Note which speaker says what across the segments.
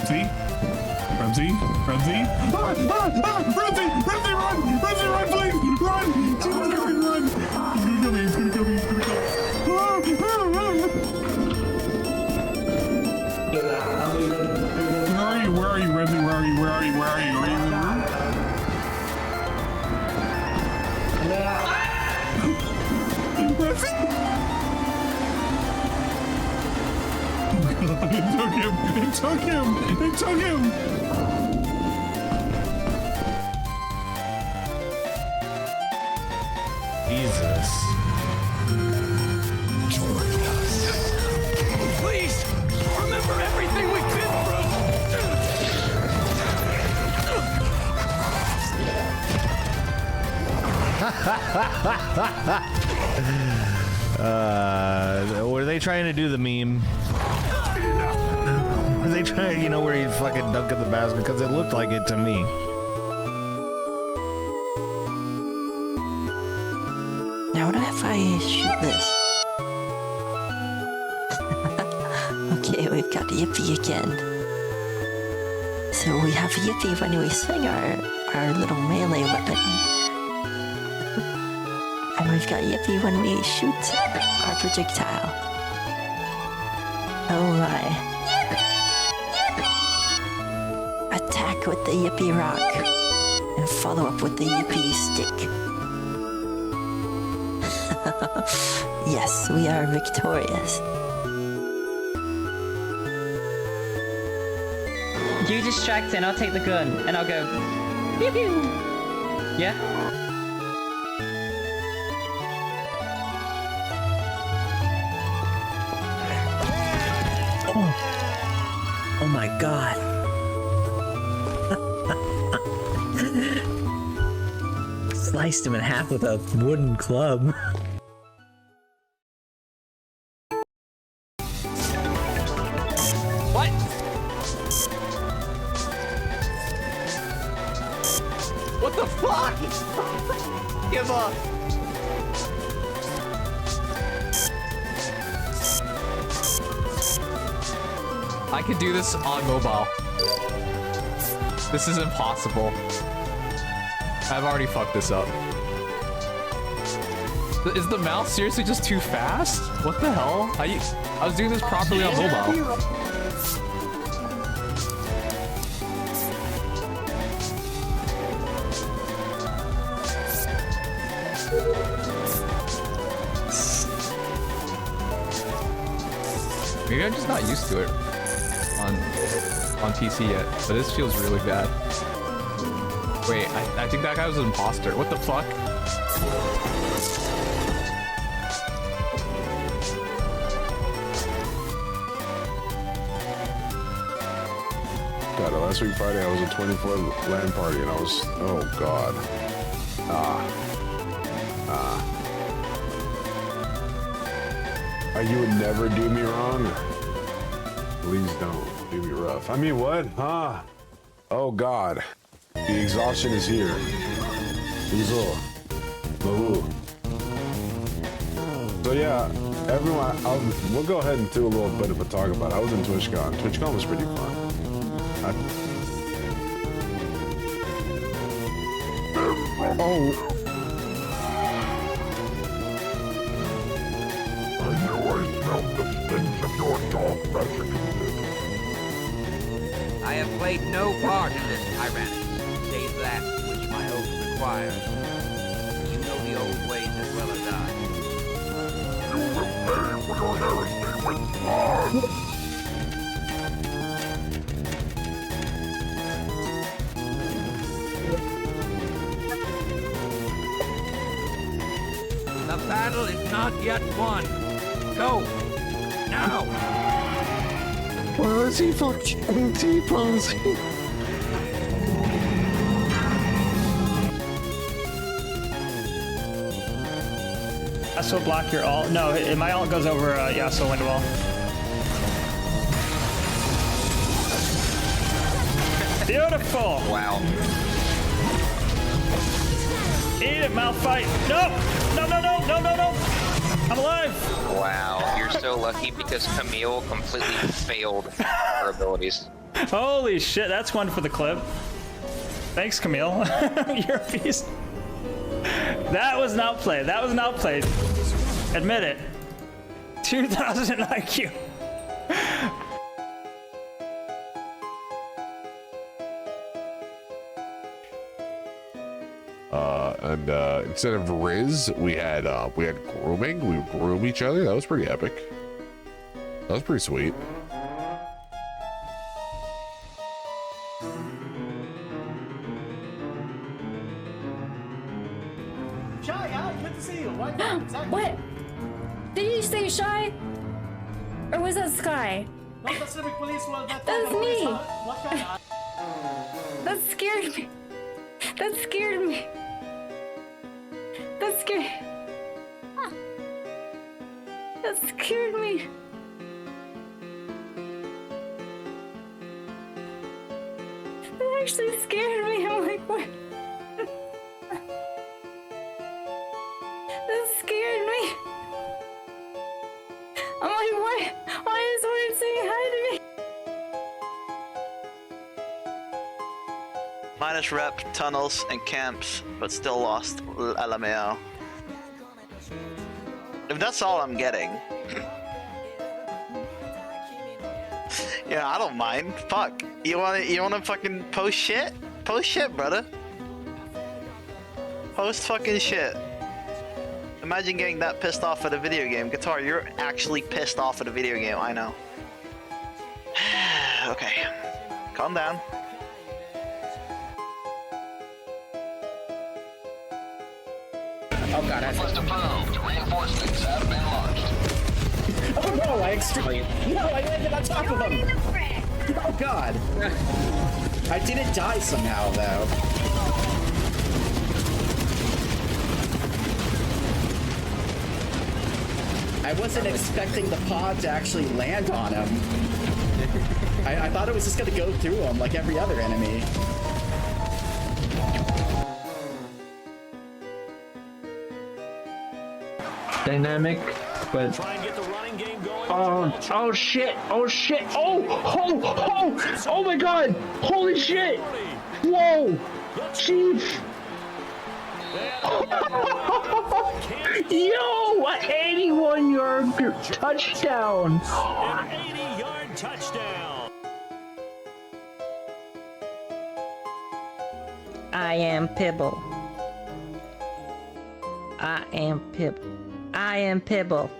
Speaker 1: See? Ramsey? Ramsey? Ramsey! Ramsey, run! Ramsey, run, please! Run! Jesus Christ, run! He's gonna kill me, he's gonna kill me, he's gonna kill me. Where are you? Where are you, Ramsey? Where are you? Where are you? Where are you? Are you in the room? Ramsey? It took him! It took him! It took him!
Speaker 2: Jesus.
Speaker 3: Join us. Please, remember everything we've been
Speaker 2: Were they trying to do the meme? Were they trying, you know, where you fucking dunk in the basket? Because it looked like it to me.
Speaker 4: Now what if I shoot this? Okay, we've got Yippee again. So we have Yippee when we swing our little melee weapon. And we've got Yippee when we shoot our projectile. Oh my. Attack with the Yippee rock. And follow up with the Yippee stick. Yes, we are victorious.
Speaker 5: You distract and I'll take the gun and I'll go pew pew. Yeah?
Speaker 4: Oh my god. Sliced him in half with a wooden club.
Speaker 3: What? What the fuck? Give up. I could do this on mobile. This is impossible. I've already fucked this up. Is the mouse seriously just too fast? What the hell? I was doing this properly on mobile. Maybe I'm just not used to it on PC yet, but this feels really bad. Wait, I think that guy was an imposter. What the fuck?
Speaker 6: God, last week Friday I was at 24 LAN party and I was, oh god. You would never do me wrong? Please don't do me rough. I mean, what? Huh? Oh god. The exhaustion is here. So yeah, everyone, we'll go ahead and do a little bit of a talk about it. I was in TwitchCon. TwitchCon was pretty fun.
Speaker 7: I have played no part in this tyranny, save that which my oath requires. You know the old ways as well as I. You will pay for your heresy with blood! The battle is not yet won. Go! Now!
Speaker 6: Where is he fucking T-posing?
Speaker 8: Yasuo block your ult. No, my ult goes over Yasuo window wall. Beautiful!
Speaker 7: Wow.
Speaker 8: Eat it, Malphite! No! No, no, no, no, no, no! I'm alive!
Speaker 9: Wow, you're so lucky because Camille completely failed her abilities.
Speaker 8: Holy shit, that's one for the clip. Thanks, Camille. You're a beast. That was an outplay. That was an outplay. Admit it. 2,000 IQ.
Speaker 6: And instead of Riz, we had grooming. We would groom each other. That was pretty epic. That was pretty sweet.
Speaker 9: Shy, hi, good to see you. Exactly.
Speaker 10: What? Did you say Shy? Or was that Sky?
Speaker 9: Not the Civic Police, well,
Speaker 10: That was me.
Speaker 9: What kind of...
Speaker 10: That scared me. That scared me. That scared... That scared me. That actually scared me. I'm like, what? That scared me. I'm like, what? Why is Ward saying hi to me?
Speaker 11: Minus rep, tunnels, and camps, but still lost LMAO. If that's all I'm getting. Yeah, I don't mind. Fuck. You wanna fucking post shit? Post shit, brother. Post fucking shit. Imagine getting that pissed off at a video game. Guitar, you're actually pissed off at a video game, I know. Okay. Calm down.
Speaker 5: Oh god, I
Speaker 12: First approved. Reinforcements have been launched.
Speaker 5: Oh no, I landed on top of him! Oh god. I didn't die somehow though. I wasn't expecting the pod to actually land on him. I thought it was just gonna go through him like every other enemy.
Speaker 13: Dynamic, but oh shit, oh my god, holy shit, whoa, Chief, yo, an 81-yard touchdown.
Speaker 8: An 80-yard touchdown.
Speaker 4: I am Pibble. I am Pibble. I am Pibble.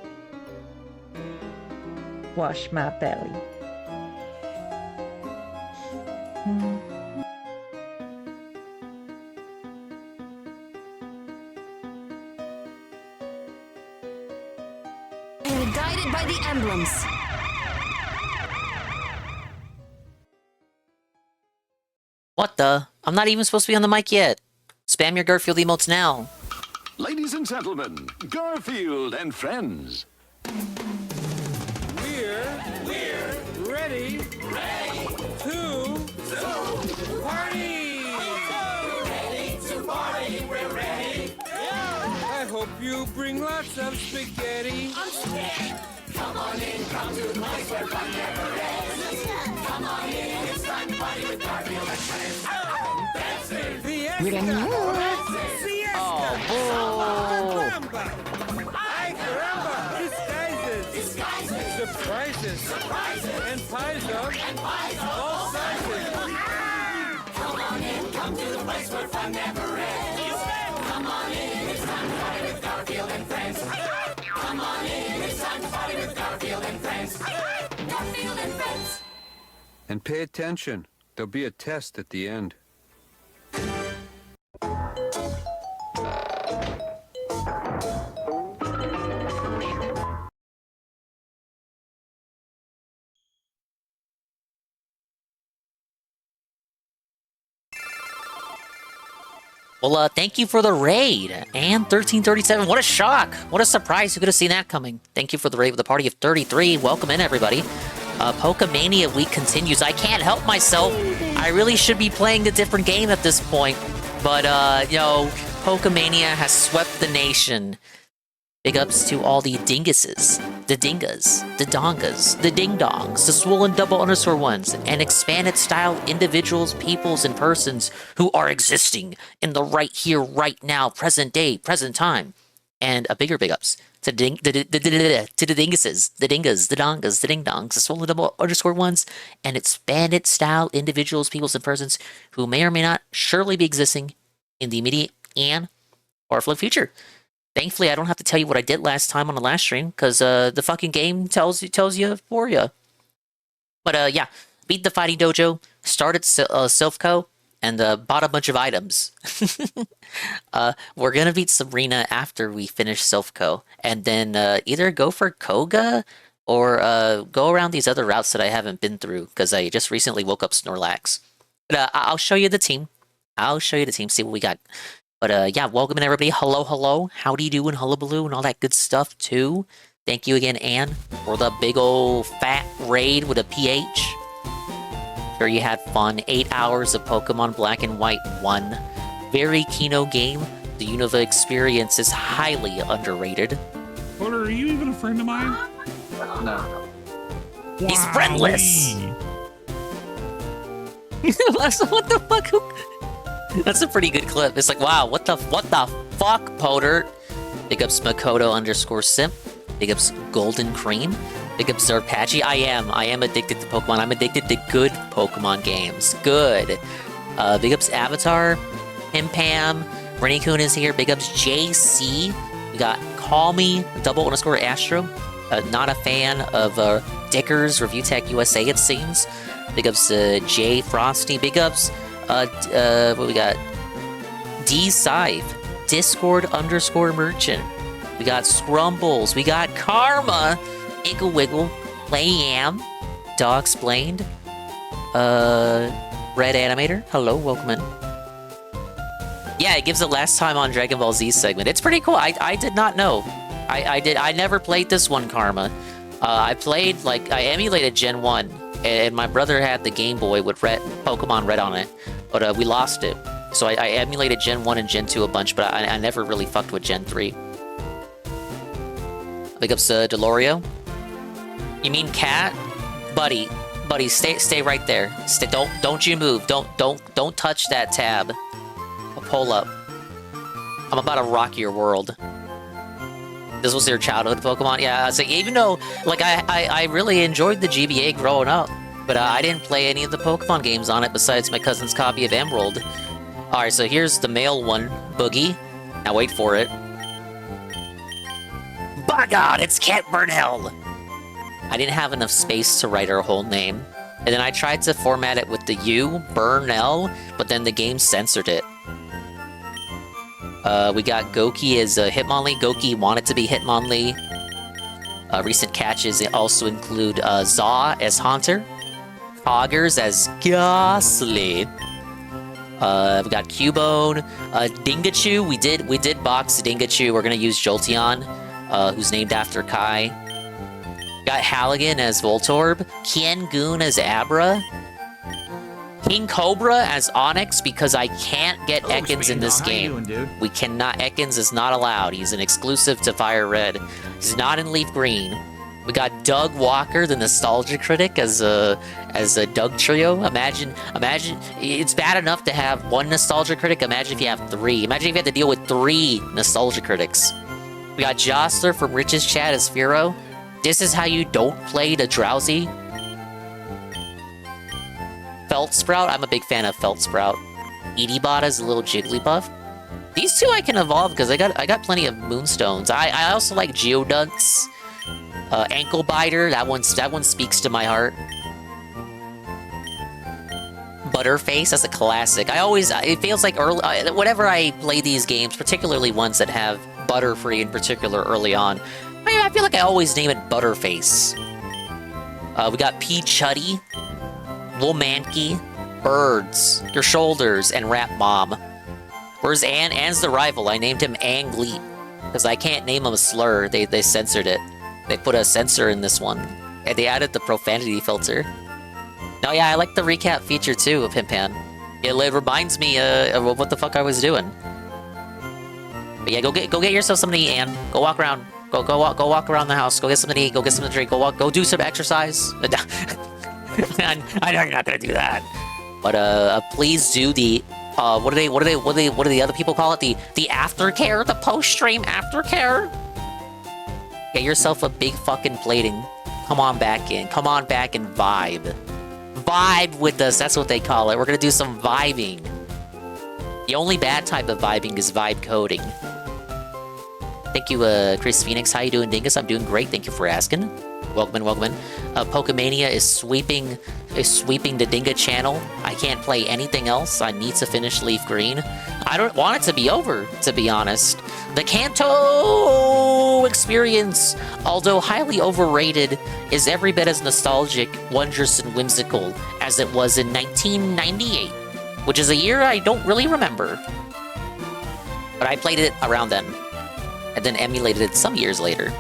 Speaker 4: Wash my belly.
Speaker 10: And guided by the emblems.
Speaker 14: What the? I'm not even supposed to be on the mic yet. Spam your Garfield emotes now.
Speaker 12: Ladies and gentlemen, Garfield and friends.
Speaker 9: We're ready to party! Ready to party, we're ready! I hope you bring lots of spaghetti. I'm scared! Come on in, come to the place where fun never ends. Come on in, it's time to party with Garfield and friends. Dancing! The Ay, caramba! Disguises! Surprises! And pies of all sizes! Come on in, come to the place where fun never ends. Come on in, it's time to party with Garfield and friends. Come on in, it's time to party with Garfield and friends. Garfield and friends.
Speaker 15: And pay attention. There'll be a test at the end.
Speaker 14: Well, thank you for the raid. And 1337. What a shock. What a surprise. Who could have seen that coming? Thank you for the raid with a party of 33. Welcome in, everybody. Pokemania week continues. I can't help myself. I really should be playing a different game at this point. But, you know, Pokemania has swept the nation. Big ups to all the dinguses, the dingas, the dongas, the ding-dongs, the swollen double underscore ones, and expanded style individuals, peoples, and persons who are existing in the right here, right now, present day, present time. And a bigger big ups to the dinguses, the dingas, the dongas, the ding-dongs, the swollen double underscore ones, and expanded style individuals, peoples, and persons who may or may not surely be existing in the immediate and or far future. Thankfully, I don't have to tell you what I did last time on the last stream, because the fucking game tells you for you. But yeah, beat the fighting dojo, started Silphco, and bought a bunch of items. We're gonna beat Sabrina after we finish Silphco, and then either go for Koga or go around these other routes that I haven't been through, because I just recently woke up Snorlax. But I'll show you the team. See what we got. But yeah, welcome in everybody. Hello, hello. How do you do and hullabaloo and all that good stuff too. Thank you again, Anne, for the big old fat raid with a PH. Sure you had fun. 8 hours of Pokemon Black and White 1. Very Kino game. The Unova experience is highly underrated.
Speaker 1: Porter, are you even a friend of mine?
Speaker 5: No.
Speaker 14: He's friendless! What the fuck? That's a pretty good clip. It's like, wow, what the fuck, Poder? Big ups Makoto underscore simp. Big ups Golden Cream. Big ups Zarpachi. I am addicted to Pokemon. I'm addicted to good Pokemon games. Good. Big ups Avatar. Pam. Rennie Kun is here. Big ups JC. We got Call Me double underscore Astro. Not a fan of Dickers Review Tech USA, it seems. Big ups J Frosty. Big ups what we got? D Scythe, Discord underscore merchant. We got Scrumbles. We got Karma, Iggle Wiggle, Playam, Dog Explained, Red Animator. Hello, welcome in. Yeah, it gives it last time on Dragon Ball Z segment. It's pretty cool. I did not know. I never played this one, Karma. I emulated Gen 1, and my brother had the Game Boy with Pokemon Red on it. But we lost it. So I emulated Gen 1 and Gen 2 a bunch, but I never really fucked with Gen 3. Big ups Delorio. You mean Cat? Buddy, stay right there. Don't you move. Don't touch that tab. I'll pull up. I'm about to rock your world. This was your childhood Pokemon? Yeah, so even though, like, I really enjoyed the GBA growing up, but I didn't play any of the Pokemon games on it besides my cousin's copy of Emerald. Alright, so here's the male one, Boogie. Now wait for it. By God, it's Cat Burnell! I didn't have enough space to write her whole name. And then I tried to format it with the U, Burnell, but then the game censored it. We got Goki as Hitmonlee. Goki wanted to be Hitmonlee. Recent catches also include Zaw as Haunter. Poggers as Ghastly. We got Cubone, Dingachu. We did box Dingachu. We're gonna use Jolteon, who's named after Kai. Got Halligan as Voltorb, Kiangoon as Abra, King Cobra as Onyx because I can't get Ekans in this game. We cannot. Ekans is not allowed. He's an exclusive to Fire Red. He's not in Leaf Green. We got Doug Walker, the Nostalgia Critic, as a Doug Trio. Imagine, it's bad enough to have one Nostalgia Critic. Imagine if you have 3. Imagine if you had to deal with 3 Nostalgia Critics. We got Jostler from Rich's Chat as Firo. This is how you don't play the Drowsy. Feltsprout, I'm a big fan of Feltsprout. Edibot as a little Jigglypuff. These two I can evolve because I got plenty of Moonstones. I also like Geodunce. Ankle Biter, that one speaks to my heart. Butterface, that's a classic. It feels like whenever I play these games, particularly ones that have Butterfree in particular early on, I feel like I always name it Butterface. We got P-Chuddy, Womanky, Birds, Your Shoulders, and Rat Mom. Where's Ann? Ann's the rival. I named him Angleep, because I can't name him a slur. They censored it. They put a censor in this one. And they added the profanity filter. No, yeah, I like the recap feature too of Pimpan. It reminds me of what the fuck I was doing. But yeah, go get yourself something to eat, Ann. Go walk around. Go walk around the house. Go get something to eat. Go get something to drink. Go do some exercise. I know you're not gonna do that. But please do the what do the other people call it? The aftercare, the post-stream aftercare. Get yourself a big fucking plating. Come on back in. Come on back and vibe. Vibe with us. That's what they call it. We're gonna do some vibing. The only bad type of vibing is vibe coding. Thank you, Chris Phoenix. How you doing, Dingus? I'm doing great. Thank you for asking. Welcome in, welcome in. Pokemania is sweeping the Dinga channel. I can't play anything else. I need to finish LeafGreen. I don't want it to be over, to be honest. The Kanto experience, although highly overrated, is every bit as nostalgic, wondrous, and whimsical as it was in 1998, which is a year I don't really remember. But I played it around then, and then emulated it some years later.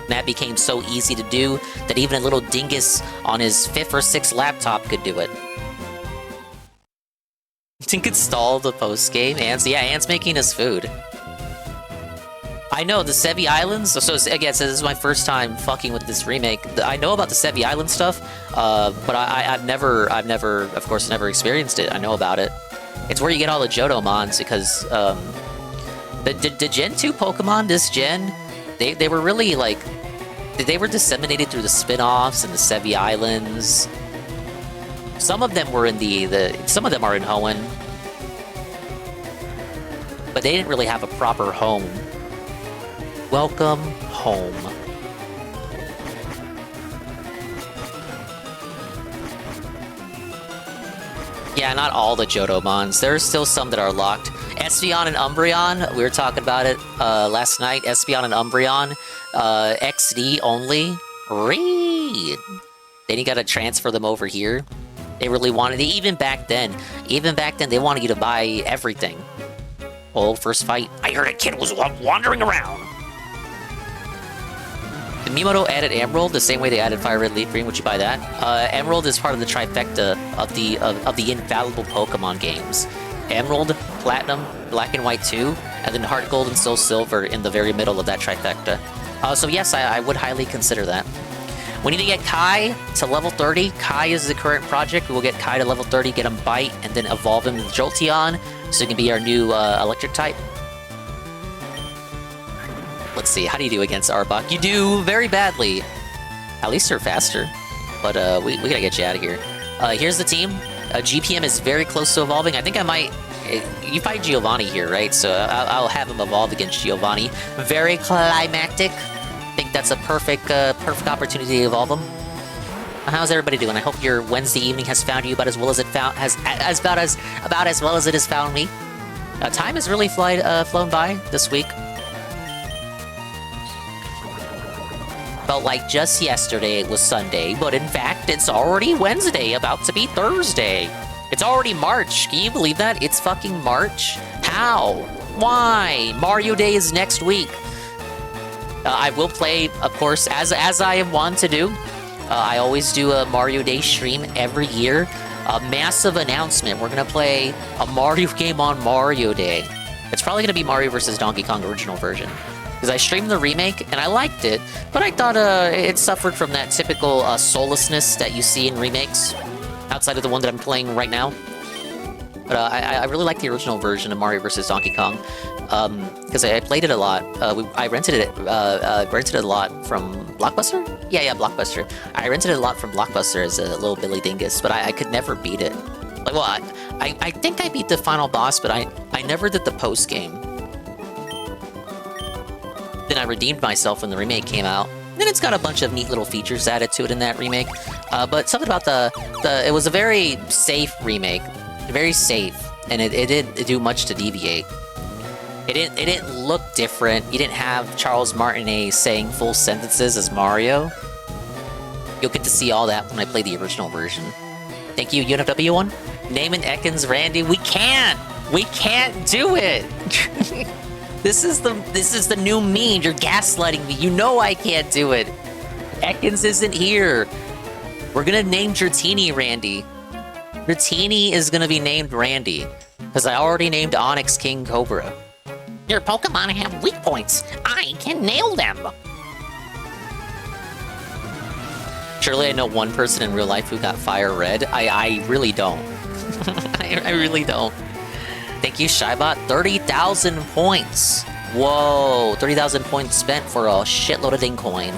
Speaker 14: And that became so easy to do that even a little dingus on his 5th or 6th laptop could do it. You think install the post-game? Ant's making us food. I know, the Sevi Islands, so again, so this is my first time fucking with this remake. I know about the Sevi Island stuff, but I've never, of course, never experienced it. I know about it. It's where you get all the Johto mons, because the Gen 2 Pokemon this gen, they were really, like, they were disseminated through the spin-offs and the Sevi Islands. Some of them were in some of them are in Hoenn. But they didn't really have a proper home. Welcome home. Yeah, not all the Johto mons. There are still some that are locked. Espeon and Umbreon, we were talking about it last night. Espeon and Umbreon, XD only. Then you gotta transfer them over here. They really wanted it, even back then, they wanted you to buy everything. Oh, first fight. I heard a kid was wandering around. The Miimoto added Emerald the same way they added Fire Red, Leaf Green. Would you buy that? Emerald is part of the trifecta of the infallible Pokemon games. Emerald, Platinum, Black and White 2, and then Heart Gold and Soul Silver in the very middle of that trifecta. So yes, I would highly consider that. We need to get Kai to level 30. Kai is the current project. We will get Kai to level 30, get him Bite, and then evolve him with Jolteon, so he can be our new electric type. Let's see, how do you do against Arbok? You do very badly. At least you're faster. But we gotta get you out of here. Here's the team. GPM is very close to evolving. I think I might... You fight Giovanni here, right? So I'll have him evolve against Giovanni. Very climactic. I think that's a perfect opportunity to evolve him. How's everybody doing? I hope your Wednesday evening has found you about as well as it found about as well as it has found me. Time has really flown by this week. Felt like just yesterday it was Sunday, but in fact it's already Wednesday, about to be Thursday. It's already March. Can you believe that? It's fucking March. How? Why? Mario Day is next week. I will play, of course, as I am wont to do. I always do a Mario Day stream every year. A massive announcement. We're gonna play a Mario game on Mario Day. It's probably gonna be Mario vs. Donkey Kong original version. Because I streamed the remake, and I liked it, but I thought it suffered from that typical soullessness that you see in remakes, outside of the one that I'm playing right now. But I really like the original version of Mario vs. Donkey Kong, because I played it a lot. I rented it a lot from Blockbuster? Yeah, Blockbuster. I rented it a lot from Blockbuster as a little Billy Dingus, but I could never beat it. Like, well, I think I beat the final boss, but I never did the post-game. Then I redeemed myself when the remake came out. And it's got a bunch of neat little features added to it in that remake. But something about it was a very safe remake. Very safe. And it didn't do much to deviate. It didn't look different. You didn't have Charles Martinet saying full sentences as Mario. You'll get to see all that when I play the original version. Thank you, UNFW1. Naaman Ekans, Randy, we can't do it! This is the new me. You're gaslighting me. You know I can't do it. Ekans isn't here. We're gonna name Dratini Randy. Dratini is gonna be named Randy. Because I already named Onyx King Cobra. Your Pokemon have weak points. I can nail them. Surely I know one person in real life who got fire red. I really don't. I really don't. Thank you, Shybot. 30,000 points. Whoa, 30,000 points spent for a shitload of ding coin.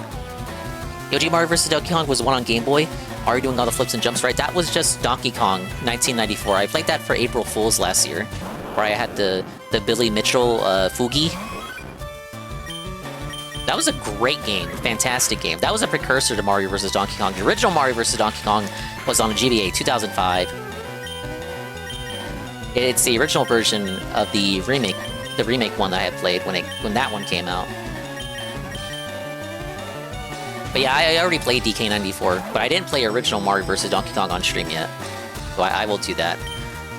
Speaker 14: Yoji Mario vs. Donkey Kong was the one on Game Boy. Are you doing all the flips and jumps right? That was just Donkey Kong 1994. I played that for April Fool's last year, where I had the Billy Mitchell Fugi. That was a great game, fantastic game. That was a precursor to Mario vs. Donkey Kong. The original Mario vs. Donkey Kong was on GBA 2005. It's the original version of the remake one that I had played when that one came out. But yeah, I already played DK94, but I didn't play original Mario vs. Donkey Kong on stream yet. So I will do that.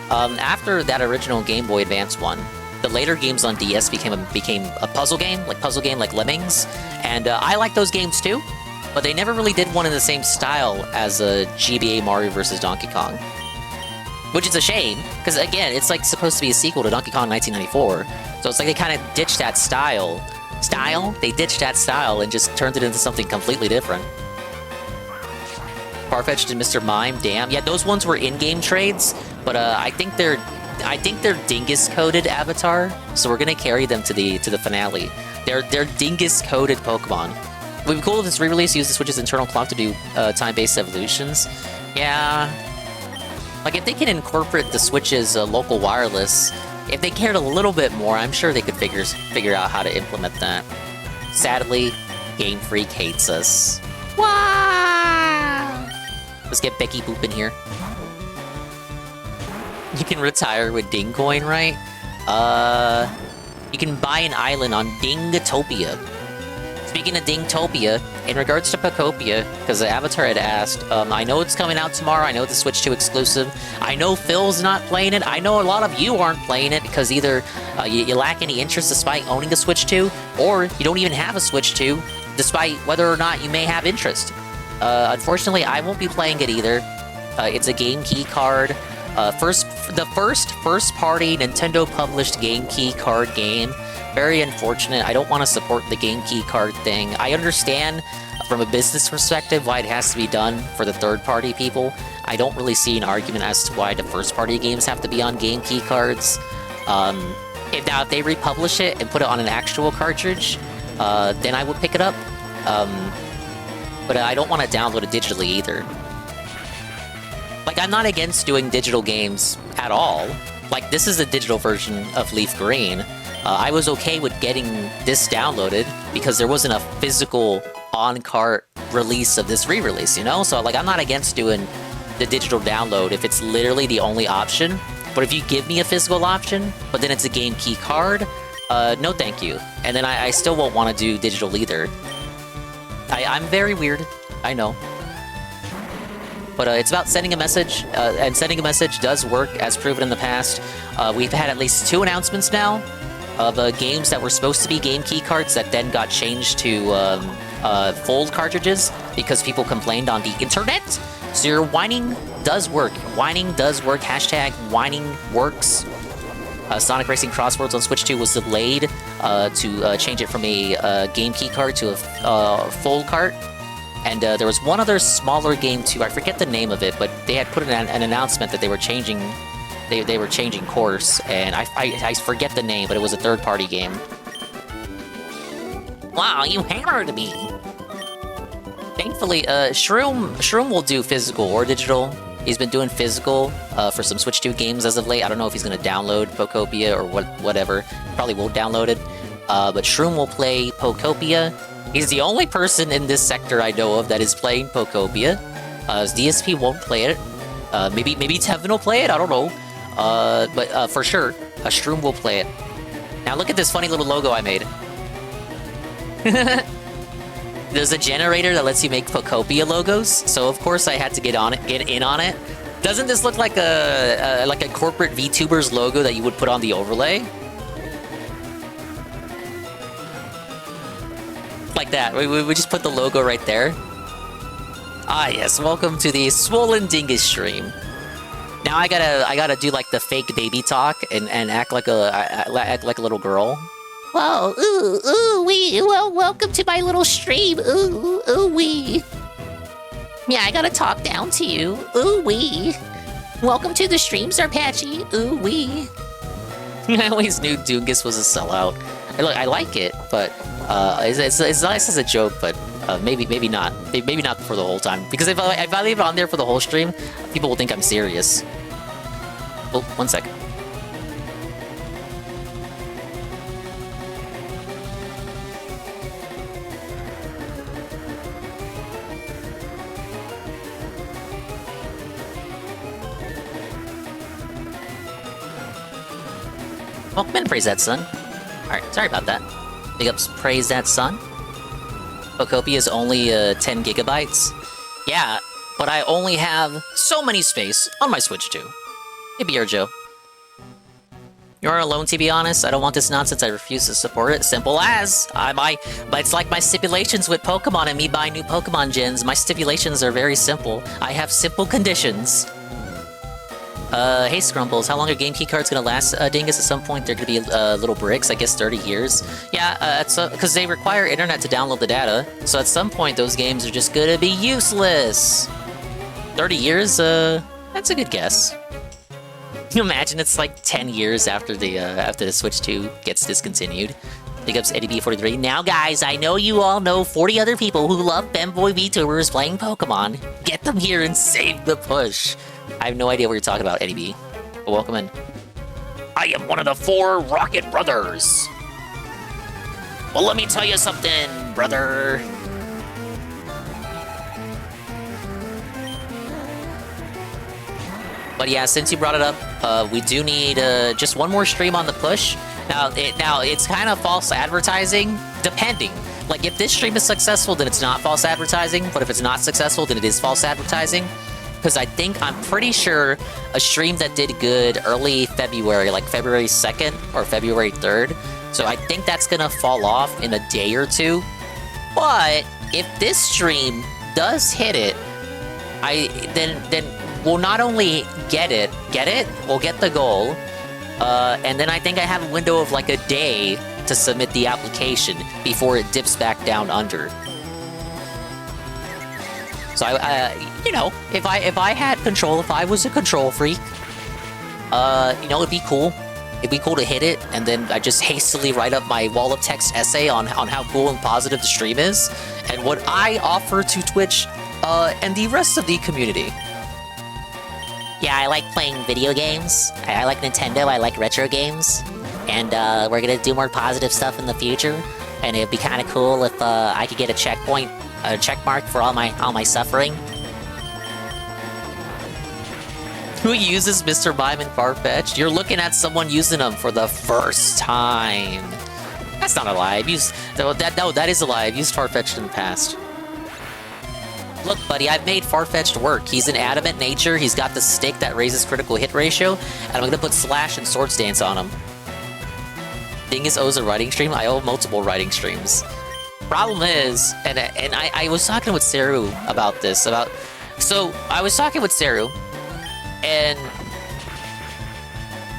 Speaker 14: After that original Game Boy Advance one, the later games on DS became a puzzle game like Lemmings, and I like those games too, but they never really did one in the same style as a GBA Mario vs. Donkey Kong. Which is a shame, because again, it's like supposed to be a sequel to Donkey Kong 1994, so it's like they kind of ditched that style. They ditched that style and just turned it into something completely different. Farfetch'd and Mr. Mime, damn. Yeah, those ones were in-game trades, but I think they're dingus-coded Avatar, so we're gonna carry them to the finale. They're dingus-coded Pokemon. It would be cool if this re-release used the Switch's internal clock to do time-based evolutions. Yeah. Like, if they can incorporate the Switch's local wireless, if they cared a little bit more, I'm sure they could figure out how to implement that. Sadly, Game Freak hates us. Wow! Let's get Becky Boop in here. You can retire with Ding Coin, right? You can buy an island on Dingatopia. Speaking of Dingtopia, in regards to Pokopia, because the Avatar had asked, I know it's coming out tomorrow, I know it's a Switch 2 exclusive, I know Phil's not playing it, I know a lot of you aren't playing it because either you lack any interest despite owning a Switch 2, or you don't even have a Switch 2, despite whether or not you may have interest. Unfortunately, I won't be playing it either. It's a game key card. The first-party Nintendo-published game key card game. Very unfortunate. I don't want to support the game key card thing. I understand from a business perspective why it has to be done for the third-party people. I don't really see an argument as to why the first-party games have to be on game key cards. If they republish it and put it on an actual cartridge, then I would pick it up. But I don't want to download it digitally either. Like, I'm not against doing digital games at all. Like, this is a digital version of LeafGreen. I was okay with getting this downloaded because there wasn't a physical on-cart release of this re-release, you know? So, like, I'm not against doing the digital download if it's literally the only option. But if you give me a physical option, but then it's a game key card, no thank you. And then I still won't want to do digital either. I'm very weird, I know. But it's about sending a message, and sending a message does work, as proven in the past. We've had at least 2 announcements now of games that were supposed to be game key cards that then got changed to fold cartridges because people complained on the internet. So your whining does work. Whining does work. Hashtag whining works. Sonic Racing Crosswords on Switch 2 was delayed to change it from a game key card to a fold cart. And there was one other smaller game too. I forget the name of it, but they had put in an announcement that they were changing. They were changing course, and I forget the name, but it was a third-party game. Wow, you hammered me! Thankfully, Shroom will do physical or digital. He's been doing physical for some Switch 2 games as of late. I don't know if he's going to download Pokopia or whatever. Probably won't download it. But Shroom will play Pokopia. He's the only person in this sector I know of that is playing Pokopia. DSP won't play it. Maybe Tevin will play it, I don't know. But for sure, Shroom will play it. Now look at this funny little logo I made. There's a generator that lets you make Pokopia logos, so of course I had to get in on it. Doesn't this look like a corporate VTuber's logo that you would put on the overlay? Like that. We just put the logo right there. Ah yes, welcome to the Swollen Dingus stream. Now I gotta do like the fake baby talk and act like a little girl. whoa, ooh, wee. Well, welcome to my little stream. Ooh, wee. Yeah, I gotta talk down to you. Ooh, wee. Welcome to the stream, Zarpachi. Ooh, wee. I always knew Dungus was a sellout. Look, I like it, but it's nice as a joke, but maybe not. Maybe not for the whole time. Because if I leave it on there for the whole stream, people will think I'm serious. Oh, 1 second. Welcome in, Praise That Sun. Alright, sorry about that. Big ups, Praise That Sun. Pocopia is only 10 gigabytes. Yeah, but I only have so many space on my Switch too. Hey, BR Joe. You're alone, to be honest. I don't want this nonsense. I refuse to support it. Simple as. But it's like my stipulations with Pokemon and me buying new Pokemon gens. My stipulations are very simple. I have simple conditions. Hey Scrumbles, how long are game key cards gonna last, Dingus? At some point they're gonna be little bricks, I guess 30 years. Yeah, because they require internet to download the data, so at some point those games are just gonna be useless. 30 years, that's a good guess. Can you imagine it's like 10 years after the Switch 2 gets discontinued? Big ups EddieB43. Now guys, I know you all know 40 other people who love Femboy VTubers playing Pokemon. Get them here and save the push. I have no idea what you're talking about, Eddie B. But welcome in. I am one of the 4 Rocket Brothers. Well, let me tell you something, brother. But yeah, since you brought it up, we do need just one more stream on the push. Now it's kind of false advertising, depending. Like, if this stream is successful, then it's not false advertising. But if it's not successful, then it is false advertising. Because I'm pretty sure a stream that did good early February, like February 2nd or February 3rd. So I think that's gonna fall off in a day or two. But if this stream does hit it, then we'll not only get it, we'll get the goal. And then I think I have a window of like a day to submit the application before it dips back down under. So you know, if I had control, if I was a control freak, you know, it'd be cool. It'd be cool to hit it, and then I just hastily write up my wall of text essay on how cool and positive the stream is, and what I offer to Twitch, and the rest of the community. Yeah, I like playing video games. I like Nintendo. I like retro games, and we're gonna do more positive stuff in the future. And it'd be kind of cool if I could get a checkpoint. A check mark for all my suffering. Who uses Mr. Mime and Farfetch'd? You're looking at someone using them for the first time. That's not a lie. I've used that is a lie. I've used Farfetch'd in the past. Look, buddy, I've made Farfetch'd work. He's an adamant nature. He's got the stick that raises critical hit ratio, and I'm gonna put Slash and Sword Stance on him. Dingus owes a writing stream. I owe multiple writing streams. Problem is, and I was talking with Seru about this, so I was talking with Seru, and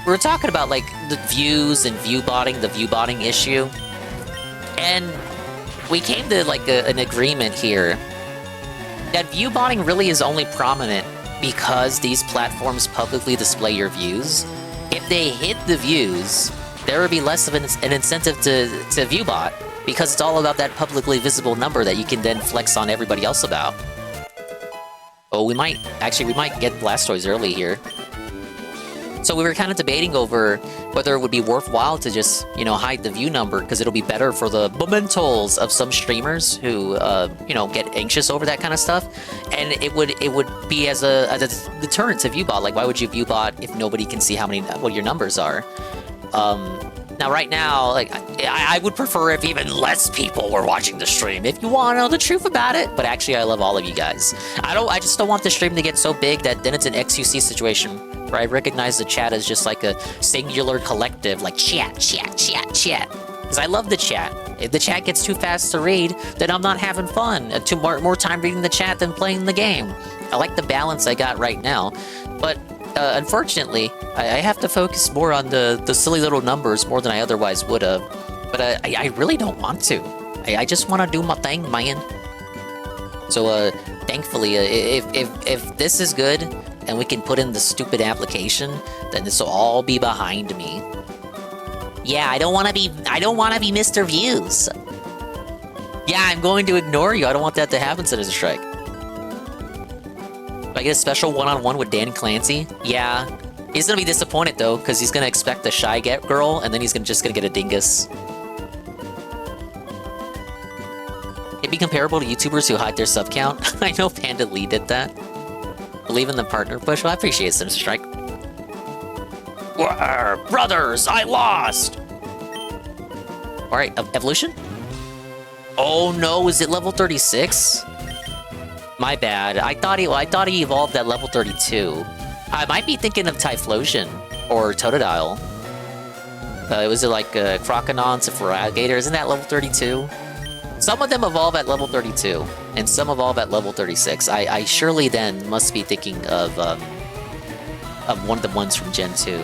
Speaker 14: we were talking about like the views and the viewbotting issue, and we came to like an agreement here that viewbotting really is only prominent because these platforms publicly display your views. If they hid the views, there would be less of an incentive to viewbot. Because it's all about that publicly visible number that you can then flex on everybody else about. Oh, we might get Blastoise early here. So we were kind of debating over whether it would be worthwhile to just, you know, hide the view number, because it'll be better for the mementals of some streamers who, you know, get anxious over that kind of stuff. And it would be as a deterrent to viewbot. Like, why would you viewbot if nobody can see what your numbers are? Now, right now, like, I would prefer if even less people were watching the stream, if you want to know the truth about it. But actually, I love all of you guys. I just don't want the stream to get so big that then it's an XUC situation, where I recognize the chat as just like a singular collective, like chat. Because I love the chat. If the chat gets too fast to read, then I'm not having fun. More time reading the chat than playing the game. I like the balance I got right now. But unfortunately, I have to focus more on the silly little numbers more than I otherwise would have. But I really don't want to. I just want to do my thing, man. So thankfully, if this is good and we can put in the stupid application, then this will all be behind me. Yeah, I don't want to be Mr. Views. Yeah, I'm going to ignore you. I don't want that to happen, Citizen Strike. Do I get a special one-on-one with Dan Clancy? Yeah. He's gonna be disappointed though, because he's gonna expect a shy girl, and then he's just gonna get a dingus. It'd be comparable to YouTubers who hide their sub count. I know Panda Lee did that. Believe in the partner push. Well, I appreciate Citizen Strike. Brothers, I lost! Alright, evolution? Oh no, is it level 36? My bad. I thought he evolved at level 32. I might be thinking of Typhlosion or Totodile. Was it like Croconons for Alligator? Isn't that level 32? Some of them evolve at level 32, and some evolve at level 36. I surely then must be thinking of one of the ones from Gen 2.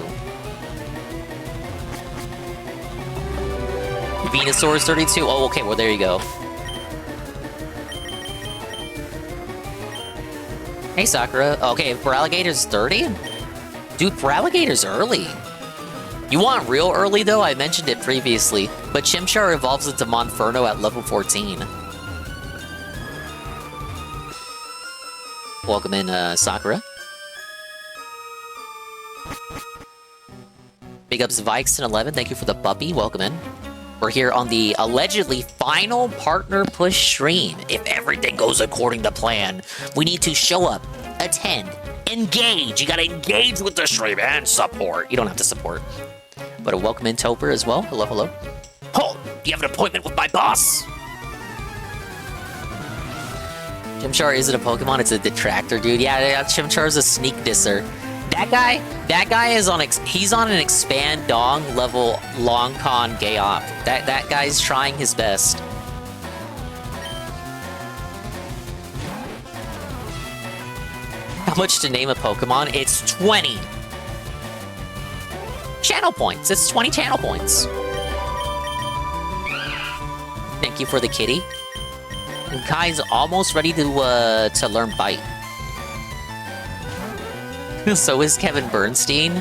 Speaker 14: Venusaur is 32? Oh, okay, well there you go. Hey, Sakura. Okay, Feraligator's 30? Dude, Feraligator's early. You want real early, though? I mentioned it previously, but Chimchar evolves into Monferno at level 14. Welcome in, Sakura. Big ups Vikes in 11. Thank you for the puppy. Welcome in. We're here on the allegedly final partner push stream. If everything goes according to plan, we need to show up, attend, engage. You gotta engage with the stream and support. You don't have to support. But a welcome in Toper as well. Hello, hello. Oh, do you have an appointment with my boss? Chimchar isn't a Pokemon, it's a detractor, dude. Yeah, Chimchar's a sneak disser. That guy is he's on an expand dong level long con gay op. That guy's trying his best. How much to name a Pokemon? It's 20. Channel points. It's 20 channel points. Thank you for the kitty. And Kai's almost ready to learn Bite. So is Kevin Bernstein.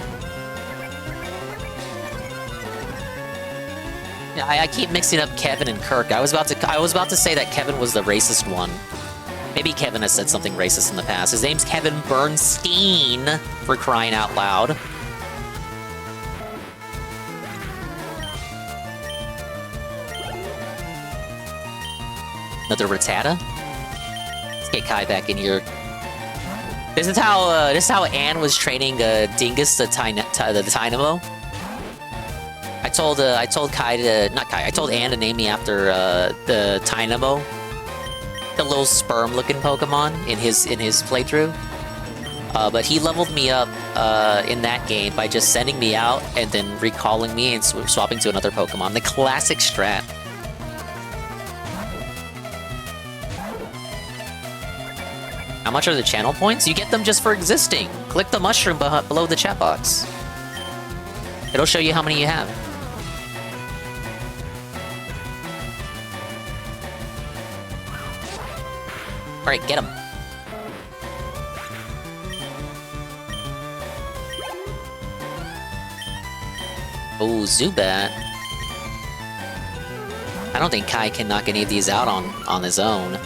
Speaker 14: Yeah, I keep mixing up Kevin and Kirk. I was about to say that Kevin was the racist one. Maybe Kevin has said something racist in the past. His name's Kevin Bernstein, for crying out loud. Another Rattata? Let's get Kai back in here. This is how Anne was training Dingus the Dynamo. I told Anne to name me after the Dynamo, the little sperm-looking Pokemon in his playthrough. But he leveled me up in that game by just sending me out and then recalling me and swapping to another Pokemon. The classic strat. How much are the channel points? You get them just for existing. Click the mushroom below the chat box. It'll show you how many you have. Alright, get him. Oh, Zubat. I don't think Kai can knock any of these out on his own.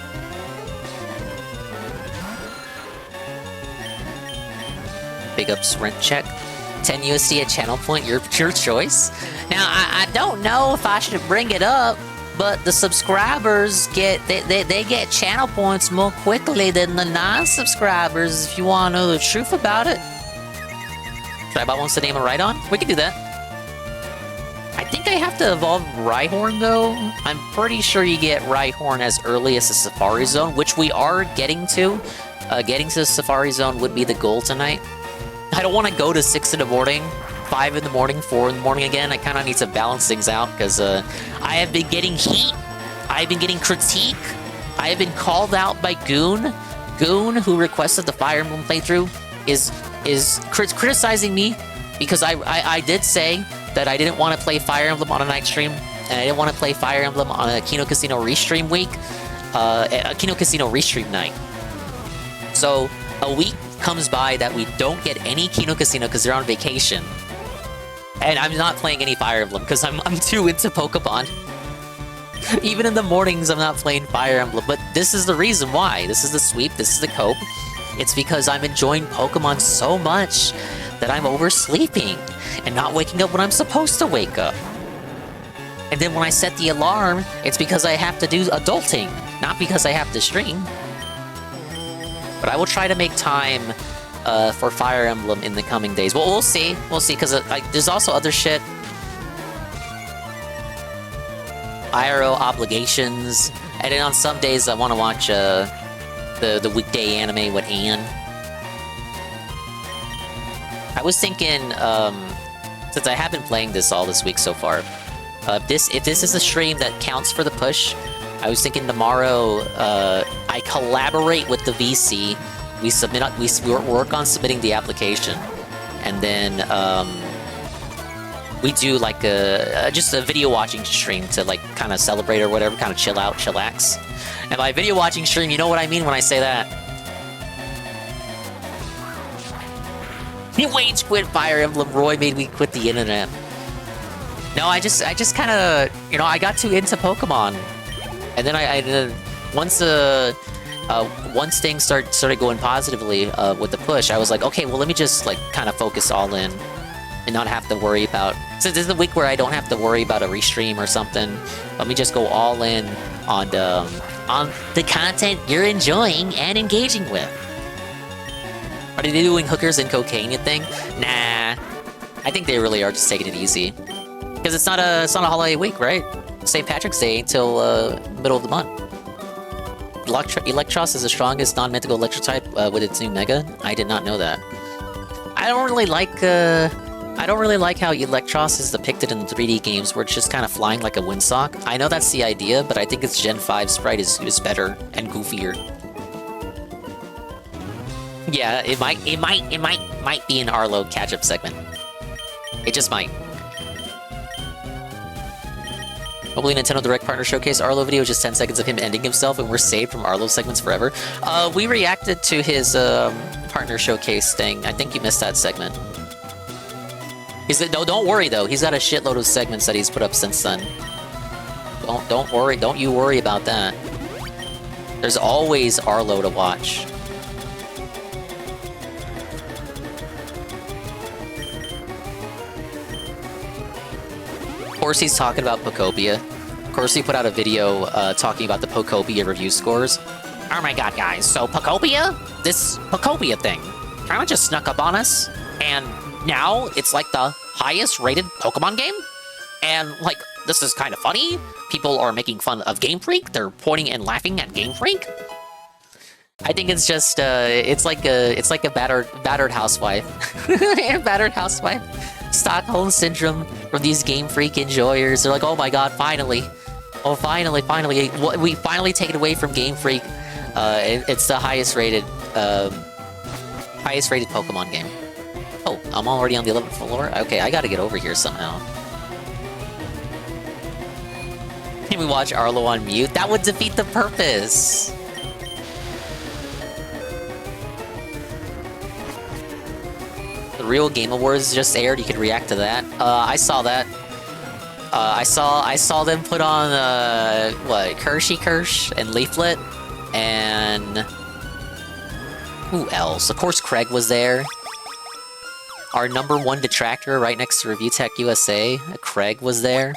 Speaker 14: Big ups rent check. 10 USD a channel point, your choice. Now, I don't know if I should bring it up, but the subscribers they get channel points more quickly than the non-subscribers, if you want to know the truth about it. Tribot wants to name a Rhydon? We can do that. I think I have to evolve Rhyhorn, though. I'm pretty sure you get Rhyhorn as early as the Safari Zone, which we are getting to. Getting to the Safari Zone would be the goal tonight. I don't want to go to 6 in the morning, 5 in the morning, 4 in the morning again. I kind of need to balance things out because I have been getting heat. I've been getting critique. I have been called out by Goon. Goon, who requested the Fire Emblem playthrough, is criticizing me because I did say that I didn't want to play Fire Emblem on a night stream and I didn't want to play Fire Emblem on a Kino Casino restream week, a Kino Casino restream night. So a week comes by that we don't get any Kino Casino because they're on vacation. And I'm not playing any Fire Emblem because I'm too into Pokemon. Even in the mornings, I'm not playing Fire Emblem. But this is the reason why. This is the sweep. This is the cope. It's because I'm enjoying Pokemon so much that I'm oversleeping and not waking up when I'm supposed to wake up. And then when I set the alarm, it's because I have to do adulting, not because I have to stream. But I will try to make time for Fire Emblem in the coming days. Well, we'll see. We'll see, because there's also other shit. IRL obligations. And then on some days, I want to watch the weekday anime with Anne. I was thinking, since I have been playing this all this week so far, if this is a stream that counts for the push, I was thinking tomorrow I collaborate with the VC. We work on submitting the application, and then we do like just a video watching stream to like kind of celebrate or whatever, kind of chill out, chillax. And by video watching stream, you know what I mean when I say that. He Wage quit Fire Emblem. Roy made me quit the internet. No, I just kind of, you know, I got too into Pokemon, and then once things started going positively with the push, I was like, okay, well, let me just like kind of focus all in and not have to worry about. So this is the week where I don't have to worry about a restream or something. Let me just go all in on the content you're enjoying and engaging with. Are they doing hookers and cocaine, you think? Nah. I think they really are just taking it easy. Because it's not a holiday week, right? St. Patrick's Day until middle of the month. Electros is the strongest non-mythical electro type with its new Mega. I did not know that. I don't really like how Electros is depicted in 3D games where it's just kind of flying like a windsock. I know that's the idea, but I think its Gen 5 sprite is better and goofier. Yeah, it might be an Arlo catch-up segment. It just might. Hopefully Nintendo Direct Partner Showcase Arlo video is just 10 seconds of him ending himself and we're saved from Arlo segments forever. We reacted to his Partner Showcase thing. I think you missed that segment. No, don't worry though. He's got a shitload of segments that he's put up since then. Don't worry. Don't you worry about that. There's always Arlo to watch. Of course he's talking about Pokopia. Of course he put out a video talking about the Pokopia review scores. Oh my god, guys, so Pokopia? This Pokopia thing kinda just snuck up on us, and now it's like the highest rated Pokemon game? And like, this is kind of funny. People are making fun of Game Freak. They're pointing and laughing at Game Freak. I think it's just, it's like a battered housewife. Battered housewife. Stockholm Syndrome from these Game Freak enjoyers. They're like, oh my god, finally. Oh, finally. We finally take it away from Game Freak. It's the highest rated Pokemon game. Oh, I'm already on the 11th floor? Okay, I gotta get over here somehow. Can we watch Arlo on mute? That would defeat the purpose! The Real Game Awards just aired. You could react to that. I saw that. I saw them put on what, Kirsch and Leaflet, and who else? Of course, Craig was there. Our #1 detractor, right next to Review Tech USA. Craig was there.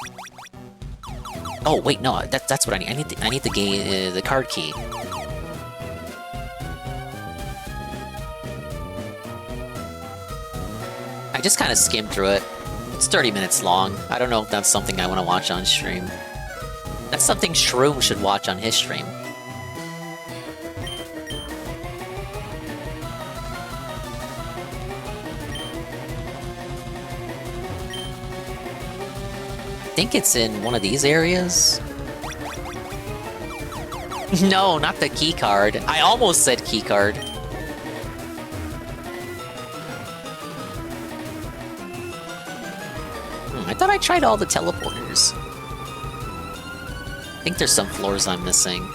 Speaker 14: Oh wait, no, that's what I need. I need the game, the card key. I just kind of skimmed through it. It's 30 minutes long. I don't know if that's something I want to watch on stream. That's something Shroom should watch on his stream. I think it's in one of these areas. No, not the key card. I almost said key card. I thought I tried all the teleporters. I think there's some floors I'm missing.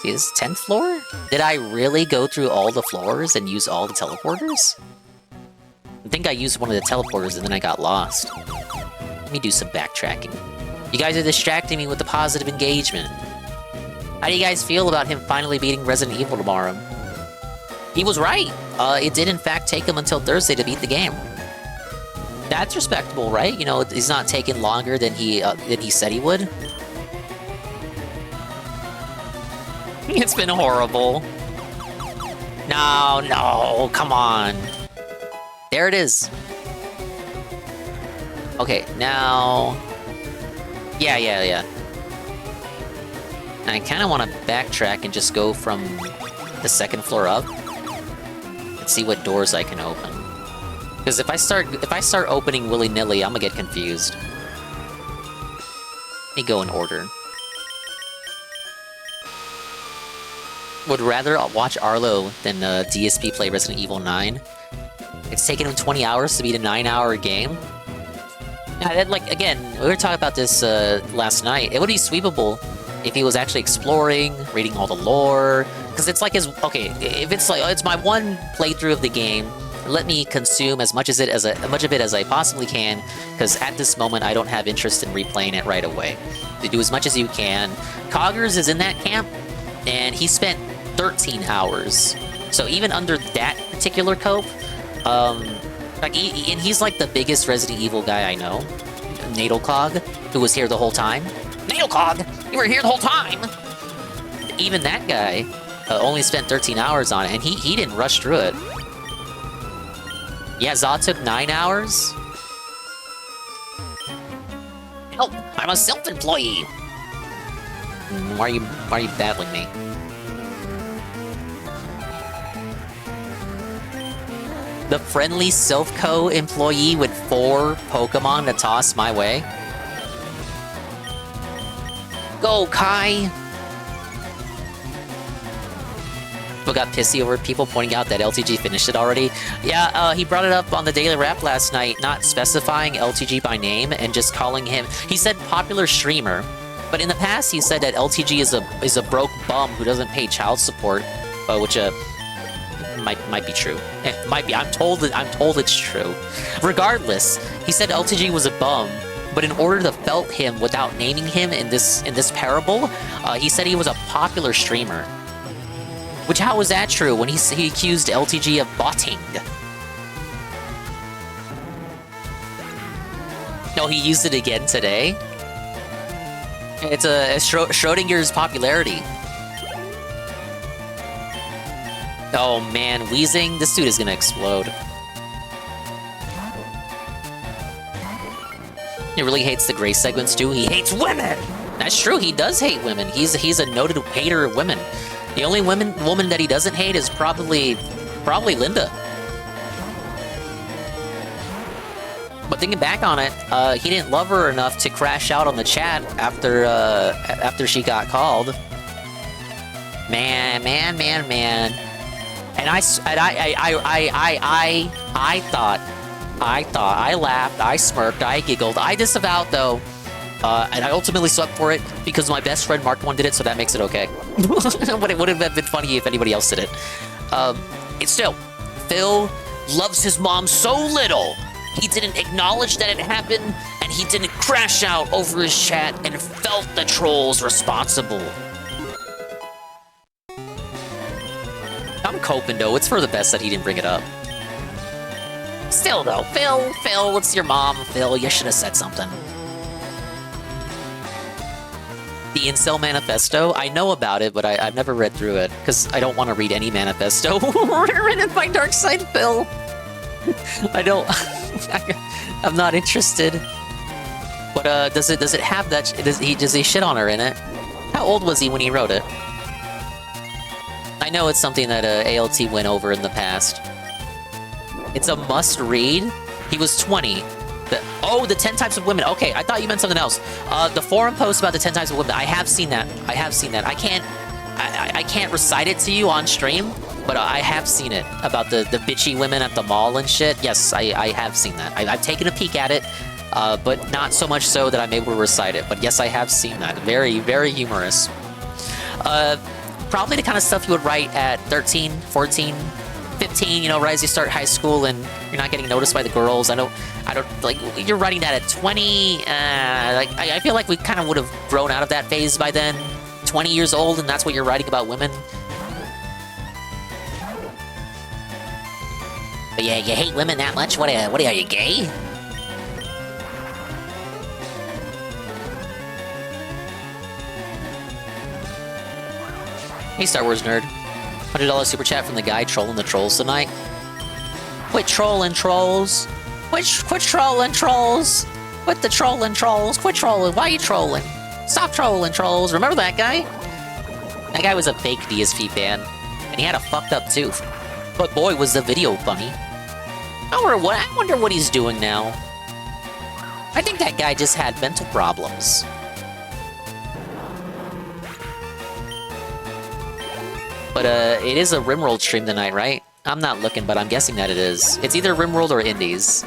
Speaker 14: See, this is 10th floor? Did I really go through all the floors and use all the teleporters? I think I used one of the teleporters and then I got lost. Let me do some backtracking. You guys are distracting me with the positive engagement. How do you guys feel about him finally beating Resident Evil tomorrow? He was right. It did in fact take him until Thursday to beat the game. That's respectable, right? You know, he's not taking longer than he said he would. It's been horrible. No, come on. There it is. Okay, now... Yeah. I kind of want to backtrack and just go from the 2nd floor up and see what doors I can open. Because if I start opening willy-nilly, I'm gonna get confused. Let me go in order. Would rather watch Arlo than DSP play Resident Evil 9. It's taken him 20 hours to beat a 9-hour game. Yeah, like, again, we were talking about this last night. It would be sweepable if he was actually exploring, reading all the lore. Because it's like his... Okay, if it's like, it's my one playthrough of the game, let me consume as much of it as I possibly can, because at this moment I don't have interest in replaying it right away. To do as much as you can. Coggers is in that camp, and he spent 13 hours. So even under that particular cope, and he's like the biggest Resident Evil guy I know. Nadelcog, who was here the whole time. Nadelcog, you were here the whole time! Even that guy only spent 13 hours on it, and he didn't rush through it. Yeah, Zod took 9 hours? Help! I'm a self-employee! Why are you battling me? The friendly Silphco employee with 4 Pokemon to toss my way? Go, Kai! People got pissy over people pointing out that LTG finished it already. Yeah, he brought it up on the Daily Wrap last night, not specifying LTG by name and just calling him... He said popular streamer, but in the past he said that LTG is a broke bum who doesn't pay child support, which might be true. It might be. I'm told it's true. Regardless, he said LTG was a bum, but in order to felt him without naming him in this parable, he said he was a popular streamer. Which, how was that true when he accused LTG of botting? No, he used it again today. It's Schrodinger's popularity. Oh man, wheezing? This dude is gonna explode. He really hates the gray segments too. He hates women! That's true, he does hate women. He's a noted hater of women. The only woman that he doesn't hate is probably Linda. But thinking back on it, he didn't love her enough to crash out on the chat after she got called. Man. And I thought, I laughed, I smirked, I giggled, I disavowed though, and I ultimately swept for it because my best friend Mark 1 did it, so that makes it okay. But it would have been funny if anybody else did it. It's still, Phil loves his mom so little, he didn't acknowledge that it happened, and he didn't crash out over his chat and felt the trolls responsible. I'm coping though, it's for the best that he didn't bring it up. Still though, Phil, it's your mom, Phil, you should have said something. The Incel Manifesto, I know about it, but I've never read through it, because I don't want to read any manifesto written by Darkside Phil. I'm not interested. But does it have that, does he shit on her in it? How old was he when he wrote it? I know it's something that ALT went over in the past. It's a must-read? He was 20. The 10 types of women. Okay, I thought you meant something else. The forum post about the 10 types of women. I have seen that. I can't recite it to you on stream, but I have seen it. About the bitchy women at the mall and shit. Yes, I have seen that. I've taken a peek at it. but not so much so that I'm able to recite it. But yes, I have seen that. Very, very humorous. Probably the kind of stuff you would write at 13, 14, 15, you know, right as you start high school and you're not getting noticed by the girls. I don't, like, you're writing that at 20, like, I feel like we kind of would have grown out of that phase by then. 20 years old, and that's what you're writing about women. But yeah, you hate women that much? What are you, gay? Hey, Star Wars nerd. $100 super chat from the guy trolling the trolls tonight. Quit trolling trolls. Quit trolling trolls. Quit the trolling trolls. Quit trolling. Why are you trolling? Stop trolling trolls. Remember that guy? That guy was a fake DSP fan. And he had a fucked up tooth. But boy, was the video funny. I wonder what he's doing now. I think that guy just had mental problems. But it is a Rimworld stream tonight, right? I'm not looking, but I'm guessing that it is. It's either Rimworld or Indies.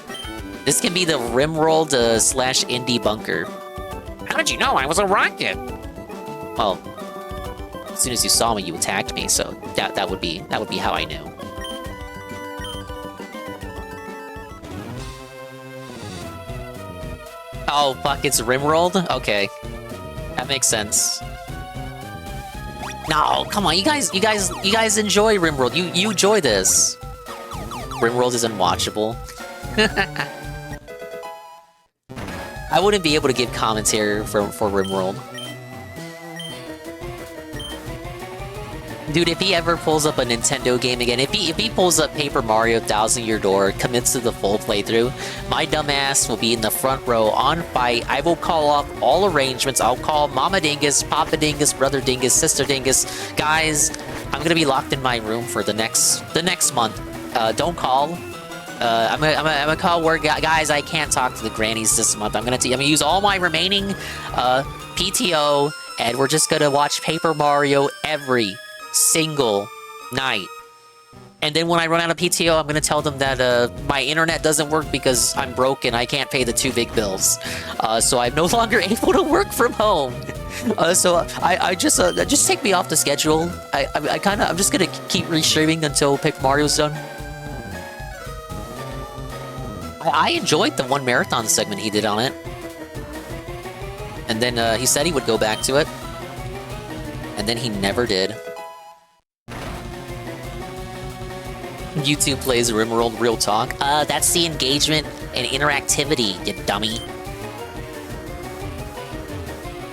Speaker 14: This can be the Rimworld / Indie bunker. How did you know I was a rocket? Well, as soon as you saw me, you attacked me, so that would be how I knew. Oh fuck, it's Rimworld? Okay. That makes sense. No, come on, you guys enjoy Rimworld. You enjoy this. Rimworld is unwatchable. I wouldn't be able to give commentary for Rimworld. Dude, if he ever pulls up a Nintendo game again, if he pulls up Paper Mario Thousand Year Door, commits to the full playthrough, my dumbass will be in the front row on fight. I will call off all arrangements. I'll call Mama Dingus, Papa Dingus, Brother Dingus, Sister Dingus. Guys, I'm gonna be locked in my room for the next month. Don't call. I'm gonna call where guys, I can't talk to the grannies this month. I'm gonna use all my remaining PTO, and we're just gonna watch Paper Mario every single night. And then when I run out of PTO, I'm gonna tell them that my internet doesn't work because I'm broke and I can't pay the 2 big bills. So I'm no longer able to work from home. So I just take me off the schedule. I'm just gonna keep restreaming until Paper Mario's done. I enjoyed the one marathon segment he did on it. And then he said he would go back to it. And then he never did. YouTube plays Rimworld Real Talk. That's the engagement and interactivity, you dummy.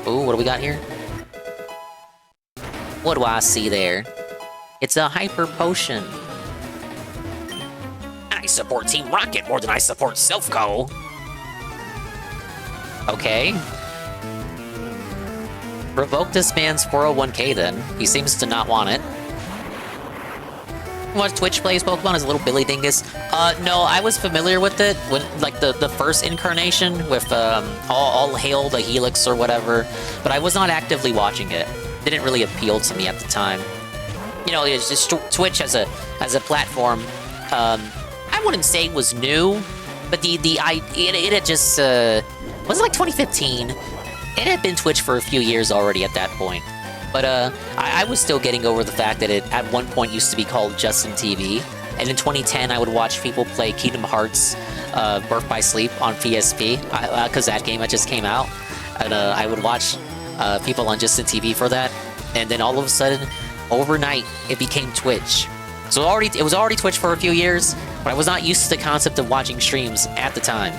Speaker 14: Ooh, what do we got here? What do I see there? It's a hyper potion. I support Team Rocket more than I support Silphco. Okay. Revoke this man's 401k then. He seems to not want it. Watch Twitch plays Pokemon as a little Billy Dingus. No, I was familiar with it when, like, the first incarnation with all Hail the Helix or whatever, but I was not actively watching it. It didn't really appeal to me at the time. You know, it's just Twitch as a platform. I wouldn't say it was new, but it had just was it like 2015? It had been Twitch for a few years already at that point. But I was still getting over the fact that it at one point used to be called Justin TV. And in 2010, I would watch people play Kingdom Hearts Birth by Sleep on PSP, because that game had just came out. And I would watch people on Justin TV for that. And then all of a sudden, overnight, it became Twitch. So it was already Twitch for a few years, but I was not used to the concept of watching streams at the time.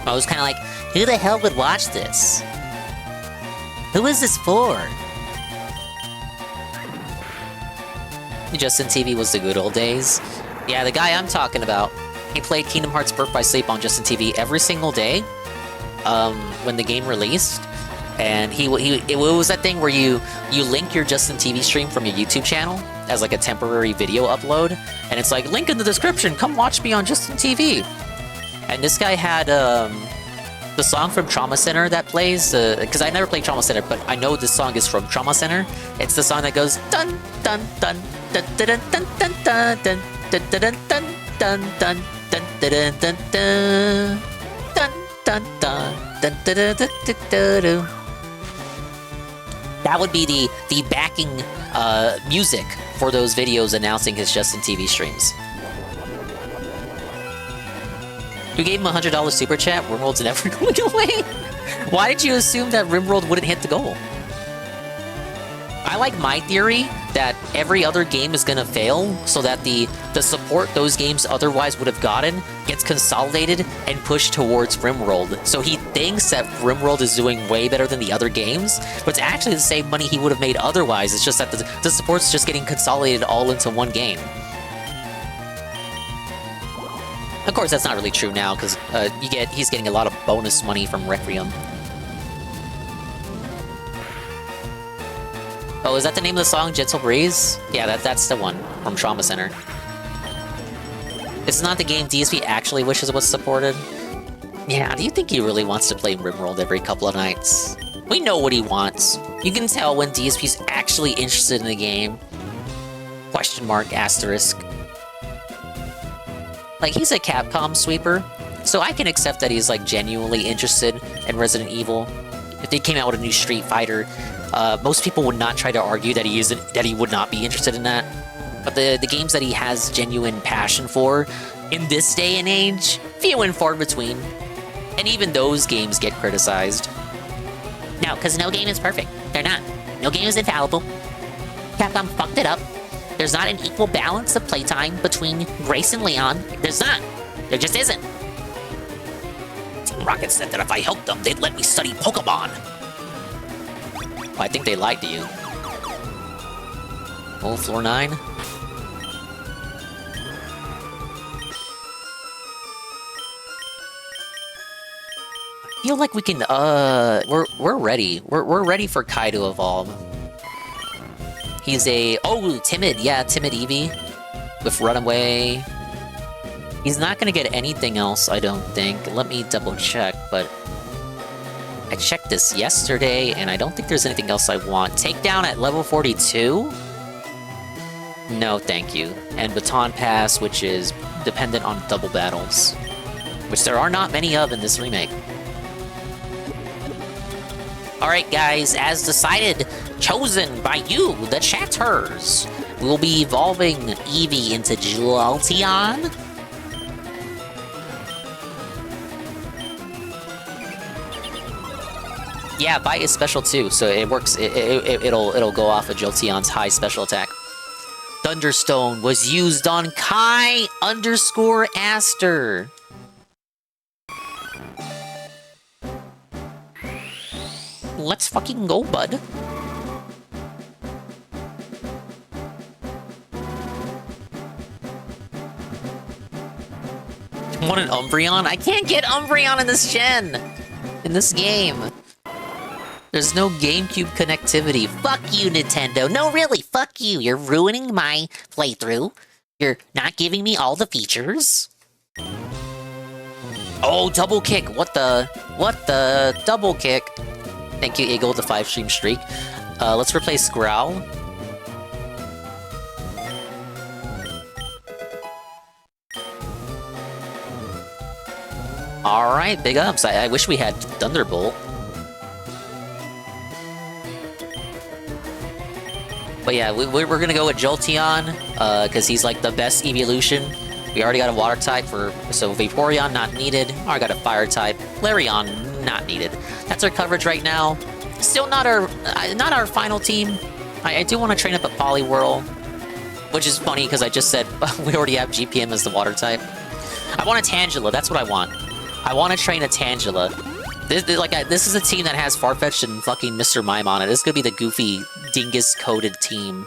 Speaker 14: I was kind of like, who the hell would watch this? Who is this for? Justin TV was the good old days. Yeah, the guy I'm talking about, he played Kingdom Hearts Birth by Sleep on Justin TV every single day when the game released. And it was that thing where you link your Justin TV stream from your YouTube channel as like a temporary video upload. And it's like, link in the description, come watch me on Justin TV. And this guy had the song from Trauma Center that plays, because I never played Trauma Center, but I know this song is from Trauma Center. It's the song that goes dun dun dun dun dun dun dun dun dun dun dun dun dun dun dun dun dun dun dun dun dun dun dun dun dun dun dun dun. That would be the backing music for those videos announcing his Justin TV streams. You gave him a $100 super chat. Rimworld's never going away. Why did you assume that Rimworld wouldn't hit the goal? I like my theory that every other game is gonna fail so that the support those games otherwise would have gotten gets consolidated and pushed towards Rimworld. So he thinks that Rimworld is doing way better than the other games, but it's actually the same money he would have made otherwise. It's just that the support's just getting consolidated all into one game. Of course, that's not really true now because he's getting a lot of bonus money from Requiem. Oh, is that the name of the song, Gentle Breeze? Yeah, that's the one from Trauma Center. It's not the game DSP actually wishes was supported. Yeah, do you think he really wants to play Rimworld every couple of nights? We know what he wants. You can tell when DSP's actually interested in the game. Question mark, asterisk. Like, he's a Capcom sweeper, so I can accept that he's, like, genuinely interested in Resident Evil. If they came out with a new Street Fighter, most people would not try to argue that he would not be interested in that. But the games that he has genuine passion for, in this day and age, few and far between. And even those games get criticized. No, because no game is perfect. They're not. No game is infallible. Capcom fucked it up. There's not an equal balance of playtime between Grace and Leon. There's not. There just isn't. Team Rocket said that if I helped them, they'd let me study Pokemon. Well, I think they lied to you. Oh, floor 9. I feel like we can, we're ready. We're ready for Kai to evolve. He's a... Oh, Timid. Yeah, Timid Eevee. With Runaway. He's not gonna get anything else, I don't think. Let me double check, but... I checked this yesterday, and I don't think there's anything else I want. Takedown at level 42? No, thank you. And Baton Pass, which is dependent on double battles. Which there are not many of in this remake. Alright guys, as decided, chosen by you, the chatters, we'll be evolving Eevee into Jolteon. Yeah, Bite is special too, so it works. It'll go off of Jolteon's high special attack. Thunderstone was used on Kai_Aster. Let's fucking go, bud. Want an Umbreon? I can't get Umbreon in this gen! In this game. There's no GameCube connectivity. Fuck you, Nintendo. No, really, fuck you. You're ruining my playthrough. You're not giving me all the features. Oh, double kick. What the double kick? Thank you, Eagle, the 5-stream streak. Let's replace Growl. Alright, big ups. I wish we had Thunderbolt. But yeah, we're gonna go with Jolteon, because he's like the best evolution. We already got a water type so Vaporeon not needed. Already got a fire type. Larion not needed. That's our coverage right now. Still not our final team. I do want to train up at Poliwhirl, which is funny because I just said we already have GPM as the water type. I want a Tangela. That's what I want. I want to train a Tangela. This is a team that has Farfetch'd and fucking Mr. Mime on it. This is gonna be the goofy, dingus-coded team.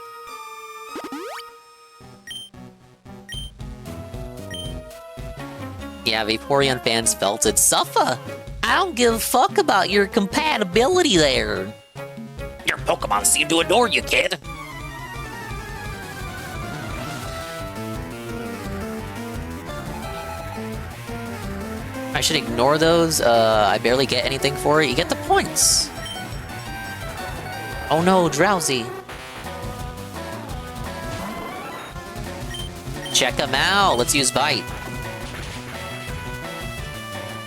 Speaker 14: Yeah, Vaporeon fans felt it. Suffa! I don't give a fuck about your compatibility there. Your Pokemon seem to adore you, kid. I should ignore those. I barely get anything for it. You get the points. Oh no, Drowsy. Check him out. Let's use Bite.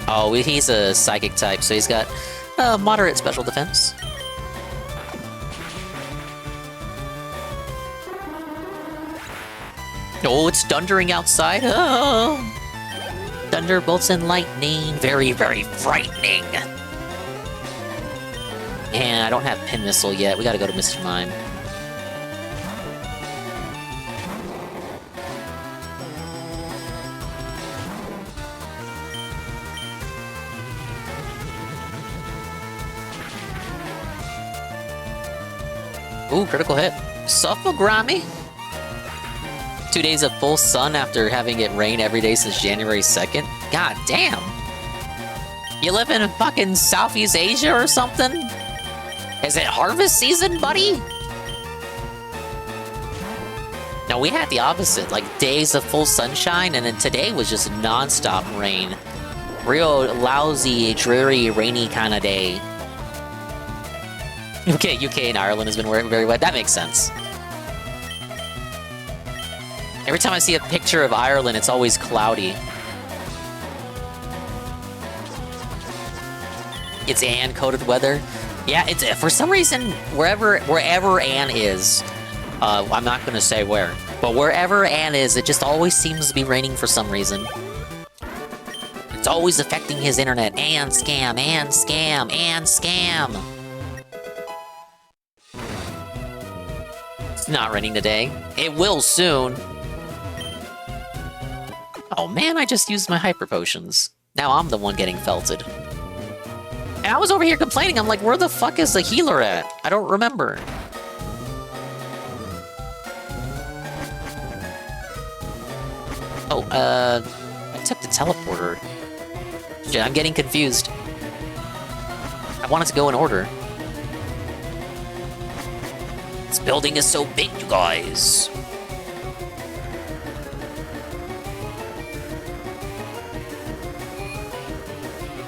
Speaker 14: Oh, he's a psychic type, so he's got moderate special defense. Oh, it's thundering outside. Oh. Thunderbolts and lightning. Very, very frightening. And I don't have Pin Missile yet. We gotta go to Mr. Mime. Ooh, critical hit. Suffer, Grammy. 2 days of full sun after having it rain every day since January 2nd? God damn. You live in fucking Southeast Asia or something? Is it harvest season, buddy? No, we had the opposite. Like, days of full sunshine, and then today was just non-stop rain. Real lousy, dreary, rainy kind of day. Okay, UK and Ireland has been very wet. That makes sense. Every time I see a picture of Ireland, it's always cloudy. It's Anne-coded weather. Yeah, it's for some reason, wherever Anne is, I'm not going to say where, but wherever Anne is, it just always seems to be raining for some reason. It's always affecting his internet. And scam, and scam, and scam. It's not raining today. It will soon. Oh man, I just used my hyper potions. Now I'm the one getting felted. And I was over here complaining. I'm like, where the fuck is the healer at? I don't remember. Oh, I took the teleporter. Shit, I'm getting confused. I wanted to go in order. This building is so big, you guys.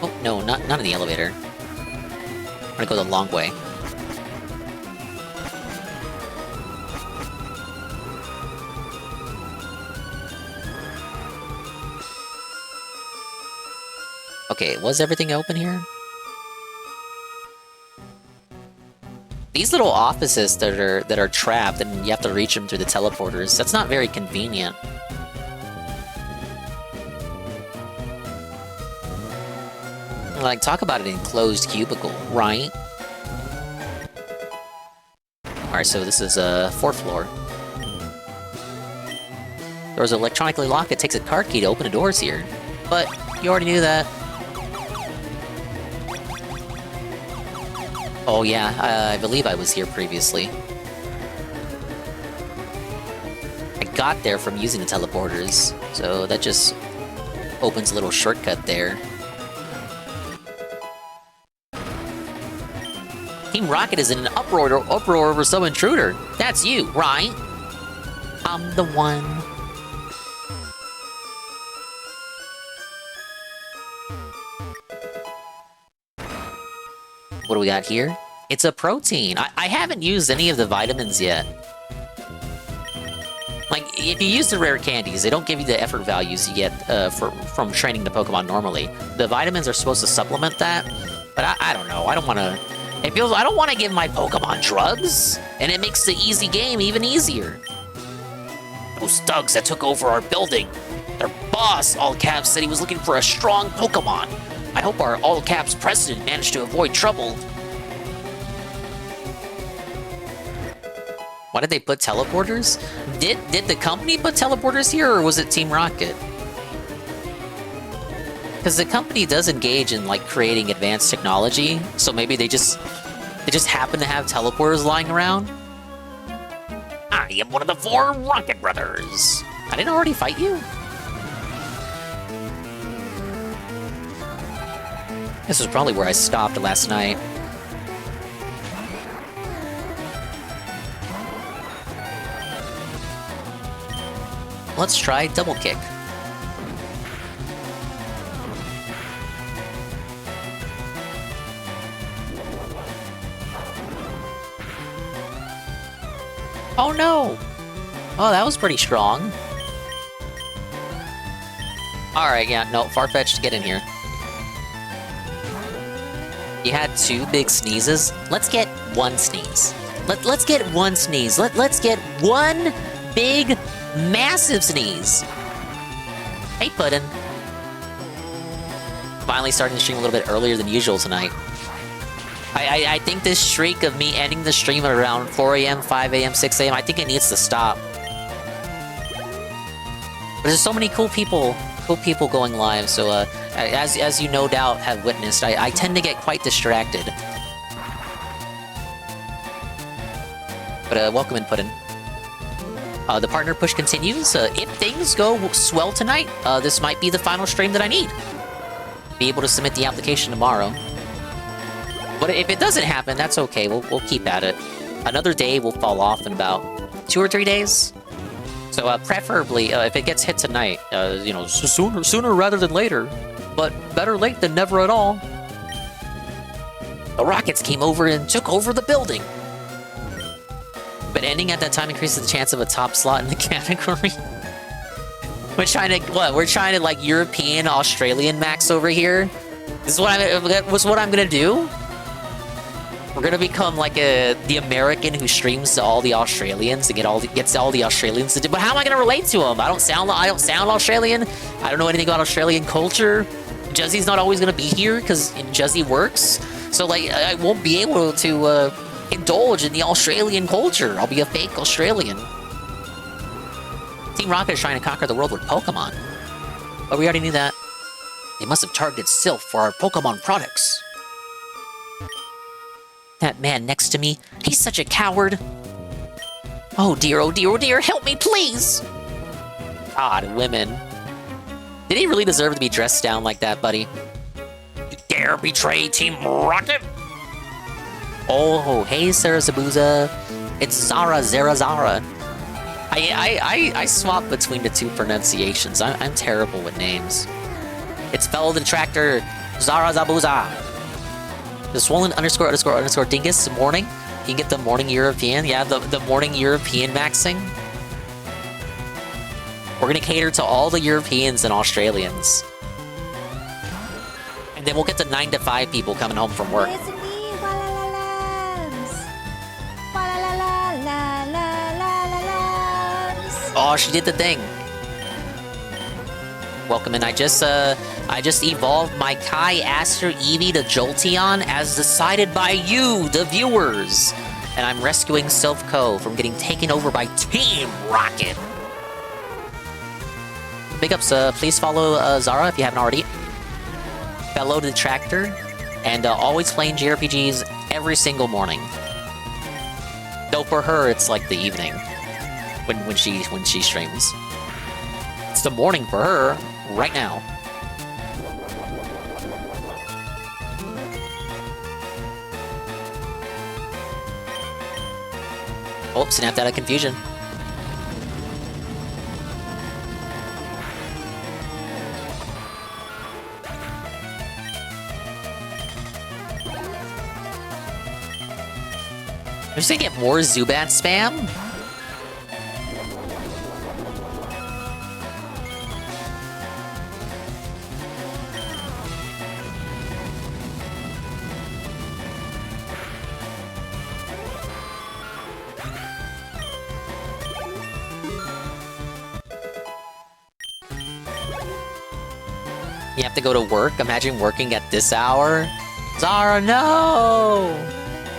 Speaker 14: Oh, no, not in the elevator. I'm gonna go the long way. Okay, was everything open here? These little offices that are trapped and you have to reach them through the teleporters, that's not very convenient. Like, talk about an enclosed cubicle, right? Alright, so this is a 4th floor. Doors are electronically locked. It takes a card key to open the doors here. But you already knew that. Oh yeah, I believe I was here previously. I got there from using the teleporters, so that just opens a little shortcut there. Team Rocket is in an uproar over some intruder. That's you, right? I'm the one. What do we got here? It's a protein. I haven't used any of the vitamins yet. Like, if you use the rare candies, they don't give you the effort values you get from training the Pokemon normally. The vitamins are supposed to supplement that, but I don't know. I don't want to... I don't want to give my Pokemon drugs, and it makes the easy game even easier. Those thugs that took over our building, their boss, all caps, said he was looking for a strong Pokemon. I hope our all caps president managed to avoid trouble. Why did they put teleporters? Did the company put teleporters here, or was it Team Rocket? Because the company does engage in, like, creating advanced technology, so maybe they just happen to have teleporters lying around. I am one of the 4 Rocket Brothers. I didn't already fight you? This was probably where I stopped last night. Let's try double kick. Oh no! Oh, that was pretty strong. Alright, yeah, no, Farfetch'd, get in here. You had 2 big sneezes. Let's get 1 sneeze. Let's get 1 sneeze. Let's get 1 big, massive sneeze. Hey, Puddin'. Finally starting to stream a little bit earlier than usual tonight. I think this streak of me ending the stream at around 4 a.m., 5 a.m., 6 a.m., I think it needs to stop. But there's so many cool people going live, so as you no doubt have witnessed, I tend to get quite distracted. But welcome in, Puddin'. The partner push continues. If things go swell tonight, this might be the final stream that I need. Be able to submit the application tomorrow. But if it doesn't happen, that's okay. We'll keep at it. Another day will fall off in about 2 or 3 days. So preferably, if it gets hit tonight, you know, sooner rather than later. But better late than never at all. The Rockets came over and took over the building. But ending at that time increases the chance of a top slot in the category. We're trying to, what? We're trying to, like, European, Australian max over here? This is what I'm gonna do? We're gonna become like the American who streams to all the Australians and gets all the Australians to do. But how am I gonna relate to them? I don't sound Australian. I don't know anything about Australian culture. Juzzy's not always gonna be here because Juzzy works. So like I won't be able to indulge in the Australian culture. I'll be a fake Australian. Team Rocket is trying to conquer the world with Pokemon. But we already knew that. They must have targeted Sylph for our Pokemon products. That man next to me, he's such a coward. Oh dear, oh dear, oh dear, help me, please! God, women. Did he really deserve to be dressed down like that, buddy? You dare betray Team Rocket? Oh, hey, Sarah Zabuza. It's Zara. I swap between the 2 pronunciations. I'm terrible with names. It's Fellow Detractor, Zara Zabuza. The swollen __ dingus morning. You can get the morning European. Yeah, the morning European maxing. We're gonna cater to all the Europeans and Australians. And then we'll get the 9 to 5 people coming home from work. Oh, she did the thing. Welcome in. I just evolved my Kai Aster Eevee to Jolteon as decided by you, the viewers. And I'm rescuing Sylph Co from getting taken over by Team Rocket. Big ups, please follow Zara if you haven't already. Fellow Detractor, and always playing JRPGs every single morning. Though for her, it's like the evening when she streams. It's the morning for her right now. Oh, snapped out of confusion. I'm just gonna get more Zubat spam? You have to go to work? Imagine working at this hour? Zara, no!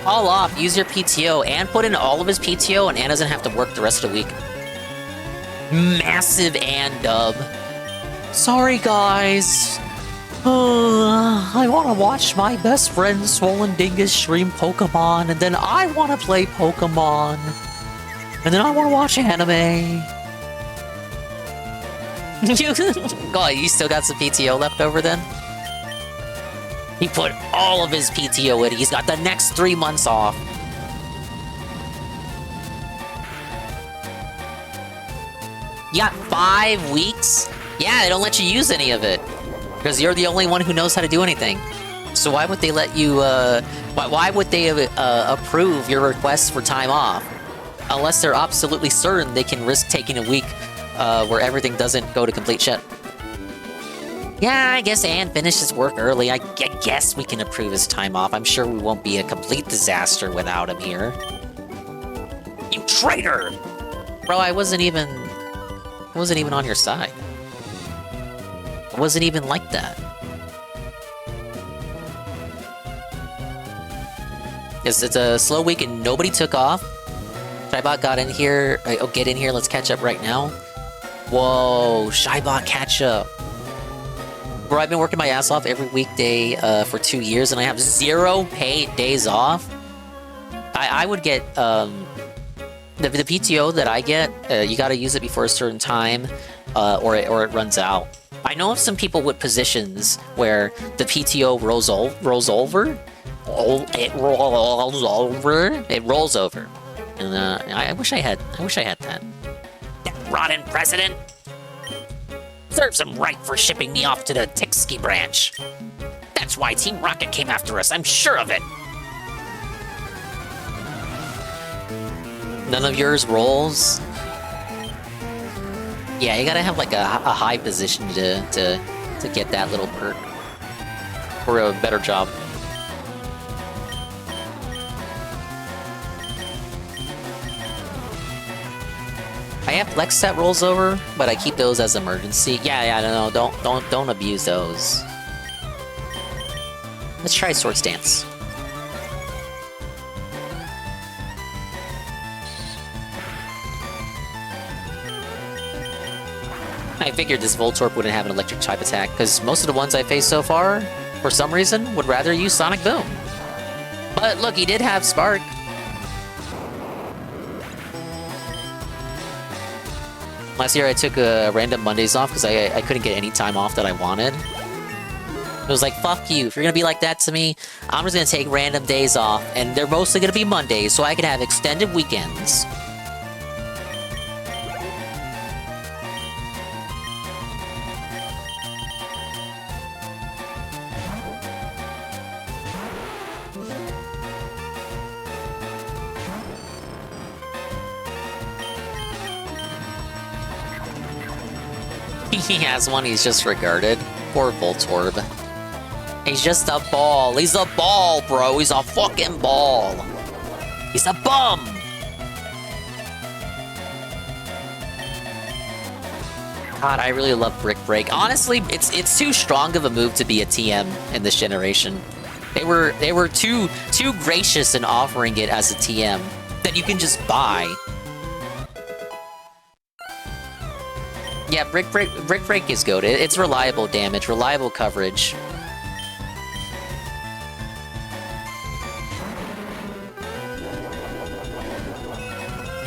Speaker 14: All off, use your PTO, and put in all of his PTO, and Anne doesn't have to work the rest of the week. Massive Anne dub. Sorry, guys. I want to watch my best friend Swollen Dingus stream Pokemon, and then I want to play Pokemon. And then I want to watch anime. God, you still got some PTO left over then? He put all of his PTO in. He's got the next 3 months off. You got 5 weeks? Yeah, they don't let you use any of it. Because you're the only one who knows how to do anything. So why would they let you, why would they approve your request for time off? Unless they're absolutely certain they can risk taking a week where everything doesn't go to complete shit. Yeah, I guess Ann finished his work early. I guess we can approve his time off. I'm sure we won't be a complete disaster without him here. You traitor! Bro, I wasn't even on your side. It wasn't even like that. It's a slow week and nobody took off. Shybot got in here. Oh, get in here. Let's catch up right now. Whoa, Shybot catch up. Bro, I've been working my ass off every weekday for 2 years, and I have 0 paid days off. I would get the PTO that I get. You got to use it before a certain time, or it runs out. I know of some people with positions where the PTO rolls over. It rolls over, and I wish I had that. That rotten president. Serves him right for shipping me off to the Tixki branch. That's why Team Rocket came after us, I'm sure of it. None of yours rolls? Yeah, you gotta have like a high position to get that little perk. Or a better job. I have Flex that rolls over, but I keep those as emergency. Yeah, no, don't abuse those. Let's try Swords Dance. I figured this Voltorb wouldn't have an electric type attack, because most of the ones I faced so far, for some reason, would rather use Sonic Boom. But look, he did have Spark. Last year I took random Mondays off because I couldn't get any time off that I wanted. It was like, fuck you, if you're gonna be like that to me, I'm just gonna take random days off, and they're mostly gonna be Mondays, so I can have extended weekends. He has one he's just regarded. Poor Voltorb. He's just a ball. He's a ball, bro. He's a fucking ball. He's a bum. God, I really love Brick Break. Honestly, it's too strong of a move to be a TM in this generation. They were too gracious in offering it as a TM that you can just buy. Yeah, Brick Break is good. It's reliable damage, reliable coverage.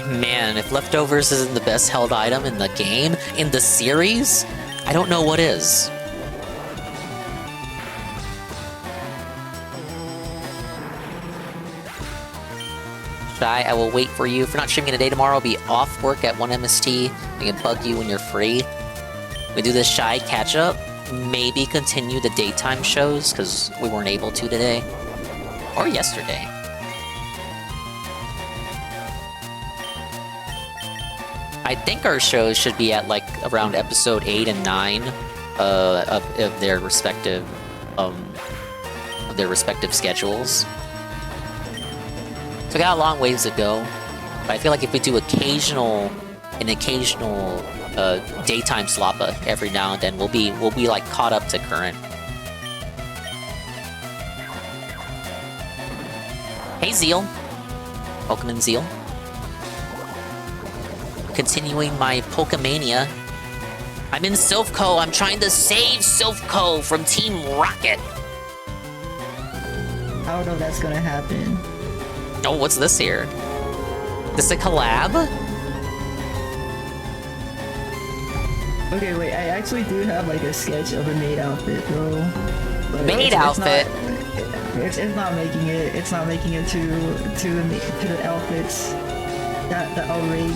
Speaker 14: Man, if Leftovers isn't the best held item in the game, in the series, I don't know what is. Shy, I will wait for you. If you're not streaming today, tomorrow I'll be off work at 1 MST. I can bug you when you're free. We do this Shy catch-up. Maybe continue the daytime shows, because we weren't able to today. Or yesterday. I think our shows should be at, like, around episode 8 and 9 of their respective schedules. So we got a long ways to go, but I feel like if we do an occasional daytime slappa every now and then, we'll be like caught up to current. Hey Zeal, welcome in Zeal. Continuing my Pokemania. I'm in Silphco. I'm trying to save Silphco from Team Rocket.
Speaker 16: I don't know if that's gonna happen.
Speaker 14: Oh, what's this here? This a collab?
Speaker 16: Okay, wait, I actually do have like a sketch of a maid outfit, bro. But
Speaker 14: maid outfit?
Speaker 16: It's not making it. It's not making it to the outfits that I'll raid.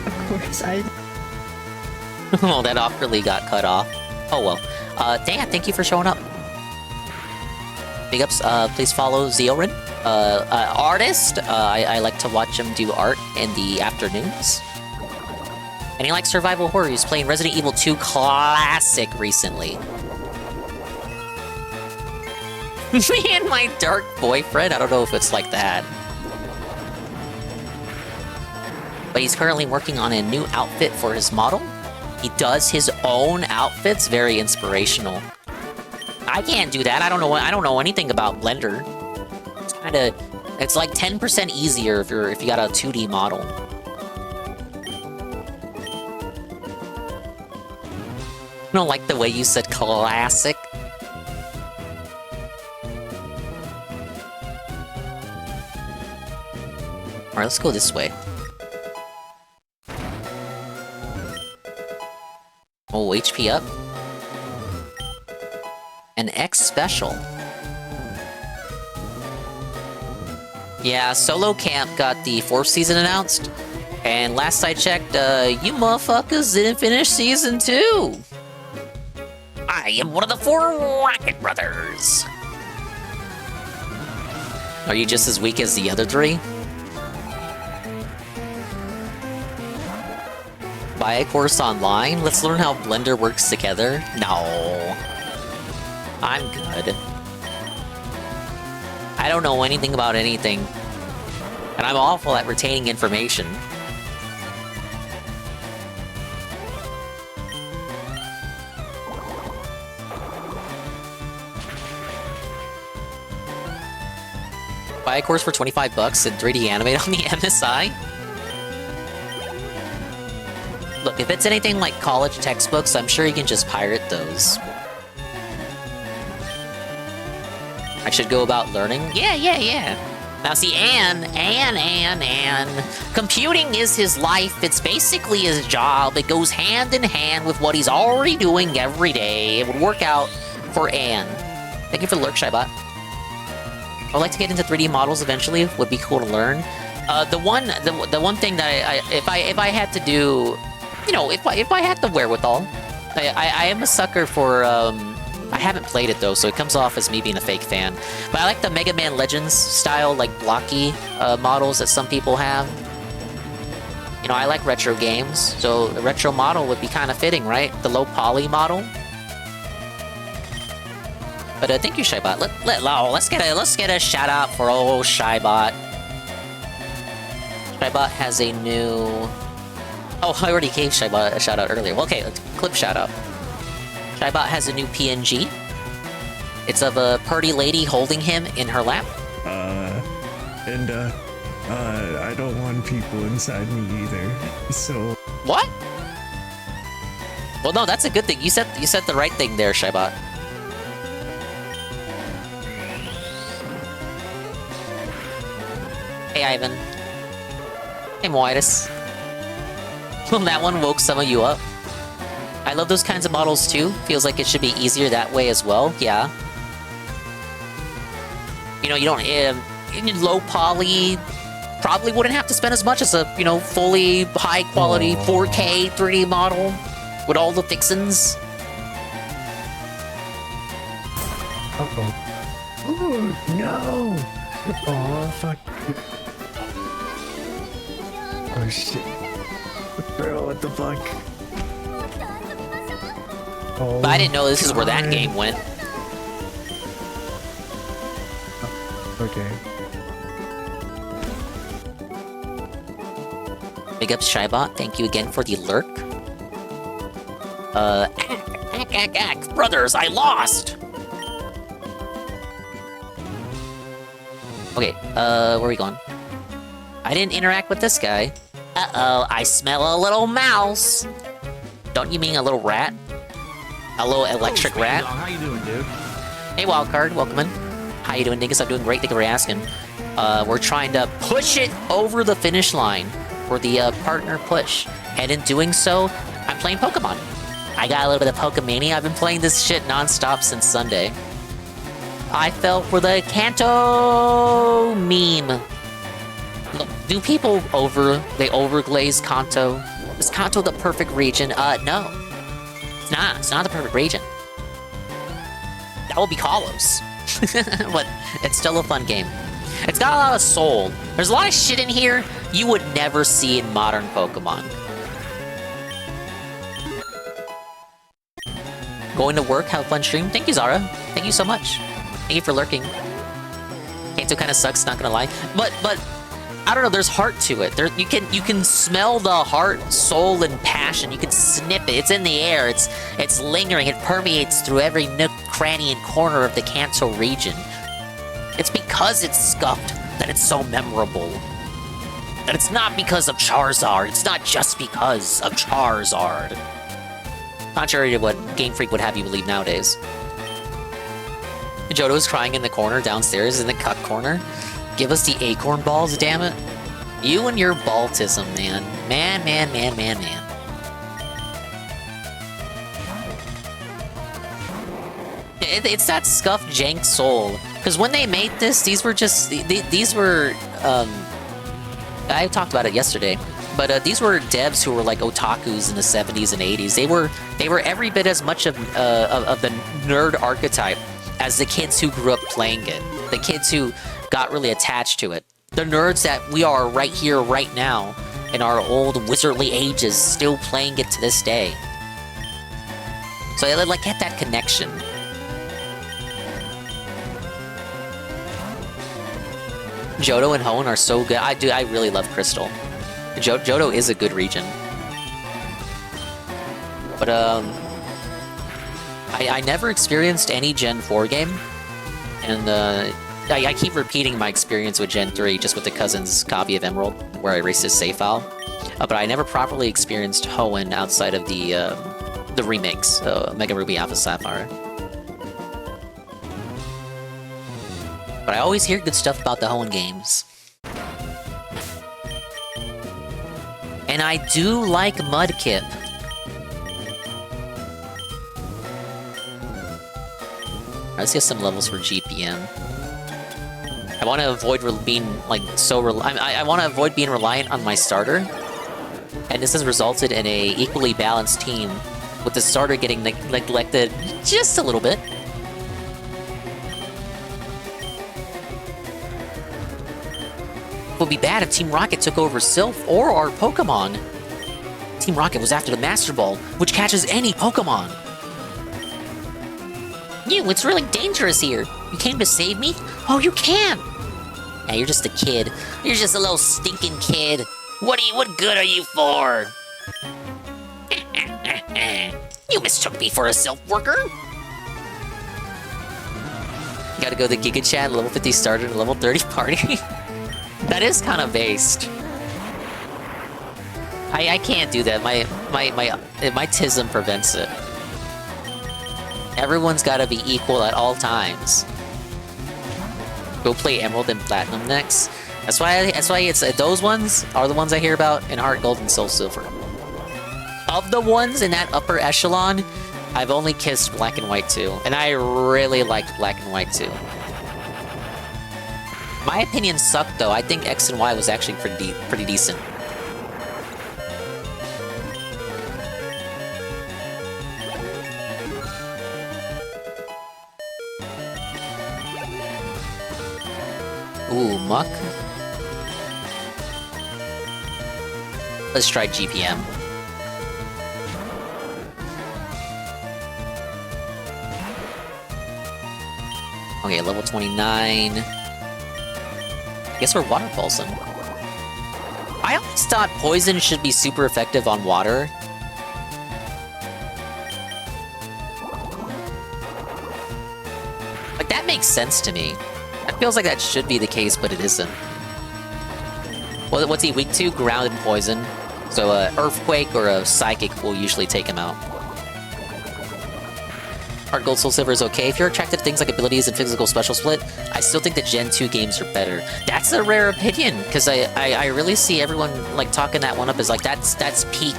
Speaker 16: Of course,
Speaker 14: Oh, that awkwardly got cut off. Oh well. Dan, thank you for showing up. Big ups, please follow Zeorin artist. I like to watch him do art in the afternoons. And he likes survival horror. He's playing Resident Evil 2 Classic recently. Me and my dark boyfriend? I don't know if it's like that. But he's currently working on a new outfit for his model. He does his own outfits. Very inspirational. I can't do that. I don't know anything about Blender. It's like 10% easier if you got a 2D model. I don't like the way you said classic. Alright, let's go this way. Oh, HP up. An X special. Yeah, Solo Camp got the 4th season announced. And last I checked, you motherfuckers didn't finish season 2. I am one of the 4 Rocket Brothers. Are you just as weak as the other 3? Buy a course online? Let's learn how Blender works together? No. I'm good. I don't know anything about anything. And I'm awful at retaining information. Buy a course for 25 bucks and 3D animate on the MSI? Look, if it's anything like college textbooks, I'm sure you can just pirate those. I should go about learning? Yeah. Now see, Anne. Computing is his life. It's basically his job. It goes hand in hand with what he's already doing every day. It would work out for Anne. Thank you for the lurk, Shybot. I would like to get into 3D models eventually. Would be cool to learn. The one thing that if I had to do, you know, if I had the wherewithal, I am a sucker for. I haven't played it though, so it comes off as me being a fake fan. But I like the Mega Man Legends style, like blocky models that some people have. You know, I like retro games, so a retro model would be kind of fitting, right? The low poly model. But thank you, Shybot. Let's get a shout out for old Shybot. Shybot has a new. Oh, I already gave Shybot a shout out earlier. Well, okay, clip shout out. Shybot has a new PNG. It's of a pretty lady holding him in her lap.
Speaker 1: I don't want people inside me either. So.
Speaker 14: What? Well, no, that's a good thing. You said the right thing there, Shybot. Hey, Ivan. Hey, Moitus. Well, that one woke some of you up. I love those kinds of models too. Feels like it should be easier that way as well. Yeah. You know, you don't in low poly. Probably wouldn't have to spend as much as a fully high quality 4K 3D model with all the fixins.
Speaker 1: Oh no! Oh fuck! Oh shit! Bro, what the fuck? Oh,
Speaker 14: but I didn't know this is where that game went.
Speaker 1: Okay.
Speaker 14: Big up Shybot, thank you again for the lurk. Brothers, I lost! Okay, where are we going? I didn't interact with this guy. Uh-oh, I smell a little mouse. Don't you mean a little rat? A little electric rat?
Speaker 2: How you doing, dude?
Speaker 14: Hey, Wildcard, welcome in. How you doing, Dingus? I'm doing great, thank you for asking. We're trying to push it over the finish line for the partner push. And in doing so, I'm playing Pokemon. I got a little bit of Pokemania. I've been playing this shit non-stop since Sunday. I fell for the Kanto meme. Look, do people overglaze Kanto? Is Kanto the perfect region? No. It's not. It's not the perfect region. That would be Kalos. But it's still a fun game. It's got a lot of soul. There's a lot of shit in here you would never see in modern Pokemon. Going to work, have a fun stream. Thank you, Zara. Thank you so much. Thank you for lurking. Kanto kind of sucks, not gonna lie. But I don't know. There's heart to it. You can smell the heart, soul, and passion. You can sniff it. It's in the air. It's lingering. It permeates through every nook, cranny, and corner of the Kanto region. It's because it's scuffed that it's so memorable. And it's not because of Charizard. It's not just because of Charizard. Contrary to what Game Freak would have you believe nowadays. Johto's crying in the corner downstairs in the cuck corner. Give us the acorn balls, damn it. You and your baltism, man. Man. It's that scuffed jank soul. Because when they made this, these were just... These were... I talked about it yesterday. But these were devs who were like otakus in the 70s and 80s. They were every bit as much of the nerd archetype as the kids who grew up playing it. The kids who got really attached to it. The nerds that we are right here, right now, in our old wizardly ages, still playing it to this day. So they like get that connection. Johto and Hoenn are so good. I really love Crystal. Johto is a good region. But, I never experienced any Gen 4 game. And, I keep repeating my experience with Gen 3, just with the cousin's copy of Emerald, where I erased his save file. But I never properly experienced Hoenn outside of the remakes, Mega Ruby, Alpha Sapphire. But I always hear good stuff about the Hoenn games. And I do like Mudkip. Let's get some levels for GPM. I want to avoid being like so. I want to avoid being reliant on my starter, and this has resulted in a equally balanced team, with the starter getting neglected just a little bit. It would be bad if Team Rocket took over Sylph or our Pokemon. Team Rocket was after the Master Ball, which catches any Pokemon. It's really dangerous here. You came to save me? Oh, you can! Yeah, you're just a kid. You're just a little stinking kid. What good are you for? You mistook me for a Sylph worker? Gotta go to the Giga Chat, level 50 starter, and level 30 party. That is kind of based. I can't do that. My tism prevents it. Everyone's gotta be equal at all times. Go play Emerald and Platinum next. That's why it's those ones are the ones I hear about in Heart Gold and Soul Silver. Of the ones in that upper echelon, I've only kissed Black and White 2, and I really liked Black and White 2. My opinion sucked though. I think X and Y was actually pretty decent. Ooh, Muck. Let's try GPM. Okay, level 29. I guess we're Water Pulsing. I always thought Poison should be super effective on water. Like, that makes sense to me. It feels like that should be the case, but it isn't. Well, what's he weak to? Ground and Poison. So Earthquake or a Psychic will usually take him out. Heart Gold Soul Silver is okay. If you're attracted to things like abilities and physical special split, I still think the Gen 2 games are better. That's a rare opinion, because I really see everyone like talking that one up as like that's peak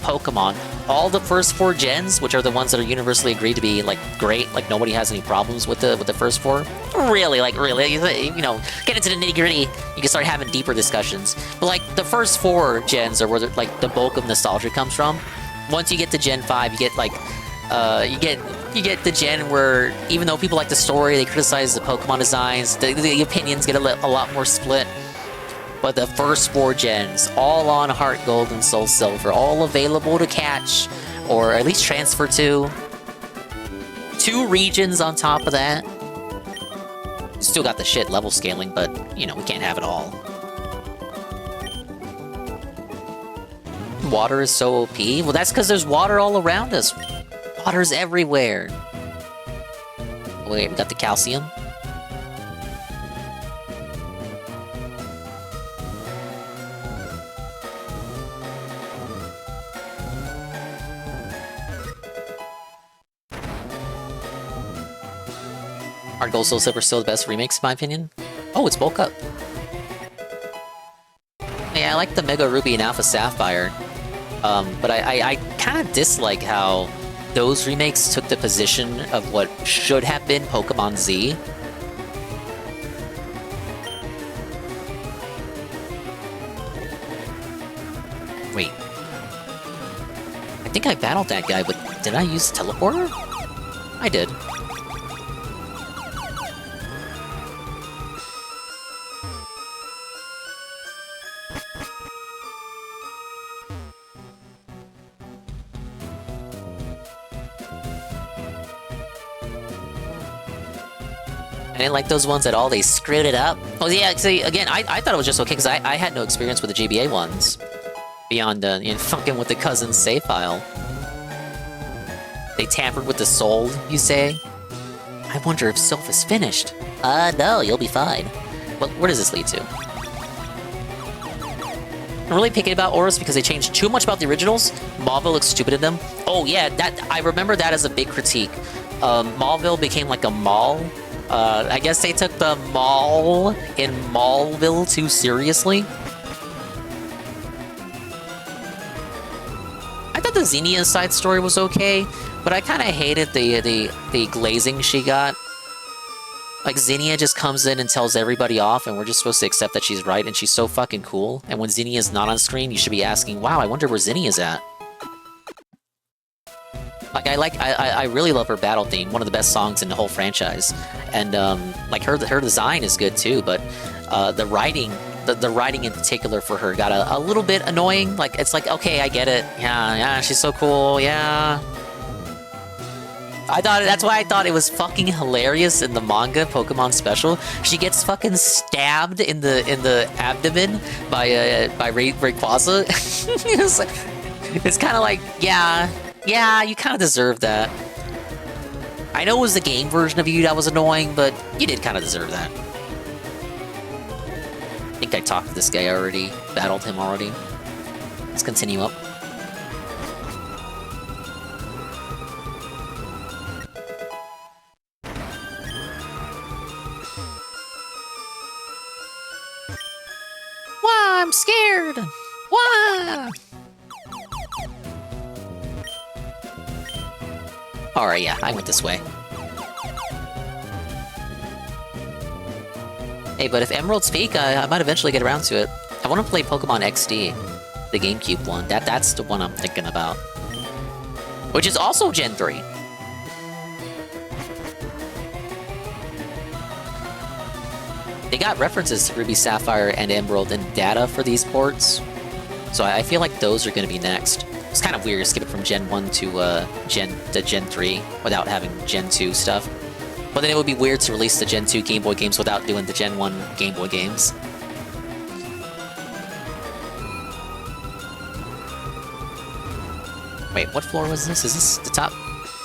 Speaker 14: Pokemon. All the first 4 gens, which are the ones that are universally agreed to be like great, like nobody has any problems with the first 4. Really, you know, get into the nitty-gritty, you can start having deeper discussions. But like the first 4 gens are where like the bulk of nostalgia comes from. Once you get to Gen 5, you get like you get you get the gen where even though people like the story, they criticize the Pokemon designs, the opinions get a lot more split. But the first 4 gens, all on Heart Gold and Soul Silver, all available to catch, or at least transfer to. 2 regions on top of that. Still got the shit level scaling, but, you know, we can't have it all. Water is so OP? Well, that's because there's water all around us. Water's everywhere. Wait, we got the calcium. Heart Gold Soul Silver still the best remakes, in my opinion. Oh, it's bulk up. Yeah, I like the Mega Ruby and Alpha Sapphire. But I kind of dislike how those remakes took the position of what should have been Pokemon Z. Wait. I think I battled that guy, but did I use Teleporter? I did. I didn't like those ones at all. They screwed it up. Oh yeah, see, again, I thought it was just okay because I had no experience with the GBA ones. Beyond, you know, fucking with the cousin's save file. They tampered with the soul, you say? I wonder if Sylph is finished. No, you'll be fine. Well, where does this lead to? I'm really picky about Auras because they changed too much about the originals. Mauville looks stupid in them. Oh yeah, I remember that as a big critique. Mauville became like a mall. I guess they took the mall in Maulville too seriously. I thought the Xenia side story was okay, but I kind of hated the glazing she got. Like, Xenia just comes in and tells everybody off, and we're just supposed to accept that she's right, and she's so fucking cool. And when Xenia's not on screen, you should be asking, wow, I wonder where Xenia's at. Like, I really love her battle theme, one of the best songs in the whole franchise. And, like, her design is good, too, but the writing in particular for her got a little bit annoying. Like, it's like, okay, I get it. Yeah, she's so cool, yeah. That's why I thought it was fucking hilarious in the manga Pokemon Special. She gets fucking stabbed in the abdomen by Rayquaza. It's kind of like, yeah, you kind of deserve that. I know it was the game version of you that was annoying, but you did kind of deserve that. I think I talked to this guy already, battled him already. Let's continue up. Why? I'm scared. Why? Alright, yeah, I went this way. Hey, but if Emeralds peak, I might eventually get around to it. I want to play Pokemon XD, the GameCube one. That's the one I'm thinking about. Which is also Gen 3. They got references to Ruby, Sapphire, and Emerald in data for these ports. So I feel like those are going to be next. It's kind of weird to skip it from Gen 1 to Gen 3 without having Gen 2 stuff. But then it would be weird to release the Gen 2 Game Boy games without doing the Gen 1 Game Boy games. Wait, what floor was this? Is this the top?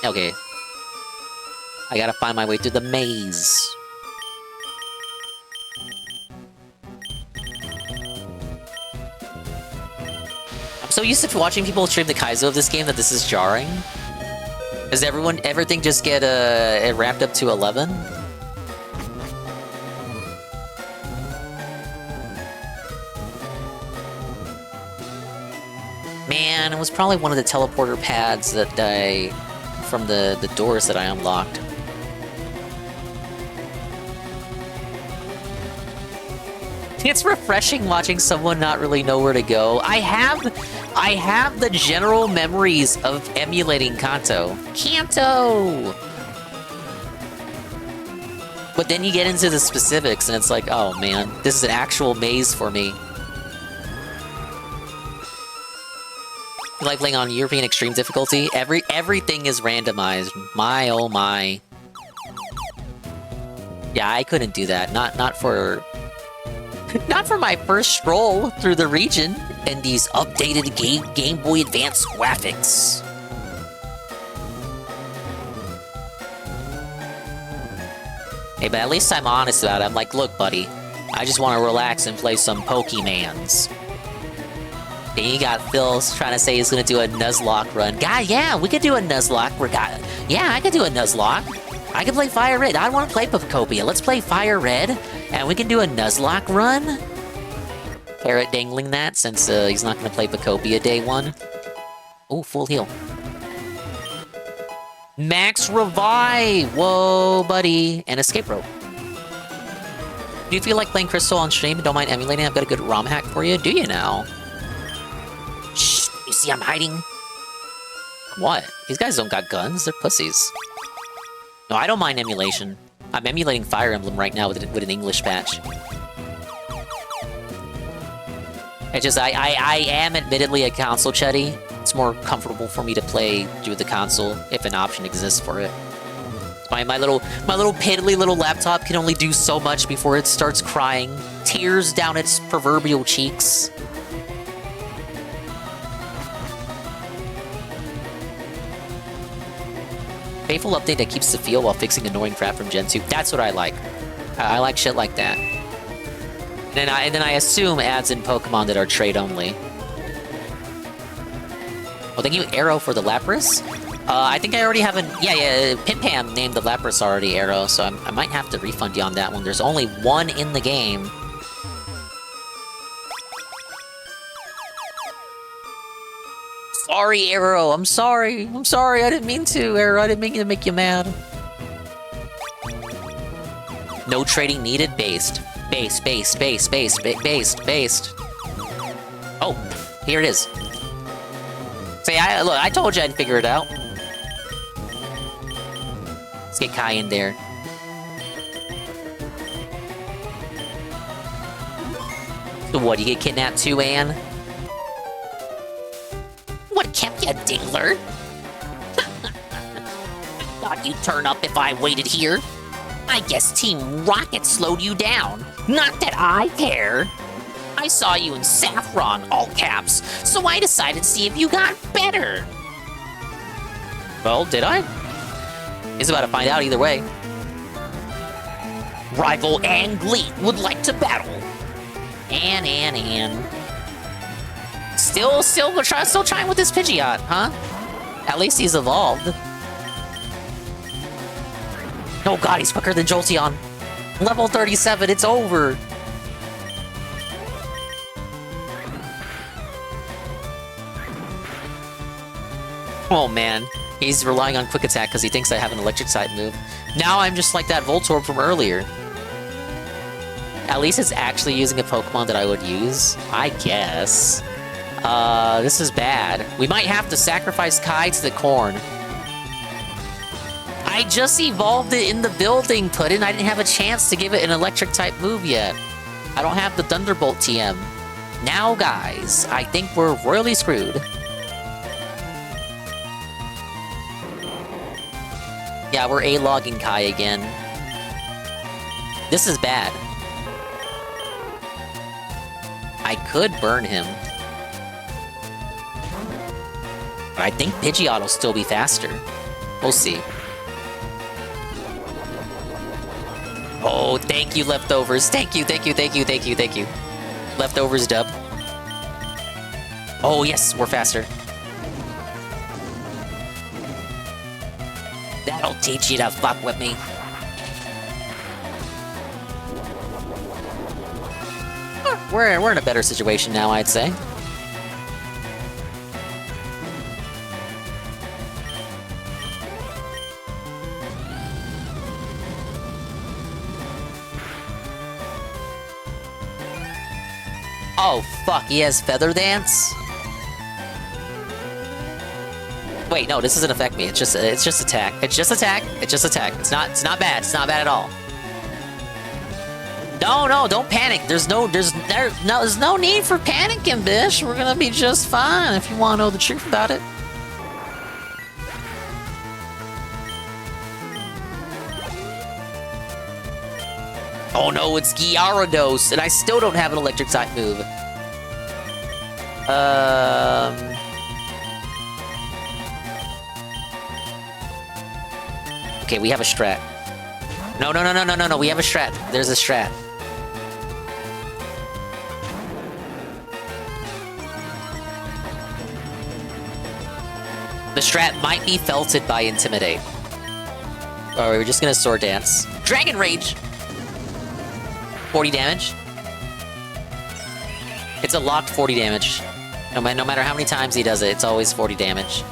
Speaker 14: Okay. I gotta find my way through the maze. I'm so used to watching people stream the Kaizo of this game that this is jarring. Does everything just get ramped up to 11? Man, it was probably one of the teleporter pads that from the doors that I unlocked. It's refreshing watching someone not really know where to go. I have the general memories of emulating Kanto. Kanto! But then you get into the specifics and it's like, oh man, this is an actual maze for me. You like playing on European Extreme difficulty? Everything is randomized. My oh my. Yeah, I couldn't do that. Not for my first stroll through the region and these updated Game Boy Advance graphics. Hey, but at least I'm honest about it. I'm like, look, buddy, I just want to relax and play some Pokemans. And you got Phil trying to say he's going to do a Nuzlocke run. God, yeah, we could do a Nuzlocke. Yeah, I could do a Nuzlocke. I can play Fire Red. I want to play Pokopia. Let's play Fire Red, and we can do a Nuzlocke run. Parrot dangling that since he's not going to play Pokopia day one. Oh, full heal. Max Revive! Whoa, buddy. And Escape Rope. Do you feel like playing Crystal on stream and don't mind emulating? I've got a good ROM hack for you. Do you now? Shh, you see I'm hiding? What? These guys don't got guns. They're pussies. No, I don't mind emulation. I'm emulating Fire Emblem right now with an English patch. I am admittedly a console chetty. It's more comfortable for me to play through the console if an option exists for it. My little piddly little laptop can only do so much before it starts crying, tears down its proverbial cheeks. Faithful update that keeps the feel while fixing annoying crap from Gen 2. That's what I like. I like shit like that. And then I assume adds in Pokemon that are trade only. Oh, thank you, Arrow, for the Lapras. I think I already have yeah, Pimpam named the Lapras already Arrow, so I might have to refund you on that one. There's only one in the game. Sorry, Arrow. I'm sorry. I'm sorry. I didn't mean to, Arrow. I didn't mean to make you mad. No trading needed. Based. Based. Oh, here it is. See, look, I told you I'd figure it out. Let's get Kai in there. So what, you get kidnapped too, Anne? What kept you, Dingler? Thought you'd turn up if I waited here. I guess Team Rocket slowed you down. Not that I care. I saw you in Saffron, all caps, so I decided to see if you got better. Well, did I? He's about to find out either way. Rival and Gleet would like to battle. And. Still trying with this Pidgeot, huh? At least he's evolved. Oh god, he's quicker than Jolteon. Level 37, it's over. Oh man, he's relying on Quick Attack because he thinks I have an electric type move. Now I'm just like that Voltorb from earlier. At least it's actually using a Pokemon that I would use, I guess. This is bad. We might have to sacrifice Kai to the corn. I just evolved it in the building, Puddin'. I didn't have a chance to give it an electric type move yet. I don't have the Thunderbolt TM. Now, guys, I think we're royally screwed. Yeah, we're A-logging Kai again. This is bad. I could burn him. But I think Pidgeot will still be faster. We'll see. Oh, thank you, Leftovers. Thank you. Leftovers dub. Oh, yes, we're faster. That'll teach you to fuck with me. We're in a better situation now, I'd say. Oh, fuck, he has Feather Dance? Wait, no, this doesn't affect me. It's just attack. It's just attack. It's just attack. It's not bad. It's not bad at all. No, don't panic. There's no need for panicking, Bish. We're gonna be just fine if you want to know the truth about it. Oh no, it's Gyarados, and I still don't have an electric type move. Okay, we have a strat. No, we have a strat. There's a strat. The strat might be felted by Intimidate. Alright, we're just gonna Sword Dance. Dragon Rage! 40 damage. It's a locked 40 damage. No matter how many times he does it, it's always 40 damage.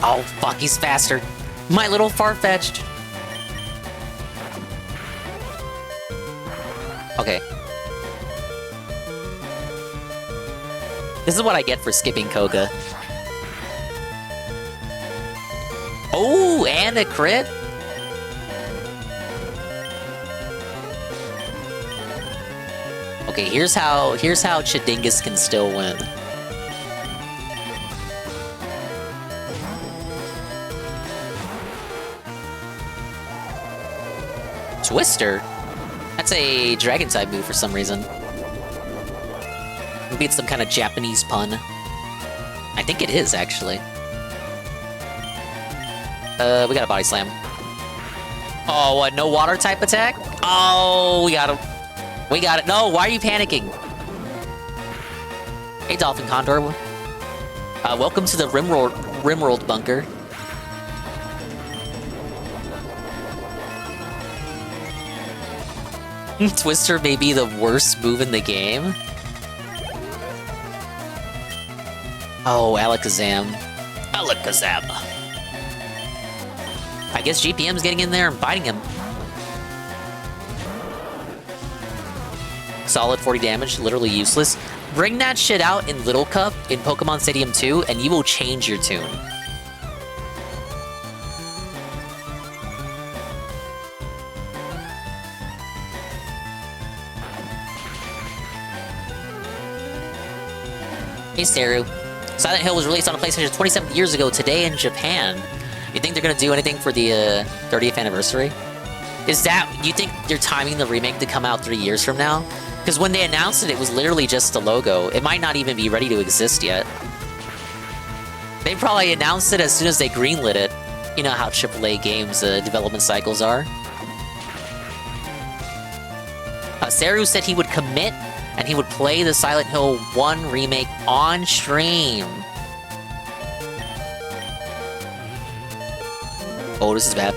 Speaker 14: Oh, fuck, he's faster. My little Farfetch'd. Okay. This is what I get for skipping Koga. Oh, and a crit? Okay, here's how Chidingus can still win. Twister? That's a dragon type move for some reason. Maybe it's some kind of Japanese pun. I think it is, actually. We got a body slam. Oh, what? No water type attack? Oh, we got him. We got it. No, why are you panicking? Hey, Dolphin Condor. Welcome to the Rimworld bunker. Twister may be the worst move in the game. Oh, Alakazam. Alakazam. I guess GPM's getting in there and biting him. Solid 40 damage, literally useless. Bring that shit out in Little Cup in Pokemon Stadium 2, and you will change your tune. Hey, Seru. Silent Hill was released on a PlayStation 27 years ago today in Japan. You think they're gonna do anything for the 30th anniversary? Is that... you think they're timing the remake to come out 3 years from now? Because when they announced it, it was literally just the logo. It might not even be ready to exist yet. They probably announced it as soon as they greenlit it. You know how AAA games development cycles are. Seru said he would commit and he would play the Silent Hill 1 remake on stream. Oh, this is bad.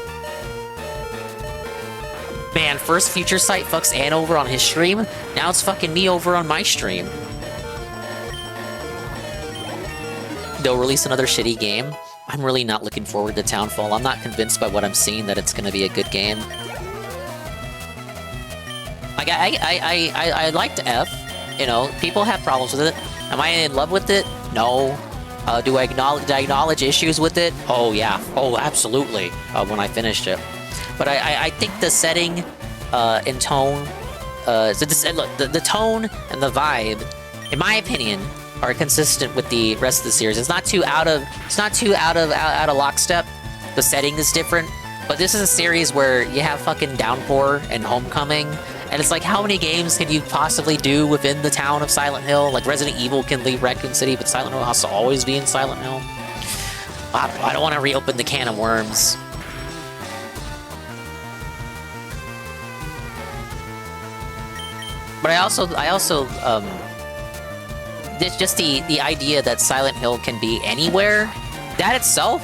Speaker 14: Man, first Future Sight fucks Ann over on his stream. Now it's fucking me over on my stream. They'll release another shitty game. I'm really not looking forward to Townfall. I'm not convinced by what I'm seeing that it's gonna be a good game. Like, I liked F. You know, people have problems with it. Am I in love with it? No. Do I acknowledge issues with it? Oh, yeah. Oh, absolutely. When I finished it. But I think the setting and tone... look, the tone and the vibe, in my opinion, are consistent with the rest of the series. It's not too out of lockstep. The setting is different. But this is a series where you have fucking Downpour and Homecoming. And it's like, how many games can you possibly do within the town of Silent Hill? Like, Resident Evil can leave Raccoon City, but Silent Hill has to always be in Silent Hill. I don't want to reopen the can of worms. But I also, just the idea that Silent Hill can be anywhere, that itself,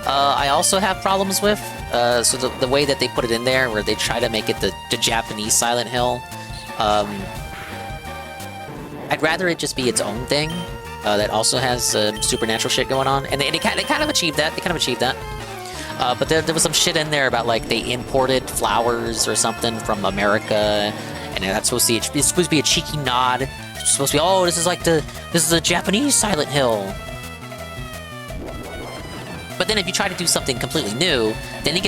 Speaker 14: I also have problems with. So the way that they put it in there, where they try to make it the Japanese Silent Hill, I'd rather it just be its own thing that also has supernatural shit going on, and they kind of achieved that. But there was some shit in there about like they imported flowers or something from America, and that's supposed to be a cheeky nod. It's supposed to be, oh, this is a Japanese Silent Hill. But then if you try to do something completely new, then you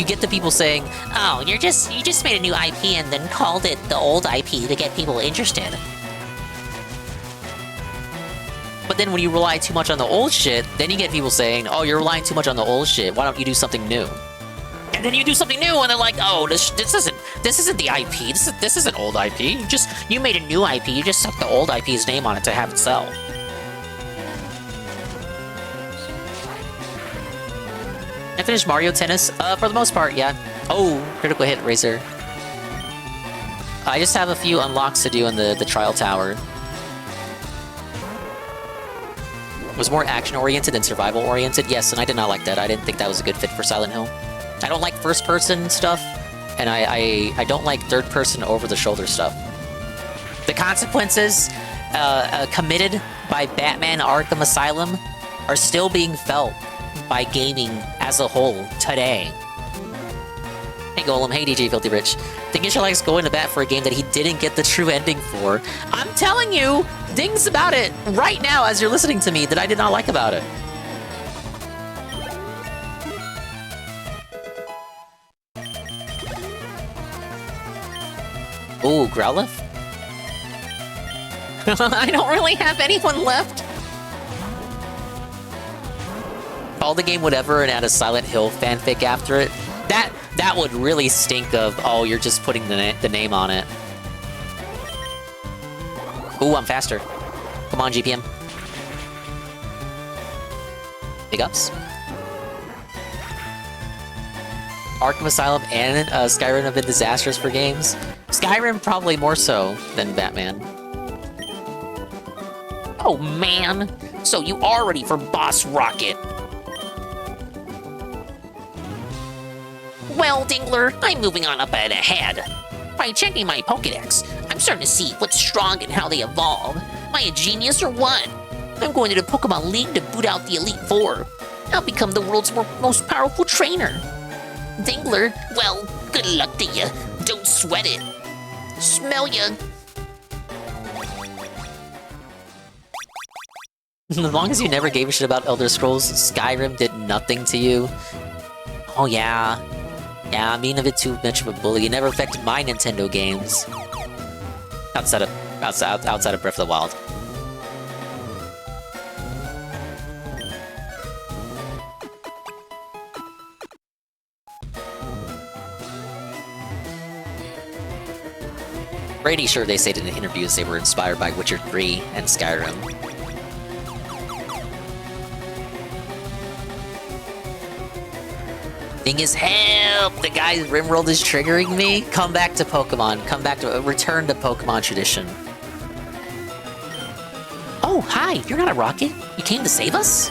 Speaker 14: get the people saying, oh, you just made a new IP and then called it the old IP to get people interested. But then when you rely too much on the old shit, then you get people saying, oh, you're relying too much on the old shit. Why don't you do something new? And then you do something new, and they're like, oh, this isn't the IP. This isn't old IP. You made a new IP. You just stuck the old IP's name on it to have it sell. I finished Mario Tennis. For the most part, yeah. Oh, critical hit, Razor. I just have a few unlocks to do in the trial tower. It was more action-oriented than survival-oriented, yes, and I did not like that. I didn't think that was a good fit for Silent Hill. I don't like first-person stuff, and I don't like third-person over-the-shoulder stuff. The consequences committed by Batman Arkham Asylum are still being felt by gaming as a whole today. Hey Golem, hey DJ Filthy Rich. Dingisha likes going to bat for a game that he didn't get the true ending for. I'm telling you things about it right now as you're listening to me that I did not like about it. Ooh, Growlithe? I don't really have anyone left. Call the game whatever and add a Silent Hill fanfic after it. That would really stink of, oh, you're just putting the name on it. Ooh, I'm faster. Come on, GPM. Big ups. Arkham Asylum and Skyrim have been disastrous for games. Skyrim probably more so than Batman. Oh man, so you are ready for Boss Rocket. Well, Dingler, I'm moving on up ahead. By checking my Pokédex, I'm starting to see what's strong and how they evolve. Am I a genius or what? I'm going to the Pokemon League to boot out the Elite Four. I'll become the world's most powerful trainer. Dingler, well, good luck to you. Don't sweat it. Smell ya. As long as you never gave a shit about Elder Scrolls, Skyrim did nothing to you. Oh yeah. Yeah, I'm being a bit too much of a bully. It never affected my Nintendo games. Outside of Breath of the Wild. Pretty sure they said in the interviews they were inspired by Witcher 3 and Skyrim. Thing is, help! The guy's Rimworld is triggering me. Come back to Pokemon. Come back to return to Pokemon tradition. Oh, hi! You're not a rocket. You came to save us?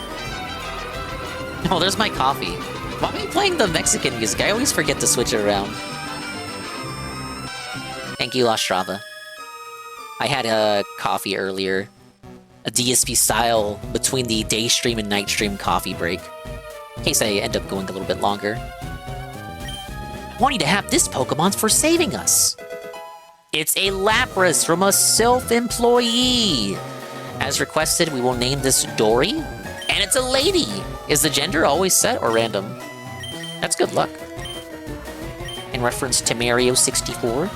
Speaker 14: Oh, there's my coffee. Why am I playing the Mexican music? I always forget to switch it around. Thank you, Lastrava. I had a coffee earlier. A DSP style between the day stream and night stream coffee break. In case I end up going a little bit longer. I want you to have this Pokemon for saving us. It's a Lapras from a self-employee. As requested, we will name this Dory. And it's a lady. Is the gender always set or random? That's good luck. In reference to Mario 64.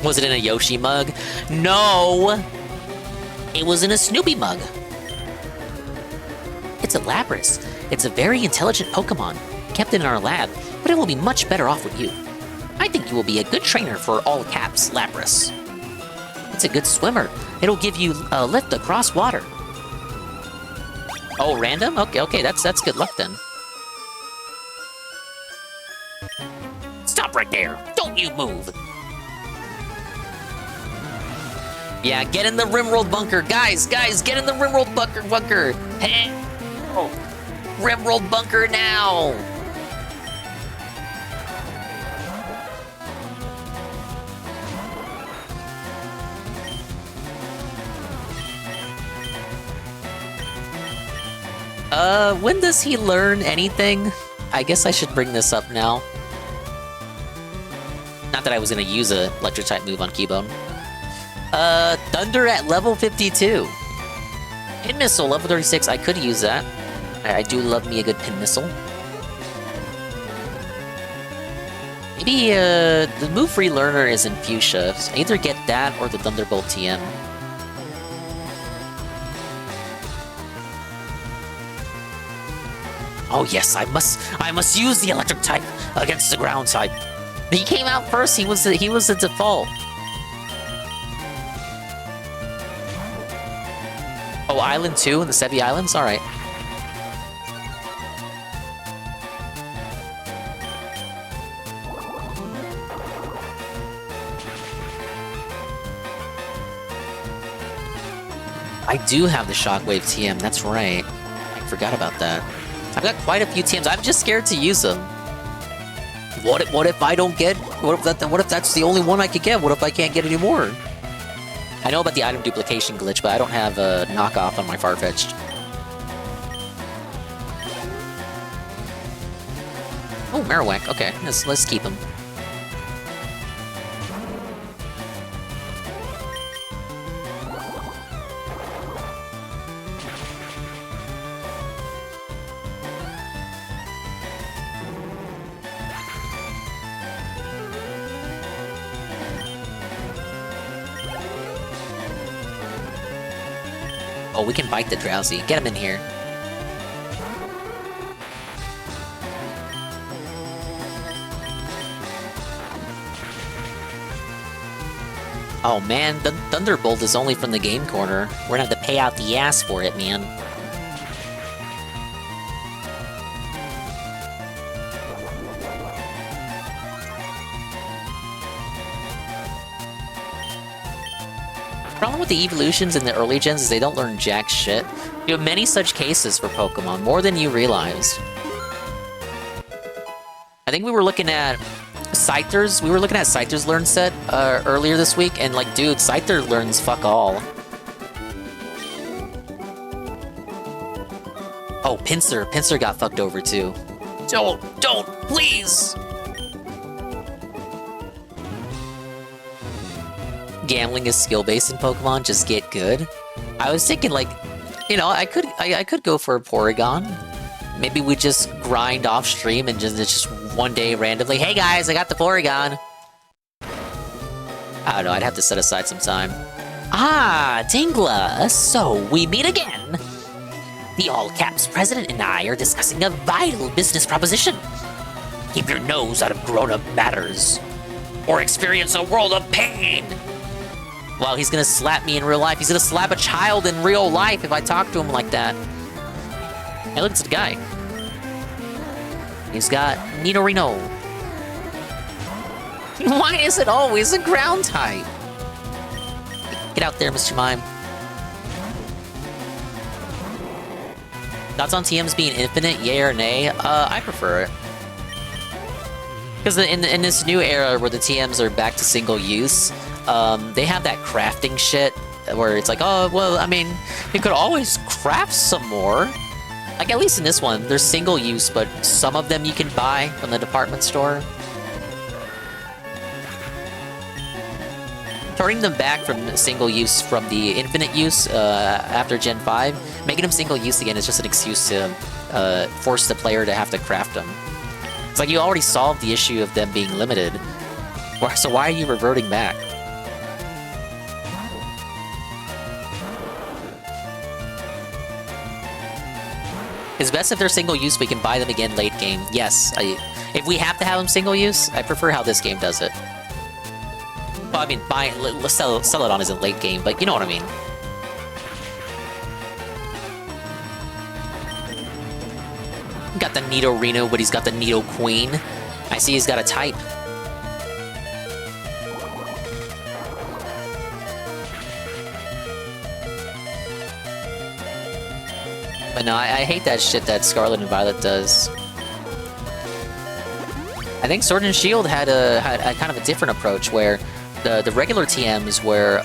Speaker 14: Was it in a Yoshi mug? No! It was in a Snoopy mug. It's a Lapras. It's a very intelligent Pokemon, kept in our lab, but it will be much better off with you. I think you will be a good trainer for all caps Lapras. It's a good swimmer. It'll give you a lift across water. Oh, random? Okay, that's good luck then. Stop right there! Don't you move! Yeah, get in the Rimworld bunker, guys, get in the Rimworld bunker. Hey, oh, Rimworld bunker now. When does he learn anything? I guess I should bring this up now. Not that I was gonna use a electric type move on Keybone. Thunder at level 52. Pin Missile, level 36, I could use that. I do love me a good Pin Missile. Maybe, the move free learner is in Fuchsia. So I either get that or the Thunderbolt TM. Oh yes, I must use the electric type against the ground type. He came out first, he was the default. Oh, Island 2 in the Sevi Islands? Alright. I do have the Shockwave TM, that's right. I forgot about that. I've got quite a few TMs, I'm just scared to use them. What if I don't get... What if that's the only one I could get? What if I can't get any more? I know about the item duplication glitch, but I don't have a knockoff on my Farfetch'd. Oh, Marowak. Okay, let's keep him. Oh, we can bite the Drowsy. Get him in here. Oh man, the Thunderbolt is only from the game corner. We're gonna have to pay out the ass for it, man. Problem with the evolutions in the early gens is they don't learn jack shit. You have many such cases for Pokemon, more than you realize. I think we were looking at Scyther's, Scyther's learn set earlier this week, and like, dude, Scyther learns fuck all. Oh, Pinsir got fucked over too. Don't, please! Gambling is skill-based in Pokemon, just get good. I was thinking, like, you know, I could go for a Porygon. Maybe we just grind off stream and just one day randomly, hey guys, I got the Porygon. I don't know, I'd have to set aside some time. Ah, Tingla, so we meet again. The All Caps president and I are discussing a vital business proposition. Keep your nose out of grown-up matters, or experience a world of pain. Well, he's gonna slap me in real life. He's gonna slap a child in real life if I talk to him like that. Hey, look, it's the guy. He's got Nidorino. Why is it always a ground type? Get out there, Mr. Mime. Thoughts on TMs being infinite, yay or nay? I prefer it. Because in this new era where the TMs are back to single use, they have that crafting shit where it's like, oh, well, I mean, you could always craft some more. Like, at least in this one, they're single use, but some of them you can buy from the department store. Turning them back from single use from the infinite use after Gen 5, making them single use again is just an excuse to force the player to have to craft them. It's like you already solved the issue of them being limited, so why are you reverting back? It's best if they're single use, we can buy them again late game. Yes, if we have to have them single use, I prefer how this game does it. Well, I mean, sell it on isn't late game, but you know what I mean. Got the Nidorino, but he's got the Nidoqueen. I see he's got a type. But no, I hate that shit that Scarlet and Violet does. I think Sword and Shield had a kind of a different approach where the regular TMs were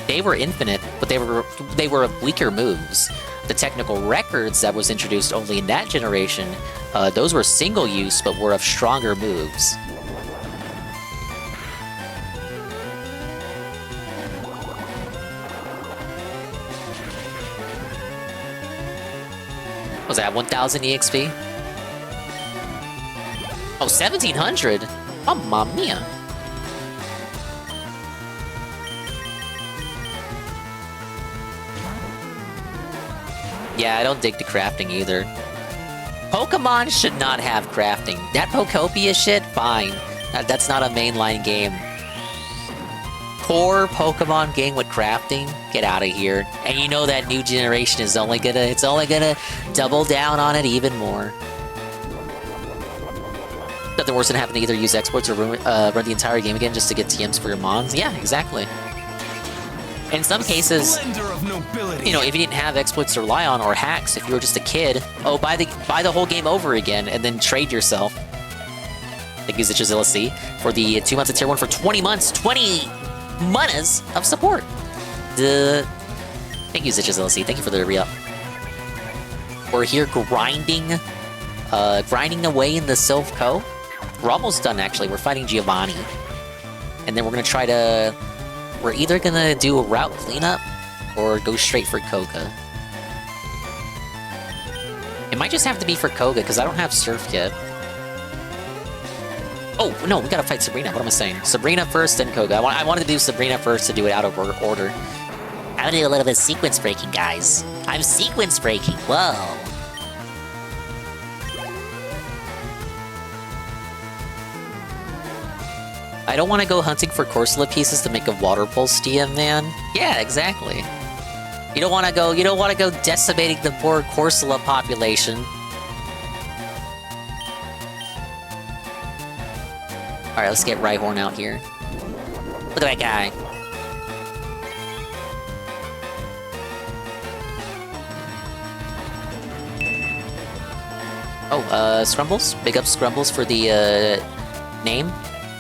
Speaker 14: they were infinite, but they were weaker moves. The technical records that was introduced only in that generation, those were single use but were of stronger moves. Was that 1000 EXP? Oh, 1700? Oh, mamma mia. Yeah, I don't dig the crafting either. Pokemon should not have crafting. That Pokopia shit, fine. That's not a mainline game. Core Pokemon game with crafting? Get out of here. And you know that new generation is only gonna double down on it even more. Nothing worse than having to either use exploits or run the entire game again just to get TMs for your mons. Yeah, exactly. In some cases, you know, if you didn't have exploits to rely on or hacks, if you were just a kid, oh, buy the whole game over again and then trade yourself. Thank you, Zichazilla C, for the 2 months of Tier 1 for 20 months, 20 monas of support. Thank you, Zichazilla C. Thank you for the re-up. We're here grinding away in the Sylph Co. We're almost done, actually. We're fighting Giovanni. And then we're going to try to... We're either going to do a route cleanup or go straight for Koga. It might just have to be for Koga, because I don't have Surf yet. Oh, no, we gotta fight Sabrina. What am I saying? Sabrina first, then Koga. I wanted to do Sabrina first to do it out of order. I'm gonna do a little bit of sequence breaking, guys. I'm sequence breaking. Whoa. I don't want to go hunting for Corsola pieces to make a water pulse DM, man. Yeah, exactly. You don't want to go decimating the poor Corsola population. Alright, let's get Rhyhorn out here. Look at that guy. Oh, Scrumbles? Big up Scrumbles for the, name.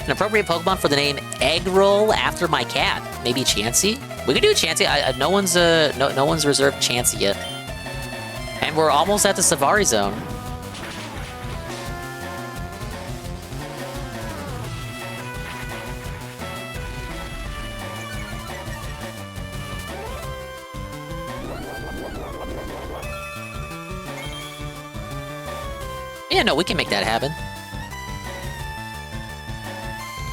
Speaker 14: An appropriate Pokemon for the name Eggroll after my cat. Maybe Chansey? We could do Chansey. No one's reserved Chansey yet. And we're almost at the Safari Zone. Yeah, no, we can make that happen.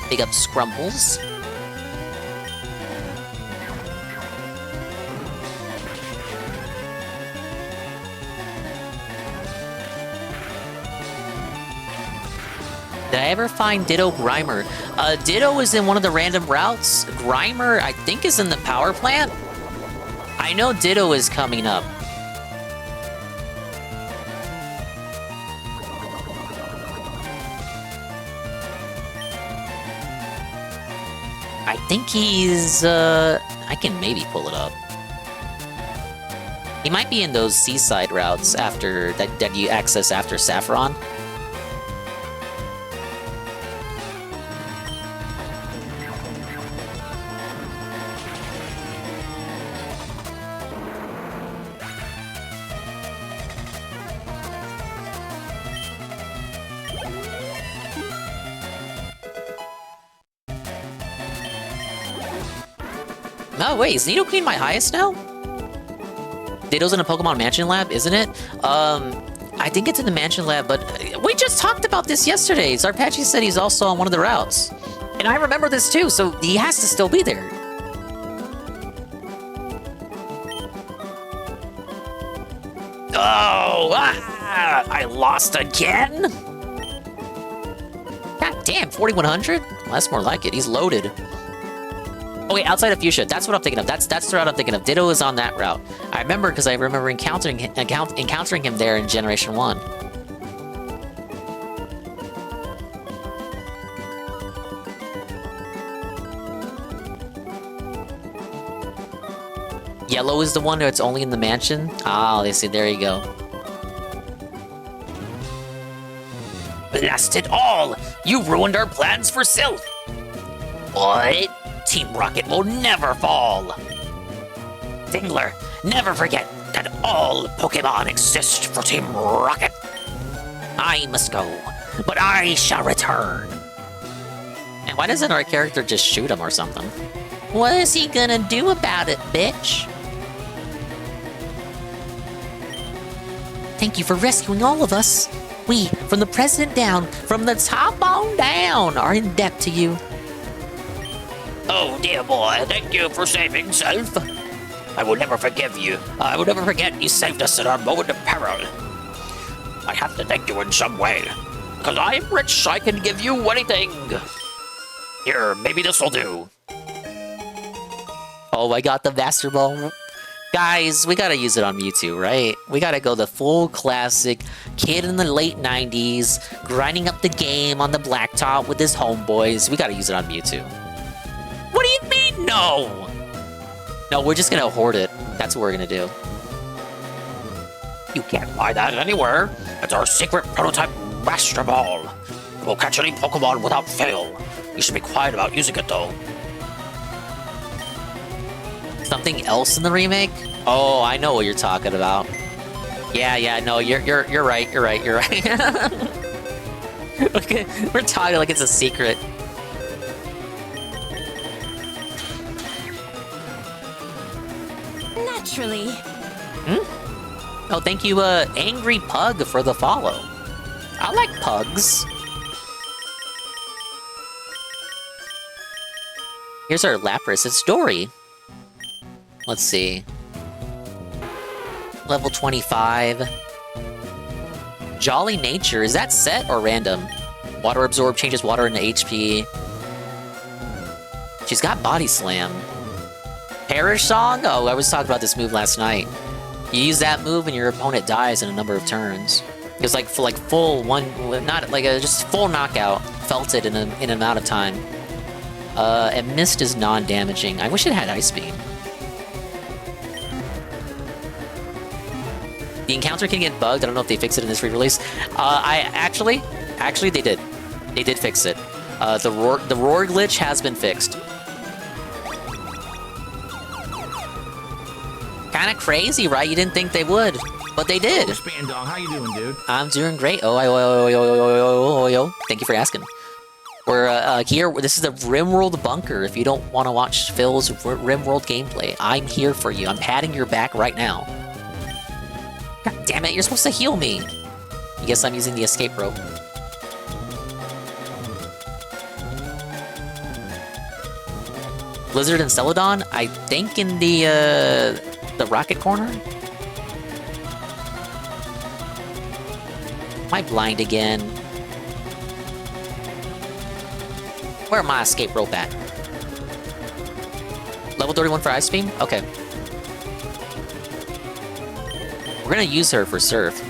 Speaker 14: Big up Scrumbles. Did I ever find Ditto Grimer? Ditto is in one of the random routes. Grimer, I think, is in the power plant. I know Ditto is coming up. I think he's, I can maybe pull it up. He might be in those seaside routes after, that you access after Saffron. Oh, wait, is Nidoqueen my highest now? Ditto's in a Pokemon Mansion Lab, isn't it? I think it's in the Mansion Lab, but we just talked about this yesterday. Zarpachi said he's also on one of the routes. And I remember this too, so he has to still be there. Oh, I lost again? God damn, 4100? Well, that's more like it. He's loaded. Oh wait, outside of Fuchsia. That's what I'm thinking of. That's the route I'm thinking of. Ditto is on that route. I remember because I remember encountering him there in Generation 1. Yellow is the one that's only in the mansion? Ah, they see. There you go. Blast it all! You ruined our plans for Sylph! What? Team Rocket will never fall! Dingler, never forget, that all Pokemon exist for Team Rocket. I must go, but I shall return. And why doesn't our character just shoot him or something? What is he gonna do about it, bitch? Thank you for rescuing all of us. We, from the president down, from the top on down, are in debt to you. Oh, dear boy, thank you for saving self. I will never forgive you. I will never forget you saved us in our moment of peril. I have to thank you in some way. Because I'm rich, I can give you anything. Here, maybe this will do. Oh, I got the Master Ball. Guys, we gotta use it on Mewtwo, right? We gotta go the full classic kid in the late 90s, grinding up the game on the blacktop with his homeboys. We gotta use it on Mewtwo. What do you mean, no? No, we're just gonna hoard it. That's what we're gonna do. You can't buy that anywhere. It's our secret prototype Master Ball. It will catch any Pokemon without fail. You should be quiet about using it, though. Something else in the remake? Oh, I know what you're talking about. Yeah, no, you're right, you're right. Okay, we're talking like it's a secret.
Speaker 17: Naturally.
Speaker 14: Oh, thank you, Angry Pug, for the follow. I like pugs. Here's our Lapras. It's Dory. Let's see. Level 25. Jolly Nature. Is that set or random? Water Absorb changes water into HP. She's got Body Slam. Perish Song? Oh, I was talking about this move last night. You use that move and your opponent dies in a number of turns. It's like full one, not like a just full knockout. Felt it in an amount of time. And Mist is non-damaging. I wish it had Ice Beam. The encounter can get bugged. I don't know if they fixed it in this re-release. Actually, they did. They did fix it. The roar glitch has been fixed. Kind of crazy, right? You didn't think they would, but they did.
Speaker 18: Oh, Span Dog, how you doing, dude?
Speaker 14: I'm doing great. Oh, thank you for asking. We're here. This is the RimWorld Bunker. If you don't want to watch Phil's RimWorld gameplay, I'm here for you. I'm patting your back right now. God damn it! You're supposed to heal me. I guess I'm using the escape rope. Blizzard and Celadon, I think in the rocket corner? Am I blind again? Where am my escape rope at? Level 31 for Ice Beam? Okay. We're gonna use her for Surf.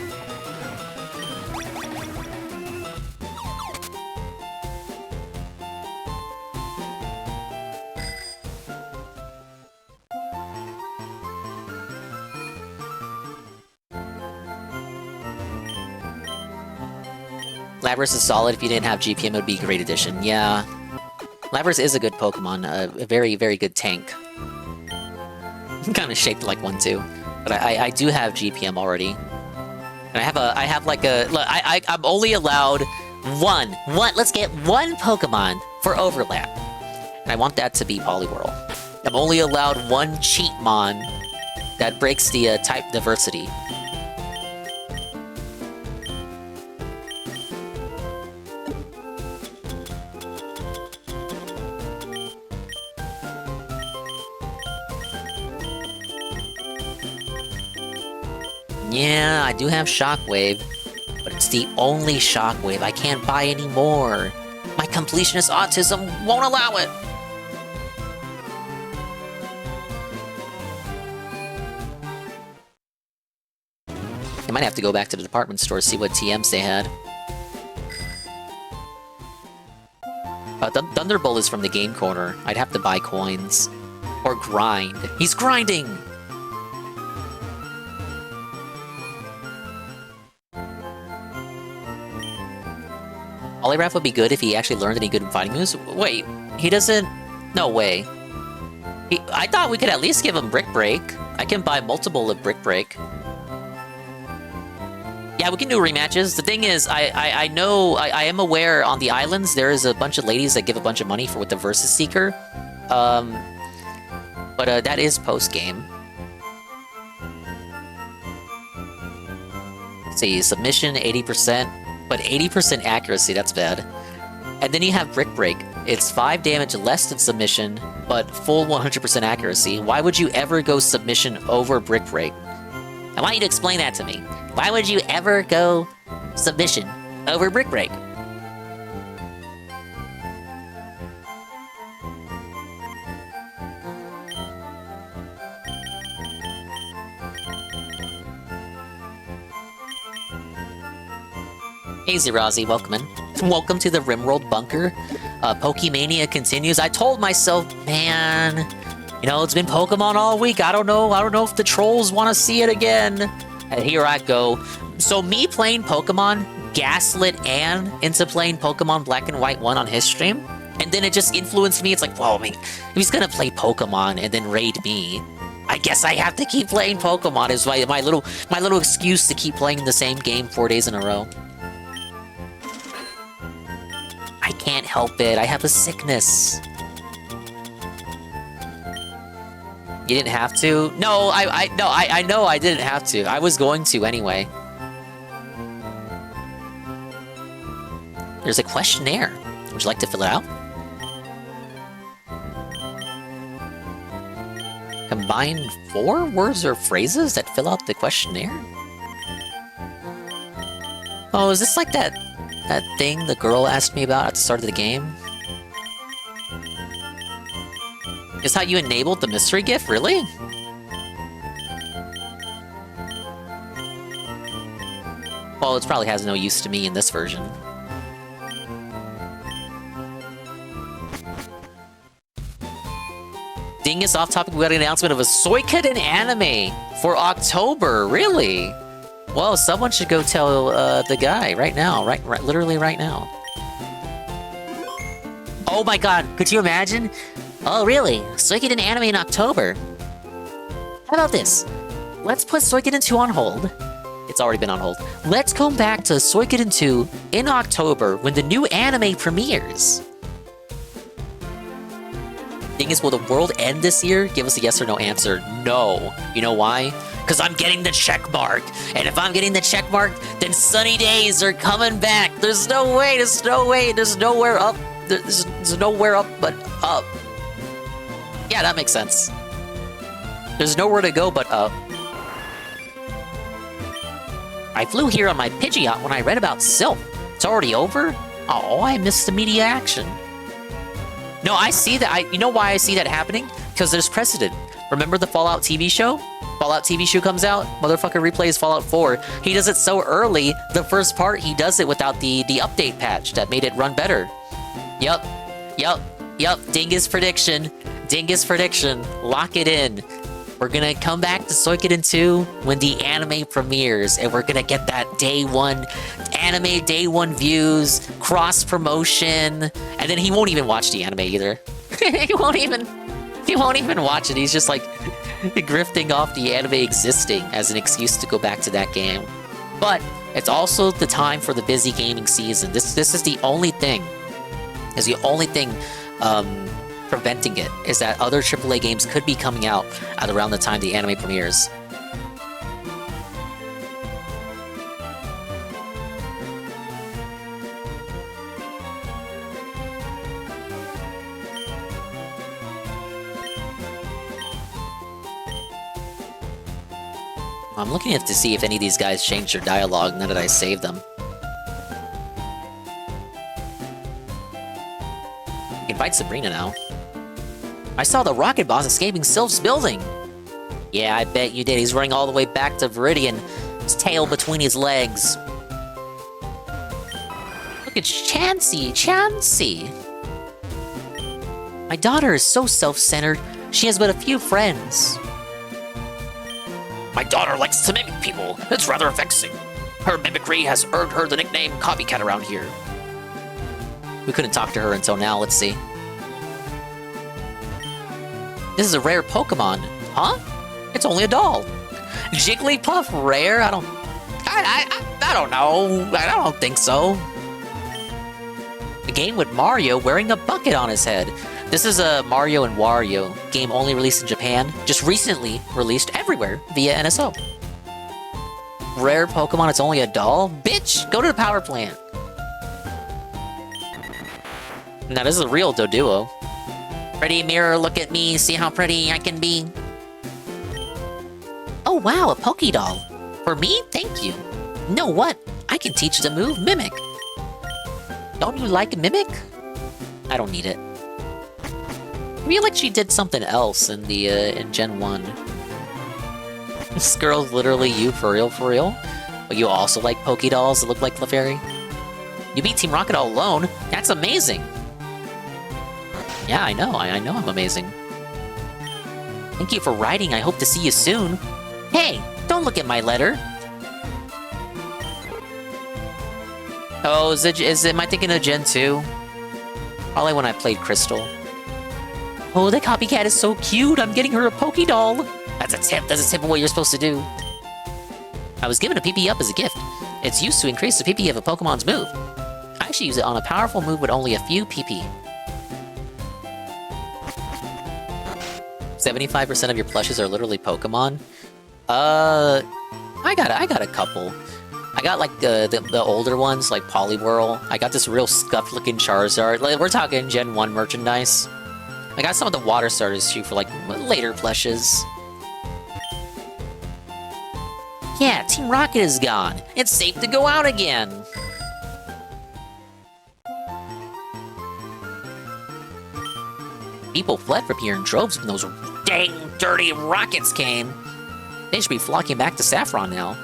Speaker 14: Lapras is solid. If you didn't have GPM, it would be a great addition. Yeah. Lapras is a good Pokemon. A very, very good tank. I'm kind of shaped like one too. But I do have GPM already. And I'm only allowed one. Let's get one Pokemon for overlap. And I want that to be Poliwhirl. I'm only allowed one Cheatmon that breaks the type diversity. Yeah, I do have Shockwave, but it's the only Shockwave. I can't buy any more. My completionist autism won't allow it. I might have to go back to the department store to see what TMs they had. Thunderbolt is from the game corner. I'd have to buy coins. Or grind. He's grinding! Poliwrath would be good if he actually learned any good fighting moves. Wait, he doesn't... No way. I thought we could at least give him Brick Break. I can buy multiple of Brick Break. Yeah, we can do rematches. The thing is, I know, I am aware on the islands there is a bunch of ladies that give a bunch of money for with the Versus Seeker. But that is post-game. Let's see, submission, 80%. But 80% accuracy, that's bad. And then you have Brick Break. It's 5 damage less than submission, but full 100% accuracy. Why would you ever go submission over Brick Break? I want you to explain that to me. Why would you ever go submission over Brick Break? Hey Zirazi, welcome in. Welcome to the Rimworld Bunker. Pokemania continues. I told myself, man, you know, it's been Pokemon all week. I don't know if the trolls want to see it again. And here I go. So me playing Pokemon gaslit Anne into playing Pokemon Black and White 1 on his stream. And then it just influenced me. It's like, well, I mean, if he's gonna play Pokemon and then raid me, I guess I have to keep playing Pokemon. Is my little excuse to keep playing the same game 4 days in a row. I can't help it. I have a sickness. You didn't have to? No, I know I didn't have to. I was going to anyway. There's a questionnaire. Would you like to fill it out? Combine 4 words or phrases that fill out the questionnaire? Oh, is this like that thing the girl asked me about at the start of the game? Is how you enabled the mystery gift? Really? Well, it probably has no use to me in this version. Dingus, off topic, we got an announcement of a Suikoden anime for October. Really? Well, someone should go tell the guy right now. Right, literally right now. Oh my god, could you imagine? Oh really? Suikoden anime in October. How about this? Let's put Suikoden 2 on hold. It's already been on hold. Let's come back to Suikoden 2 in October when the new anime premieres. Thing is, will the world end this year? Give us a yes or no answer. No. You know why? Because I'm getting the check mark. And if I'm getting the check mark, then sunny days are coming back. There's no way, there's no way, there's nowhere up. There's nowhere up but up. Yeah, that makes sense. There's nowhere to go but up. I flew here on my Pidgeot when I read about Silph. It's already over? Oh, I missed the media action. No, I see that. You know why I see that happening? Because there's precedent. Remember the Fallout TV show? Fallout TV show comes out, motherfucker replays Fallout 4. He does it so early, the first part, he does it without the update patch that made it run better. Yup. Dingus prediction. Lock it in. We're gonna come back to Suikoden 2 when the anime premieres, and we're gonna get that day one anime, day one views, cross promotion, and then he won't even watch the anime either. he won't even watch it. He's just like grifting off the anime existing as an excuse to go back to that game. But it's also the time for the busy gaming season. This is the only thing. Preventing it is that other AAA games could be coming out at around the time the anime premieres. I'm looking at to see if any of these guys changed their dialogue now that I saved them. You can fight Sabrina now. I saw the rocket boss escaping Silph's building. Yeah, I bet you did. He's running all the way back to Viridian, his tail between his legs. Look at Chansey. My daughter is so self-centered. She has but a few friends. My daughter likes to mimic people. It's rather vexing. Her mimicry has earned her the nickname Copycat around here. We couldn't talk to her until now. Let's see. This is a rare Pokemon. Huh? It's only a doll. Jigglypuff rare? I don't know. I don't think so. A game with Mario wearing a bucket on his head. This is a Mario and Wario game only released in Japan, just recently released everywhere via NSO. Rare Pokemon, it's only a doll? Bitch, go to the power plant. Now this is a real Doduo. Pretty mirror, look at me, see how pretty I can be. Oh wow, a Poké Doll. For me? Thank you. Know what? I can teach the move Mimic. Don't you like Mimic? I don't need it. I feel like she did something else in the in Gen 1. This girl's literally you for real, for real? But you also like Poké Dolls that look like Clefairy? You beat Team Rocket all alone? That's amazing! Yeah, I know I'm amazing. Thank you for writing, I hope to see you soon. Hey, don't look at my letter! Oh, am I thinking of Gen 2? Probably when I played Crystal. Oh, the copycat is so cute! I'm getting her a Poké Doll! That's a tip of what you're supposed to do. I was given a PP up as a gift. It's used to increase the PP of a Pokemon's move. I actually use it on a powerful move with only a few PP. 75% of your plushes are literally Pokemon? I got a couple. I got like the older ones, like Poliwhirl. I got this real scuffed looking Charizard. Like, we're talking Gen 1 merchandise. I got some of the water starters too for like later plushes. Yeah, Team Rocket is gone. It's safe to go out again. People fled from here in droves when those dang dirty rockets came. They should be flocking back to Saffron now.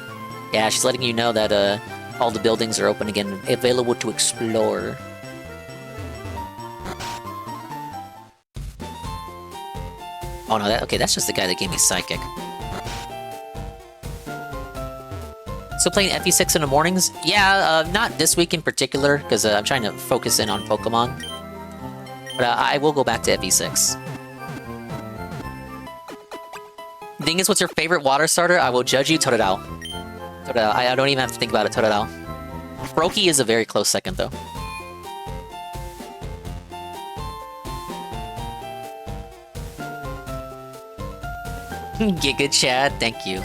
Speaker 14: Yeah, she's letting you know that all the buildings are open again, available to explore. Oh no, okay, that's just the guy that gave me Psychic. So playing FE6 in the mornings? Yeah, not this week in particular, because I'm trying to focus in on Pokemon. But I will go back to FE6. The thing is, what's your favorite water starter? I will judge you, Totodile. Totodile, I don't even have to think about it, Totodile. Brokey is a very close second, though. Giga Chad, thank you.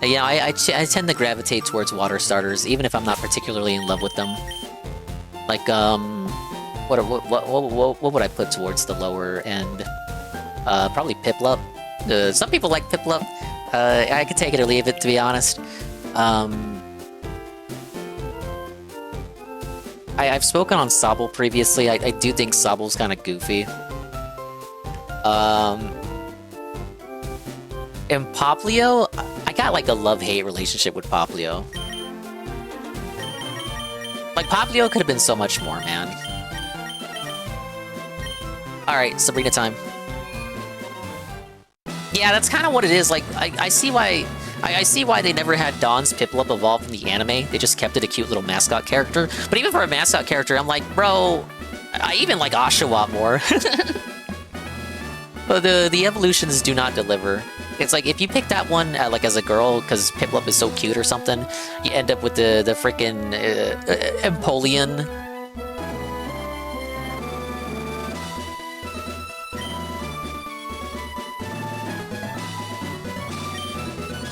Speaker 14: Yeah, I tend to gravitate towards water starters, even if I'm not particularly in love with them. Like, what would I put towards the lower end? Probably Piplup. Some people like Piplup. I could take it or leave it, to be honest. I've spoken on Sobble previously. I do think Sobble's kind of goofy. And Poplio, I got like a love-hate relationship with Poplio. Like, Poplio could have been so much more, man. Alright, Sabrina time. Yeah, that's kind of what it is. Like, I see why they never had Dawn's Piplup evolve from the anime. They just kept it a cute little mascot character. But even for a mascot character, I'm like, bro, I even like Oshawott more. But the evolutions do not deliver. It's like, if you pick that one like as a girl, because Piplup is so cute or something, you end up with the freaking Empoleon.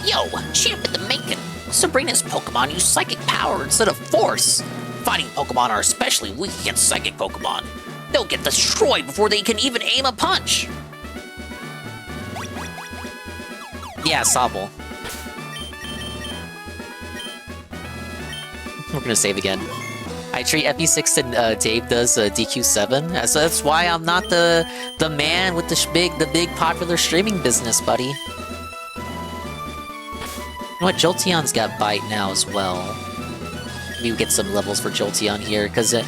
Speaker 14: Yo, champ in the making! Sabrina's Pokemon use Psychic power instead of Force! Fighting Pokemon are especially weak against Psychic Pokemon. They'll get destroyed before they can even aim a punch! Yeah, Sobble. We're gonna save again. I treat FE6 and Dave does DQ7, so that's why I'm not the man with the big popular streaming business, buddy. You know what? Jolteon's got Bite now as well. Maybe we get some levels for Jolteon here, because it...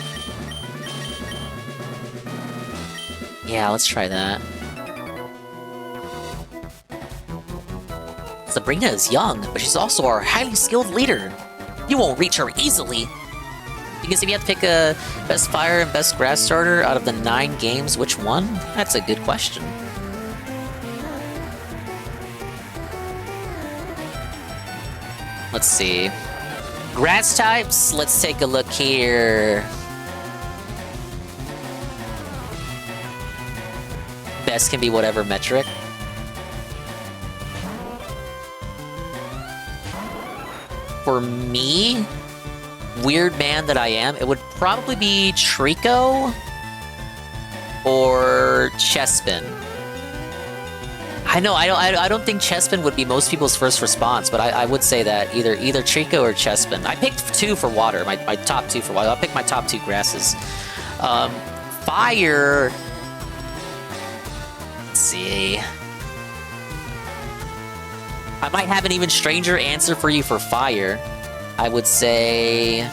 Speaker 14: Yeah, let's try that. Sabrina is young, but she's also our highly skilled leader. You won't reach her easily. You can see if you have to pick a best fire and best grass starter out of the 9 games, which one? That's a good question. Let's see. Grass types, let's take a look here. Best can be whatever metric. For me, weird man that I am, it would probably be Trico or Chespin. I know I don't think Chespin would be most people's first response, but I would say that either Trico or Chespin. I picked 2 for water, my top 2 for water. I'll pick my top 2 grasses. Fire. Let's see. I might have an even stranger answer for you for fire. I would say...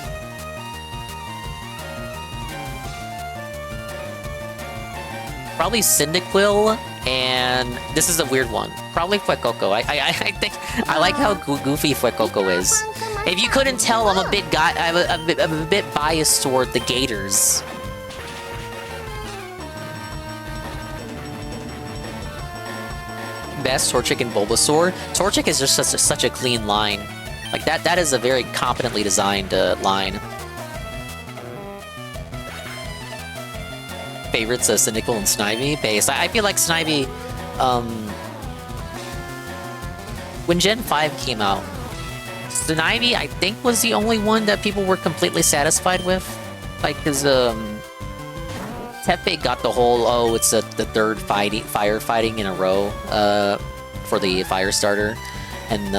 Speaker 14: probably Cyndaquil, and this is a weird one. Probably Fuecoco. I think I like how goofy Fuecoco is. If you couldn't tell, I'm a bit biased toward the Gators. Best Torchic and Bulbasaur. Torchic is just such a clean line. Like that is a very competently designed line. Favorites Cyndaquil and Snivy. Base. I feel like Snivy, when Gen 5 came out, Snivy I think was the only one that people were completely satisfied with. Like, cause Tepe got the whole, oh, it's the third firefighting in a row for the fire starter, and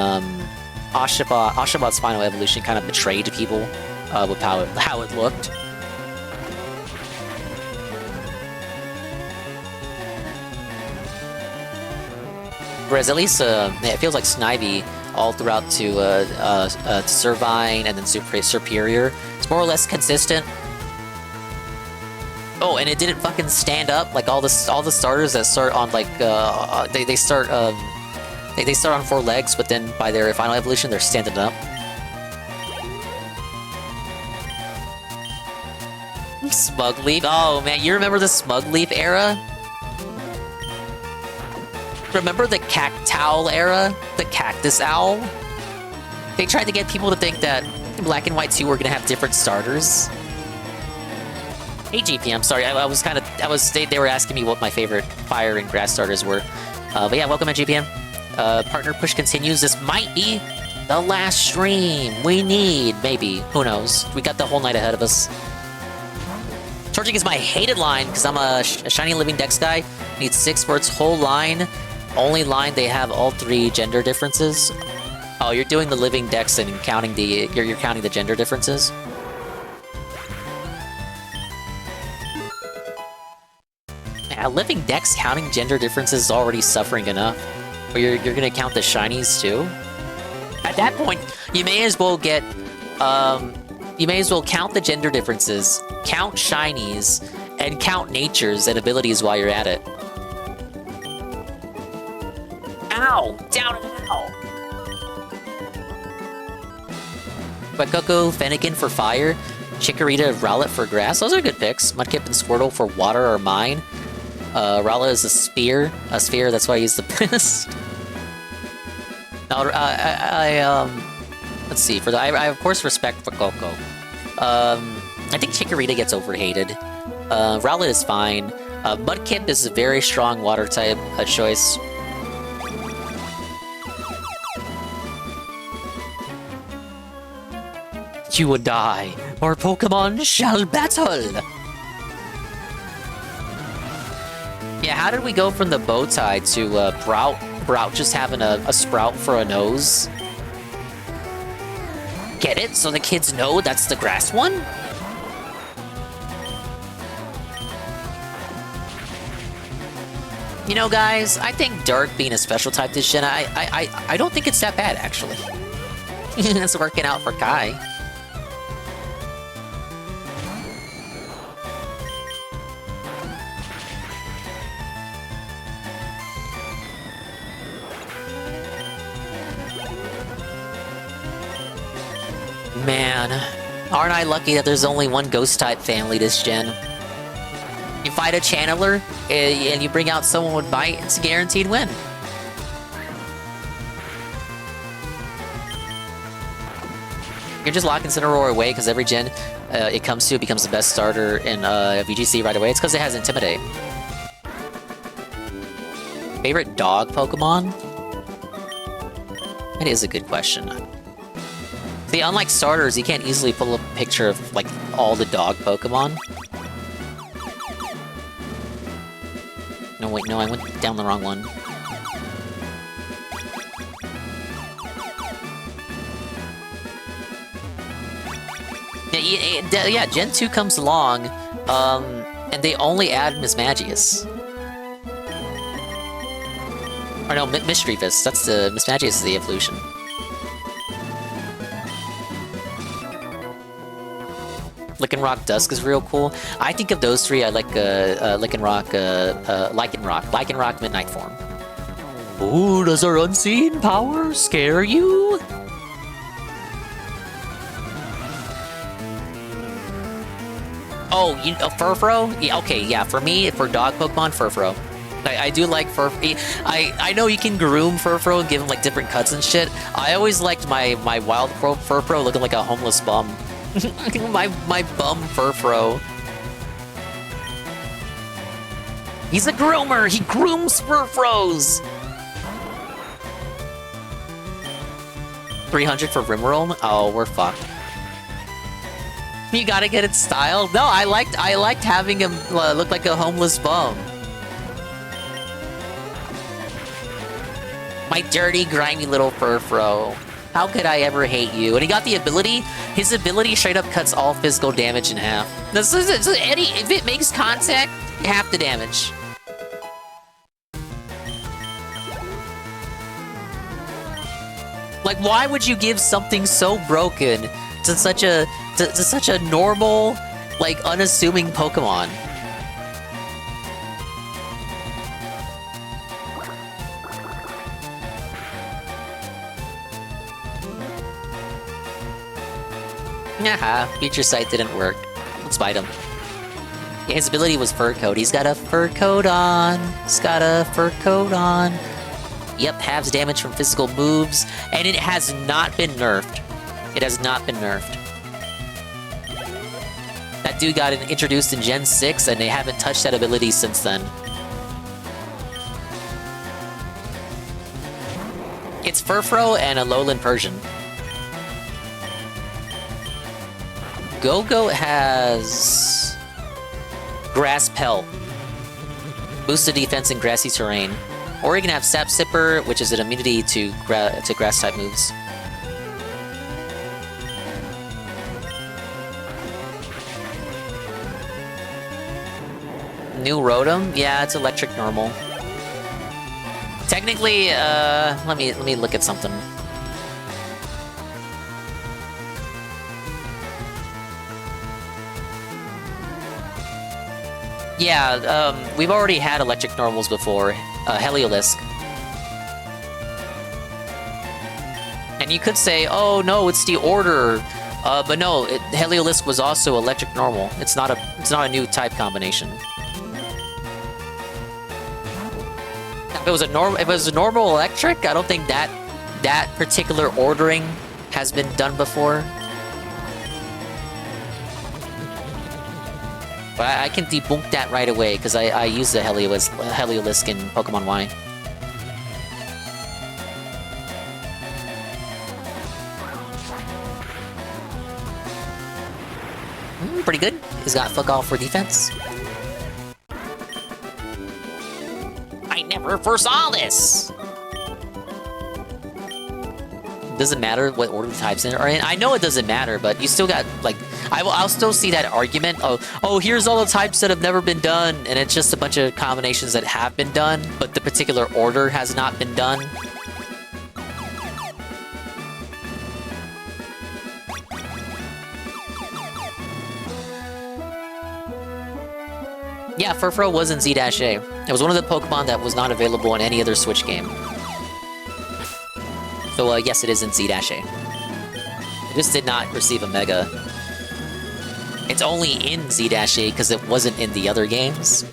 Speaker 14: Oshawott Final Evolution kind of betrayed people with how it looked. Whereas at least it feels like Snivy all throughout to Servine and then Superior, it's more or less consistent. Oh, and it didn't fucking stand up like all the starters that start on like they start on 4 legs, but then by their final evolution they're standing up. Smugleaf. Oh man, you remember the Smugleaf era? Remember the Cactowl era? The Cactus Owl? They tried to get people to think that Black and White 2 were gonna have different starters. Hey GP, I'm sorry, they were asking me what my favorite fire and grass starters were. But yeah, welcome in GPM. Partner push continues. This might be the last stream we need, maybe. Who knows? We got the whole night ahead of us. Torchic is my hated line, because I'm a shiny living dex guy. Needs 6 for its whole line. Only line they have all 3 gender differences. Oh, you're doing the living dex and counting you're counting the gender differences? Yeah, living dex counting gender differences is already suffering enough. But you're gonna count the shinies too? At that point, you may as well get you may as well count the gender differences, count shinies, and count natures and abilities while you're at it. Ow! Down and ow! Fuecoco, Fennekin for fire, Chikorita, Rowlet for grass. Those are good picks. Mudkip and Squirtle for water are mine. Rowlet is a sphere, that's why I use the Pist. Now, let's see, I of course respect Fuecoco. I think Chikorita gets overhated. Rowlet is fine. Mudkip is a very strong water type choice. You would die, or Pokemon shall battle! Yeah, how did we go from the bow tie to Brout just having a sprout for a nose? Get it? So the kids know that's the grass one? You know, guys, I think Dark being a special type this gen, I don't think it's that bad, actually. It's working out for Kai. Man, aren't I lucky that there's only one Ghost-type family this gen? You fight a Channeler, and you bring out someone with Bite, it's a guaranteed win. You're just locking Cineroar away because every gen it comes to, it becomes the best starter in VGC right away. It's because it has Intimidate. Favorite dog Pokemon? That is a good question. See, unlike starters, you can't easily pull up a picture of, like, all the dog Pokemon. No, wait, no, I went down the wrong one. Yeah, Gen 2 comes along, and they only add Mismagius. Or no, Mischievous. That's the... Mismagius is the evolution. Lycanroc Dusk is real cool. I think of those three, I like Lycanroc, Lycanroc Midnight Form. Ooh, does our unseen power scare you? Oh, Furfrou? Yeah, okay, yeah, for me, for dog Pokemon, Furfrou. I do like Furfrou. I know you can groom Furfrou and give him, like, different cuts and shit. I always liked my wild Furfrou looking like a homeless bum. my bum Furfrou. He's a groomer! He grooms Furfrous! 300 for Rimroll? Oh, we're fucked. You gotta get it styled? No, I liked having him look like a homeless bum. My dirty, grimy little Furfrou. How could I ever hate you? And he got the ability. His ability straight up cuts all physical damage in half. If it makes contact, half the damage. Like, why would you give something so broken to such a normal, like, unassuming Pokemon? Haha, feature sight didn't work. Let's bite him. Yeah, his ability was fur coat. He's got a fur coat on. He's got a fur coat on. Yep, halves damage from physical moves, and it has not been nerfed. It has not been nerfed. That dude got introduced in Gen 6, and they haven't touched that ability since then. It's Furfrou and a Lowland Persian. Go-Go has... Grass Pelt. Boosted defense in grassy terrain. Or you can have Sap Sipper, which is an immunity to grass-type moves. New Rotom? Yeah, it's electric normal. Technically, let me look at something. Yeah, we've already had electric normals before. Heliolisk. And you could say, oh no, it's the order. But no, Heliolisk was also electric normal. It's not a new type combination. If it was a normal electric, I don't think that particular ordering has been done before. But I can debunk that right away, because I use the Heliolisk in Pokemon Y. Pretty good. He's got fuck all for defense. I never foresaw this! Doesn't matter what order the types are in. I know it doesn't matter, but you still got, like... I'll still see that argument of, oh, here's all the types that have never been done, and it's just a bunch of combinations that have been done, but the particular order has not been done. Yeah, Furfrou was in Z-A. It was one of the Pokemon that was not available in any other Switch game. So, yes, it is in Z-A. It just did not receive a Mega. It's only in Z-A because it wasn't in the other games.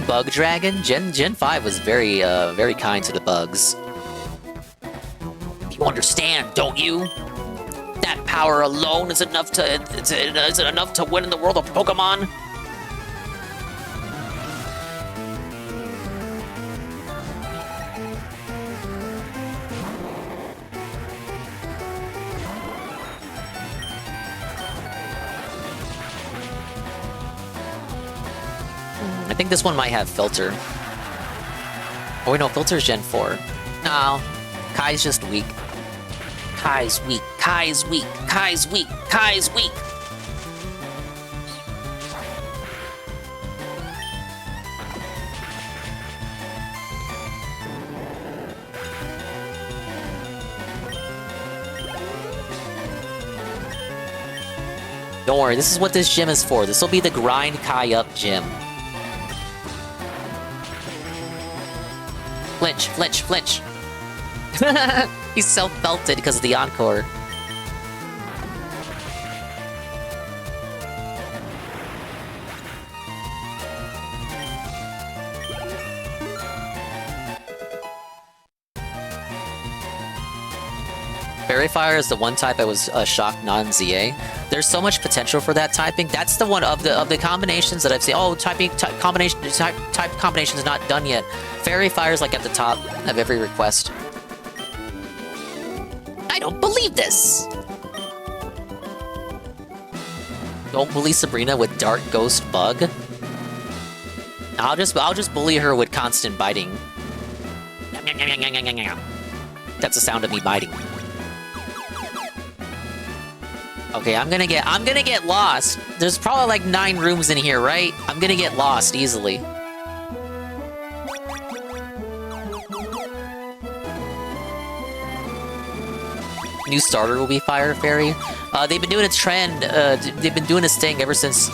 Speaker 14: bug dragon. Gen 5 was very very kind to the bugs. You understand, don't you? That power alone is enough to is it enough to win in the world of Pokemon? I think this one might have Filter. Oh wait, no, Filter's Gen 4. No, Kai's just weak. Kai's weak, Kai's weak, Kai's weak, Kai's weak. Don't worry, this is what this gym is for. This will be the grind Kai up gym. Flinch, flinch, flinch. He's self-belted because of the encore. Fairy Fire is the one type I was shocked not in ZA. There's so much potential for that typing. That's the one of the combinations that I've seen. Oh, type combination is not done yet. Fairy Fire is like at the top of every request. I don't believe this. Don't bully Sabrina with Dark Ghost Bug. I'll just bully her with constant biting. That's the sound of me biting. Okay, I'm gonna get lost. There's probably like 9 rooms in here, right? I'm gonna get lost easily. New starter will be Fire Fairy. They've been doing a trend, they've been doing this thing ever since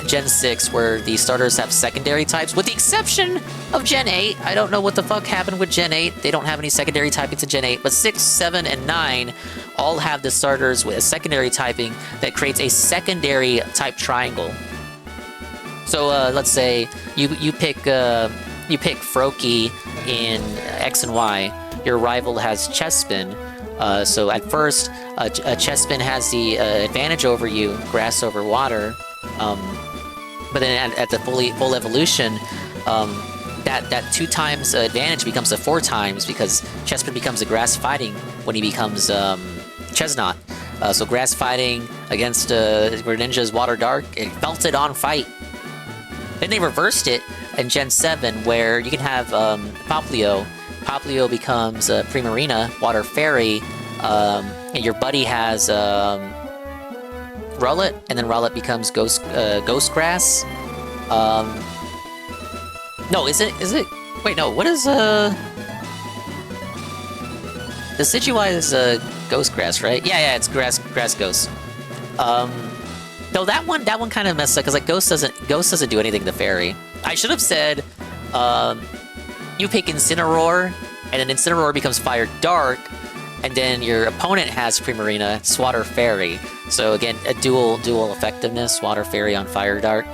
Speaker 14: Gen 6, where the starters have secondary types, with the exception of Gen 8. I don't know what the fuck happened with Gen 8. They don't have any secondary typings in Gen 8, but 6, 7, and 9 all have the starters with a secondary typing that creates a secondary type triangle. So let's say you pick Froakie in X and Y. Your rival has Chespin. So at first, Chespin has the advantage over you, grass over water. But then at the full evolution, that 2 times advantage becomes a 4 times, because Chespin becomes a grass fighting when he becomes Chesnaught. So grass fighting against Greninja's Water Dark, it belted on fight. Then they reversed it in Gen 7, where you can have Poplio. Poplio becomes Primarina, Water Fairy, and your buddy has Rowlet, and then Rowlet becomes Ghost Grass. No, is it? Wait, no. What is the Decidueye is Ghost Grass, right? Yeah, it's Grass Ghost. Though that one kind of messed up, because like Ghost doesn't do anything to Fairy. I should have said, you pick Incineroar, and then Incineroar becomes Fire Dark, and then your opponent has Primarina, it's Water Fairy. So again, a dual effectiveness, Water Fairy on Fire Dark.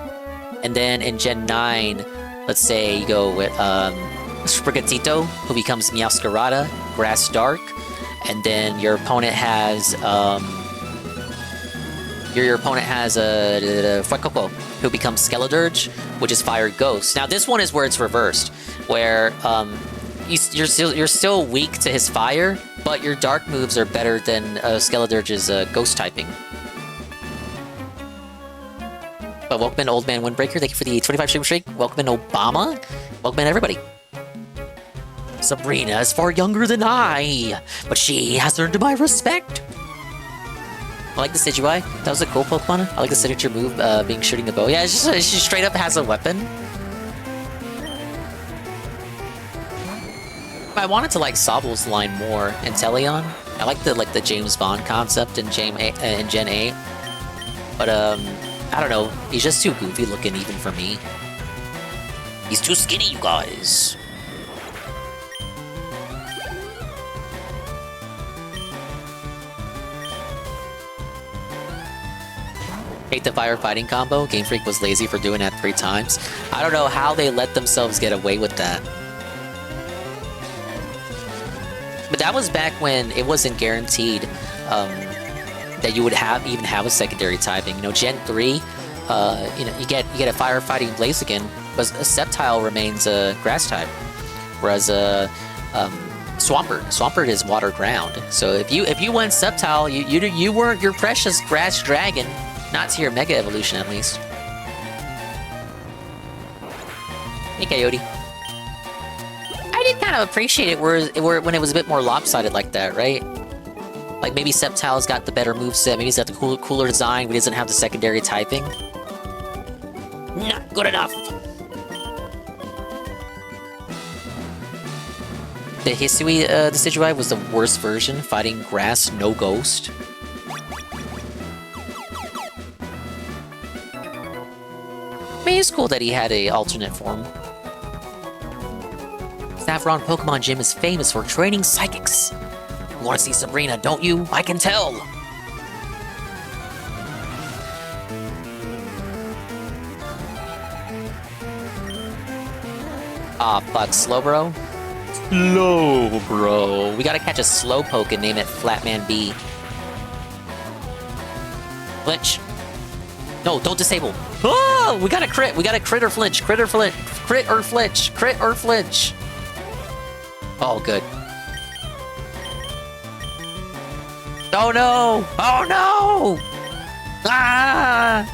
Speaker 14: And then in Gen 9, let's say you go with Sprigatito, who becomes Meowscarada, Grass Dark, and then your opponent has Fuecoco, who becomes Skeledirge, which is Fire Ghost. Now this one is where it's reversed, where you're still weak to his fire, but your dark moves are better than Skeledirge's ghost typing. But welcome in, Old Man Windbreaker. Thank you for the 25 stream streak. Welcome in, Obama. Welcome in, everybody. Sabrina is far younger than I, but she has earned my respect. I like the Decidueye. That was a cool Pokemon. I like the signature move, being shooting the bow. Yeah, she straight up has a weapon. I wanted to like Sobble's line more in Teleon. I like the James Bond concept in Gen 8. But I don't know. He's just too goofy looking even for me. He's too skinny, you guys. Hate the firefighting combo. Game Freak was lazy for doing that 3 times. I don't know how they let themselves get away with that. But that was back when it wasn't guaranteed that you would even have a secondary typing. You know, Gen 3, you know, you get a firefighting Blaziken, but a Sceptile remains a grass type, whereas Swampert is water ground. So if you went Sceptile, you weren't your precious grass dragon, not to your Mega Evolution at least. Hey, Coyote. I did kind of appreciate it when it was a bit more lopsided like that, right? Like maybe Sceptile's got the better moveset, maybe he's got the cooler design, but he doesn't have the secondary typing. Not good enough. The Hisui Decidueye was the worst version, fighting grass, no ghost. I mean, it's cool that he had a alternate form. Saffron Pokemon Gym is famous for training psychics. You want to see Sabrina, don't you? I can tell. Ah, fuck, Slowbro? Slowbro. We gotta catch a Slowpoke and name it Flatman B. Flinch. No, don't disable. Oh, we got a crit. We got a crit or flinch. Crit or flinch. Crit or flinch. Crit or flinch. Oh, good. Oh no! Oh no! Ah!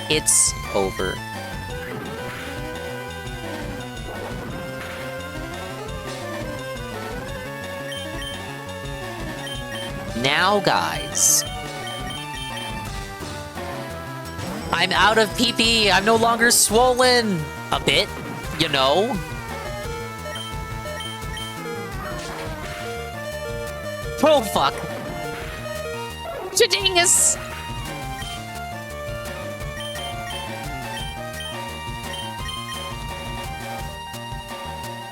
Speaker 14: It's over. Now, guys. I'm out of PP. I'm no longer swollen. A bit, you know. Oh, fuck. Chadingus!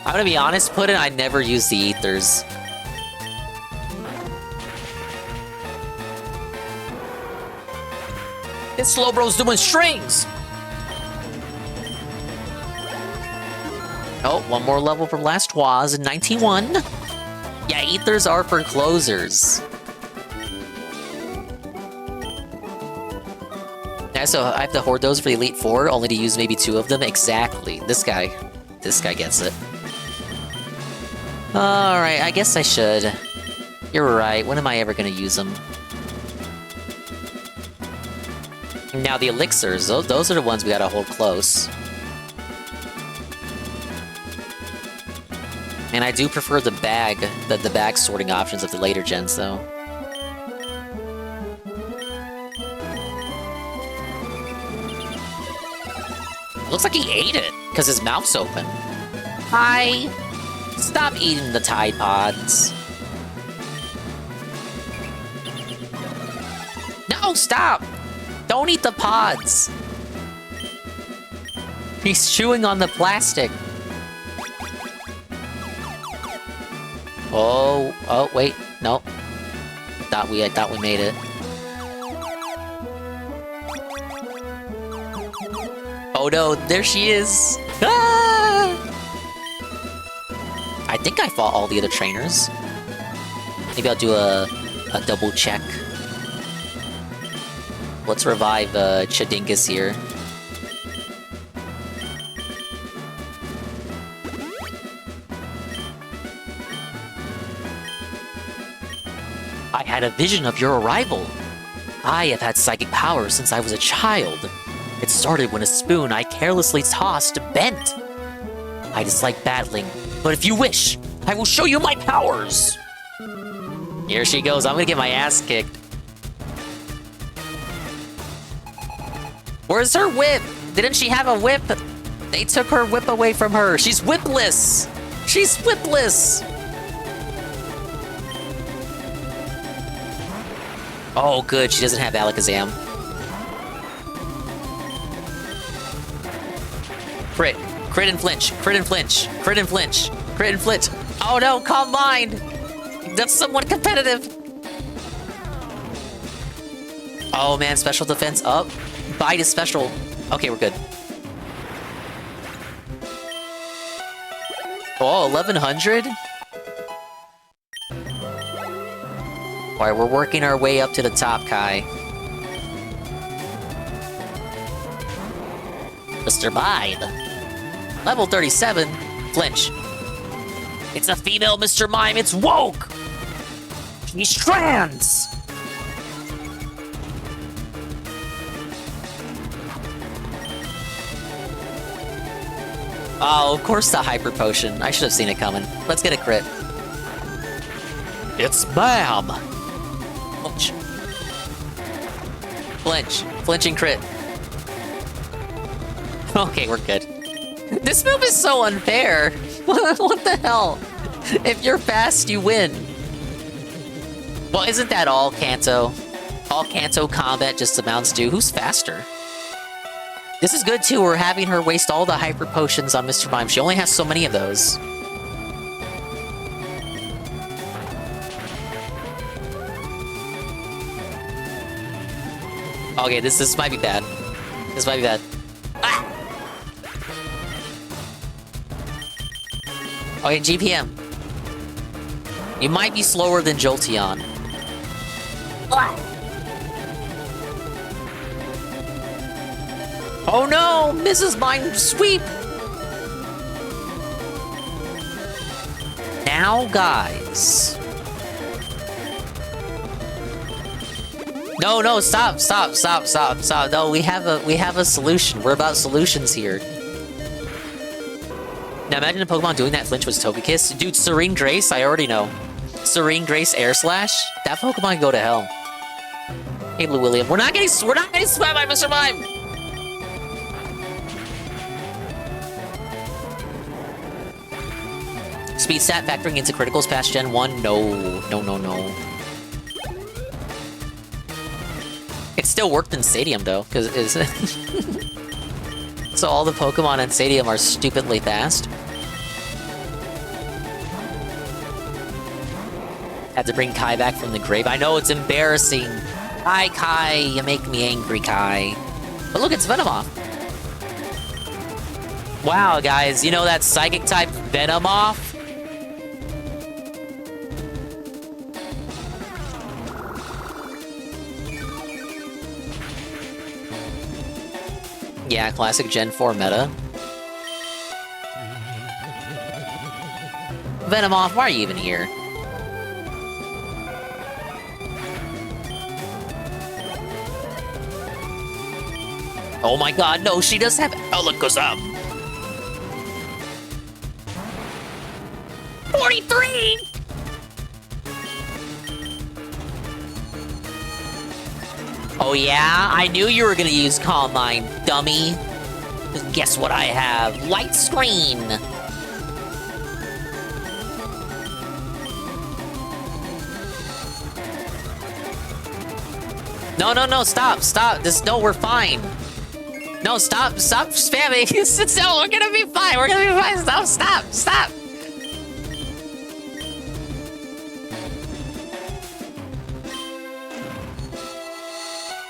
Speaker 14: I'm gonna be honest, Puddin', I never use the ethers. This Slowbro's doing strings! Oh, one more level from Blastoise in 91. Yeah, ethers are for closers. Yeah, so I have to hoard those for the Elite Four, only to use maybe 2 of them. Exactly. This guy gets it. Alright, I guess I should. You're right, when am I ever gonna use them? Now the elixirs, those are the ones we gotta hold close. And I do prefer the bag sorting options of the later gens, though. Looks like he ate it, because his mouth's open. Hi! Stop eating the Tide Pods. No, stop! Don't eat the pods! He's chewing on the plastic. Oh, wait, no. I thought we made it. Oh no, there she is! Ah! I think I fought all the other trainers. Maybe I'll do a double check. Let's revive Chadingus here. I had a vision of your arrival. I have had psychic powers since I was a child. It started when a spoon I carelessly tossed bent. I dislike battling, but if you wish, I will show you my powers. Here she goes. I'm gonna get my ass kicked. Where's her whip? Didn't she have a whip? They took her whip away from her. She's whipless. She's whipless. Oh, good. She doesn't have Alakazam. Crit. Crit and flinch. Crit and flinch. Crit and flinch. Crit and flinch. Oh no, calm mind. That's somewhat competitive. Oh man, special defense up. Bite is special. Okay, we're good. Oh, 1100? Alright, we're working our way up to the top, Kai. Mr. Mime. Level 37. Flinch. It's a female Mr. Mime, it's woke! She's trans! Oh, of course the hyper potion. I should have seen it coming. Let's get a crit. It's Bam! Flinch. Flinch. Flinching crit. Okay, we're good. This move is so unfair. What the hell? If you're fast, you win. Well, isn't that all Kanto? All Kanto combat just amounts to who's faster? This is good too, we're having her waste all the hyper potions on Mr. Mime. She only has so many of those. Okay, this might be bad. This might be bad. Ah! Okay, GPM. You might be slower than Jolteon. Ah! Oh no! Mrs. Mime sweep! Now, guys. No, stop. No, we have a solution. We're about solutions here. Now imagine a Pokemon doing that flinch was Togekiss. Dude, Serene Grace, I already know. Serene Grace Air Slash? That Pokemon can go to hell. Hey, Blue William. We're not getting swept by Mr. Mime! Speed stat factoring into criticals past Gen 1? No. It still worked in Stadium, though, because so all the Pokemon in Stadium are stupidly fast. Had to bring Kai back from the grave. I know, it's embarrassing. Hi, Kai. You make me angry, Kai. But look, it's Venomoth. Wow, guys, you know that Psychic-type Venomoth? Yeah, classic Gen 4 meta. Venomoth, why are you even here? Oh my god, no, she does have Alakazam! 43! Oh yeah? I knew you were gonna use Calm Mind, dummy. Guess what I have? Light Screen! No, stop. No, we're fine. No, stop spamming. No, we're gonna be fine. Stop.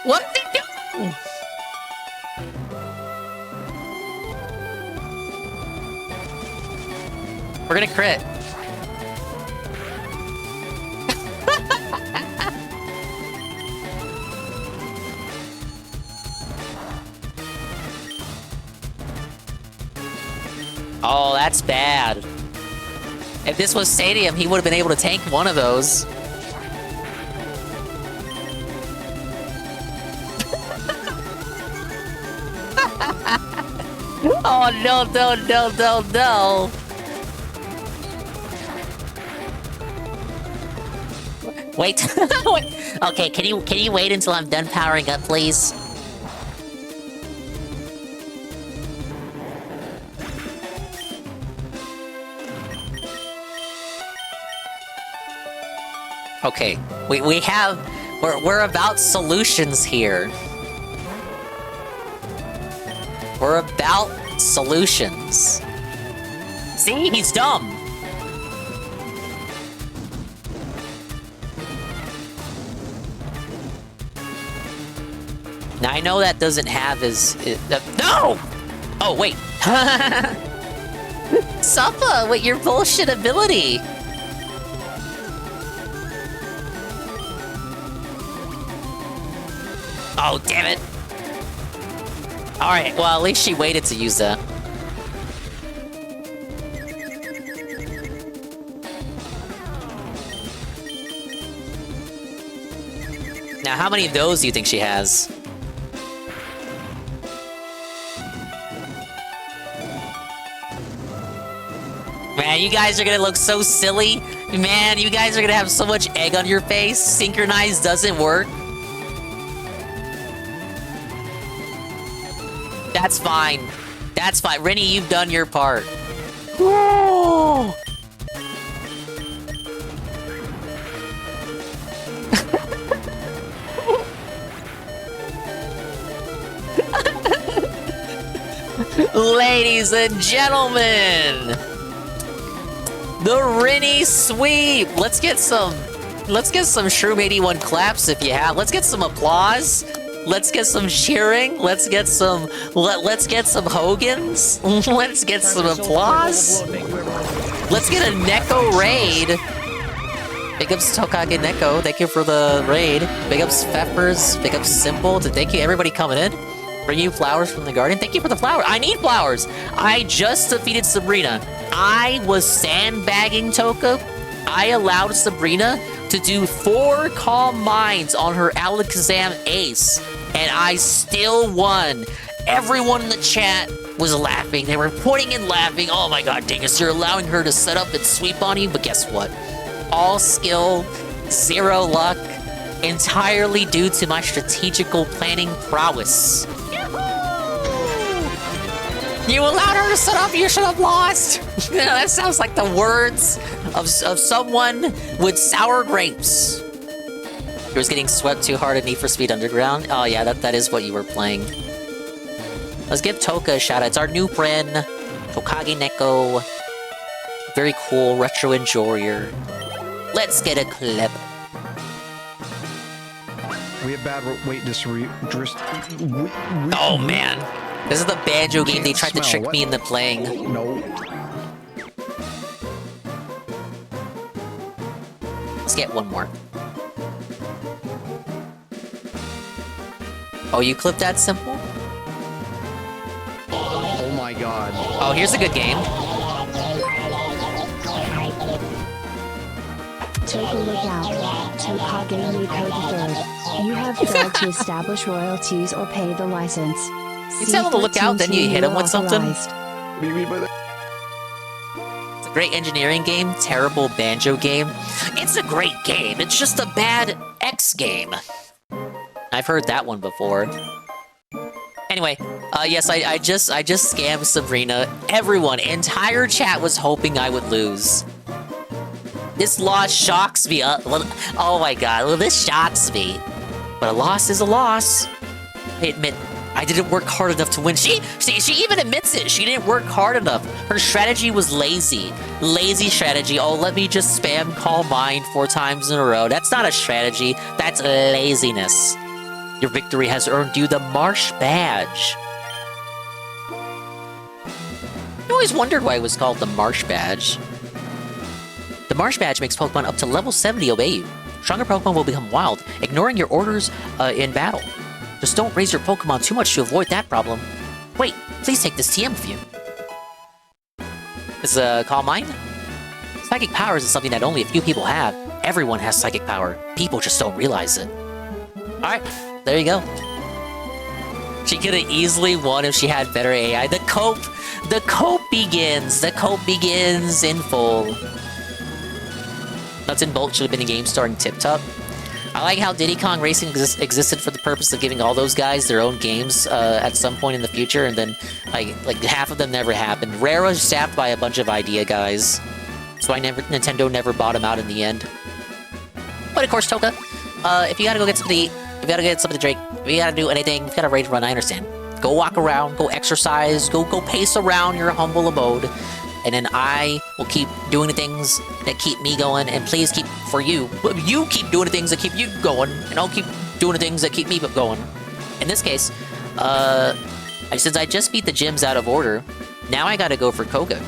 Speaker 14: What is he doing? We're gonna crit. Oh, that's bad. If this was Stadium, he would have been able to tank one of those. Oh, no. Wait. Okay, can you wait until I'm done powering up, please? Okay, we're about solutions here. We're about solutions. See, he's dumb. Now I know that doesn't have his... no! Oh, wait. Suppa with your bullshit ability. Oh, damn it. Alright, well, at least she waited to use that. Now, how many of those do you think she has? Man, you guys are gonna look so silly. Man, you guys are gonna have so much egg on your face. Synchronize doesn't work. That's fine. That's fine. Rennie, you've done your part. Whoa! Ladies and gentlemen, the Rennie sweep. Let's get some Shroom 81 claps if you have. Let's get some applause. Let's get some cheering. Let's get some Hogans. Let's get some applause. Let's get a Neko raid. Big ups Tokage Neko. Thank you for the raid. Big ups Peppers. Big ups Simple. Thank you everybody coming in. Bring you flowers from the garden. Thank you for the flowers. I need flowers. I just defeated Sabrina. I was sandbagging Toka. I allowed Sabrina to do 4 Calm Minds on her Alakazam Ace, and I still won. Everyone in the chat was laughing. They were pointing and laughing. Oh my god, Dingus, you're allowing her to set up and sweep on you, but guess what? All skill, 0 luck, entirely due to my strategical planning prowess. You allowed her to set up, you should have lost! That sounds like the words of someone with sour grapes. You was getting swept too hard at Need for Speed Underground? Oh yeah, that is what you were playing. Let's give Toka a shout out. It's our new friend, Tokage Neko. Very cool, retro enjoyer. Let's get a clip.
Speaker 2: We have bad weight
Speaker 14: Oh man. This is the banjo game they tried to trick me into playing.
Speaker 2: No.
Speaker 14: Let's get one more. Oh, you clipped that Simple?
Speaker 2: Oh my god.
Speaker 14: Oh, here's a good game.
Speaker 17: Take a look out. Tokage Yuko III. You have failed to establish royalties or pay the license.
Speaker 14: You tell him to look out, then you hit him with something?
Speaker 2: What do you mean by that?
Speaker 14: It's a great engineering game, terrible banjo game. It's a great game, it's just a bad X game. I've heard that one before. Anyway, yes, I just scammed Sabrina. Everyone, entire chat was hoping I would lose. This loss shocks me. Oh my god, this shocks me. But a loss is a loss. I admit, I didn't work hard enough to win. She even admits it. She didn't work hard enough. Her strategy was lazy. Lazy strategy. Oh, let me just spam Calm Mind 4 times in a row. That's not a strategy. That's laziness. Your victory has earned you the Marsh Badge. I always wondered why it was called the Marsh Badge. The Marsh Badge makes Pokemon up to level 70 obey you. Stronger Pokemon will become wild, ignoring your orders in battle. Just don't raise your Pokemon too much to avoid that problem. Wait, please take this TM with you. Is Calm Mind? Psychic powers is something that only a few people have. Everyone has psychic power. People just don't realize it. Alright, there you go. She could have easily won if she had better AI. The cope begins. The cope begins in full. Nuts and Bolts should have been a game starring Tip Top. I like how Diddy Kong Racing existed for the purpose of giving all those guys their own games at some point in the future, and then like half of them never happened. Rare was sapped by a bunch of idea guys, so Nintendo never bought them out in the end. But of course, Toka, if you gotta go get something to eat, if you gotta get something to drink, if you gotta do anything, if you gotta raid run, I understand. Go walk around, go exercise, go pace around your humble abode. And then I will keep doing the things that keep me going, and please keep, for you, you keep doing the things that keep you going, and I'll keep doing the things that keep me going. In this case, since I just beat the gyms out of order, now I gotta go for Koga.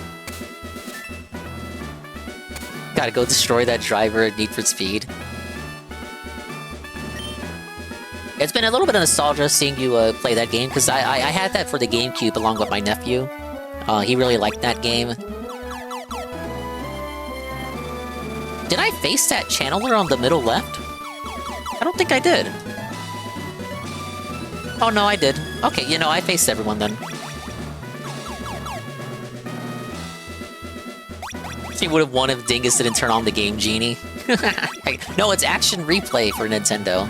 Speaker 14: Gotta go destroy that driver at Need for Speed. It's been a little bit of nostalgia seeing you play that game, because I had that for the GameCube along with my nephew. He really liked that game. Did I face that channeler on the middle left? I don't think I did. Oh no, I did. Okay, you know, I faced everyone then. He would have won if Dingus didn't turn on the Game Genie. No, it's Action Replay for Nintendo.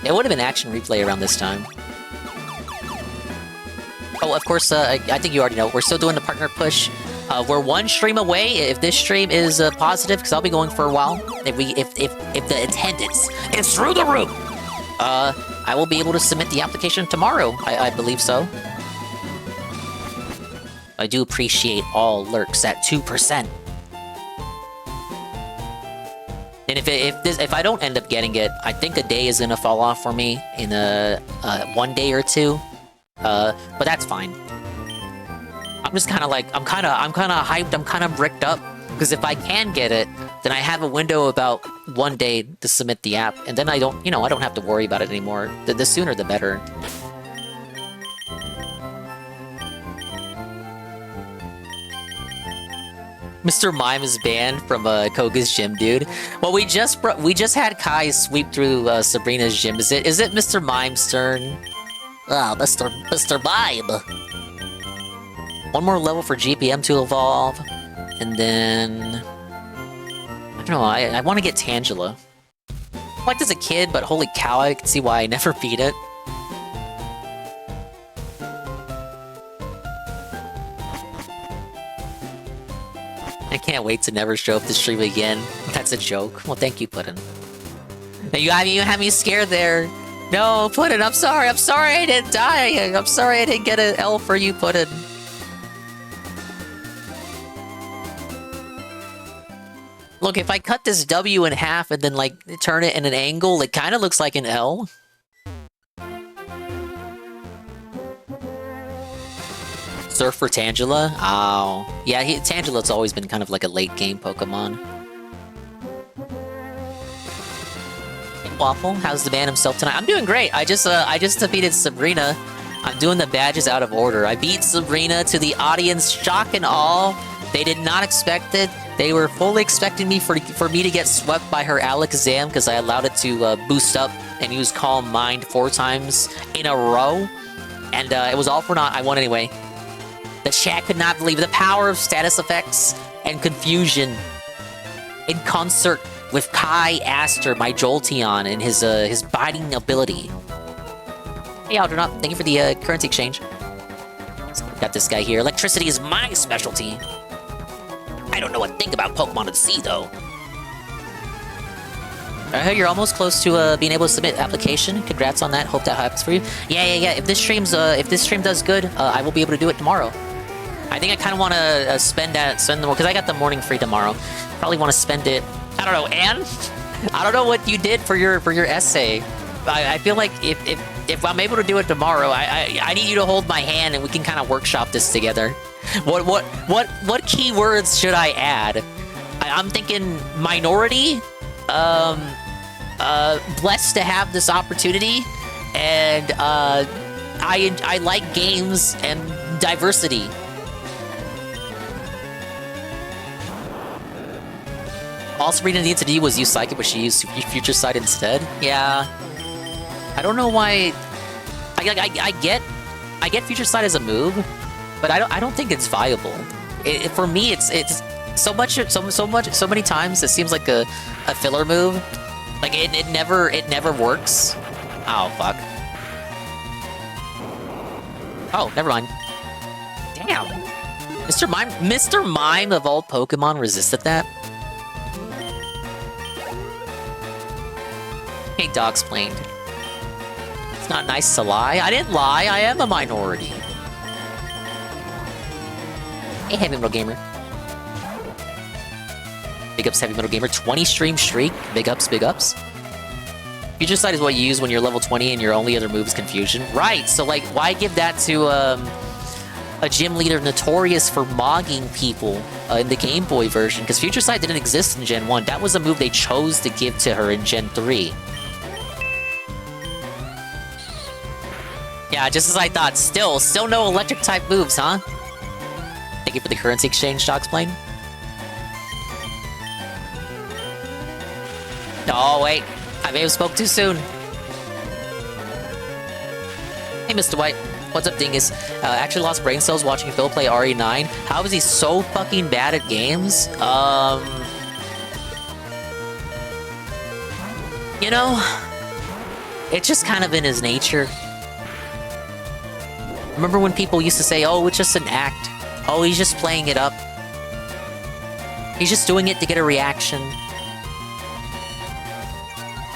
Speaker 14: It would have been Action Replay around this time. Oh, of course, I think you already know. We're still doing the partner push. We're one stream away. If this stream is positive, because I'll be going for a while. If the attendance is through the roof, I will be able to submit the application tomorrow. I believe so. I do appreciate all lurks at 2%. And if I don't end up getting it, I think a day is gonna fall off for me in one day or two. But that's fine. I'm just kind of like I'm kind of hyped. I'm kind of bricked up because if I can get it, then I have a window about 1 day to submit the app, and then I don't have to worry about it anymore. The sooner the better. Mr. Mime is banned from Koga's gym, dude. Well, we just had Kai sweep through Sabrina's gym. Is it Mr. Mime's turn? Ah, Mr. Mime. One more level for GPM to evolve, and then I don't know. I want to get Tangela. I liked as a kid, but holy cow, I can see why I never beat it. I can't wait to never show up to stream again. That's a joke. Well, thank you, Puddin. You had me scared there. No, Puddin, I'm sorry. I'm sorry I didn't die. I'm sorry I didn't get an L for you, Puddin. Look, if I cut this W in half and then, like, turn it in an angle, it kind of looks like an L. Surf for Tangela? Oh. Yeah, Tangela's always been kind of like a late-game Pokemon. Hey, Waffle, how's the man himself tonight? I'm doing great. I just defeated Sabrina. I'm doing the badges out of order. I beat Sabrina to the audience shock and awe. They did not expect it. They were fully expecting me for me to get swept by her Alakazam because I allowed it to boost up and use Calm Mind 4 times in a row. And it was all for naught. I won anyway. The chat could not believe the power of status effects and confusion in concert with Kai Aster, my Jolteon, and his biting ability. Hey, Algernon, thank you for the currency exchange. Got this guy here. Electricity is my specialty. I don't know a thing about Pokemon at sea, though. I heard you're almost close to being able to submit application. Congrats on that. Hope that happens for you. Yeah. If this stream does good, I will be able to do it tomorrow. I think I kind of want to spend the because I got the morning free tomorrow. Probably want to spend it. I don't know, Anne. I don't know what you did for your essay. I feel like if I'm able to do it tomorrow, I need you to hold my hand and we can kind of workshop this together. What keywords should I add? I'm thinking minority. Blessed to have this opportunity, and I like games and diversity. All Sabrina needed to do was use Psychic, but she used Future Sight instead. Yeah, I don't know why. I get Future Sight as a move, but I don't think it's viable. For me, it's so many times it seems like a filler move. Like it never works. Oh fuck. Oh, never mind. Damn. Mr. Mime of all Pokemon resisted that. Hey, Dogsplained. It's not nice to lie. I didn't lie. I am a minority. Hey, Heavy Metal Gamer. Big ups, Heavy Metal Gamer. 20 stream streak. Big ups, big ups. Future Sight is what you use when you're level 20 and your only other move is Confusion. Right, so like, why give that to a gym leader notorious for mogging people in the Game Boy version? Because Future Sight didn't exist in Gen 1. That was a move they chose to give to her in Gen 3. Yeah, just as I thought. Still no electric type moves, huh? Thank you for the currency exchange, Doxplane. Oh, wait. I may have spoke too soon. Hey, Mr. White. What's up, Dingus? Actually lost brain cells watching Phil play RE9. How is he so fucking bad at games? You know, it's just kind of in his nature. Remember when people used to say, oh, it's just an act. Oh, he's just playing it up. He's just doing it to get a reaction.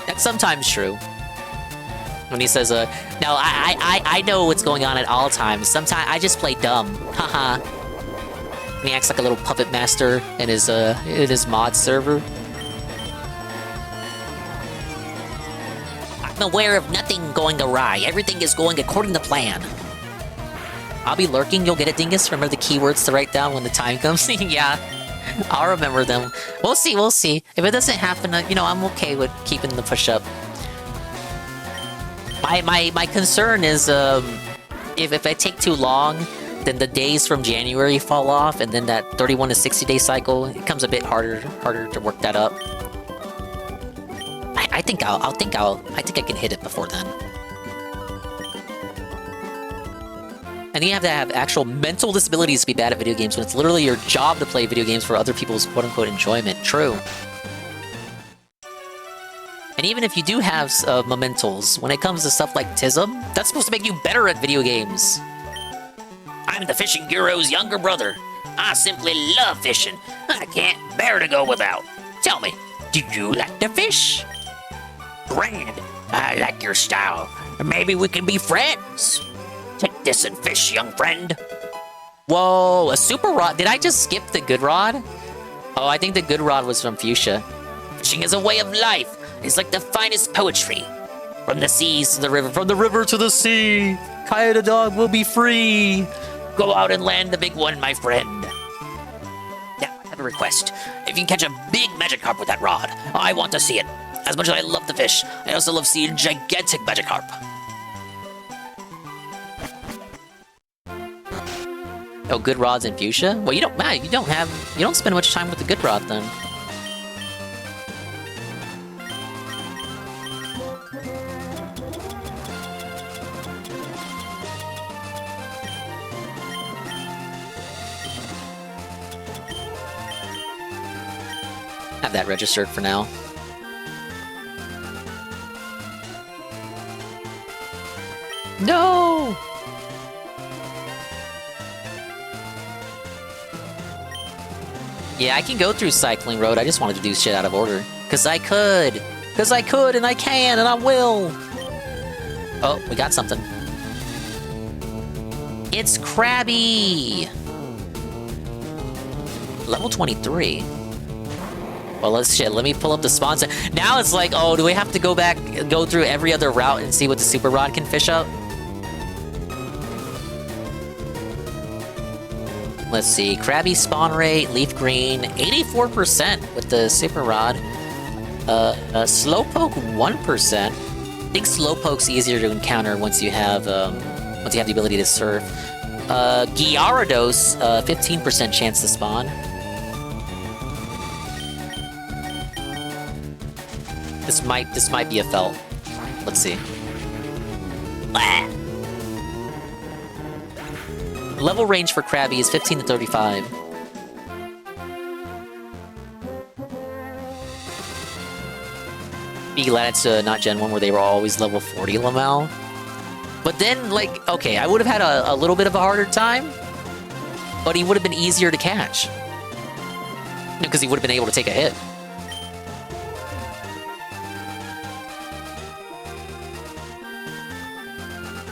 Speaker 14: That's sometimes true. When he says, no, I know what's going on at all times. Sometimes I just play dumb. Haha. And he acts like a little puppet master in his mod server. I'm aware of nothing going awry. Everything is going according to plan. I'll be lurking. You'll get it, Dingus. Remember the keywords to write down when the time comes? Yeah. I'll remember them. We'll see, we'll see. If it doesn't happen, you know, I'm okay with keeping the push-up. My concern is, if I take too long, then the days from January fall off, and then that 31 to 60 day cycle, it comes a bit harder to work that up. I think I can hit it before then. And you have to have actual mental disabilities to be bad at video games when it's literally your job to play video games for other people's quote-unquote enjoyment. True. And even if you do have mementals, when it comes to stuff like TISM, that's supposed to make you better at video games. I'm the fishing guru's younger brother. I simply love fishing. I can't bear to go without. Tell me, do you like to fish? Grand. I like your style. Maybe we can be friends. Take this and fish, young friend. Whoa, a super rod. Did I just skip the good rod? Oh, I think the good rod was from Fuchsia. Fishing is a way of life. It's like the finest poetry. From the seas to the river, from the river to the sea. Kaya the dog will be free. Go out and land the big one, my friend. Now, I have a request. If you can catch a big Magikarp with that rod, I want to see it. As much as I love the fish, I also love seeing gigantic Magikarp. Oh, good rods in Fuchsia? Well, you don't spend much time with the good rod then. Have that registered for now. No! Yeah, I can go through Cycling Road. I just wanted to do shit out of order. Cause I could! Cause I could, and I can, and I will! Oh, we got something. It's Krabby! Level 23. Well, let me pull up the sponsor. Now it's like, oh, do we have to go back, go through every other route and see what the Super Rod can fish up? Let's see, Krabby spawn rate, LeafGreen, 84% with the Super Rod. Slowpoke, 1%. I think Slowpoke's easier to encounter once you have the ability to surf. Gyarados, 15% chance to spawn. This might be a felt. Let's see. Blah. Level range for Krabby is 15 to 35. Be glad it's not Gen 1 where they were always level 40 Lamau. But then, like, okay, I would have had a little bit of a harder time, but he would have been easier to catch. Because he would have been able to take a hit.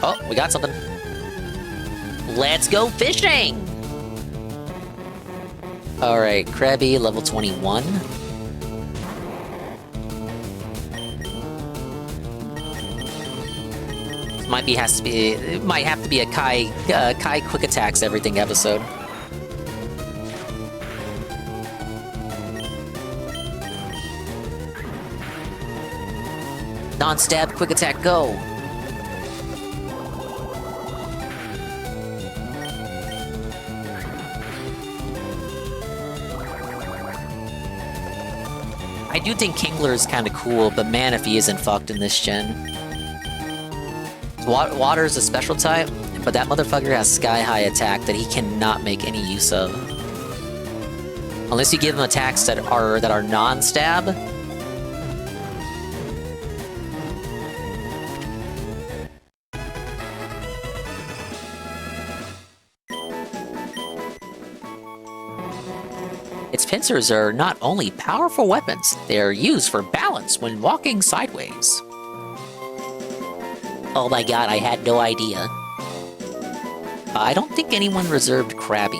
Speaker 14: Oh, we got something. Let's go fishing! Alright, Krabby, level 21. Might have to be a Kai quick attacks everything episode. Non-stab quick attack go. I do think Kingler is kind of cool, but man, if he isn't fucked in this gen. Water is a special type, but that motherfucker has sky-high attack that he cannot make any use of. Unless you give him attacks that are non-stab. Its pincers are not only powerful weapons, they are used for balance when walking sideways. Oh my god, I had no idea. I don't think anyone reserved Krabby.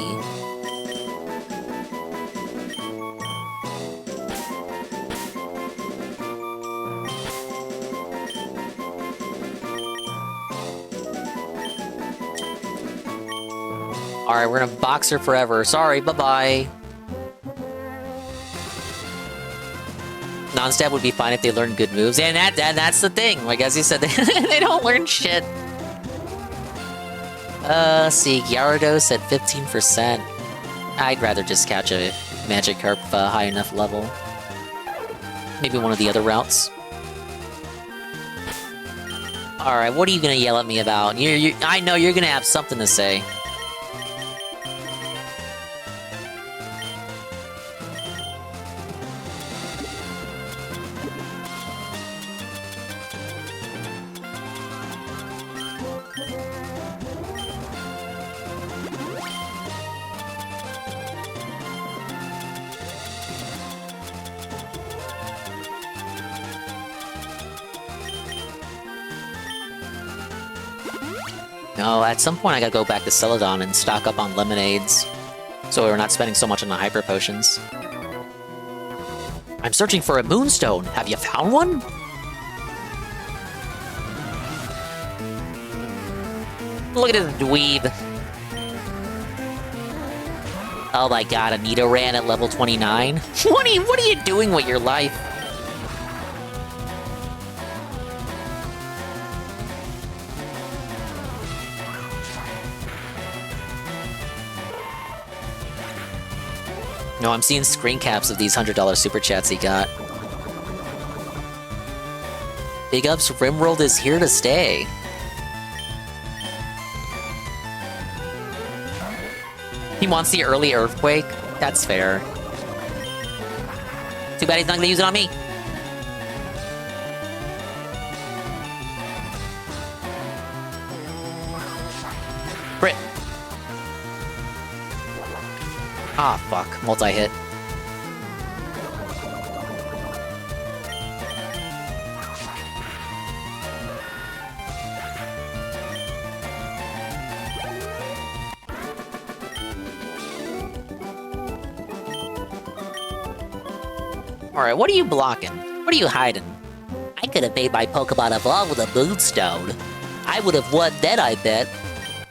Speaker 14: Alright, we're gonna box her forever. Sorry, bye-bye. Non-stab would be fine if they learned good moves, and that's the thing. Like as you said, they don't learn shit. See, Gyarados at 15%. I'd rather just catch a Magikarp high enough level. Maybe one of the other routes. Alright, what are you gonna yell at me about? I know you're gonna have something to say. No, at some point I gotta go back to Celadon and stock up on lemonades, so we're not spending so much on the hyper potions. I'm searching for a moonstone. Have you found one? Look at this dweeb. Oh my god, Anita ran at level 29? What are you doing with your life? No, I'm seeing screen caps of these $100 super chats he got. Big ups, Rimworld is here to stay. He wants the early earthquake? That's fair. Too bad he's not gonna use it on me. Crit. Ah, fuck. Multi-hit. Alright, what are you blocking? What are you hiding? I could have made my Pokemon evolve with a Moonstone. I would have won then, I bet.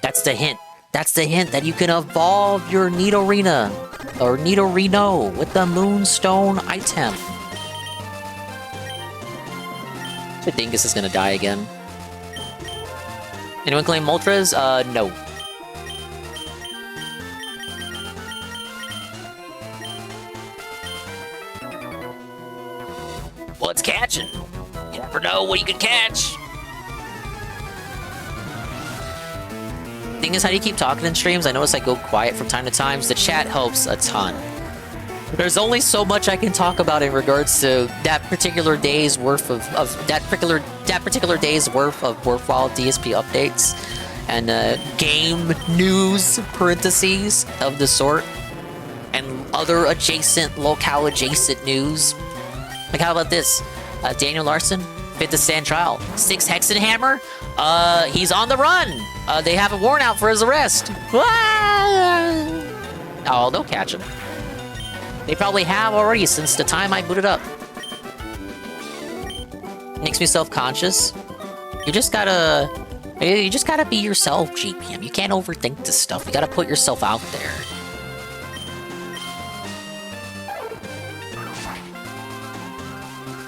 Speaker 14: That's the hint. That's the hint that you can evolve your Nidorina, or Nidorino, with the Moonstone item. So Dingus is gonna die again. Anyone claim Moltres? No. Well, it's catching. You never know what you can catch. Thing is, how do you keep talking in streams? I notice I go quiet from time to time. The chat helps a ton. There's only so much I can talk about in regards to that particular day's worth of that particular day's worth of worthwhile DSP updates and game news parentheses of the sort and other adjacent locale adjacent news. Like how about this? Daniel Larson, 5th Sand Trial, 6 Hexen Hammer. He's on the run. They have a warrant out for his arrest. Oh, they'll catch him. They probably have already since the time I booted up. Makes me self-conscious. You just gotta You just gotta be yourself, GPM. You can't overthink this stuff. You gotta put yourself out there.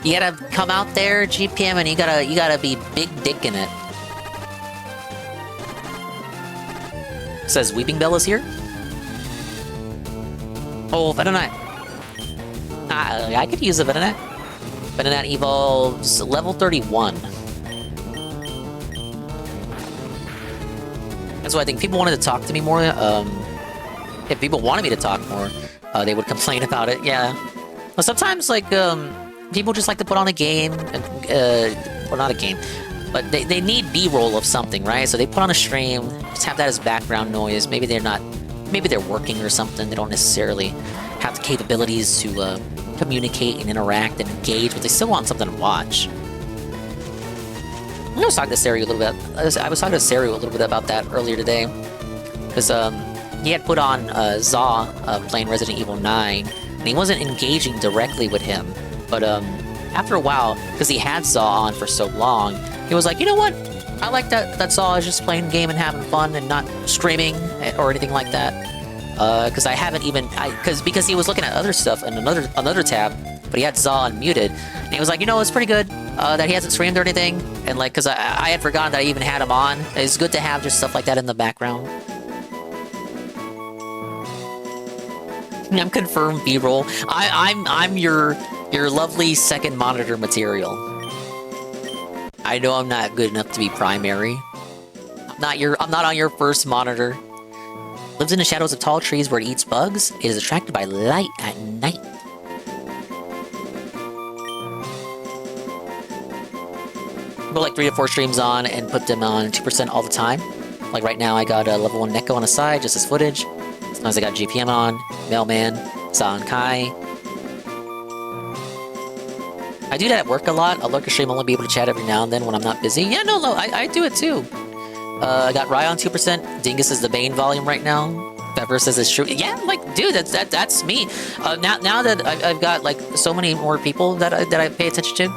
Speaker 14: You gotta come out there, GPM, and you gotta be big dick in it. Says Weeping Bell is here. Oh, Venonat. I could use a Venonat. Venonat evolves level 31. And so I think people wanted to talk to me more. If people wanted me to talk more, they would complain about it. Yeah. Well, sometimes, like, people just like to put on a game, and, well, not a game, but they need B-roll of something, right? So they put on a stream, just have that as background noise. Maybe they're working or something. They don't necessarily have the capabilities to communicate and interact and engage, but they still want something to watch. I was talking to Saru a little bit. I was talking to Saru a little bit about that earlier today, because he had put on Zaw playing Resident Evil 9, and he wasn't engaging directly with him. But after a while, because he had Zaw on for so long, he was like, you know what? I like that Zaw is just playing the game and having fun and not streaming or anything like that. Because I haven't even, because he was looking at other stuff in another tab, but he had Zaw unmuted, and he was like, you know, it's pretty good that he hasn't streamed or anything, and like, because I had forgotten that I even had him on. It's good to have just stuff like that in the background. I'm confirmed B-roll. I'm your lovely second monitor material. I know I'm not good enough to be primary. I'm not on your first monitor. Lives in the shadows of tall trees where it eats bugs. It is attracted by light at night. Put like 3 to 4 streams on and put them on 2% all the time. Like right now I got a level 1 Neko on the side, just as footage. Sometimes I got GPM on, Mailman, San Kai. I do that at work a lot. I'll lurk a stream, only be able to chat every now and then when I'm not busy. Yeah, no, I do it too. I got Rye on 2%. Dingus is the Bane volume right now. Pepper says it's true. Yeah, like, dude, that's me. Now that I've got like so many more people that I pay attention to.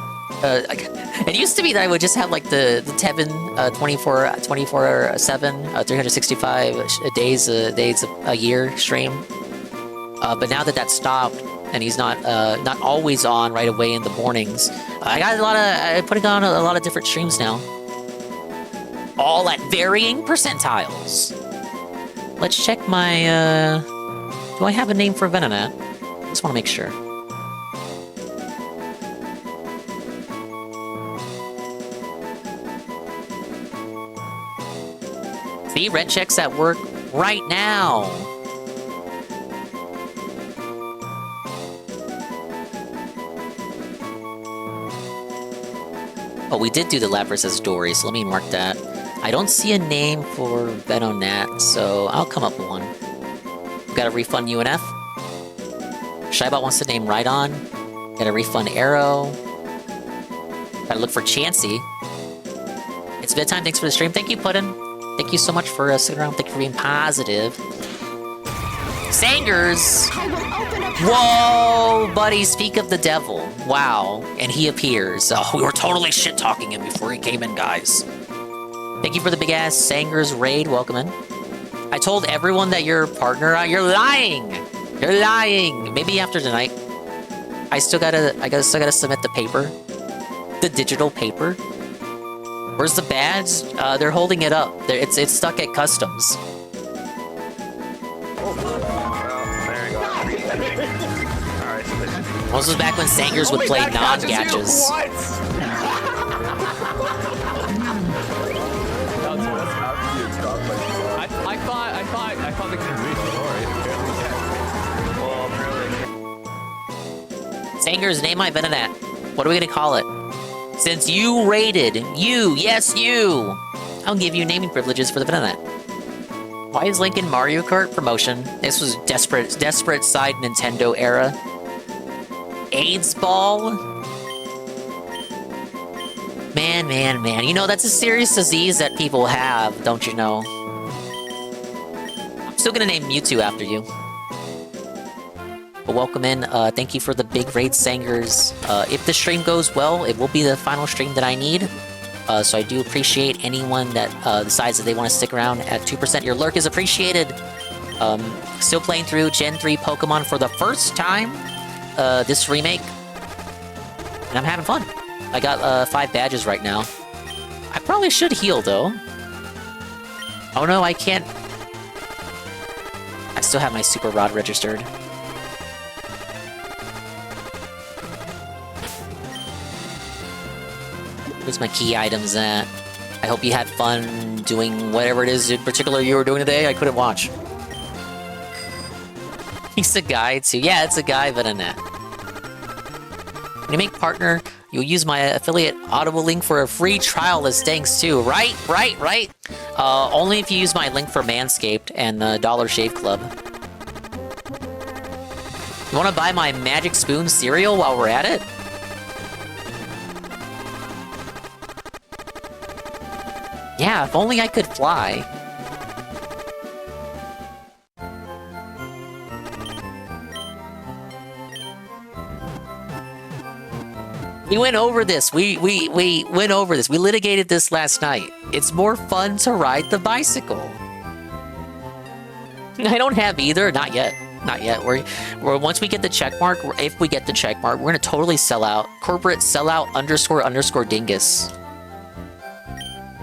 Speaker 14: It used to be that I would just have like the Tevin 24/7, 365 days a year stream. But now that that's stopped and he's not always on right away in the mornings, I got I'm putting on a lot of different streams now, all at varying percentiles. Let's check my. Do I have a name for Venonat? Just want to make sure. See, rent checks at work right now. Oh, we did do the Lab vs. Dory, so let me mark that. I don't see a name for Venonat, so I'll come up with one. We got a refund UNF. Shybot wants to name Rhydon. Got a refund Arrow. Gotta look for Chansey. It's bedtime, thanks for the stream. Thank you, Puddin'. Thank you so much for sticking around. Thank you for being positive. Sangers! Whoa, buddy, speak of the devil. Wow, and he appears. Oh, we were totally shit-talking him before he came in, guys. Thank you for the big-ass Sangers raid. Welcome in. I told everyone that you're a partner. You're lying! You're lying! Maybe after tonight. I still gotta submit the paper. The digital paper. Where's the badge? They're holding it up. It's stuck at customs. This was back when Sangers would play non-gatches.
Speaker 3: I thought they could reach the door.
Speaker 14: Sangers, name my Venonat. What are we gonna call it? Since you raided, yes you! I'll give you naming privileges for the Venonat. Why is Link in Mario Kart promotion? This was desperate side Nintendo era. AIDS ball? Man. You know, that's a serious disease that people have, don't you know? I'm still gonna name Mewtwo after you. But welcome in. Thank you for the big raid, Sangers. If the stream goes well, it will be the final stream that I need. So I do appreciate anyone that decides that they want to stick around at 2%. Your lurk is appreciated. Still playing through Gen 3 Pokemon for the first time this remake. And I'm having fun. I got 5 badges right now. I probably should heal, though. Oh no, I can't. I still have my Super Rod registered. Where's my key items at? I hope you had fun doing whatever it is in particular you were doing today. I couldn't watch. He's a guy, too. Yeah, it's a guy, but a net. When you make partner, you'll use my affiliate Audible link for a free trial as thanks, too. Right? Only if you use my link for Manscaped and Dollar Shave Club. You want to buy my Magic Spoon cereal while we're at it? Yeah, if only I could fly. We went over this. We went over this. We litigated this last night. It's more fun to ride the bicycle. I don't have either. Not yet. Not yet. We're once we get the check mark, if we get the check mark, we're gonna totally sell out. Corporate sellout _ dingus.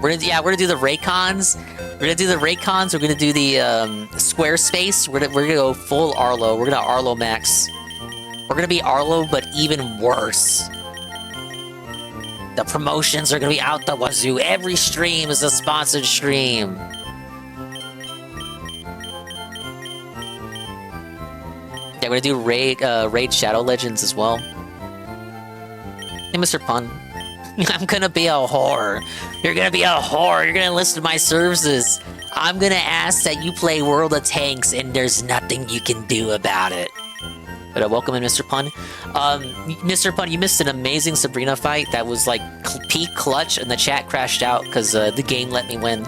Speaker 14: We're gonna do the Raycons. We're gonna do the Raycons. We're gonna do the Squarespace. We're gonna go full Arlo. We're gonna Arlo Max. We're gonna be Arlo, but even worse. The promotions are gonna be out the wazoo. Every stream is a sponsored stream. Yeah, we're gonna do Raid Shadow Legends as well. Hey, Mr. Pun. I'm gonna be a whore. You're gonna be a whore. You're gonna listen to my services. I'm gonna ask that you play World of Tanks, and there's nothing you can do about it. But welcome in, Mr. Pun. Mr. Pun, you missed an amazing Sabrina fight that was like peak clutch, and the chat crashed out because the game let me win.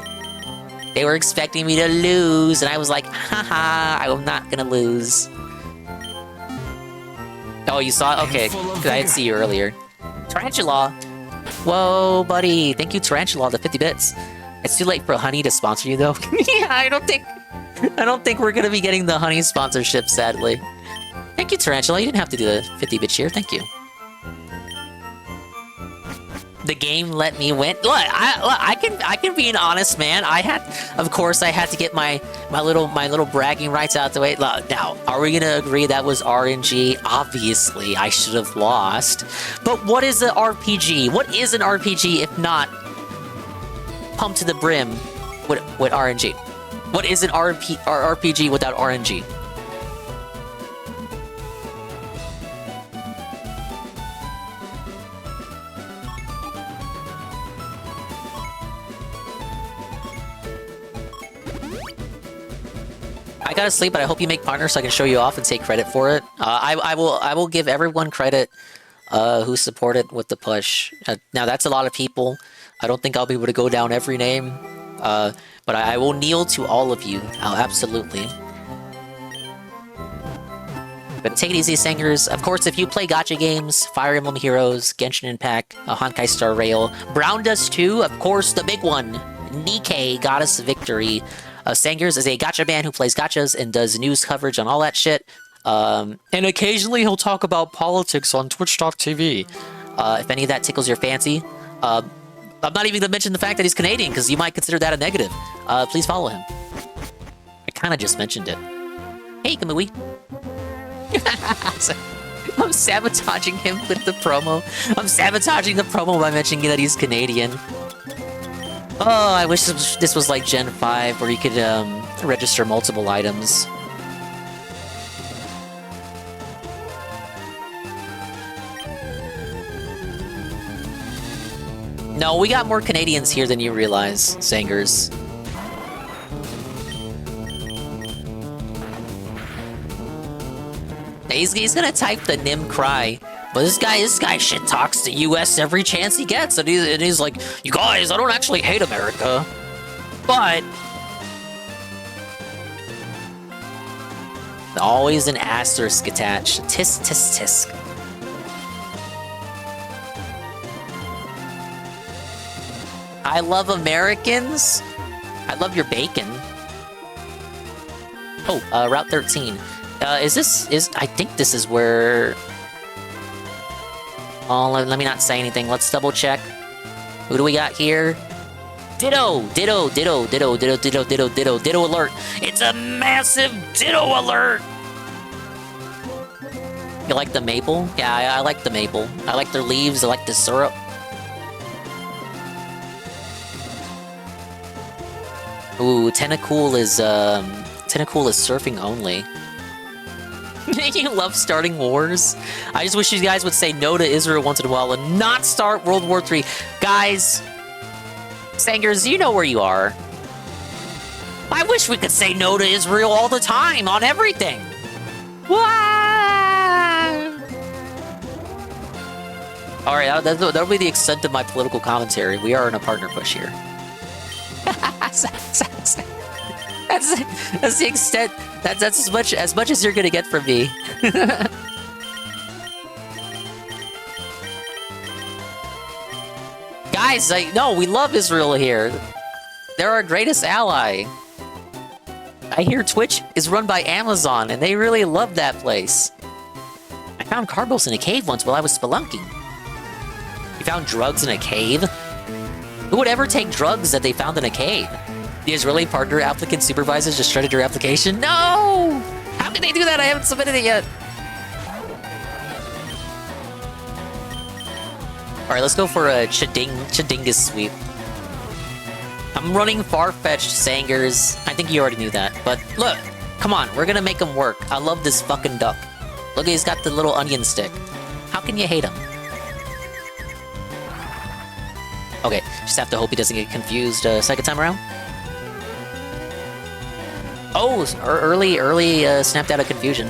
Speaker 14: They were expecting me to lose, and I was like, haha, I'm not gonna lose. Oh, you saw it? Okay, because I didn't see you earlier. Tarantula! Whoa, buddy. Thank you, Tarantula, the 50 bits. It's too late for Honey to sponsor you, though. Yeah, I don't think we're gonna be getting the Honey sponsorship, sadly. Thank you, Tarantula. You didn't have to do the 50-bit cheer. Thank you. The game let me win. Look, I can be an honest man. Of course, I had to get my little bragging rights out the way. Look, now, are we gonna agree that was RNG? Obviously, I should have lost. But what is an RPG? What is an RPG if not pumped to the brim with RNG? What is an RPG without RNG? I gotta sleep, but I hope you make partners so I can show you off and take credit for it. I will give everyone credit who supported with the push. Now that's a lot of people. I don't think I'll be able to go down every name, but I will kneel to all of you. Absolutely. But take it easy, Sangers. Of course, if you play gacha games, Fire Emblem Heroes, Genshin Impact, Honkai Star Rail, Brown Dust 2, of course, the big one, Nikkei Goddess Victory. Sangers is a gacha man who plays gachas and does news coverage on all that shit. And occasionally he'll talk about politics on Twitch.tv. If any of that tickles your fancy. I'm not even going to mention the fact that he's Canadian, because you might consider that a negative. Please follow him. I kind of just mentioned it. Hey, Kamui. I'm sabotaging him with the promo. I'm sabotaging the promo by mentioning that he's Canadian. Oh, I wish this was like Gen 5, where you could register multiple items. No, we got more Canadians here than you realize, Sangers. He's gonna type the Nim cry. But this guy shit talks to US every chance he gets, and he's like, you guys, I don't actually hate America, but always an asterisk attached. Tisk tisk tisk. I love Americans. I love your bacon. Oh, Route 13. I think this is where... Oh, let me not say anything. Let's double check. Who do we got here? Ditto! Ditto, ditto, ditto, ditto, ditto, ditto, ditto, ditto alert! It's a massive ditto alert! You like the maple? Yeah, I like the maple. I like their leaves, I like the syrup. Ooh, Tentacool is surfing only. You love starting wars? I just wish you guys would say no to Israel once in a while and not start World War III. Guys, Sangers, you know where you are. I wish we could say no to Israel all the time on everything. Alright, that'll be the extent of my political commentary. We are in a partner push here. That's the extent. That's as much as you're gonna get from me. Guys, no, we love Israel here. They're our greatest ally. I hear Twitch is run by Amazon, and they really love that place. I found carbos in a cave once while I was spelunking. You found drugs in a cave? Who would ever take drugs that they found in a cave? The Israeli partner applicant supervisors just shredded your application? No! How can they do that? I haven't submitted it yet. Alright, let's go for a Chadingus sweep. I'm running far-fetched Sangers. I think you already knew that. But look, come on, we're gonna make him work. I love this fucking duck. Look, he's got the little onion stick. How can you hate him? Okay, just have to hope he doesn't get confused second time around. Oh, early snapped out of confusion.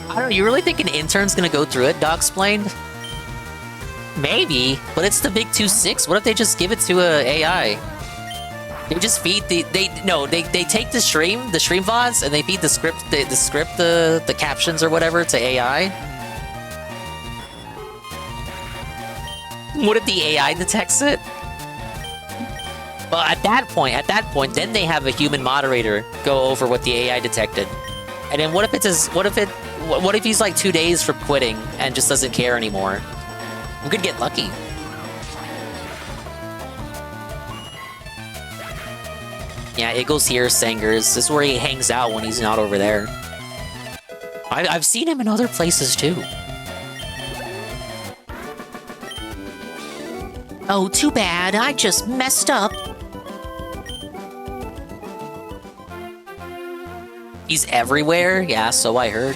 Speaker 14: I don't know, you really think an intern's gonna go through it, Doc explained? Maybe, but it's the big 2-6. What if they just give it to a AI? They just feed they take the stream VODs and they feed the captions or whatever to AI. What if the AI detects it? Well, at that point, then they have a human moderator go over what the AI detected. And then what if he's like 2 days from quitting and just doesn't care anymore? We could get lucky. Yeah, Eagle's here, Sangers. This is where he hangs out when he's not over there. I've seen him in other places too. Oh, too bad. I just messed up. He's everywhere? Yeah, so I heard.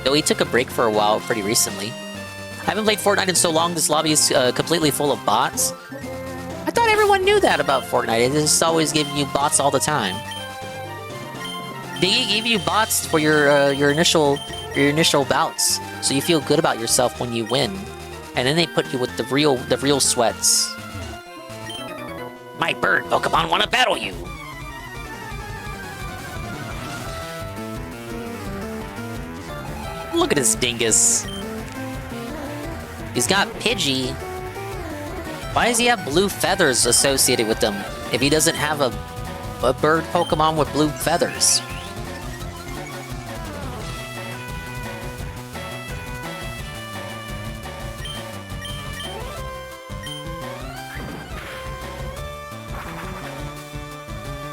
Speaker 14: Though he took a break for a while pretty recently. I haven't played Fortnite in so long, this lobby is completely full of bots. I thought everyone knew that about Fortnite. It's just always giving you bots all the time. They give you bots for your initial bouts, so you feel good about yourself when you win. And then they put you with the real sweats. My bird Pokemon wanna battle you! Look at this dingus. He's got Pidgey. Why does he have blue feathers associated with him if he doesn't have a bird Pokemon with blue feathers?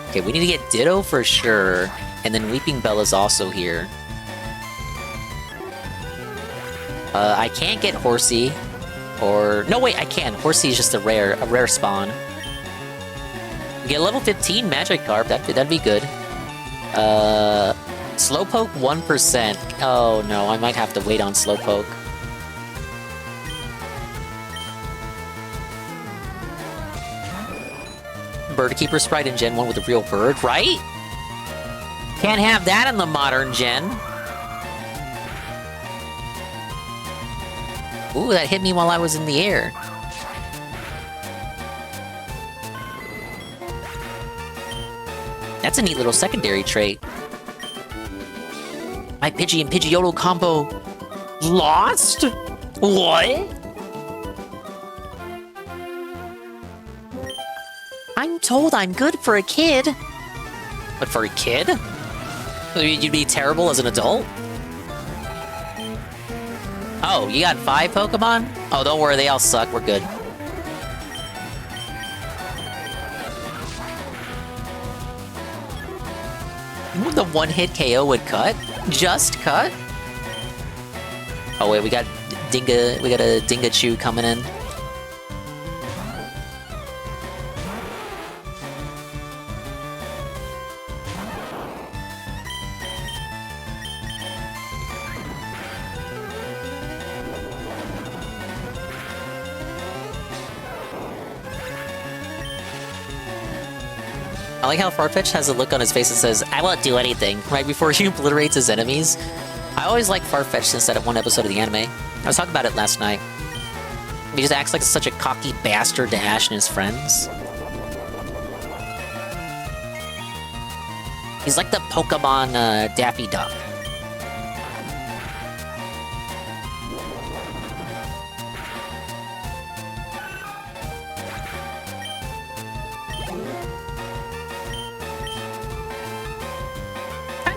Speaker 14: Okay, we need to get Ditto for sure, and then Weeping Bell is also here. I can't get Horsey, or no wait, I can. Horsey is just a rare spawn. We get level 15 Magikarp. That'd be good. Slowpoke 1%. Oh no, I might have to wait on Slowpoke. Birdkeeper sprite in Gen 1 with a real bird, right? Can't have that in the modern gen. Ooh, that hit me while I was in the air. That's a neat little secondary trait. My Pidgey and Pidgeotto combo lost? What? I'm told I'm good for a kid. But for a kid? You'd be terrible as an adult? Oh, you got 5 Pokemon? Oh, don't worry, they all suck. We're good. The one-hit KO would cut? Just cut? Oh wait, we got a Dingachu coming in. I like how Farfetch'd has a look on his face that says, I won't do anything, right before he obliterates his enemies. I always like Farfetch'd since that one episode of the anime. I was talking about it last night. He just acts like such a cocky bastard to Ash and his friends. He's like the Pokemon Daffy Duck.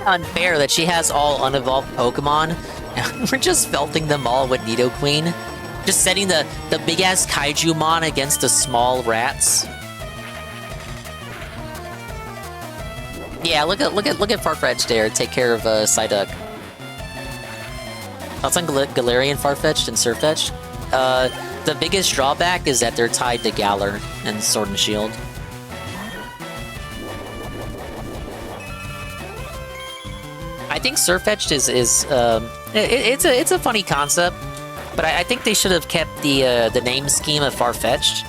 Speaker 14: Unfair that she has all unevolved Pokemon, and we're just felting them all with Nidoqueen. Just setting the big-ass Kaijumon against the small rats. Yeah, look at Farfetch'd there, take care of Psyduck. Thoughts on Galarian, Farfetch'd, and Sirfetch'd? The biggest drawback is that they're tied to Galar and Sword and Shield. I think Sirfetch'd is it's a funny concept, but I think they should have kept the name scheme of Farfetch'd.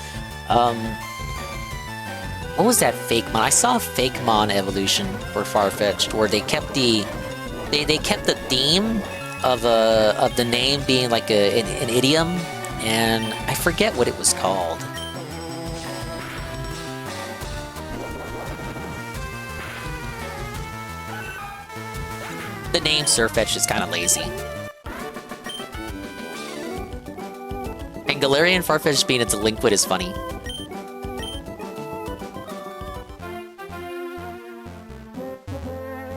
Speaker 14: What was that Fakemon? I saw a Fakemon evolution for Farfetch'd where they kept they kept the theme of the name being like an idiom, and I forget what it was called. The name Sirfetch'd is kind of lazy. And Galarian Farfetch'd being a delinquent is funny.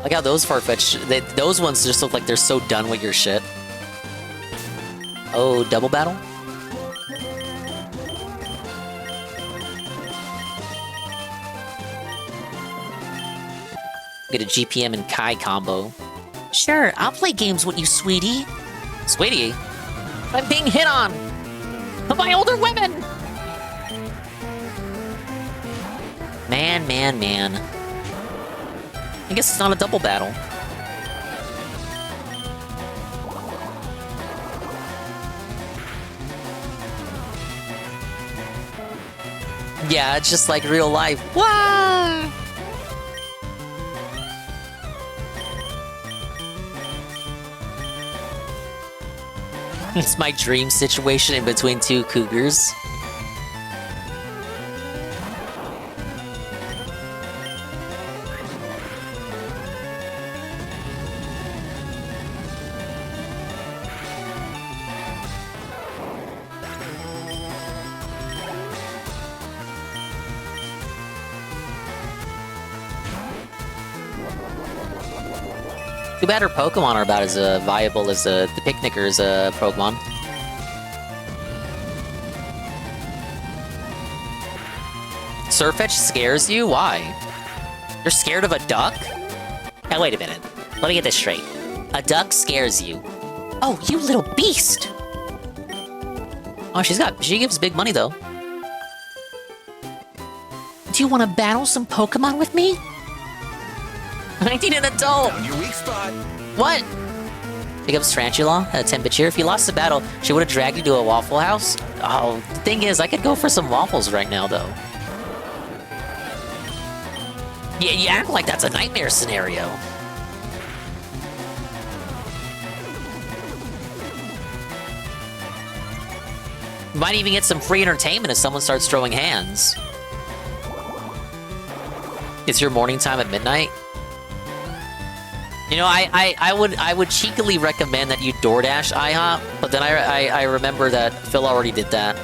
Speaker 14: Like how those Farfetch'd, those ones just look like they're so done with your shit. Oh, double battle? Get a GPM and Kai combo. Sure, I'll play games with you, sweetie. Sweetie? I'm being hit on by older women! Man. I guess it's not a double battle. Yeah, it's just like real life. Wah! It's my dream situation in between two cougars. Too bad her Pokemon are about as viable as the Picnicker's Pokemon. Sirfetch'd scares you? Why? You're scared of a duck? Now wait a minute. Let me get this straight. A duck scares you. Oh, you little beast! Oh, she gives big money though. Do you want to battle some Pokemon with me? I need an adult!
Speaker 9: Found your weak spot.
Speaker 14: What? Pick up Tarantula at a temperature. If you lost the battle, she would have dragged you to a Waffle House. Oh, the thing is, I could go for some waffles right now, though. Yeah, you act like that's a nightmare scenario. You might even get some free entertainment if someone starts throwing hands. It's your morning time at midnight? You know, I would cheekily recommend that you DoorDash IHOP, but then I remember that Phil already did that.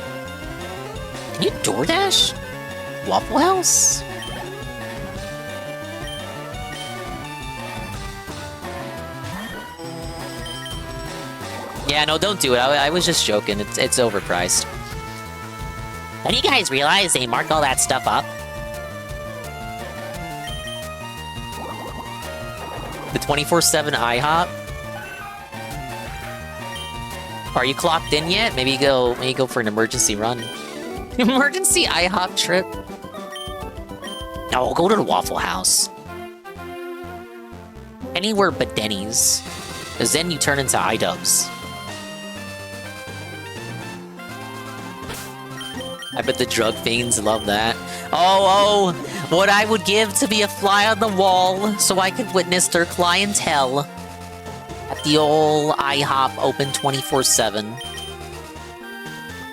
Speaker 14: Can you DoorDash Waffle House? Yeah, no, don't do it. I was just joking. It's overpriced. Have you guys realized they mark all that stuff up? The 24/7 IHOP. Are you clocked in yet? Maybe go for an emergency run. Emergency IHOP trip. No, we'll go to the Waffle House. Anywhere but Denny's. Because then you turn into iDubbbz. I bet the drug fiends love that. Oh, what I would give to be a fly on the wall so I could witness their clientele at the old IHOP open 24/7.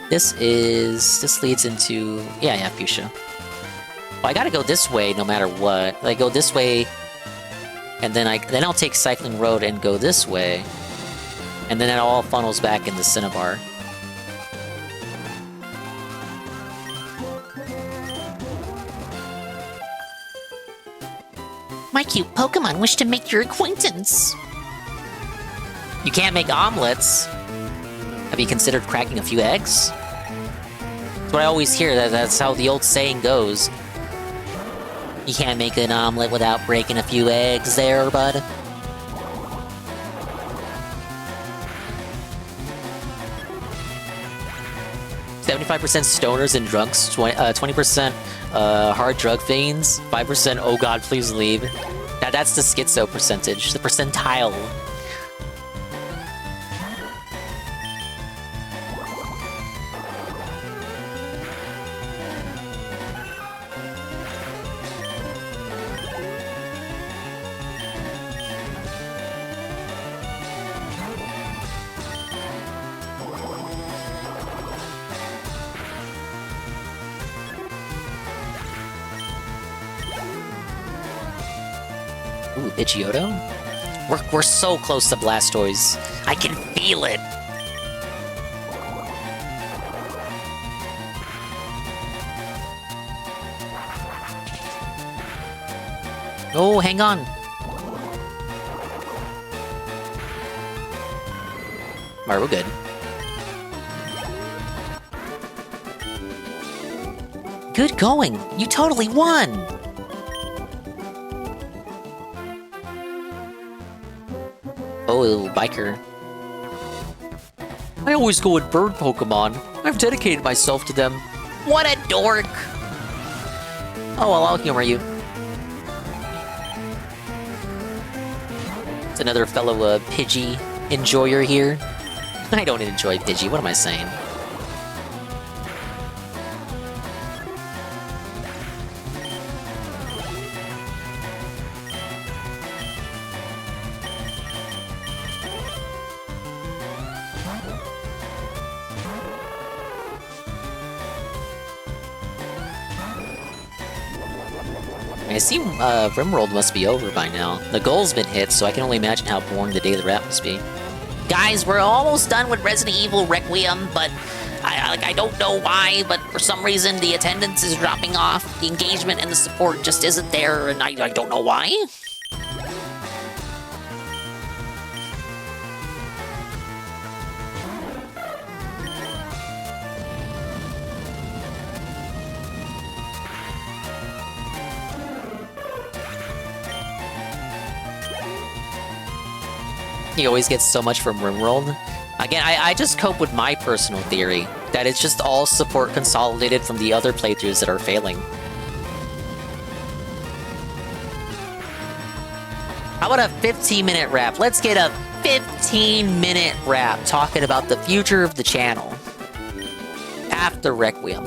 Speaker 14: This leads into, yeah, Fuchsia. Well, I gotta go this way no matter what. I go this way, and then I'll take Cycling Road and go this way, and then it all funnels back into Cinnabar. My cute Pokemon wish to make your acquaintance. You can't make omelets. Have you considered cracking a few eggs? That's what I always hear. That's how the old saying goes. You can't make an omelet without breaking a few eggs there, bud. "75% stoners and drunks, 20% hard drug fiends, 5% oh god please leave." Now that's the schizo percentage, the percentile. Ooh, Pidgeotto? We're so close to Blastoise. I can feel it. Oh, hang on. Alright, we're good. Good going. You totally won. Oh, biker. I always go with bird Pokemon. I've dedicated myself to them. What a dork! Oh, well, I'll humor you. It's another fellow Pidgey enjoyer here. I don't enjoy Pidgey, what am I saying? I assume Rimworld must be over by now. The goal's been hit, so I can only imagine how boring the daily wrap must be. Guys, we're almost done with Resident Evil Requiem, but I don't know why, but for some reason the attendance is dropping off. The engagement and the support just isn't there, and I don't know why. He always gets so much from Rimworld. Again, I just cope with my personal theory, that it's just all support consolidated from the other playthroughs that are failing. How about a 15-minute wrap? Let's get a 15-minute wrap talking about the future of the channel. After Requiem.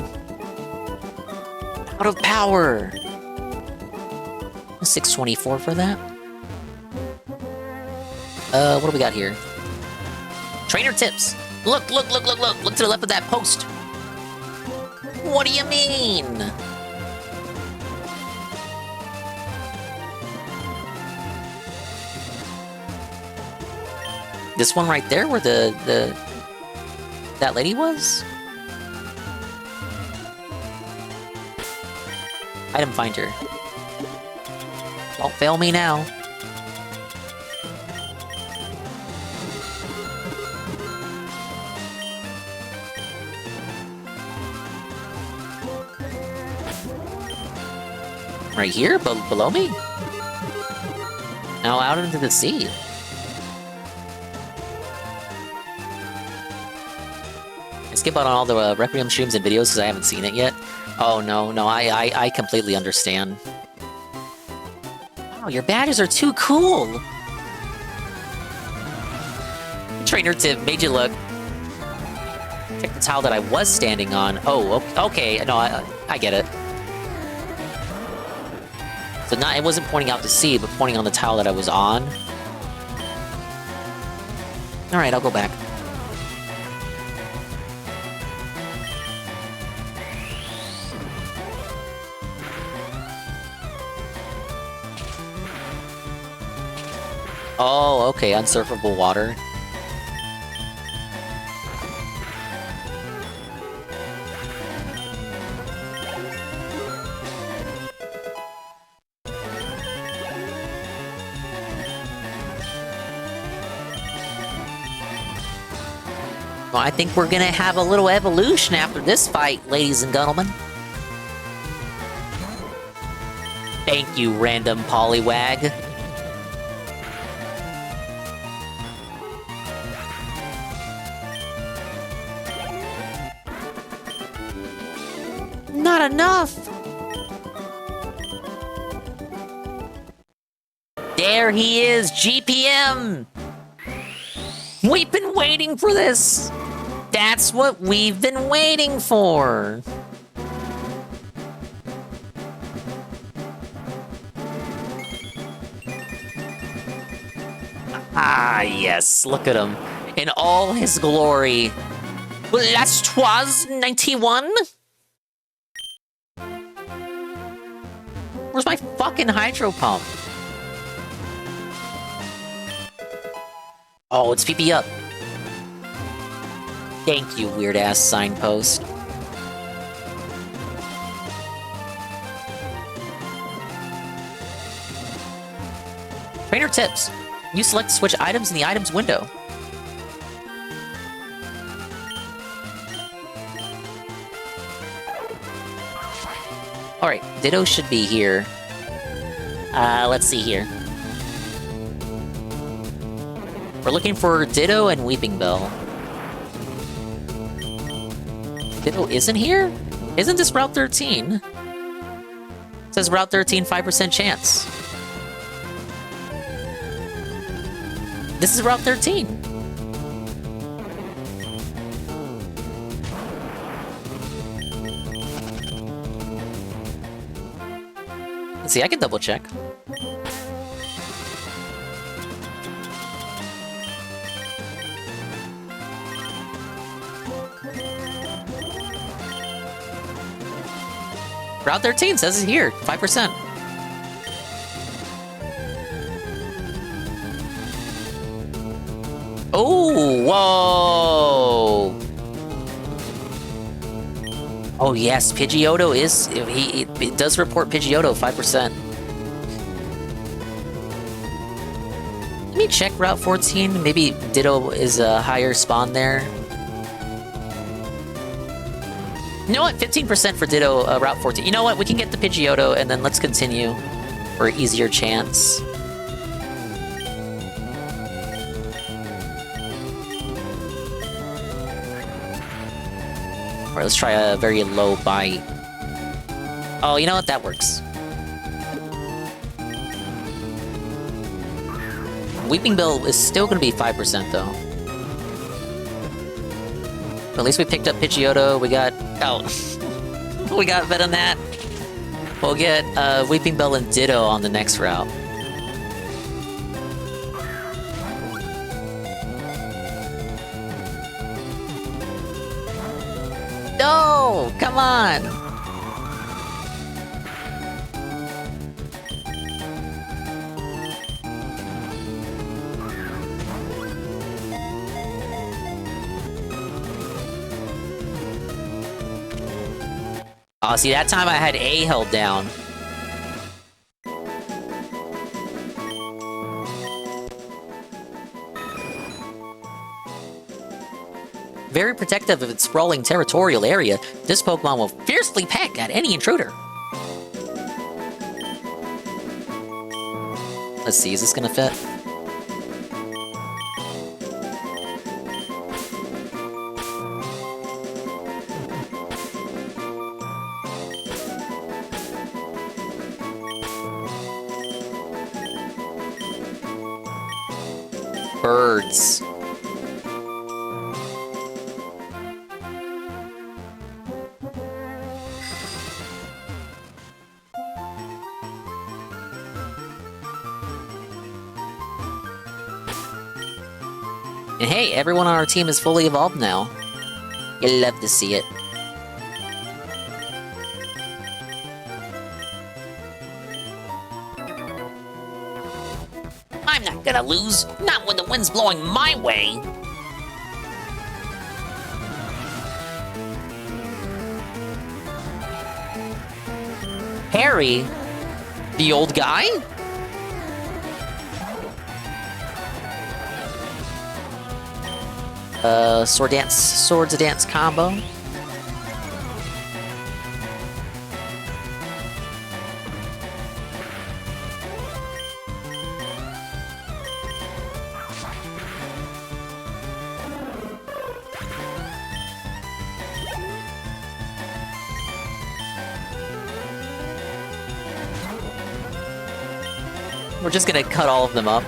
Speaker 14: Out of power. 624 for that. What do we got here? Trainer tips. Look to the left of that post. What do you mean? This one right there where that lady was? Item finder. Don't fail me now. Right here? Below me? Now out into the sea. I skip out on all the Requiem streams and videos because I haven't seen it yet. Oh, no, I completely understand. Wow, your badges are too cool! Trainer tip made you look. Check the tile that I was standing on. Oh, okay, no, I get it. So it wasn't pointing out to sea, but pointing on the tile that I was on. Alright, I'll go back. Oh, okay, unsurfable water. Well, I think we're gonna have a little evolution after this fight, ladies and gentlemen. Thank you, random Poliwag. Not enough! There he is, GPM! We've been waiting for this! That's what we've been waiting for! Ah, yes, look at him. In all his glory. Last twas 91? Where's my fucking hydro pump? Oh, it's PP up. Thank you, weird-ass signpost. Trainer tips. You select to switch items in the items window. Alright, Ditto should be here. Let's see here. We're looking for Ditto and Weeping Bell. Ditto isn't here? Isn't this Route 13? It says Route 13, 5% chance. This is Route 13. Let's see, I can double check. Route 13 says it's here, 5%. Oh, whoa! Oh yes, Pidgeotto is... It does report Pidgeotto, 5%. Let me check Route 14. Maybe Ditto is a higher spawn there. You know what? 15% for Ditto, Route 14. You know what? We can get the Pidgeotto, and then let's continue for an easier chance. Alright, let's try a very low bite. Oh, you know what? That works. Weeping Bell is still going to be 5%, though. At least we picked up Pidgeotto. We got... Oh. We got Venonat. We'll get Weeping Bell and Ditto on the next route. No! Come on! Oh, see, that time I had A held down. Very protective of its sprawling territorial area, this Pokemon will fiercely peck at any intruder. Let's see, is this gonna fit? Birds. And hey, everyone on our team is fully evolved now. You love to see it. I'm not gonna lose, not when the wind's blowing my way. Harry? The old guy? Swords of Dance combo. We're just gonna cut all of them up.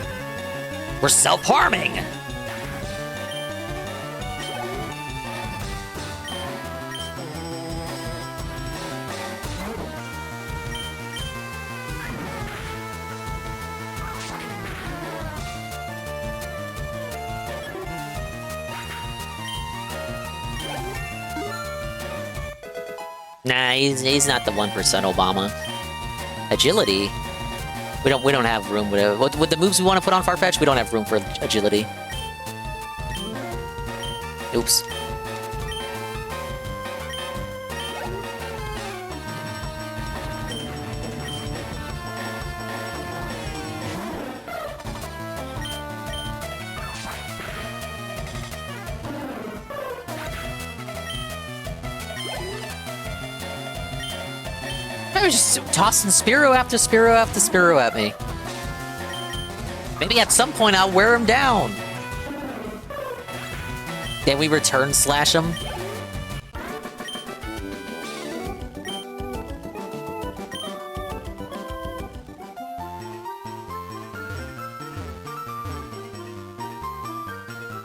Speaker 14: We're self-harming! Nah, he's not the 1% Obama. Agility? We don't have room with the moves we want to put on Farfetch. We don't have room for agility. Oops. I was just tossing Spearow after Spearow after Spearow at me. Maybe at some point I'll wear him down. Then we return slash him.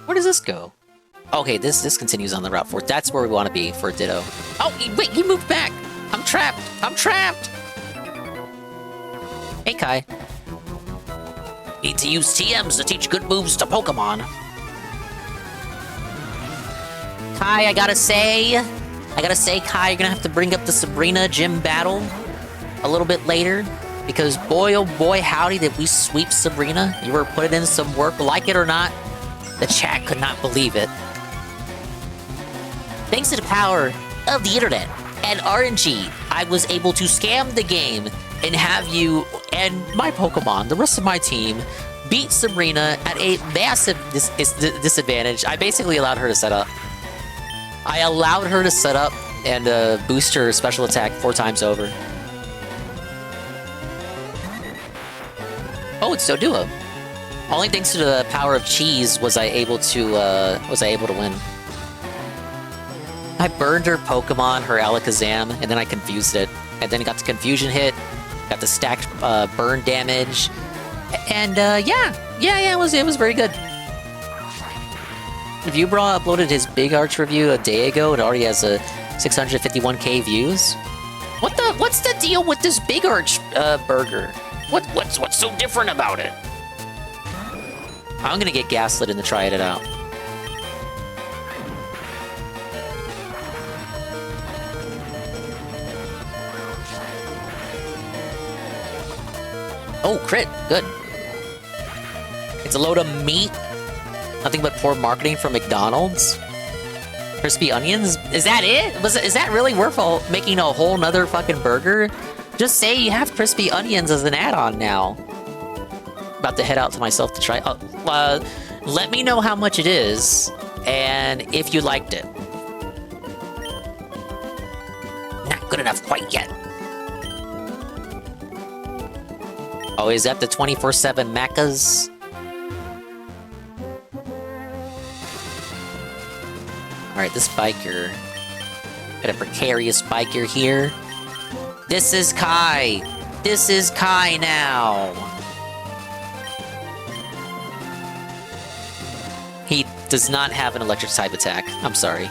Speaker 14: Where does this go? Okay, this continues on the Route 4. That's where we want to be for Ditto. Oh, wait, he moved back! I'm trapped! I'm trapped! Hey, Kai. Need to use TMs to teach good moves to Pokemon. Kai, I gotta say, Kai, you're gonna have to bring up the Sabrina gym battle a little bit later. Because boy, oh boy, howdy, did we sweep Sabrina. You were putting in some work, like it or not. The chat could not believe it. Thanks to the power of the internet and RNG, I was able to scam the game and have you and my Pokemon, the rest of my team, beat Sabrina at a massive disadvantage. I basically allowed her to set up. I allowed her to set up and boost her special attack 4 times over. Oh, it's Doduo. Only thanks to the power of cheese was I able to win. I burned her Pokemon, her Alakazam, and then I confused it. And then got the confusion hit, got the stacked burn damage, and yeah, it was very good. Viewbra uploaded his Big Arch review a day ago and already has a 651k views. What's the deal with this Big Arch burger? What's so different about it? I'm gonna get Gaslit and try it out. Oh, crit. Good. It's a load of meat. Nothing but poor marketing from McDonald's. Crispy onions? Is that it? Is that really worth making a whole nother fucking burger? Just say you have crispy onions as an add-on now. About to head out to myself to try. Let me know how much it is, and if you liked it. Not good enough quite yet. Oh, is that the 24/7 Maccas? Alright, this biker. Got a precarious biker here. This is Kai! This is Kai now! He does not have an electric type attack. I'm sorry.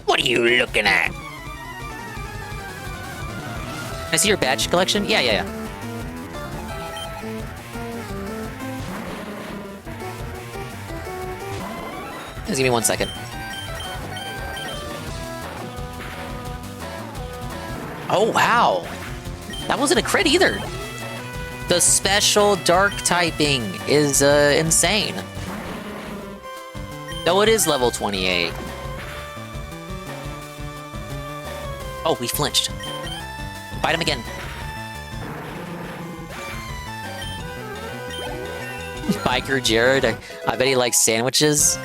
Speaker 14: What are you looking at? Can I see your badge collection? Yeah. Just give me 1 second. Oh, wow. That wasn't a crit either. The special dark typing is insane. No, it is level 28. Oh, we flinched. Bite him again. Biker Jared, I bet he likes sandwiches.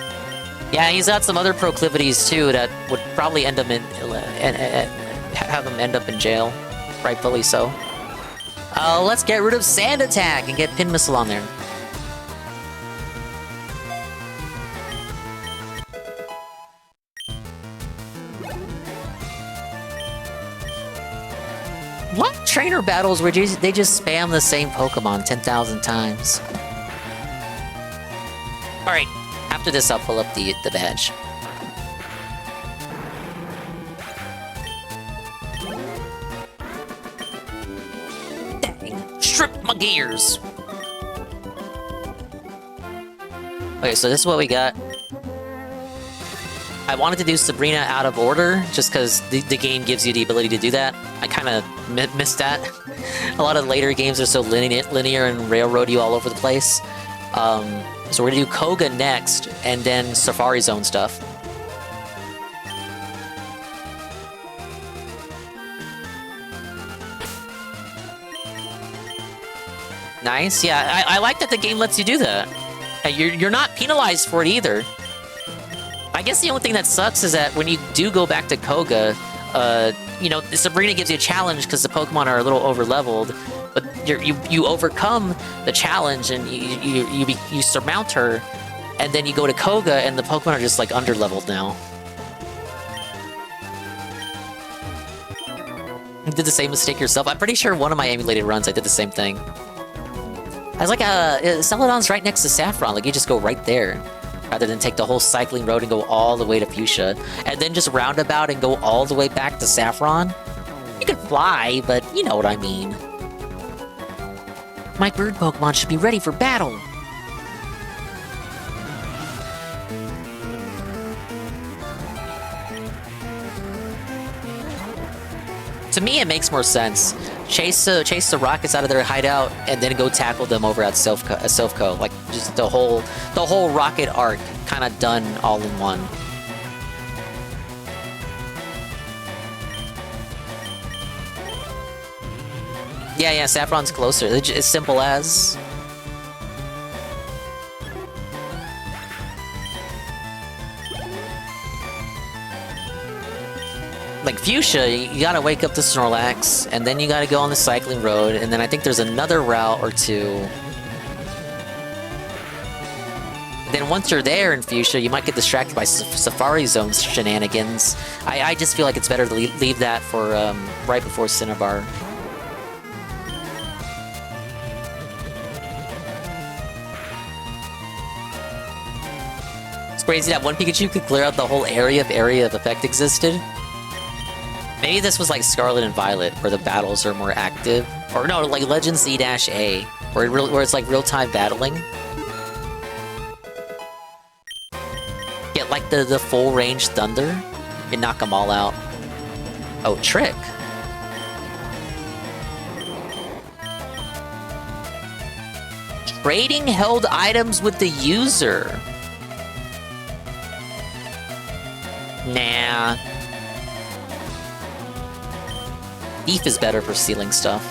Speaker 14: Yeah, he's got some other proclivities too that would probably end him in have him end up in jail, rightfully so. Let's get rid of Sand Attack and get Pin Missile on there. A lot of trainer battles where they just spam the same Pokemon 10,000 times. Alright, after this I'll pull up the badge. Dang, strip my gears! Okay, so this is what we got. I wanted to do Sabrina out of order, just because the game gives you the ability to do that. I kind of missed that. A lot of later games are so linear and railroad you all over the place. So we're gonna do Koga next, and then Safari Zone stuff. Nice, yeah, I like that the game lets you do that. And you're not penalized for it either. I guess the only thing that sucks is that when you do go back to Koga, you know, Sabrina gives you a challenge because the Pokemon are a little over-leveled, but you overcome the challenge and you surmount her, and then you go to Koga and the Pokemon are just like under-leveled now. You did the same mistake yourself. I'm pretty sure one of my emulated runs I did the same thing. I was like, Celadon's right next to Saffron, like you just go right there. Rather than take the whole cycling road and go all the way to Fuchsia, and then just roundabout and go all the way back to Saffron. You could fly, but you know what I mean. My bird Pokemon should be ready for battle. To me, it makes more sense. Chase the rockets out of their hideout, and then go tackle them over at Silphco. Like just the whole rocket arc, kind of done all in one. Yeah, Saffron's closer. It's as simple as. Like Fuchsia, you gotta wake up the Snorlax, and then you gotta go on the cycling road, and then I think there's another route or two. Then once you're there in Fuchsia, you might get distracted by Safari Zone shenanigans. I just feel like it's better to leave that for right before Cinnabar. It's crazy that one Pikachu could clear out the whole area of effect existed. Maybe this was like Scarlet and Violet, where the battles are more active. Or no, like Legend Z-A, where it's like real-time battling. Get like the full-range Thunder, and knock them all out. Oh, Trick. Trading held items with the user. Nah. Thief is better for stealing stuff.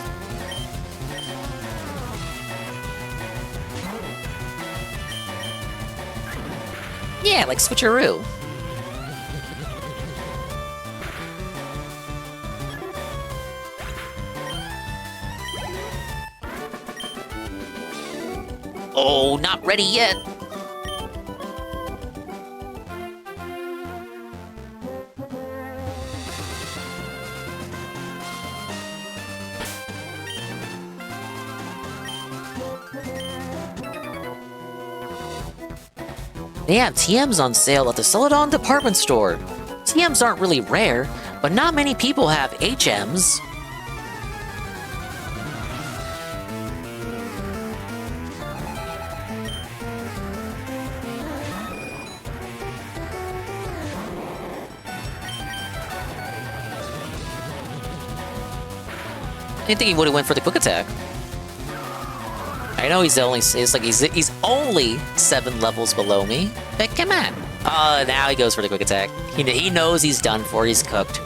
Speaker 14: Yeah, like switcheroo. Oh, not ready yet. They have TMs on sale at the Celadon department store. TMs aren't really rare, but not many people have HMs. I didn't think he would have went for the quick attack. I know he's only he's only 7 levels below me, but come on. Oh, now he goes for the quick attack. He knows he's done for. He's cooked.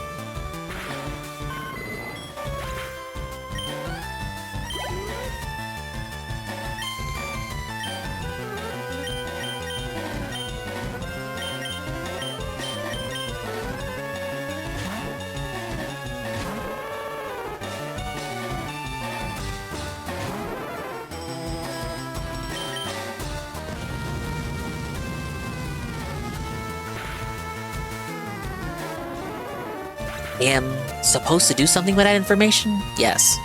Speaker 14: I am supposed to do something with that information? Yes.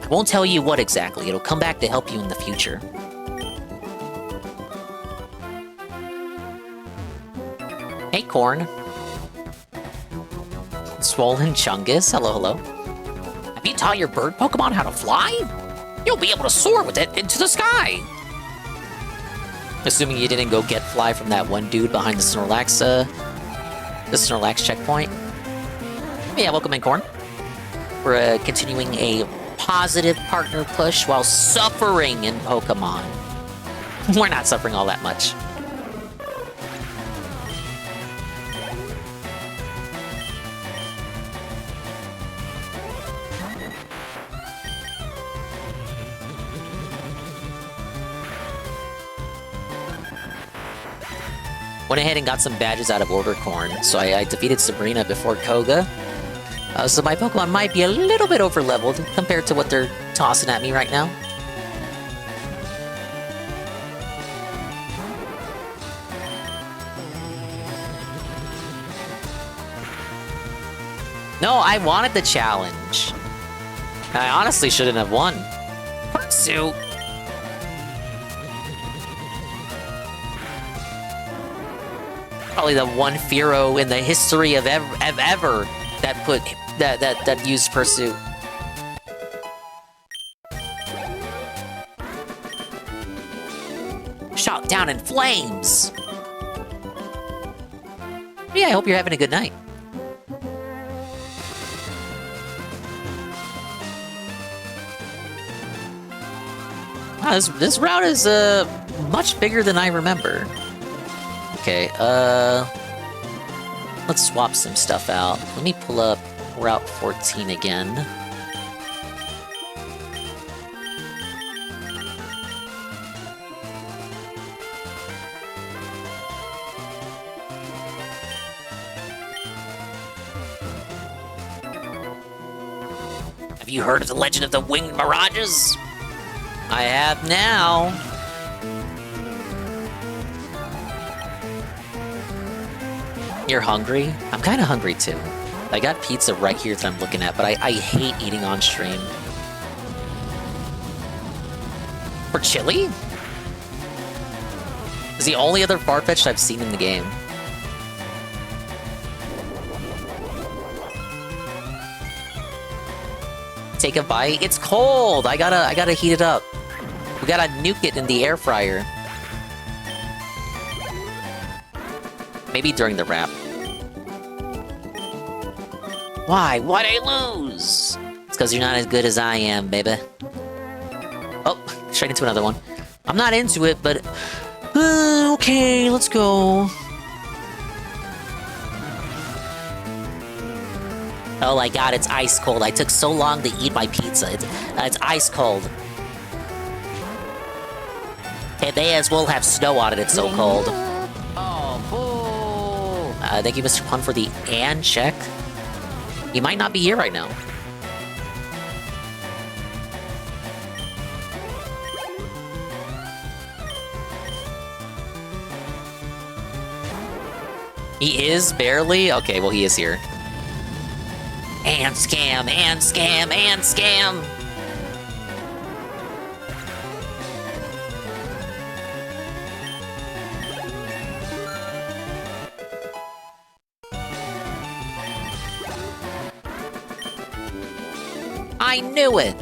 Speaker 14: I won't tell you what exactly. It'll come back to help you in the future. Hey, Corn. Swollen Chungus. Hello, hello. Have you taught your bird Pokemon how to fly? You'll be able to soar with it into the sky. Assuming you didn't go get fly from that one dude behind the Snorlax checkpoint. Yeah, welcome in, Corn. We're continuing a positive partner push while suffering in Pokemon. We're not suffering all that much. Went ahead and got some badges out of order, Corn, so I defeated Sabrina before Koga. So my Pokemon might be a little bit over-leveled compared to what they're tossing at me right now. No, I wanted the challenge. I honestly shouldn't have won. Pursuit. Probably the one Fearow in the history of ever that used Pursuit. Shot down in flames. Yeah, I hope you're having a good night. Wow, this route is much bigger than I remember. Okay, let's swap some stuff out. Let me pull up Route 14 again. Have you heard of the legend of the winged mirages? I have now. You're hungry? I'm kind of hungry too. I got pizza right here that I'm looking at, but I hate eating on stream. For chili? It's the only other Farfetch'd I've seen in the game. Take a bite. It's cold. I gotta heat it up. We gotta nuke it in the air fryer. Maybe during the wrap. Why? Why'd I lose? It's because you're not as good as I am, baby. Oh, straight into another one. I'm not into it, but... okay, let's go. Oh my god, it's ice cold. I took so long to eat my pizza. It's ice cold. Hey, they as well have snow on it, it's so cold.
Speaker 2: Oh,
Speaker 14: Thank you, Mr. Pun, for the and check. He might not be here right now. He is barely? Okay, well, he is here. And scam, and scam, and scam! I knew it!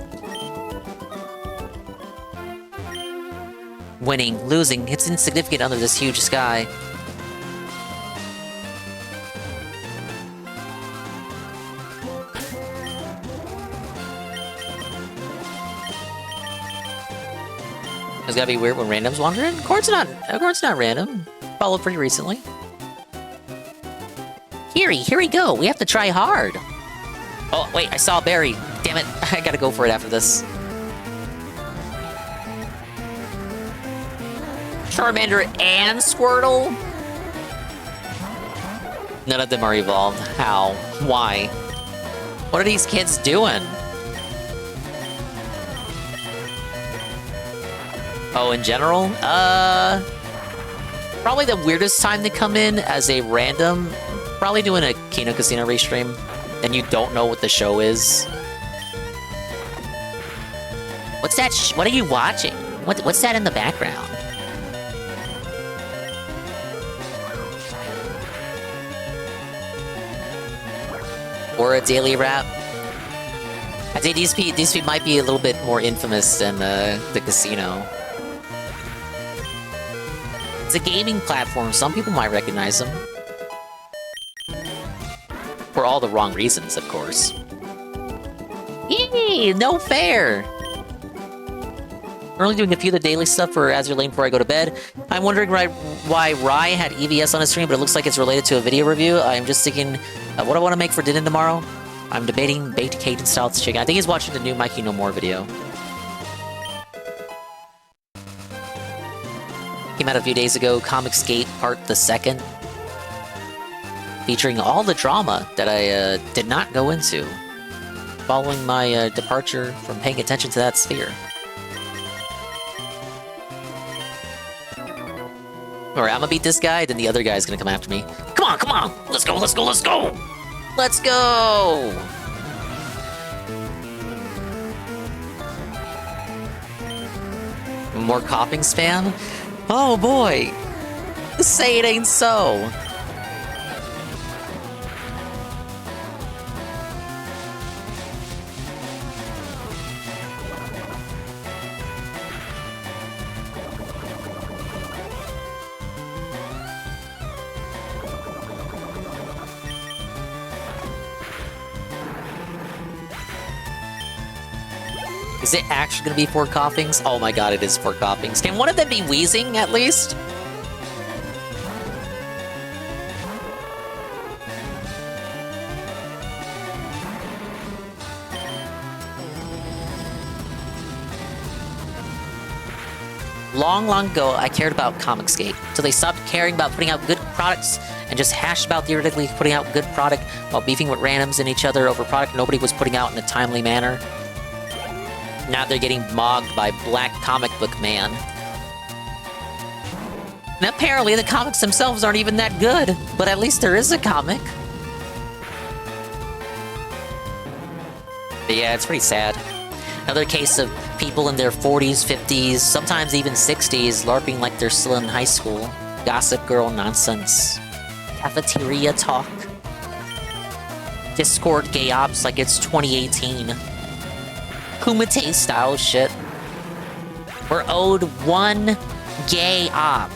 Speaker 14: Winning, losing, it's insignificant under this huge sky. It's gotta be weird when random's wandering. Court's not random. Followed pretty recently. Here we go. We have to try hard. Oh, wait, I saw a berry. Damn it, I gotta go for it after this. Charmander and Squirtle? None of them are evolved. How? Why? What are these kids doing? Oh, in general? Probably the weirdest time to come in as a random. Probably doing a Kino Casino restream. And you don't know what the show is. What's that? What are you watching? What's that in the background? Or a daily rap? I think these might be a little bit more infamous than the casino. It's a gaming platform. Some people might recognize them. For all the wrong reasons, of course. Yee! No fair! We're only doing a few of the daily stuff for Azure Lane before I go to bed. I'm wondering why Rye had EVS on his stream, but it looks like it's related to a video review. I'm just thinking, what I want to make for dinner tomorrow? I'm debating baked Cajun style chicken. I think he's watching the new Mikey No More video. Came out a few days ago, Comicsgate Part the 2nd. Featuring all the drama that I did not go into. Following my departure from paying attention to that sphere. Alright, I'm gonna beat this guy, then the other guy's gonna come after me. Come on, come on! Let's go, let's go, let's go! Let's go! More coughing spam? Oh boy! Say it ain't so! Is it actually going to be 4 coughings? Oh my god, it is 4 coughings. Can one of them be wheezing, at least? Long, long ago, I cared about Comicsgate, so they stopped caring about putting out good products and just hashed about theoretically putting out good product while beefing with randoms and each other over product nobody was putting out in a timely manner. Now they're getting mogged by Black Comic Book Man. And apparently the comics themselves aren't even that good, but at least there is a comic. But yeah, it's pretty sad. Another case of people in their 40s, 50s, sometimes even 60s, LARPing like they're still in high school. Gossip girl nonsense. Cafeteria talk. Discord gay ops like it's 2018. Kumite style shit. We're owed 1 gay op.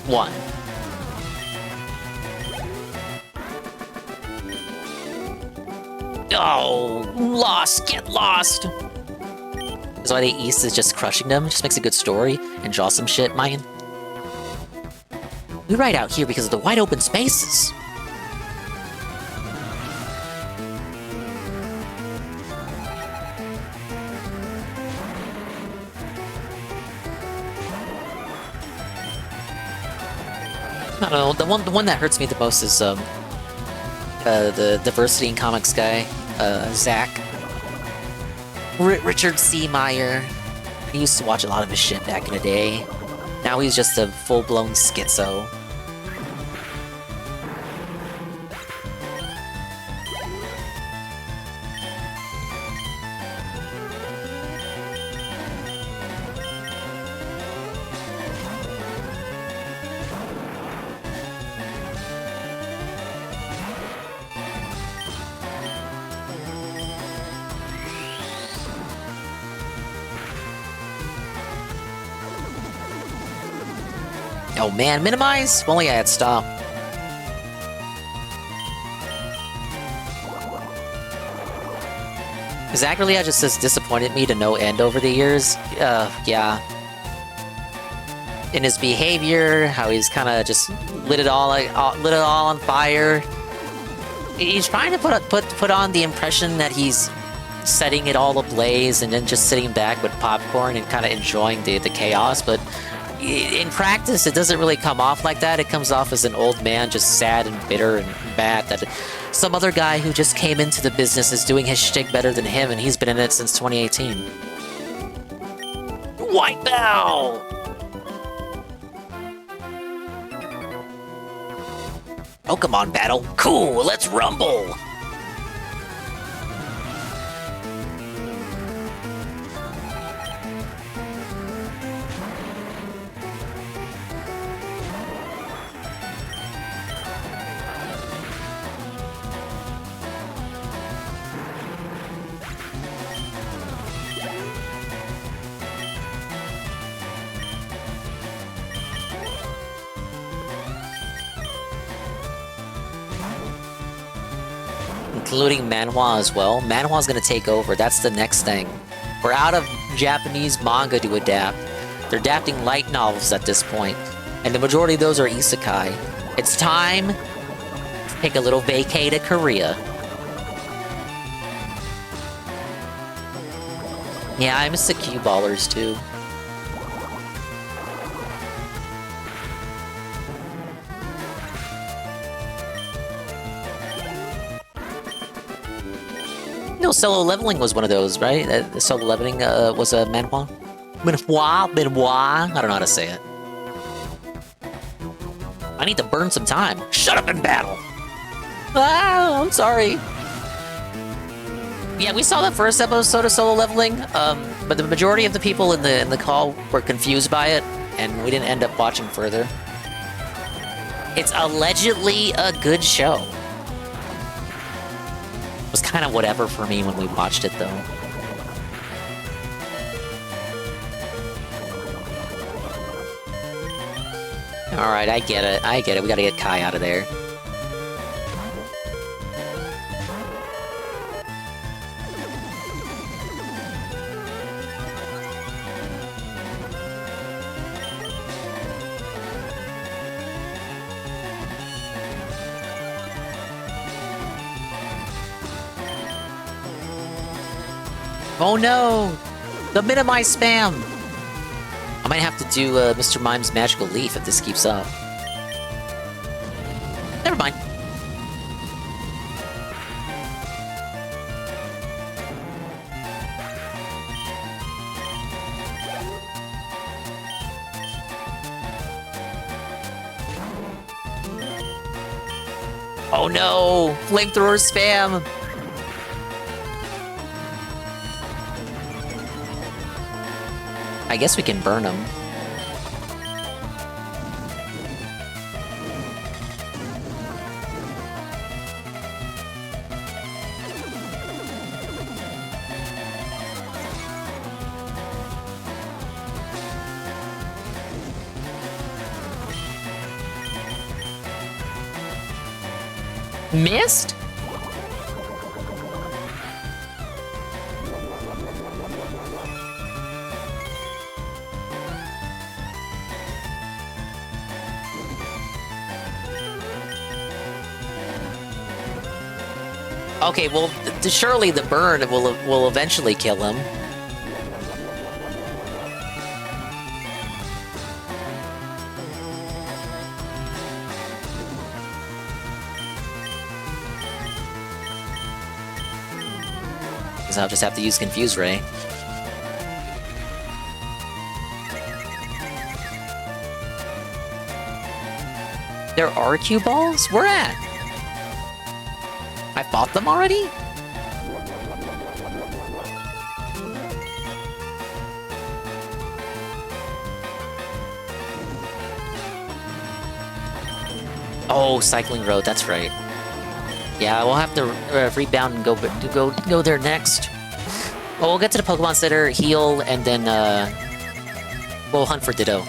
Speaker 14: 1. Oh, lost. Get lost. That's why the East is just crushing them. It just makes a good story and draw some shit, man. We ride out here because of the wide open spaces. I don't know, the one that hurts me the most is the diversity in comics guy, Zach. Richard C. Meyer. I used to watch a lot of his shit back in the day. Now he's just a full-blown schizo. Oh man, minimize? If only I had stop. Zach really just has disappointed me to no end over the years. Yeah. In his behavior, how he's kind of just lit it all on fire. He's trying to put on the impression that he's setting it all ablaze and then just sitting back with popcorn and kind of enjoying the chaos, but in practice, it doesn't really come off like that. It comes off as an old man, just sad and bitter and mad that some other guy who just came into the business is doing his shtick better than him, and he's been in it since 2018. White Bell! Pokemon battle? Cool, let's rumble! Including manhwa as well. Manhwa's gonna take over, that's the next thing. We're out of Japanese manga to adapt. They're adapting light novels at this point, and the majority of those are isekai. It's time to take a little vacay to Korea. Yeah, I miss the cue ballers too. No, solo leveling was one of those, right? Solo leveling was a manhwa? Manhwa? I don't know how to say it. I need to burn some time. Shut up and battle! Ah, I'm sorry. Yeah, we saw the first episode of solo leveling, but the majority of the people in the call were confused by it, and we didn't end up watching further. It's allegedly a good show. It was kind of whatever for me when we watched it, though. Alright, I get it. We gotta get Kai out of there. Oh no! The minimize spam! I might have to do Mr. Mime's Magical Leaf if this keeps up. Never mind. Oh no! Flamethrower spam! I guess we can burn them. Missed? Okay, well, surely the burn will eventually kill him. Because I'll just have to use Confuse Ray. There are cue balls? Where at? I bought them already? Oh, Cycling Road, that's right. Yeah, we'll have to rebound and go there next. Well, we'll get to the Pokemon Center, heal, and then we'll hunt for Ditto.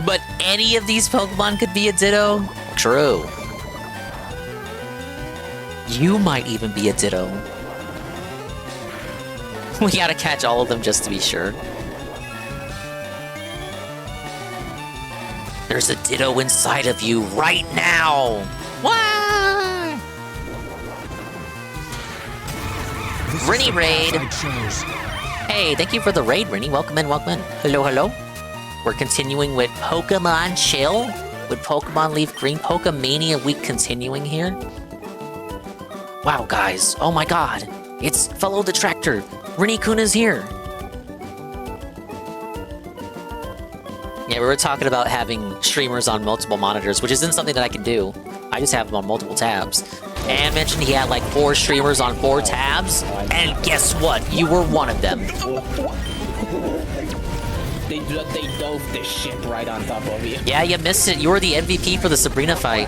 Speaker 14: But any of these Pokemon could be a Ditto? True. You might even be a Ditto. We gotta catch all of them just to be sure. There's a Ditto inside of you right now! Wah! Rennie raid! Hey, thank you for the raid, Rennie. Welcome in, welcome in. Hello, hello. We're continuing with Pokemon Chill, with Pokemon LeafGreen. Pokemania Week continuing here. Wow, guys. Oh my god. It's Follow the Tractor. Rennie-kun is here. Yeah, we were talking about having streamers on multiple monitors, which isn't something that I can do. I just have them on multiple tabs. And mentioned he had like 4 streamers on 4 tabs. And guess what? You were one of them.
Speaker 5: They dove this ship right on top of you.
Speaker 14: Yeah, you missed it. You were the MVP for the Sabrina fight.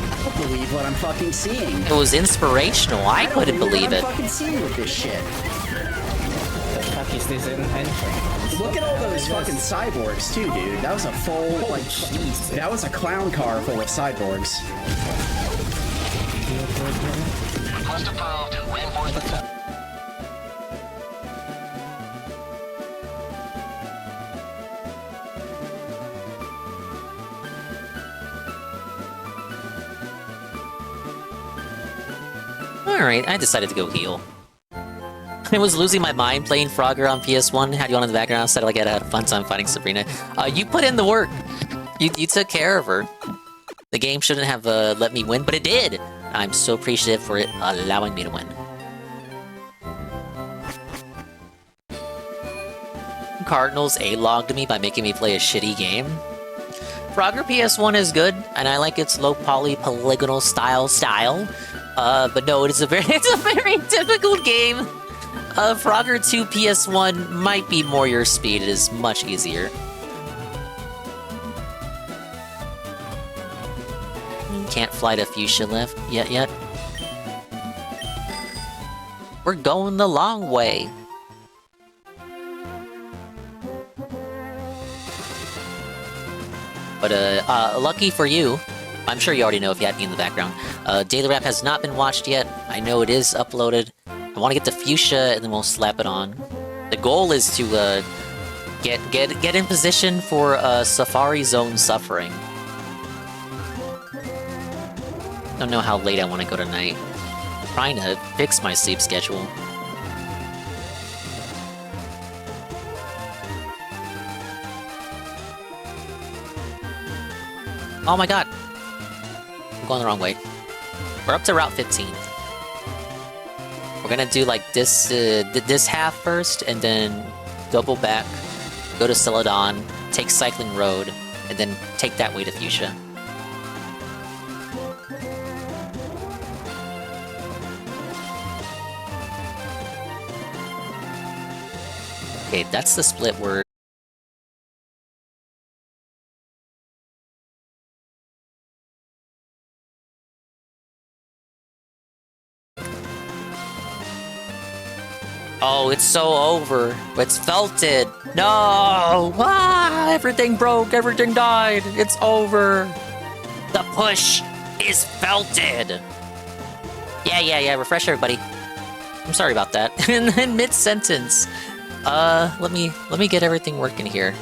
Speaker 5: I don't believe what I'm fucking seeing.
Speaker 14: It was inspirational. I couldn't believe it.
Speaker 5: What I'm fucking seeing with this shit.
Speaker 9: The fuck is this entrance?
Speaker 5: Look at all those fucking cyborgs too, dude. That was a full, like, that was a clown car full of cyborgs.
Speaker 12: Request approved. Reinforcements.
Speaker 14: Alright, I decided to go heal. I was losing my mind playing Frogger on PS1, had you on in the background, said like I had a fun time fighting Sabrina. You put in the work. You took care of her. The game shouldn't have let me win, but it did! I'm so appreciative for it allowing me to win. Cardinals A-logged me by making me play a shitty game. Frogger PS1 is good, and I like its low poly polygonal style. But no, it's a very difficult game. Frogger 2 PS1 might be more your speed. It is much easier. Can't fly to Fuchsia Lift yet. We're going the long way. But lucky for you, I'm sure you already know if you had me in the background. Daily Wrap has not been watched yet. I know it is uploaded. I want to get the Fuchsia and then we'll slap it on. The goal is to get in position for Safari Zone Suffering. Don't know how late I want to go tonight. Trying to fix my sleep schedule. Oh my god! I'm going the wrong way. We're up to Route 15. We're gonna do like this half first, and then double back, go to Celadon, take Cycling Road, and then take that way to Fuchsia. Okay, that's the split word. No, it's so over. It's felted. No! Ah, everything broke. Everything died. It's over. The push is felted. Yeah. Refresh everybody. I'm sorry about that. And then mid-sentence. Let me get everything working here.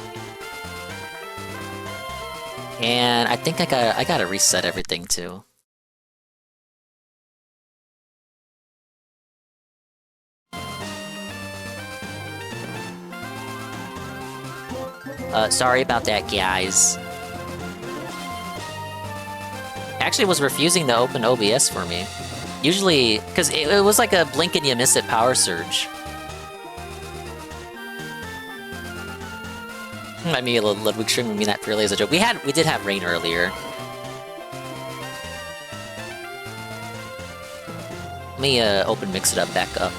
Speaker 14: And I think I gotta reset everything too. Sorry about that, guys. Actually, it was refusing to open OBS for me. Usually, because it was like a blink and you miss it power surge. I mean, we shouldn't mean that purely as a joke. We did have rain earlier. Let me mix it up back up.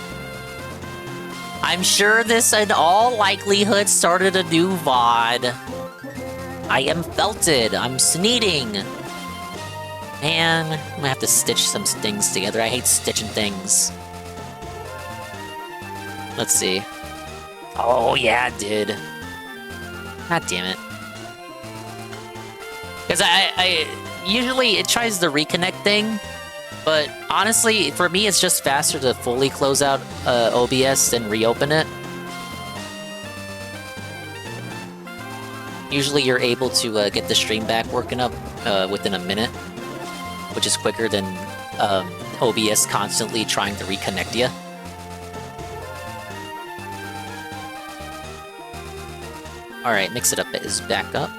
Speaker 14: I'm sure this in all likelihood started a new VOD. I am felted. I'm sneezing. Man, I'm gonna have to stitch some things together. I hate stitching things. Let's see. Oh yeah, it did. God damn it. Because I usually it tries the reconnect thing, but honestly, for me, it's just faster to fully close out OBS than reopen it. Usually you're able to get the stream back working up within a minute, which is quicker than OBS constantly trying to reconnect you. Alright, Mix It Up is back up.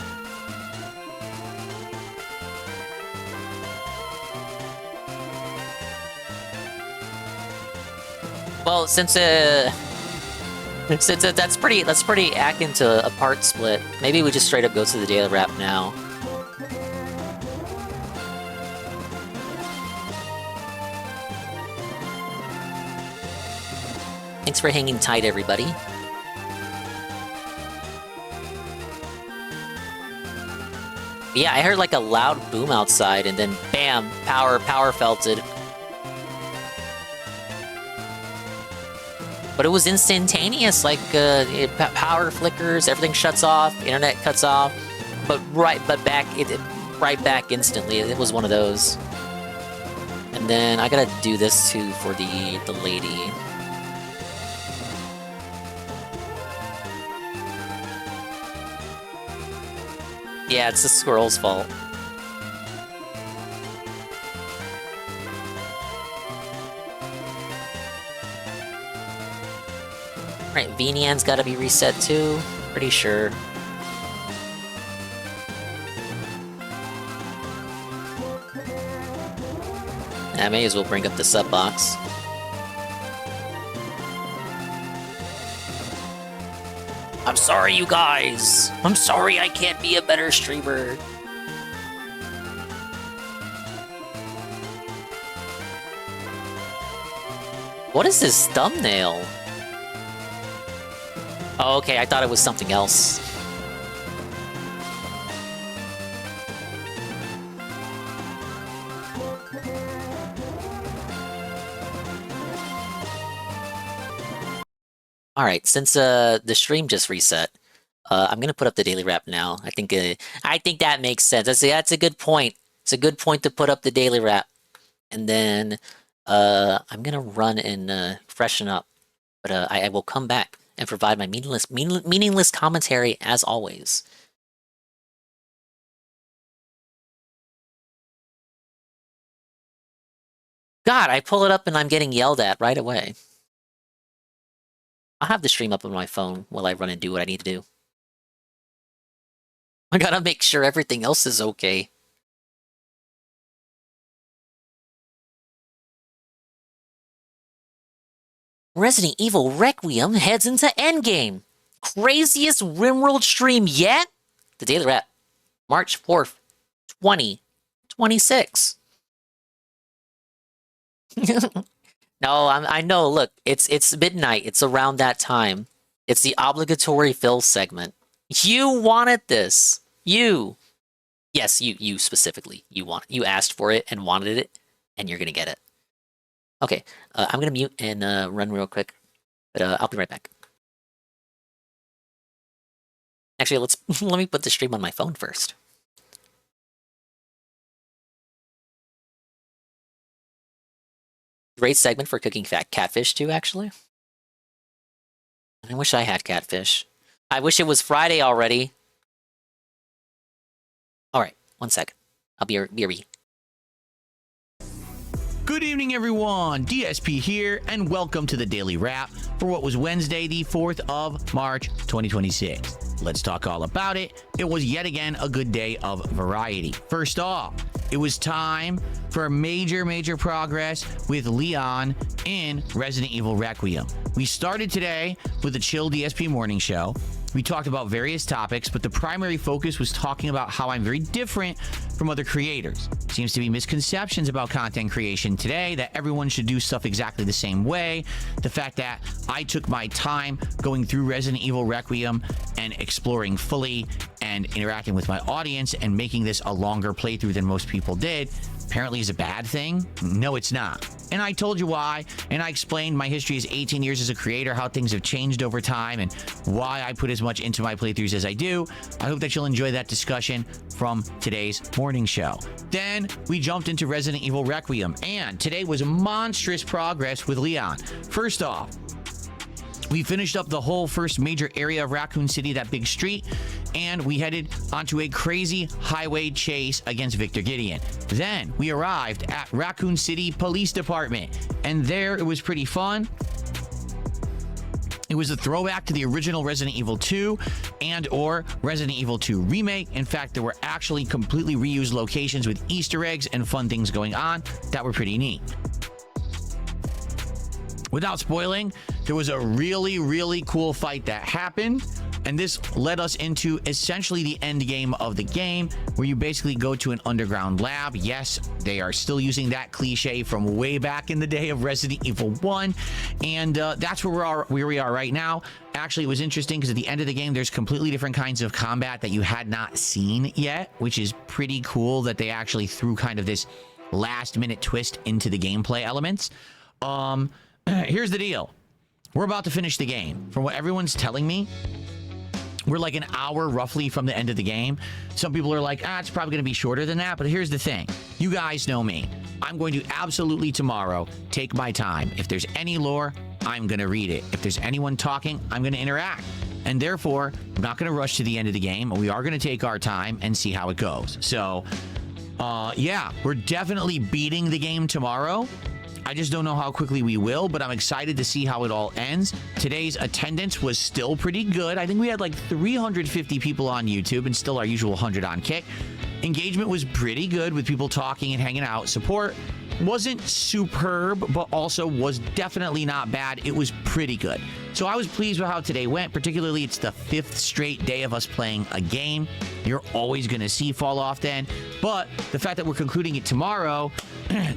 Speaker 14: Well, since that's pretty akin to a part split, maybe we just straight up go to the daily wrap now. Thanks for hanging tight, everybody. Yeah, I heard like a loud boom outside, and then bam, power felted. But it was instantaneous, like power flickers, everything shuts off, internet cuts off, but right back instantly. It was one of those. And then I gotta do this too for the lady. Yeah, it's the squirrel's fault. Right, Venian's gotta be reset too, pretty sure. I may as well bring up the sub box. I'm sorry, you guys. I'm sorry I can't be a better streamer. What is this thumbnail? Oh, okay, I thought it was something else. Alright, since the stream just reset, I'm gonna put up the daily wrap now. I think that makes sense. That's a good point. It's a good point to put up the daily wrap. And then I'm gonna run and freshen up. But I will come back and provide my meaningless commentary as always. God, I pull it up and I'm getting yelled at right away. I'll have the stream up on my phone while I run and do what I need to do. I gotta make sure everything else is okay. Resident Evil Requiem heads into Endgame. Craziest RimWorld stream yet? The Daily Wrap, March 4th, 2026. No, I know. Look, it's midnight. It's around that time. It's the obligatory fill segment. You wanted this. Yes, you specifically. You asked for it and wanted it, and you're gonna get it. Okay, I'm gonna mute and run real quick. But I'll be right back. Actually, let me put the stream on my phone first. Great segment for cooking fat catfish too, actually. I wish I had catfish. I wish it was Friday already. All right, 1 second. I'll be right.
Speaker 18: Good evening, everyone. DSP here, and welcome to the Daily Wrap for what was Wednesday, the 4th of March, 2026. Let's talk all about it. It was yet again a good day of variety. First off, it was time for major progress with Leon in Resident Evil Requiem. We started today with the Chill DSP morning show. We talked about various topics, but the primary focus was talking about how I'm very different from other creators. Seems to be misconceptions about content creation today, that everyone should do stuff exactly the same way. The fact that I took my time going through Resident Evil Requiem and exploring fully and interacting with my audience and making this a longer playthrough than most people did apparently is a bad thing. No, it's not. And I told you why, and I explained my history as 18 years as a creator, how things have changed over time, and why I put as much into my playthroughs as I do. I hope that you'll enjoy that discussion from today's morning show. Then we jumped into Resident Evil Requiem, and today was monstrous progress with Leon. First off, we finished up the whole first major area of Raccoon City, that big street, and we headed onto a crazy highway chase against Victor Gideon. Then we arrived at Raccoon City Police Department, and there it was pretty fun. It was a throwback to the original Resident Evil 2 and or Resident Evil 2 Remake. In fact, there were actually completely reused locations with Easter eggs and fun things going on that were pretty neat. Without spoiling, there was a really cool fight that happened, and this led us into essentially the end game of the game, where you basically go to an underground lab. Yes, they are still using that cliche from way back in the day of Resident Evil 1, and that's where we are right now. Actually, it was interesting because at the end of the game, there's completely different kinds of combat that you had not seen yet, which is pretty cool that they actually threw kind of this last-minute twist into the gameplay elements. Here's the deal. We're about to finish the game. From what everyone's telling me, we're like an hour roughly from the end of the game. Some people are like, it's probably going to be shorter than that. But here's the thing. You guys know me. I'm going to absolutely tomorrow take my time. If there's any lore, I'm going to read it. If there's anyone talking, I'm going to interact. And therefore, I'm not going to rush to the end of the game. We are going to take our time and see how it goes. So, yeah, we're definitely beating the game tomorrow. I just don't know how quickly we will, but I'm excited to see how it all ends. Today's attendance was still pretty good. I think we had like 350 people on YouTube and still our usual 100 on Kick. Engagement was pretty good with people talking and hanging out. Support wasn't superb, but also was definitely not bad. It was pretty good. So I was pleased with how today went. Particularly, it's the 5th straight day of us playing a game. You're always going to see fall off then. But the fact that we're concluding it tomorrow,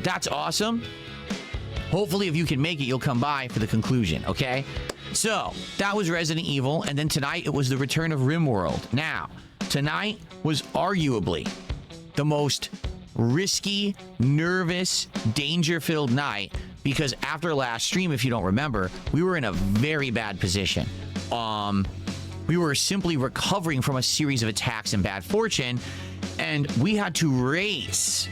Speaker 18: that's awesome. Hopefully, if you can make it, you'll come by for the conclusion, okay? So, that was Resident Evil, and then tonight it was the return of RimWorld. Now, tonight was arguably the most risky, nervous, danger-filled night, because after last stream, if you don't remember, we were in a very bad position. We were simply recovering from a series of attacks and bad fortune, and we had to race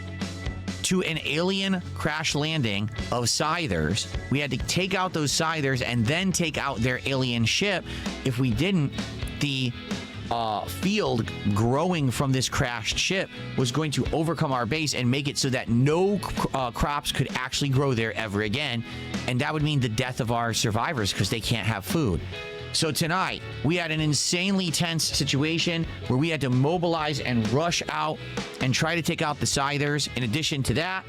Speaker 18: to an alien crash landing of Scythers. We had to take out those Scythers and then take out their alien ship. If we didn't, the field growing from this crashed ship was going to overcome our base and make it so that no crops could actually grow there ever again. And that would mean the death of our survivors because they can't have food. So tonight, we had an insanely tense situation where we had to mobilize and rush out and try to take out the Scythers. In addition to that,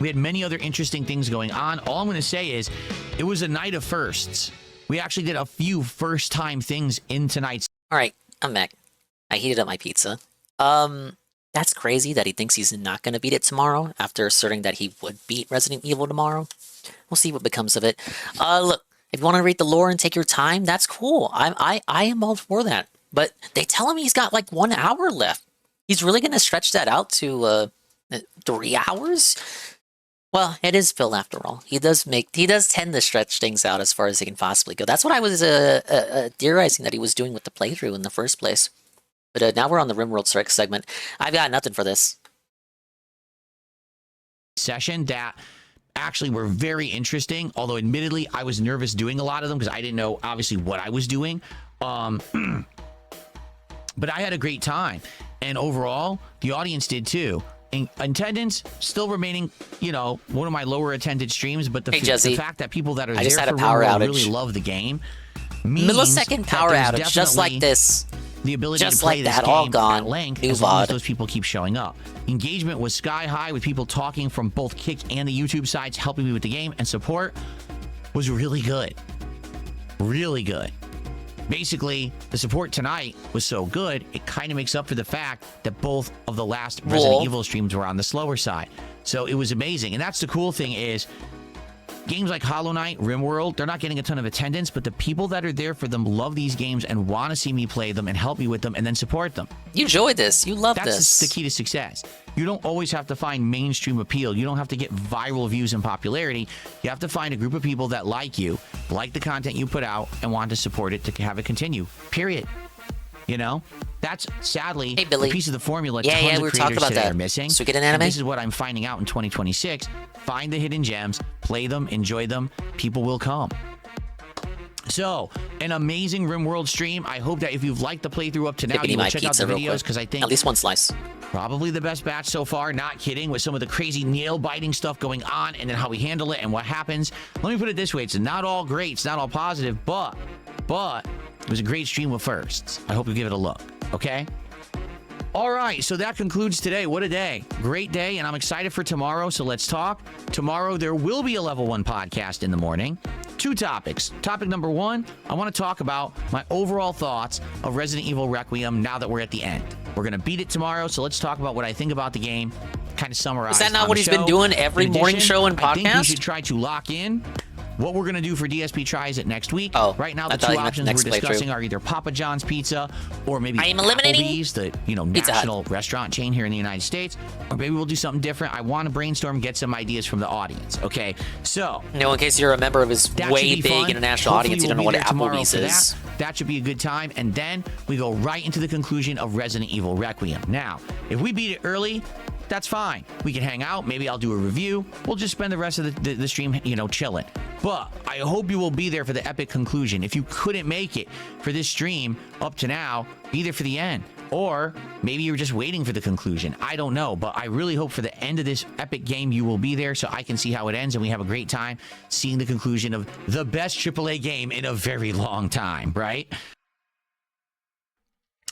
Speaker 18: we had many other interesting things going on. All I'm going to say is it was a night of firsts. We actually did a few first-time things in tonight's...
Speaker 14: All right, I'm back. I heated up my pizza. That's crazy that he thinks he's not going to beat it tomorrow after asserting that he would beat Resident Evil tomorrow. We'll see what becomes of it. Look. If you want to read the lore and take your time, that's cool. I am all for that. But they tell him he's got like 1 hour left. He's really going to stretch that out to 3 hours? Well, it is Phil after all. He does tend to stretch things out as far as he can possibly go. That's what I was theorizing that he was doing with the playthrough in the first place. But now we're on the RimWorld Strike segment. I've got nothing for this.
Speaker 18: Session that actually were very interesting, although admittedly I was nervous doing a lot of them because I didn't know obviously what I was doing. But I had a great time, and overall the audience did too. In attendance still remaining, you know, one of my lower attended streams, but the fact that people that are there for RimWorld really love the game means
Speaker 14: millisecond power outage, just like this.
Speaker 18: The ability
Speaker 14: just
Speaker 18: to play
Speaker 14: like
Speaker 18: this
Speaker 14: that,
Speaker 18: game
Speaker 14: all gone.
Speaker 18: at length
Speaker 14: New
Speaker 18: as long as
Speaker 14: VOD.
Speaker 18: those people keep showing up. Engagement was sky high with people talking from both Kick and the YouTube sides, helping me with the game, and support was really good. Really good. Basically, the support tonight was so good, it kind of makes up for the fact that both of the last Resident Evil streams were on the slower side. So it was amazing. And that's the cool thing is, games like Hollow Knight, RimWorld, they're not getting a ton of attendance, but the people that are there for them love these games and want to see me play them and help me with them and then support them.
Speaker 14: You enjoy this. You love this.
Speaker 18: That's the key to success. You don't always have to find mainstream appeal. You don't have to get viral views and popularity. You have to find a group of people that like you, like the content you put out, and want to support it to have it continue. Period. You know? That's sadly a piece of the formula tons of creators today are missing.
Speaker 14: So get an anime?
Speaker 18: And this is what I'm finding out in 2026. Find the hidden gems, play them, enjoy them. People will come. So, an amazing RimWorld stream. I hope that if you've liked the playthrough up to now, you will check out the videos because I think
Speaker 14: at least one slice.
Speaker 18: Probably the best batch so far, not kidding, with some of the crazy nail-biting stuff going on and then how we handle it and what happens. Let me put it this way. It's not all great. It's not all positive, but it was a great stream with firsts. I hope you give it a look, okay? All right, so that concludes today. What a day. Great day, and I'm excited for tomorrow, so let's talk. Tomorrow, there will be a Level 1 podcast in the morning. 2 topics. Topic number 1, I want to talk about my overall thoughts of Resident Evil Requiem now that we're at the end. We're going to beat it tomorrow, so let's talk about what I think about the game, kind of summarize.
Speaker 14: Is that not what he's been doing every morning show and podcast?
Speaker 18: I think we should try to lock in what we're going to do for DSP Tries It next week. Right now, the 2 options we're discussing are either Papa John's Pizza or maybe Applebee's, the national restaurant chain here in the United States. Or maybe we'll do something different. I want to brainstorm, get some ideas from the audience. Okay, so
Speaker 14: in case you're a member of his way big international audience, you don't know what Applebee's is.
Speaker 18: That should be a good time. And then we go right into the conclusion of Resident Evil Requiem. Now, if we beat it early, that's fine. We can hang out. Maybe I'll do a review. We'll just spend the rest of the stream, chilling. But I hope you will be there for the epic conclusion. If you couldn't make it for this stream up to now, be there for the end. Or maybe you're just waiting for the conclusion. I don't know. But I really hope for the end of this epic game, you will be there so I can see how it ends and we have a great time seeing the conclusion of the best AAA game in a very long time, right?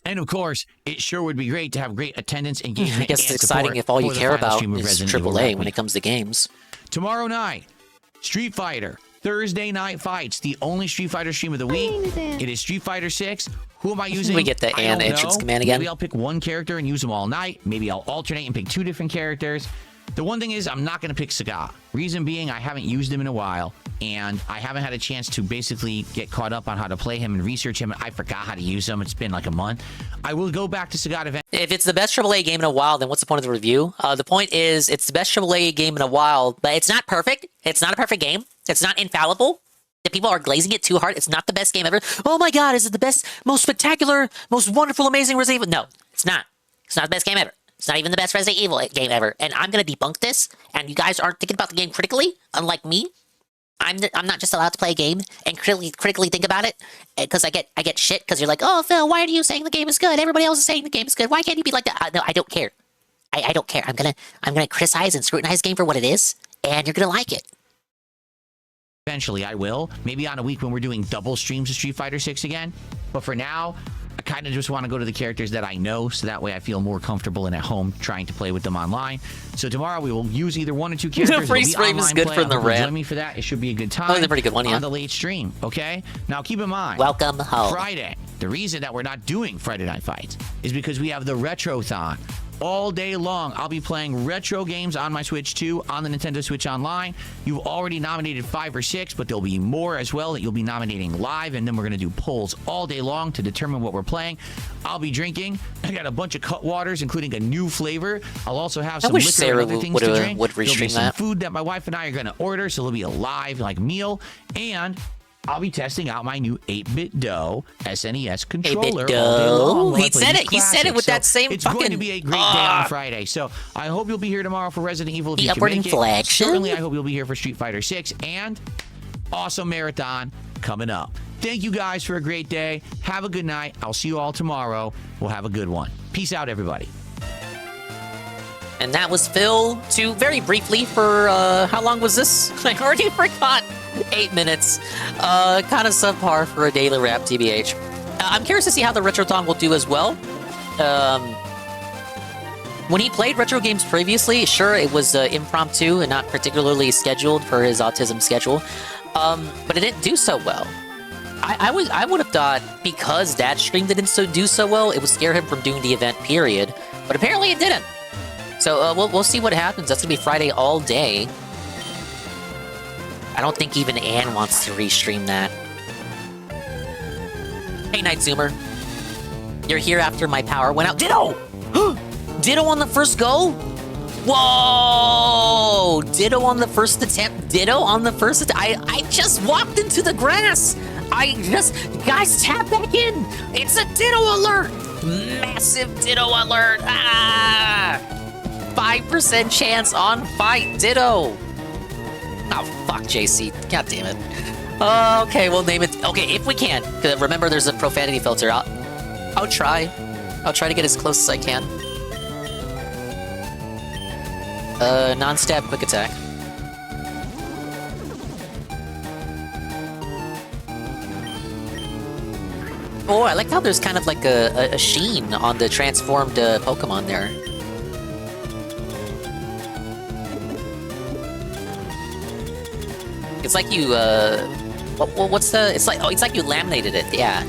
Speaker 18: And of course, it sure would be great to have great attendance, engagement,
Speaker 14: I guess
Speaker 18: and
Speaker 14: it's exciting if all you care about is AAA when it comes to games.
Speaker 18: Tomorrow night, Street Fighter. Thursday Night Fights, the only Street Fighter stream of the week. It is Street Fighter 6. Who am I using?
Speaker 14: We get the entrance command again.
Speaker 18: Maybe I'll pick one character and use them all night. Maybe I'll alternate and pick 2 different characters. The one thing is, I'm not going to pick Sagat. Reason being, I haven't used him in a while, and I haven't had a chance to basically get caught up on how to play him and research him. I forgot how to use him. It's been like a month. I will go back to Sagat event.
Speaker 14: If it's the best AAA game in a while, then what's the point of the review? The point is, it's the best AAA game in a while, but it's not perfect. It's not a perfect game. It's not infallible. If people are glazing it too hard, it's not the best game ever. Oh my god, is it the best, most spectacular, most wonderful, amazing Resident Evil? No, it's not. It's not the best game ever. It's not even the best Resident Evil game ever. And I'm going to debunk this, and you guys aren't thinking about the game critically, unlike me. I'm not just allowed to play a game and critically think about it, because I get shit, because you're like, oh, Phil, why are you saying the game is good? Everybody else is saying the game is good. Why can't you be like that? No, I don't care. I don't care. I'm gonna criticize and scrutinize the game for what it is, and you're going to like it.
Speaker 18: Eventually, I will. Maybe on a week when we're doing double streams of Street Fighter 6 again. But for now, I kind of just want to go to the characters that I know, so that way I feel more comfortable and at home trying to play with them online. So tomorrow we will use either 1 or 2 characters.
Speaker 14: The freeze frame is good for the rant.
Speaker 18: Join me for that. It should be a good time.
Speaker 14: That was a pretty good one, yeah.
Speaker 18: On the late stream, okay? Now keep in mind.
Speaker 14: Welcome home.
Speaker 18: Friday. The reason that we're not doing Friday Night Fights is because we have the Retrothon all day long. I'll be playing retro games on my Switch too, on the Nintendo Switch Online. You've already nominated 5 or 6, but there'll be more as well that you'll be nominating live, and then we're going to do polls all day long to determine what we're playing. I'll be drinking. I got a bunch of cut waters, including a new flavor. I'll also have some
Speaker 14: wish
Speaker 18: liquor
Speaker 14: Sarah
Speaker 18: and other things to drink.
Speaker 14: would
Speaker 18: There'll be
Speaker 14: restream
Speaker 18: some
Speaker 14: that.
Speaker 18: food that my wife and I are going to order, so it'll be a live meal, and I'll be testing out my new 8-bit DOE SNES controller.
Speaker 14: 8-bit
Speaker 18: all day long while I
Speaker 14: He
Speaker 18: play
Speaker 14: said
Speaker 18: these
Speaker 14: it. He said it with
Speaker 18: classics.
Speaker 14: that same
Speaker 18: it's
Speaker 14: fucking.
Speaker 18: going to be a great day on Friday. So I hope you'll be here tomorrow for Resident Evil if
Speaker 14: The
Speaker 18: you can
Speaker 14: upward
Speaker 18: make it.
Speaker 14: inflection.
Speaker 18: Certainly, I hope you'll be here for Street Fighter 6 and awesome marathon coming up. Thank you guys for a great day. Have a good night. I'll see you all tomorrow. We'll have a good one. Peace out, everybody.
Speaker 14: And that was Phil, to very briefly for, how long was this? I already forgot. 8 minutes. Kind of subpar for a daily wrap, TBH. I'm curious to see how the Retrothon will do as well. When he played retro games previously, sure, it was impromptu and not particularly scheduled for his autism schedule. But it didn't do so well. I would have thought because that stream didn't do so well, it would scare him from doing the event, period. But apparently it didn't. So we'll see what happens. That's gonna be Friday all day. I don't think even Anne wants to restream that. Hey, Night Zoomer. You're here after my power went out. Ditto! Ditto on the first go? Whoa! Ditto on the first attempt. Ditto on the first attempt. I just walked into the grass. Guys, tap back in. It's a Ditto alert. Massive Ditto alert. 5% chance on fight. Ditto. Oh, fuck, JC. God damn it. Okay, we'll name it. Okay, if we can. Remember, there's a profanity filter. I'll try. I'll try to get as close as I can. Non-stab quick attack. Oh, I like how there's kind of like a sheen on the transformed Pokemon there. It's like you, what's the, it's like you laminated it, yeah.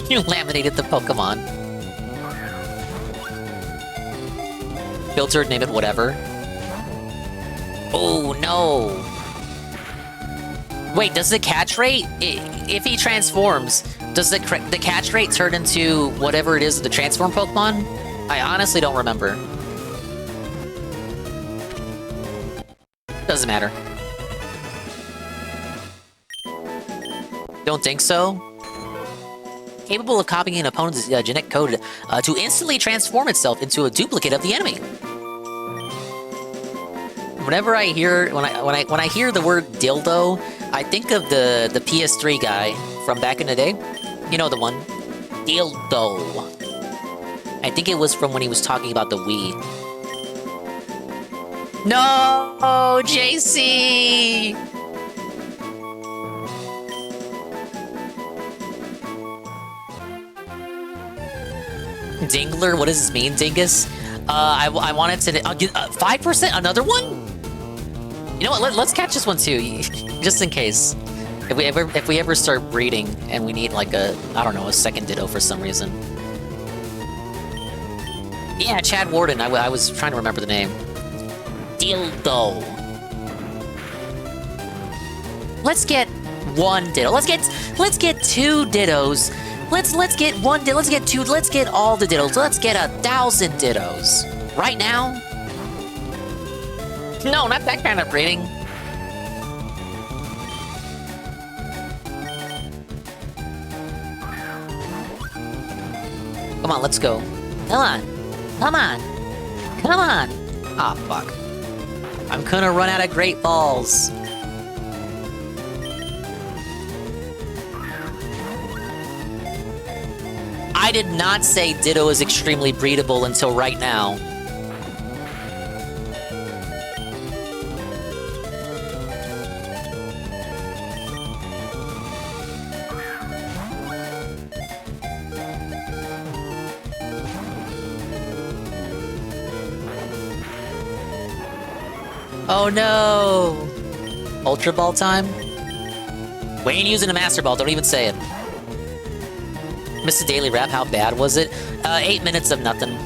Speaker 14: You laminated the Pokemon. Filtered, name it whatever. Oh, no. Wait, does the catch rate, if he transforms, does the catch rate turn into whatever it is the transform Pokemon? I honestly don't remember. Doesn't matter. Don't think so? Capable of copying an opponent's genetic code to instantly transform itself into a duplicate of the enemy. Whenever I hear when I hear the word dildo, I think of the PS3 guy from back in the day. You know the one, dildo. I think it was from when he was talking about the Wii. No, JC. Dingler, what does this mean, Dingus? I wanted to. I'll get 5%. Another one? You know what? Let's catch this one too, just in case. If we ever start breeding and we need like a, I don't know, a second Ditto for some reason. Yeah, Chad Warden. I was trying to remember the name. Dildo. Let's get one Ditto. Let's get 2 Dittos. Let's get 1 Ditto. Let's get 2. Let's get all the Dittos. Let's get 1,000 Dittos. Right now? No, not that kind of breeding. Come on, let's go. Come on. Come on. Come on. Ah, fuck. I'm gonna run out of Great Balls. I did not say Ditto is extremely breedable until right now. Oh no! Ultra Ball time? We ain't using a Master Ball, don't even say it. Missed a daily wrap, how bad was it? 8 minutes of nothing.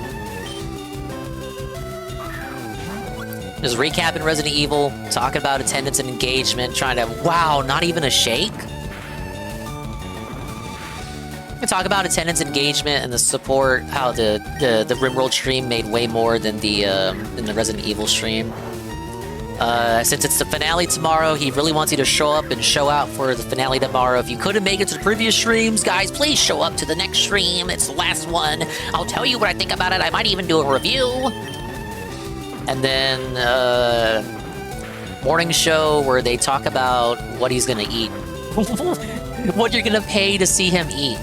Speaker 14: Just recapping Resident Evil, talking about attendance and engagement, trying to, wow, not even a shake? We talk about attendance, engagement, and the support, how the RimWorld stream made way more than the Resident Evil stream. Since it's the finale tomorrow, he really wants you to show up and show out for the finale tomorrow. If you couldn't make it to the previous streams, guys, please show up to the next stream. It's the last one. I'll tell you what I think about it. I might even do a review. And then, morning show where they talk about what he's gonna eat. What you're gonna pay to see him eat.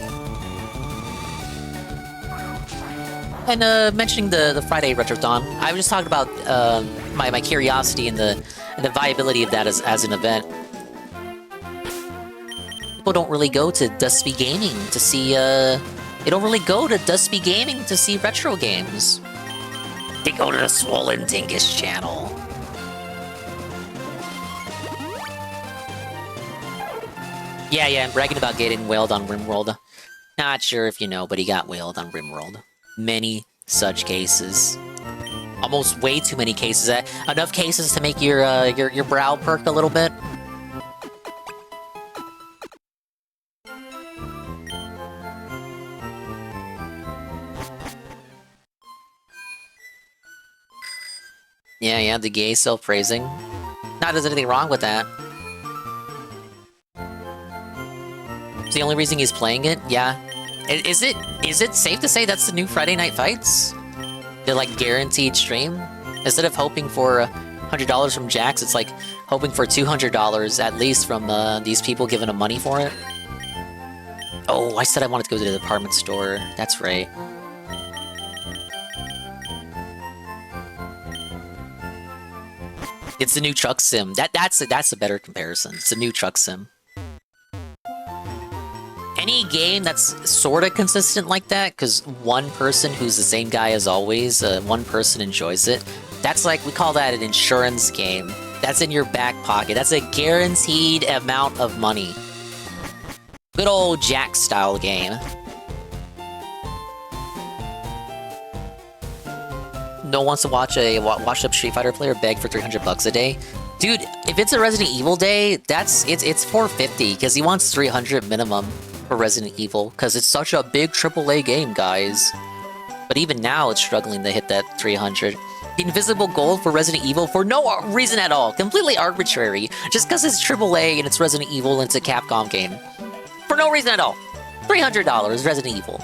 Speaker 14: And mentioning the Friday Retrothon, I was just talking about my curiosity and the viability of that as an event. People don't really go to Dusty Gaming to see they don't really go to Dusty Gaming to see retro games. They go to the Swollen Dingus channel. Yeah, I'm bragging about getting whaled on RimWorld. Not sure if you know, but he got whaled on RimWorld. Many such cases. Almost way too many cases. Enough cases to make your brow perk a little bit. Yeah, the gay self-praising. Not there's anything wrong with that. It's the only reason he's playing it? Yeah. Is it safe to say that's the new Friday Night Fights? The, like, guaranteed stream? Instead of hoping for $100 from Jax, it's like hoping for $200 at least from these people giving him money for it. Oh, I said I wanted to go to the department store. That's right. It's the new truck sim. That's a better comparison. It's a new truck sim. Any game that's sort of consistent like that, because one person who's the same guy as always, one person enjoys it, that's like, we call that an insurance game. That's in your back pocket. That's a guaranteed amount of money. Good old Jack style game. No one wants to watch a washed up Street Fighter player beg for $300 a day. Dude, if it's a Resident Evil day, it's $450 because he wants $300 minimum for Resident Evil because it's such a big AAA game, guys. But even now, it's struggling to hit that $300. Invisible Gold for Resident Evil for no reason at all, completely arbitrary, just because it's AAA and it's Resident Evil and it's a Capcom game. For no reason at all. $300 Resident Evil.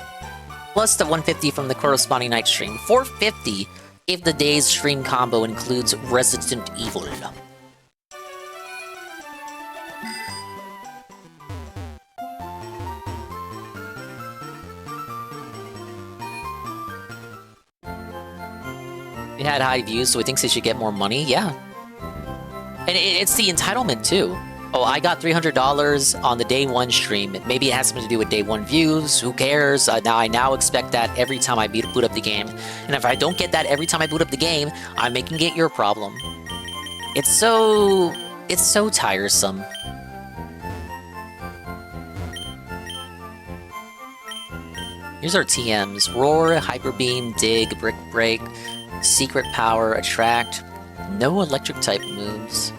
Speaker 14: Plus the $150 from the corresponding night stream. $450 if the day's stream combo includes Resident Evil. It had high views, so he thinks he should get more money. Yeah. And it's the entitlement, too. Oh, I got $300 on the day one stream. Maybe it has something to do with day one views. Who cares? I now expect that every time I boot up the game. And if I don't get that every time I boot up the game, I'm making it your problem. It's so tiresome. Here's our TMs. Roar, Hyper Beam, Dig, Brick Break, Secret Power, Attract. No electric type moves.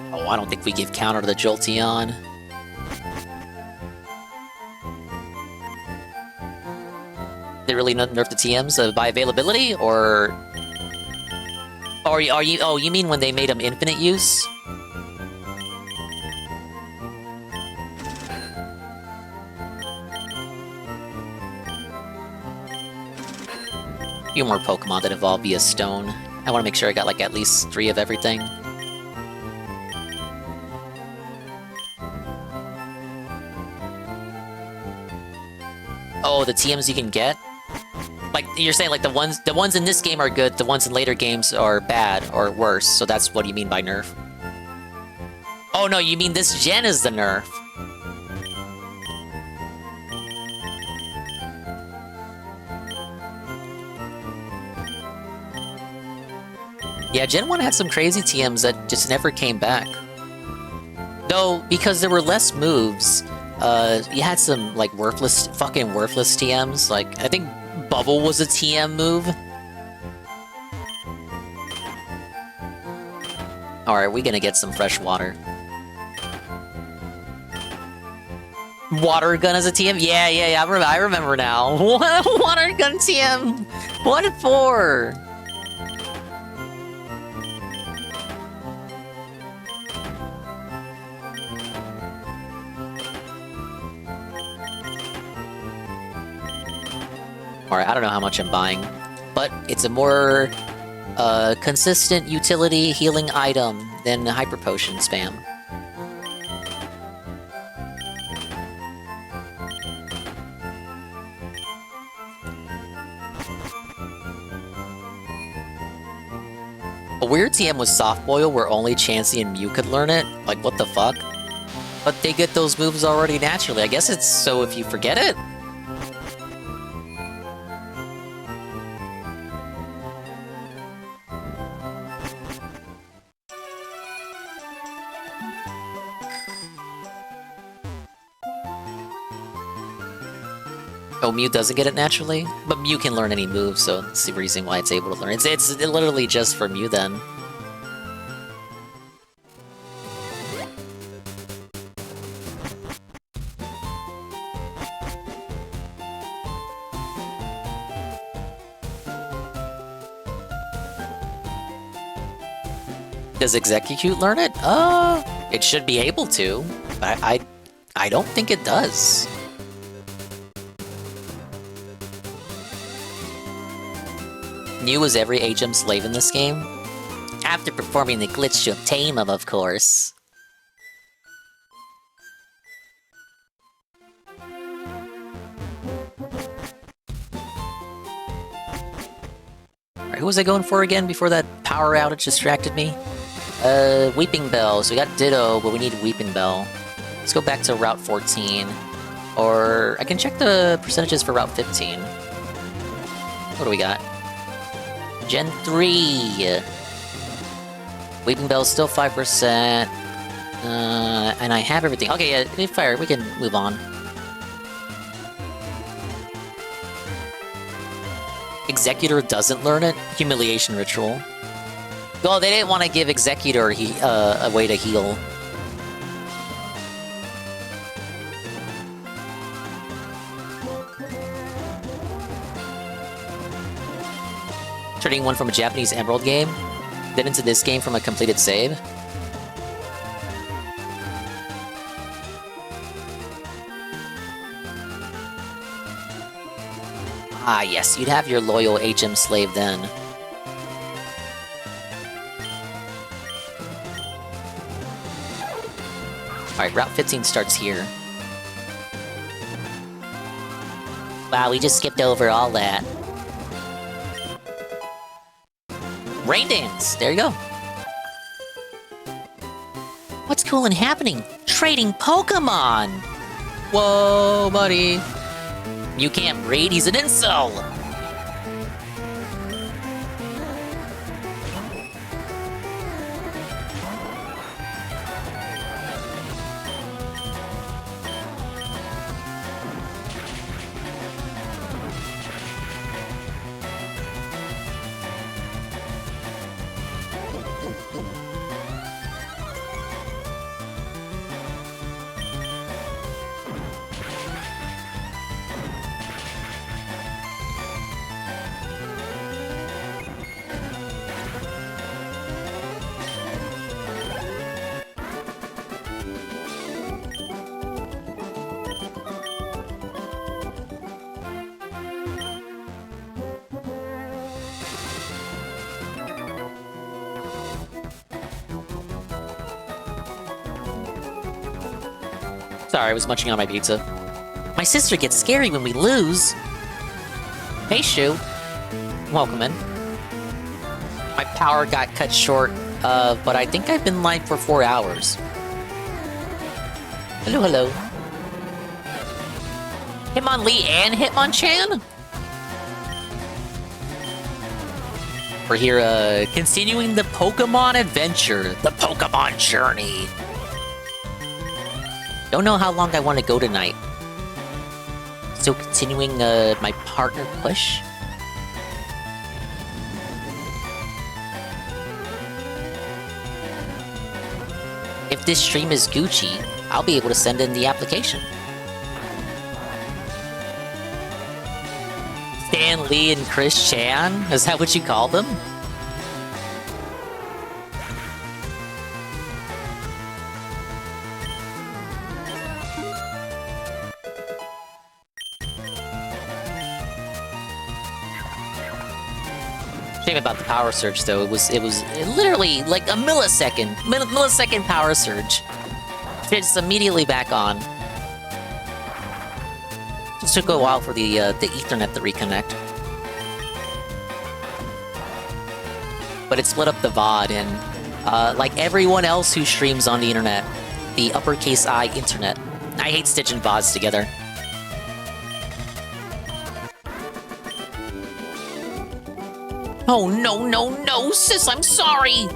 Speaker 14: Oh, I don't think we give counter to the Jolteon. They really nerf the TMs by availability, or are you? Oh, you mean when they made them infinite use? Few more Pokemon that evolve via stone. I want to make sure I got like at least 3 of everything. Oh, the TMs you can get? Like, you're saying like the ones in this game are good, the ones in later games are bad or worse, so that's what you mean by nerf. Oh no, you mean this gen is the nerf. Yeah, Gen 1 had some crazy TMs that just never came back. Though, because there were less moves, you had some, like, fucking worthless TMs. Like, I think Bubble was a TM move. Alright, we gonna get some fresh water. Water gun as a TM? Yeah, I remember now. Water gun TM! What for? Alright, I don't know how much I'm buying, but it's a more consistent utility healing item than Hyper Potion spam. A weird TM was Soft Boil where only Chansey and Mew could learn it. Like, what the fuck? But they get those moves already naturally. I guess it's so if you forget it? Oh, Mew doesn't get it naturally? But Mew can learn any move, so that's the reason why it's able to learn. It's literally just for Mew then. Does Execute learn it? It should be able to, but I don't think it does. Mew is every HM slave in this game. After performing the glitch to obtain them, of course. Alright, who was I going for again before that power outage distracted me? Weeping Bell. So we got Ditto, but we need Weeping Bell. Let's go back to Route 14. Or I can check the percentages for Route 15. What do we got? Gen 3! Weeping Bell's still 5%. And I have everything. Okay, yeah, fire. We can move on. Executor doesn't learn it? Humiliation Ritual. Well, they didn't want to give Executor a way to heal. Turning one from a Japanese Emerald game, then into this game from a completed save. Ah yes, you'd have your loyal HM slave then. Alright, Route 15 starts here. Wow, we just skipped over all that. Rain Dance! There you go. What's cool and happening? Trading Pokemon! Whoa, buddy. You can't breed, he's an incel! Sorry, I was munching on my pizza. My sister gets scary when we lose. Hey, Shu. Welcome in. My power got cut short, but I think I've been live for 4 hours. Hello, hello. Hitmonlee and Hitmonchan? We're here, continuing the Pokemon adventure, the Pokemon journey. Don't know how long I want to go tonight. Still continuing my partner push. If this stream is Gucci, I'll be able to send in the application. Stan Lee and Chris Chan? Is that what you call them? Shame about the power surge though. It was literally like a millisecond power surge. It's immediately back on. Just took a while for the Ethernet to reconnect. But it split up the VOD, and like everyone else who streams on the internet, the uppercase I internet, I hate stitching VODs together. Oh no, sis, I'm sorry!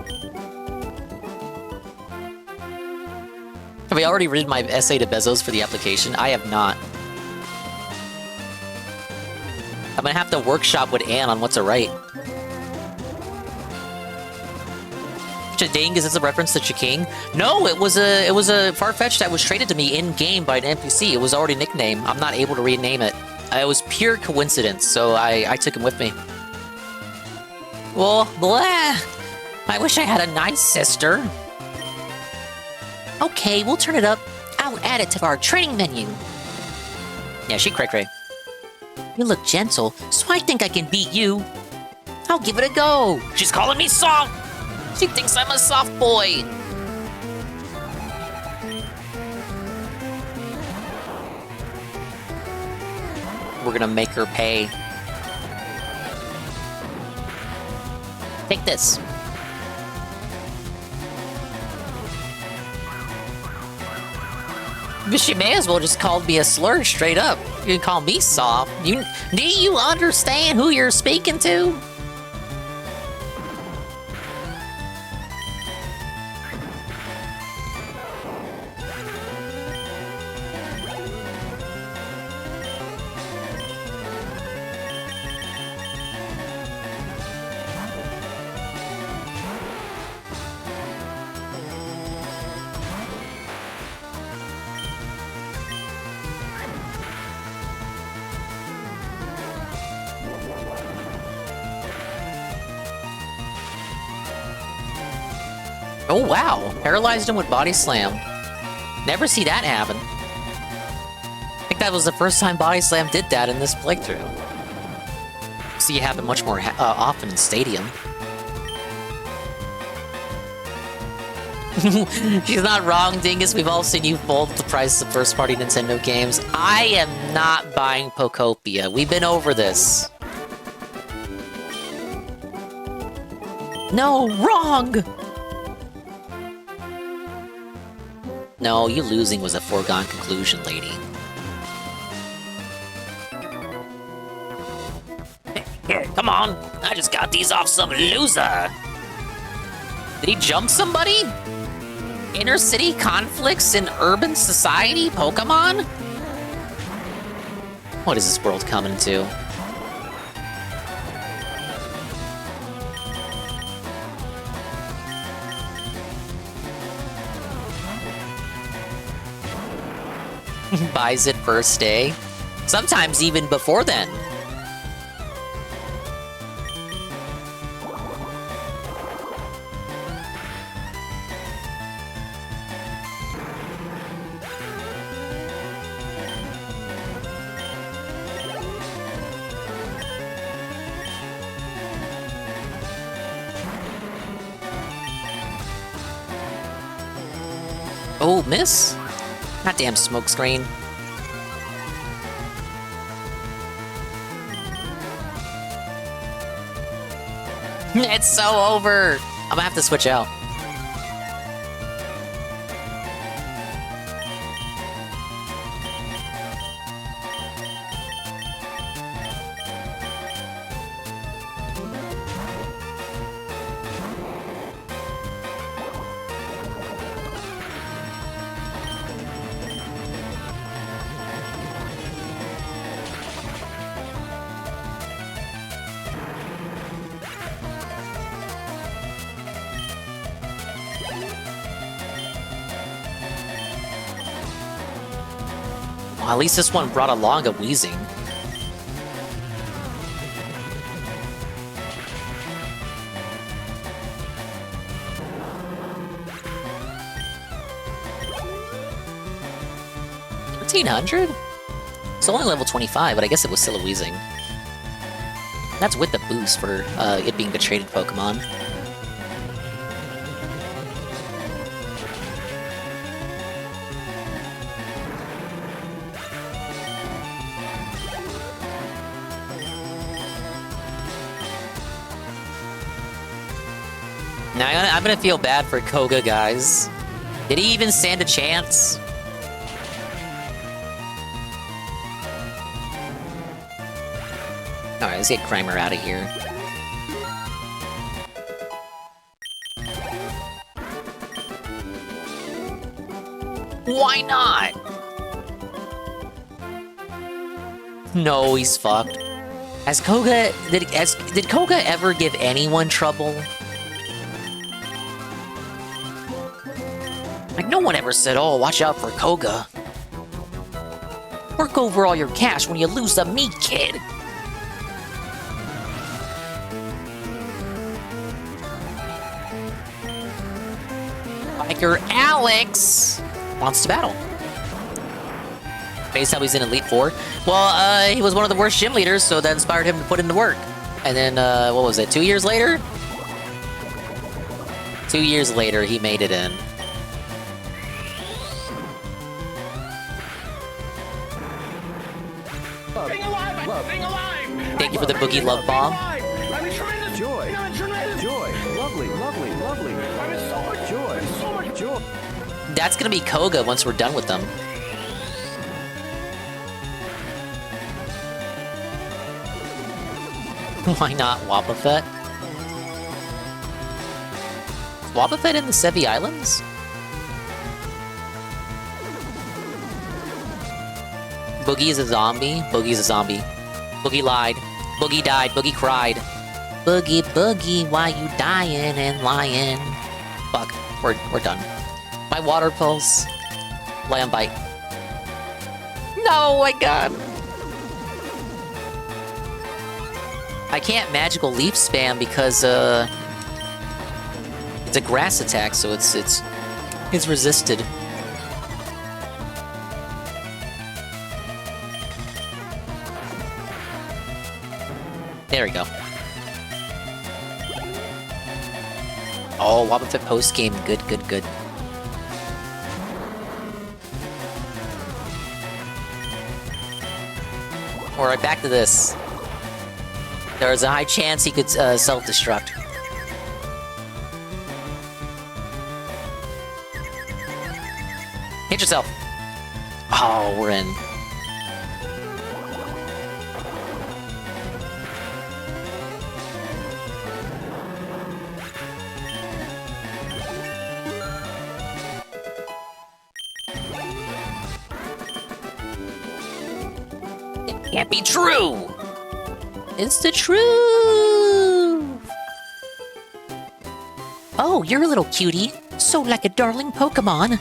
Speaker 14: Have I already written my essay to Bezos for the application? I have not. I'm gonna have to workshop with Anne on what to write. Chading, is this a reference to Chiking? No, it was a Farfetch'd that was traded to me in-game by an NPC. It was already a nickname. I'm not able to rename it. It was pure coincidence, so I took him with me. Well, blah. I wish I had a nice sister. Okay, we'll turn it up. I'll add it to our training menu. Yeah, she cray-cray. You look gentle, so I think I can beat you. I'll give it a go. She's calling me soft. She thinks I'm a soft boy. We're gonna make her pay. Take this. But she may as well just call me a slur straight up. You can call me soft. Do you understand who you're speaking to? Oh wow, paralyzed him with body slam. Never see that happen. I think that was the first time body slam did that in this playthrough. See it happen much more often in Stadium. She's not wrong, Dingus. We've all seen you fold the price of first-party Nintendo games. I am not buying Pokopia. We've been over this. No, wrong! No, you losing was a foregone conclusion, lady. Here, come on! I just got these off some loser! Did he jump somebody? Inner city conflicts in urban society? Pokemon? What is this world coming to? Buys it first day. Sometimes even before then. Oh, miss? Goddamn smokescreen. It's so over! I'm gonna have to switch out. At least this one brought along a wheezing. $1,300? It's only level 25, but I guess it was still a wheezing. That's with the boost for it being the traded Pokemon. Now I'm gonna feel bad for Koga, guys. Did he even stand a chance? Alright, let's get Grimer out of here. Why not? No, he's fucked. Did Koga ever give anyone trouble? Like, no one ever said, oh, watch out for Koga. Work over all your cash when you lose the meat kid. Biker Alex wants to battle. Based how he's in Elite Four. Well, he was one of the worst gym leaders, so that inspired him to put in the work. And then, what was it, 2 years later? 2 years later, he made it in. Thank you for the Boogie Love Bomb.
Speaker 12: Joy. Joy. Lovely, lovely, lovely. So much joy. So much joy.
Speaker 14: That's gonna be Koga once we're done with them. Why not Wobbuffet? Is Wobbuffet in the Sevi Islands? Boogie is a zombie. Boogie's a zombie. Boogie lied. Boogie died. Boogie cried. Boogie, Boogie, why you dying and lying? Fuck, we're done. My water pulse. Lay on bite. No, my god. I can't magical leaf spam because it's a grass attack, so it's resisted. There we go. Oh, Wobbuffet post game. Good, good, good. Alright, back to this. There's a high chance he could self-destruct. Hit yourself. Oh, we're in. It can't be true! It's the truth! Oh, you're a little cutie. So like a darling Pokemon.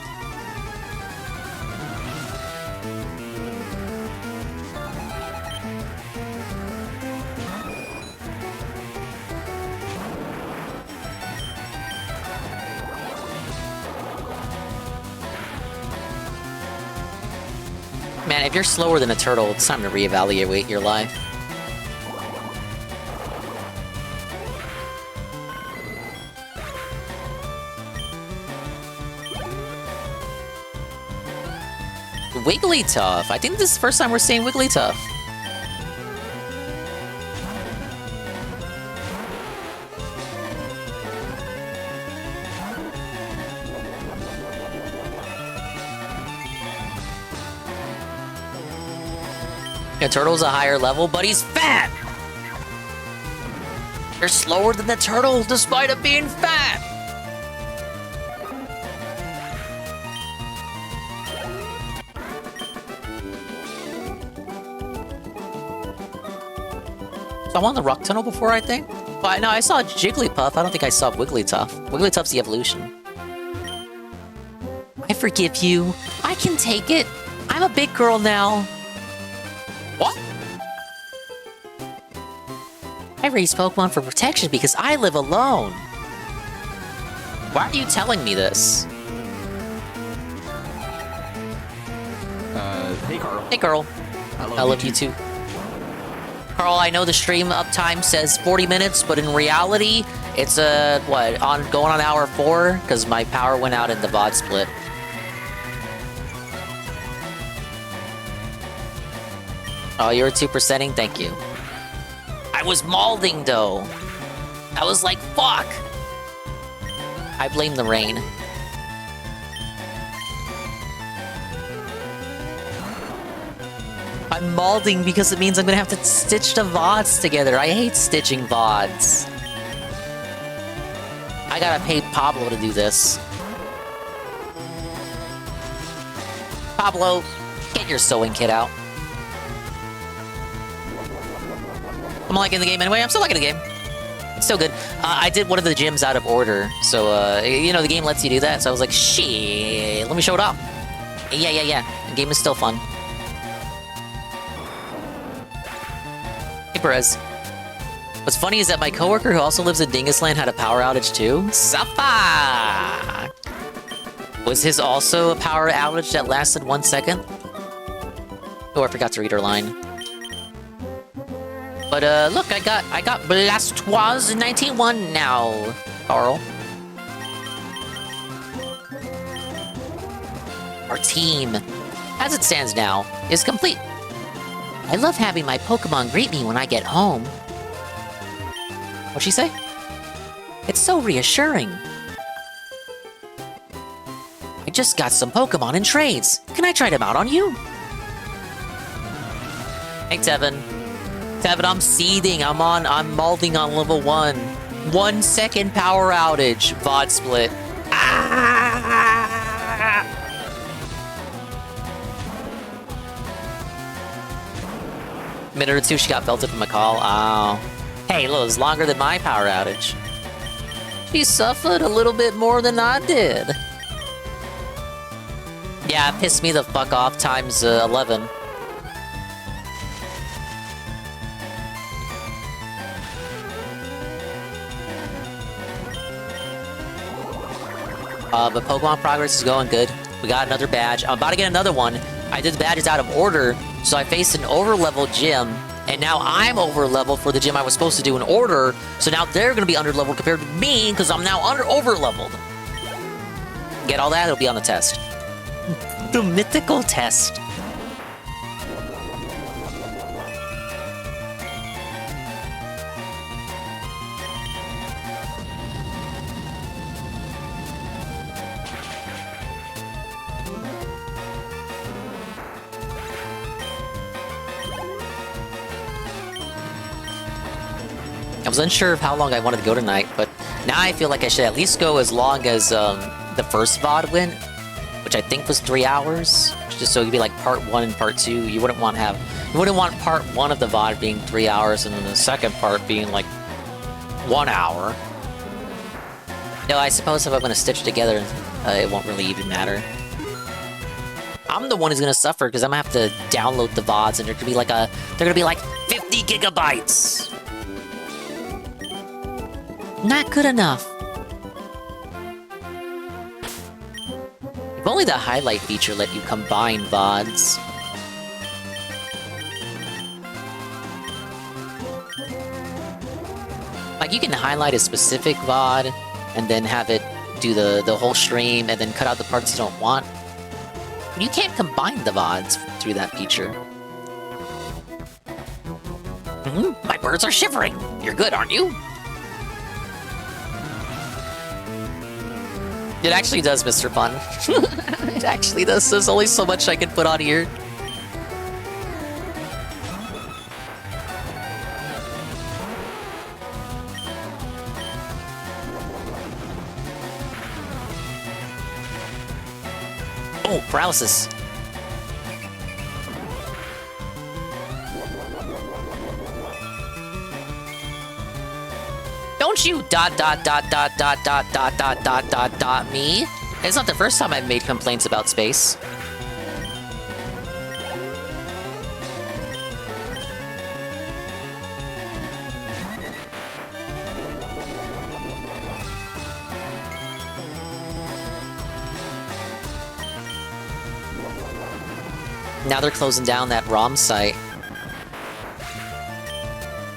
Speaker 14: Man, if you're slower than a turtle, it's time to reevaluate your life. Wigglytuff. I think this is the first time we're seeing Wigglytuff. Yeah, Turtle's a higher level, but he's fat! You're slower than the turtle, despite it being fat! So I'm on the Rock Tunnel before, I think? But no, I saw Jigglypuff. I don't think I saw Wigglytuff. Wigglytuff's the evolution. I forgive you. I can take it. I'm a big girl now. What? I raise Pokemon for protection because I live alone. Why are you telling me this?
Speaker 12: Hey, Carl.
Speaker 14: Hey, Carl. I love you too. Carl, I know the stream uptime says 40 minutes, but in reality, it's going on hour 4 because my power went out in the VOD split. Oh, you were 2%ing? Thank you. I was malding though. I was like, fuck. I blame the rain. I'm malding because it means I'm gonna have to stitch the VODs together. I hate stitching VODs. I gotta pay Pablo to do this. Pablo, get your sewing kit out. I'm liking the game anyway. I'm still liking the game. It's so good. I did one of the gyms out of order, so you know the game lets you do that. So I was like, shit, let me show it off. Yeah. The game is still fun. Hey, Perez. What's funny is that my coworker who also lives in Dingusland had a power outage too. Sappa! Was his also a power outage that lasted 1 second? Oh, I forgot to read her line. But look, I got Blastoise 91 now, Carl. Our team, as it stands now, is complete. I love having my Pokemon greet me when I get home. What'd she say? It's so reassuring. I just got some Pokemon in trades. Can I try them out on you? Hey, Tevin. Tevin, I'm seething. I'm malding on level 1. 1 second power outage. VOD split. Ah! Minute or two, she got belted from a call. Oh. Hey, look, it was longer than my power outage. She suffered a little bit more than I did. Yeah, it pissed me the fuck off times 11. But Pokemon progress is going good. We got another badge. I'm about to get another one. I did the badges out of order, so I faced an over-level gym, and now I'm over-level for the gym I was supposed to do in order, so now they're going to be under-leveled compared to me, because I'm now over-leveled. Get all that? It'll be on the test. The mythical test. I was unsure of how long I wanted to go tonight, but now I feel like I should at least go as long as the first VOD went, which I think was 3 hours. Just so it'd be like part 1 and part 2. You wouldn't want part 1 of the VOD being 3 hours and then the second part being like 1 hour. No, I suppose if I'm gonna stitch together, it won't really even matter. I'm the one who's gonna suffer because I'm gonna have to download the VODs and they're gonna be like 50 gigabytes. Not good enough. If only the highlight feature let you combine VODs. Like, you can highlight a specific VOD, and then have it do the whole stream, and then cut out the parts you don't want. But you can't combine the VODs through that feature. My birds are shivering! You're good, aren't you? It actually does, Mr. Fun. It actually does. There's only so much I can put on here. Oh, paralysis. Don't you ... me. It's not the first time I've made complaints about space. Now they're closing down that ROM site.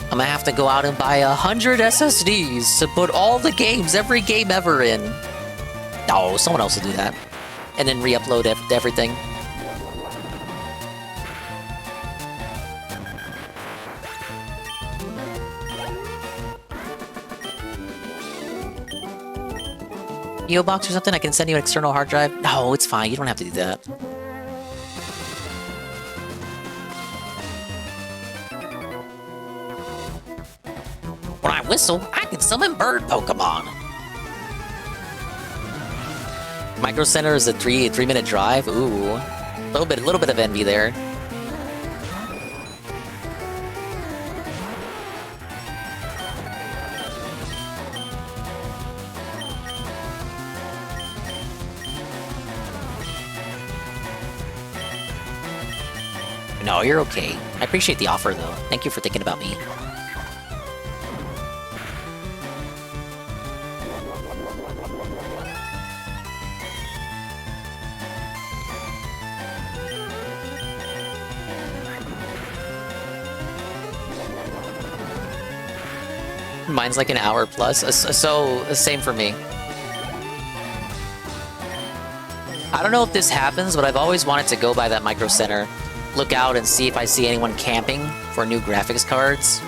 Speaker 14: I'm gonna have to go out and buy 100 SSDs to put all the games, every game ever in. No, someone else will do that. And then re-upload everything. PO box or something? I can send you an external hard drive? No, it's fine. You don't have to do that. When I whistle, I can summon bird Pokemon. Micro Center is a three-minute drive. Ooh, a little bit of envy there. No, you're okay. I appreciate the offer, though. Thank you for thinking about me. Mine's like an hour plus, so same for me. I don't know if this happens, but I've always wanted to go by that Micro Center, look out and see if I see anyone camping for new graphics cards.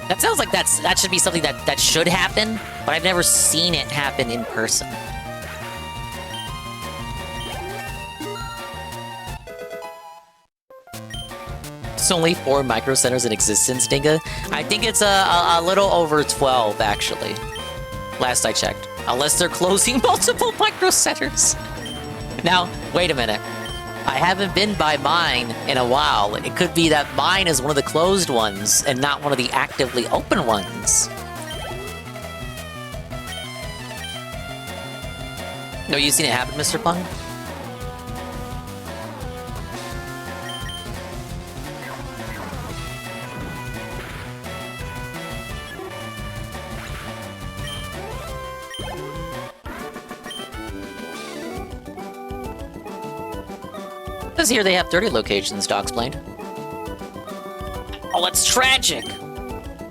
Speaker 14: That sounds like that should be something that should happen, but I've never seen it happen in person. There's only 4 Micro Centers in existence, Dinga. I think it's a little over 12, actually. Last I checked. Unless they're closing multiple Micro Centers. Now, wait a minute. I haven't been by mine in a while. It could be that mine is one of the closed ones and not one of the actively open ones. No, you seen it happen, Mr. Pung? Says here they have 30 locations, Doc explained. Oh, that's tragic!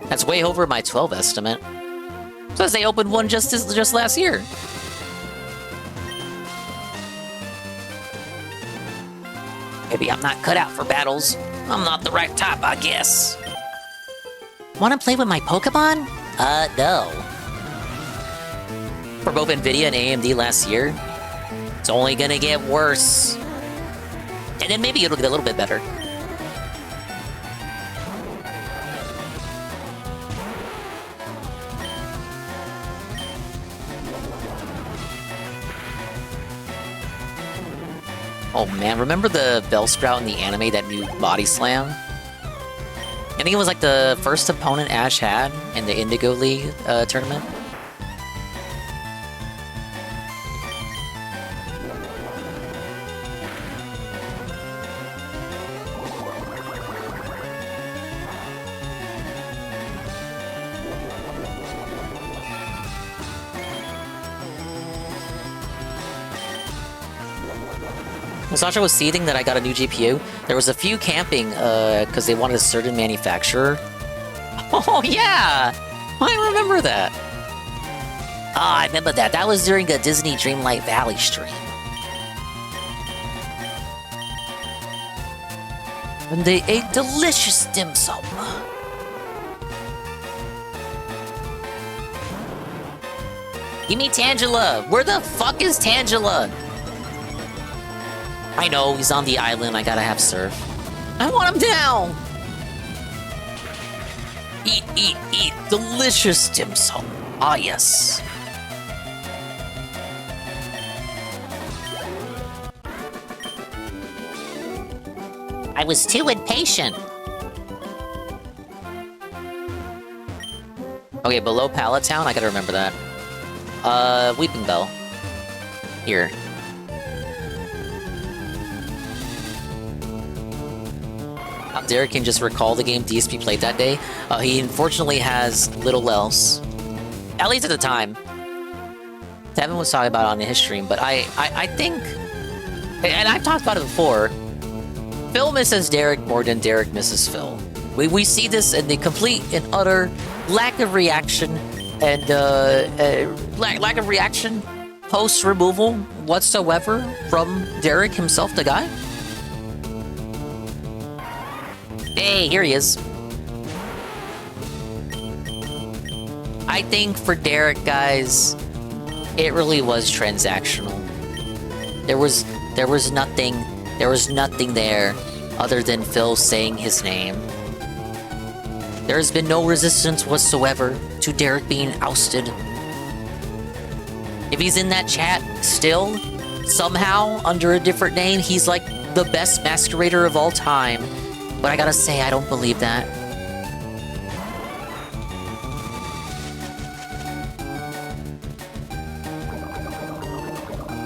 Speaker 14: That's way over my 12 estimate. Says they opened one just last year. Maybe I'm not cut out for battles. I'm not the right type, I guess. Wanna play with my Pokemon? No. For both Nvidia and AMD last year, it's only gonna get worse. And then maybe it'll get a little bit better. Oh man, remember the Bellsprout in the anime, that new body slam? I think it was like the first opponent Ash had in the Indigo League tournament. Sasha was seething that I got a new GPU. There was a few camping because they wanted a certain manufacturer. Oh yeah! I remember that. Ah, I remember that. That was during a Disney Dreamlight Valley stream. And they ate delicious dim sum. Give me Tangela! Where the fuck is Tangela? I know, he's on the island, I gotta have surf. I want him down! Eat, eat, eat, delicious dim sum. Ah, yes. I was too impatient. Okay, below Pallet Town, I gotta remember that. Weeping Bell. Here. Derek can just recall the game DSP played that day. He unfortunately has little else. At least at the time. Devin was talking about it on his stream, but I think, and I've talked about it before, Phil misses Derek more than Derek misses Phil. We see this in the complete and utter lack of reaction and lack of reaction post removal whatsoever from Derek himself, the guy. Hey, here he is. I think for Derek, guys, it really was transactional. There was nothing there other than Phil saying his name. There has been no resistance whatsoever to Derek being ousted. If he's in that chat still, somehow, under a different name, he's like the best masquerader of all time. But I gotta say, I don't believe that.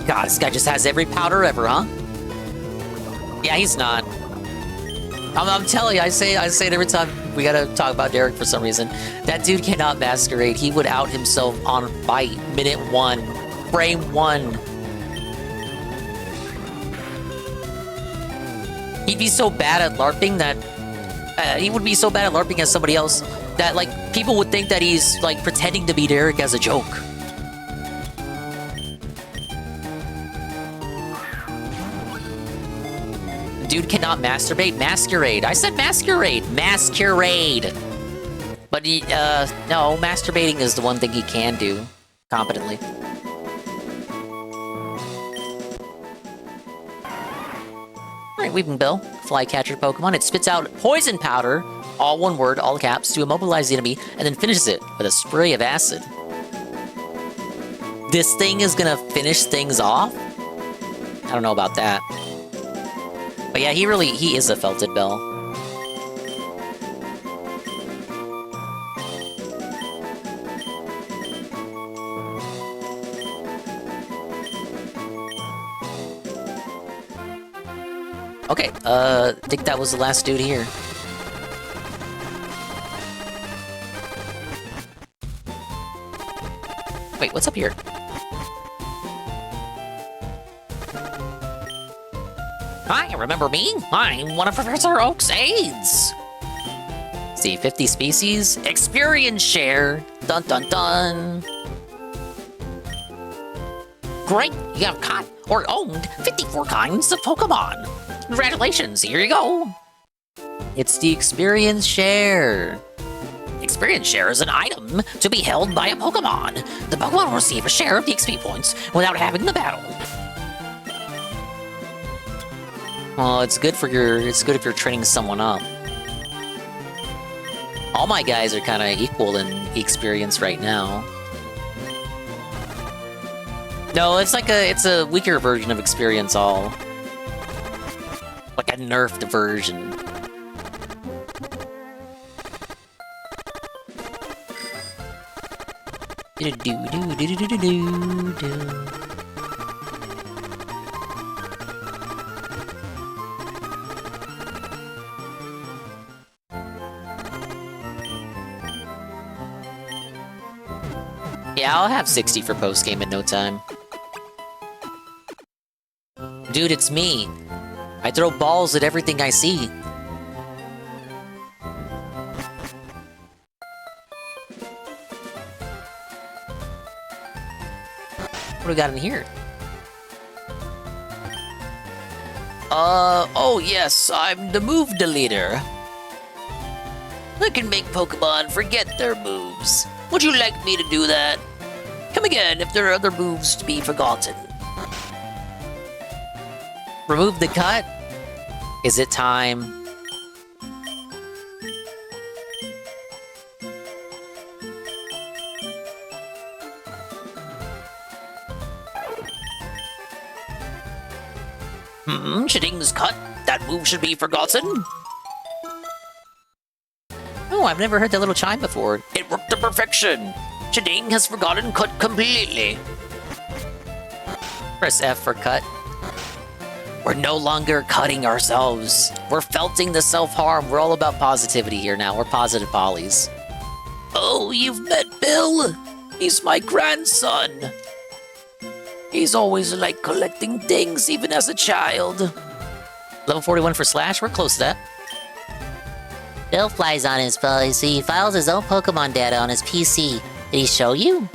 Speaker 14: God, this guy just has every powder ever, huh? Yeah, he's not. I'm telling you, I say it every time we gotta talk about Derek for some reason. That dude cannot masquerade. He would out himself on fight, minute 1, frame 1. He'd be so bad at LARPing that he would be so bad at LARPing as somebody else that like people would think that he's like pretending to be Derek as a joke. Dude cannot masturbate. Masquerade. I said masquerade. Masquerade. But he, no, masturbating is the one thing he can do competently. Alright, Weeping Bill, flycatcher Pokemon. It spits out poison powder, all one word, all caps, to immobilize the enemy, and then finishes it with a spray of acid. This thing is gonna finish things off? I don't know about that. But yeah, he is a Felted Bell. Okay, I think that was the last dude here. Wait, what's up here? Hi, remember me? I'm one of Professor Oak's aides. See, 50 species, experience share. Dun dun dun. Great, you have caught or owned 54 kinds of Pokemon. Congratulations, here you go. It's the experience share. Experience share is an item to be held by a Pokemon. The Pokemon will receive a share of the XP points without having the battle. Well, it's good if you're training someone up. All my guys are kind of equal in experience right now. No, it's a weaker version of experience all. Like a nerfed version. Yeah, I'll have 60 for post-game in no time. Dude, it's me. I throw balls at everything I see. What do we got in here? Oh yes, I'm the move deleter. I can make Pokemon forget their moves. Would you like me to do that? Come again if there are other moves to be forgotten. Remove the cut? Is it time? Shading's cut? That move should be forgotten? Oh, I've never heard that little chime before. It worked to perfection. Shading has forgotten cut completely. Press F for cut. We're no longer cutting ourselves. We're felting the self-harm. We're all about positivity here now. We're positive polys. Oh, you've met Bill? He's my grandson. He's always liked collecting things, even as a child. Level 41 for Slash, we're close to that. Bill flies on his policy. He files his own Pokemon data on his PC. Did he show you?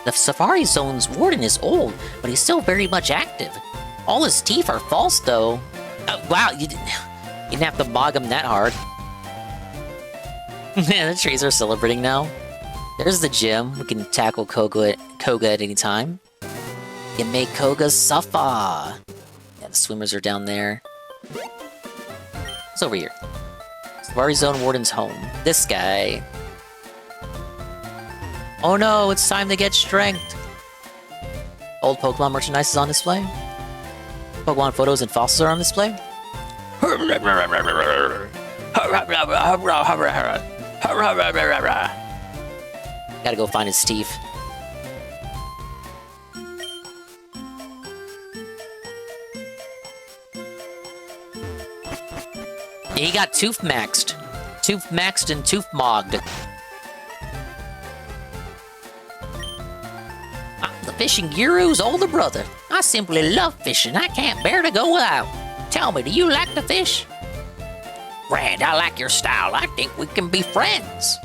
Speaker 14: The Safari Zone's warden is old, but he's still very much active. All his teeth are false, though. Wow, you didn't have to bog him that hard. The trees are celebrating now. There's the gym. We can tackle Koga at any time. You make Koga suffer. Yeah, the swimmers are down there. What's over here? Safari Zone Warden's home. This guy. Oh no, it's time to get strength. Old Pokemon merchandise is on display. Pokemon photos and fossils are on display. Gotta go find his Steve. He got tooth maxed. Tooth maxed and tooth mogged. I'm the fishing guru's older brother. I simply love fishing. I can't bear to go without. Tell me, do you like to fish? Rand, I like your style. I think we can be friends.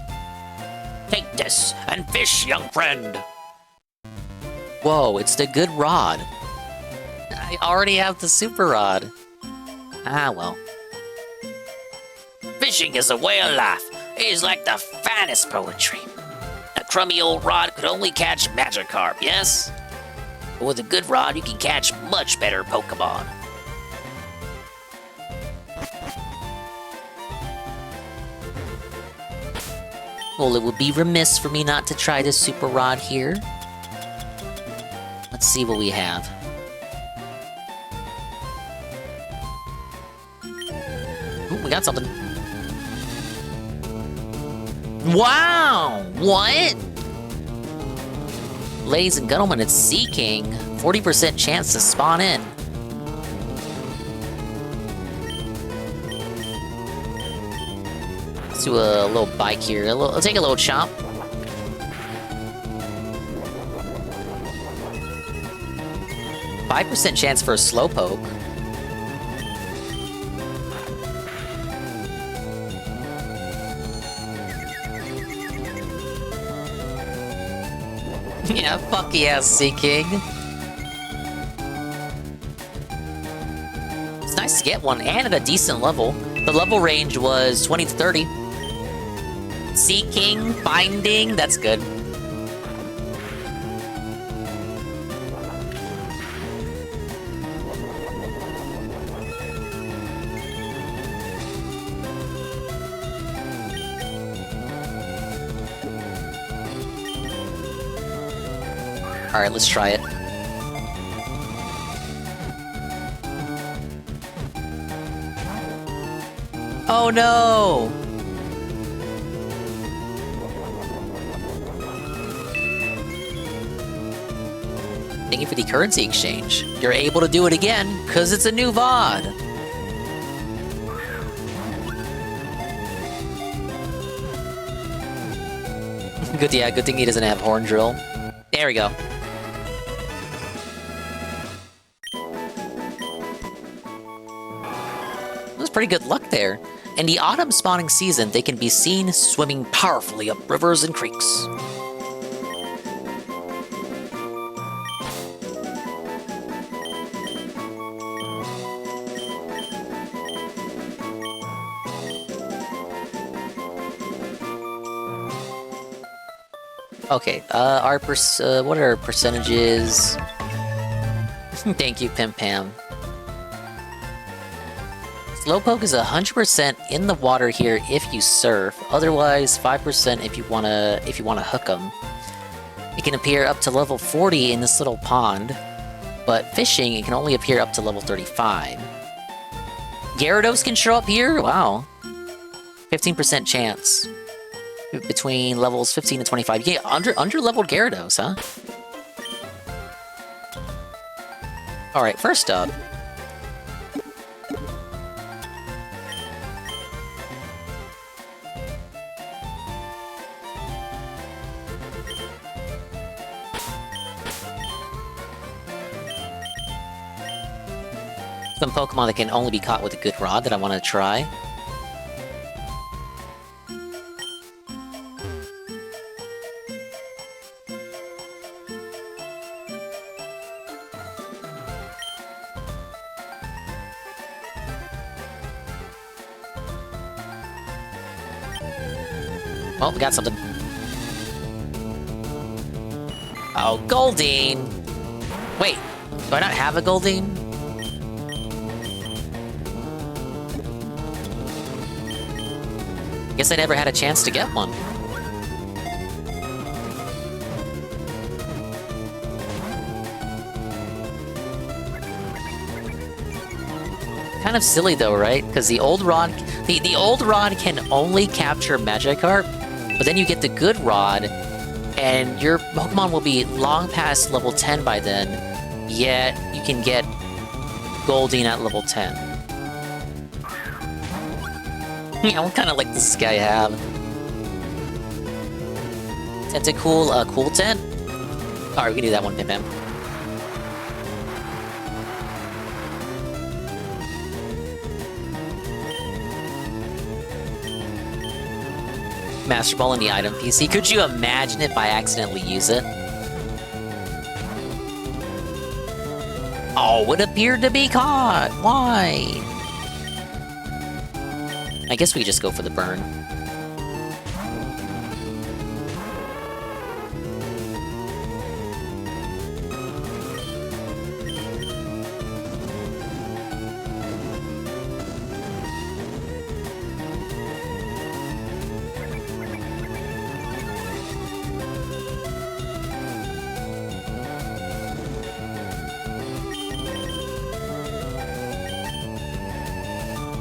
Speaker 14: Take this and fish, young friend. Whoa, it's the good rod. I already have the super rod. Ah, well. Fishing is a way of life. It is like the finest poetry. A crummy old rod could only catch Magikarp, yes? But with a good rod, you can catch much better Pokemon. Well, it would be remiss for me not to try this super rod here. Let's see what we have. Ooh, we got something. Wow! What? Ladies and gentlemen, it's Sea King. 40% chance to spawn in. Let's do a little bike here. I'll take a little chomp. %5 chance for a Slowpoke. Yeah, fuck yeah, Sea King. It's nice to get one, and at a decent level. The level range was 20 to 30. Sea King, Finding, that's good. Alright, let's try it. Oh no! Thank you for the currency exchange. You're able to do it again, because it's a new VOD. Good thing he doesn't have Horn Drill. There we go. That was pretty good luck there. In the autumn spawning season, they can be seen swimming powerfully up rivers and creeks. Okay, what are our percentages? Thank you, Pim Pam. Slowpoke is 100% in the water here if you surf. Otherwise, 5% if you wanna hook them. It can appear up to level 40 in this little pond, but fishing it can only appear up to level 35. Gyarados can show up here. Wow, 15% chance. Between levels 15 and 25. Yeah, under-leveled Gyarados, huh? Alright, first up. Some Pokemon that can only be caught with a good rod that I want to try. Well, we got something. Oh, Goldeen! Wait, do I not have a Goldeen? Guess I never had a chance to get one. Kind of silly though, right? Because the old rod, the old rod can only capture Magikarp, but then you get the good rod, and your Pokemon will be long past level 10 by then, yet you can get Goldeen at level 10. Yeah, what kind of like does this guy have? Tentacool, cool tent? Alright, we can do that one, Pim Pam. Master Ball in the item PC. Could you imagine if I accidentally use it? Oh, it appeared to be caught! Why? I guess we just go for the burn.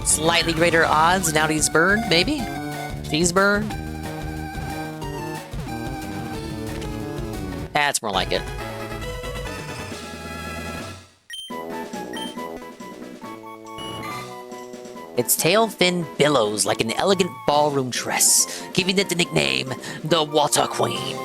Speaker 14: Slightly greater odds now that he's burned, maybe? She's burned? That's more like it. Its tail fin billows like an elegant ballroom dress, giving it the nickname, the Water Queen.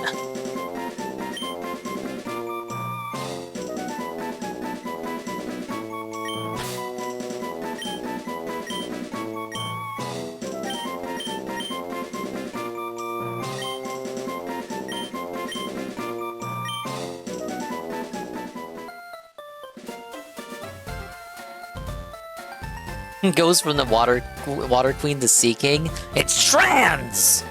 Speaker 14: Goes from the Water Queen to Sea King. It's trans!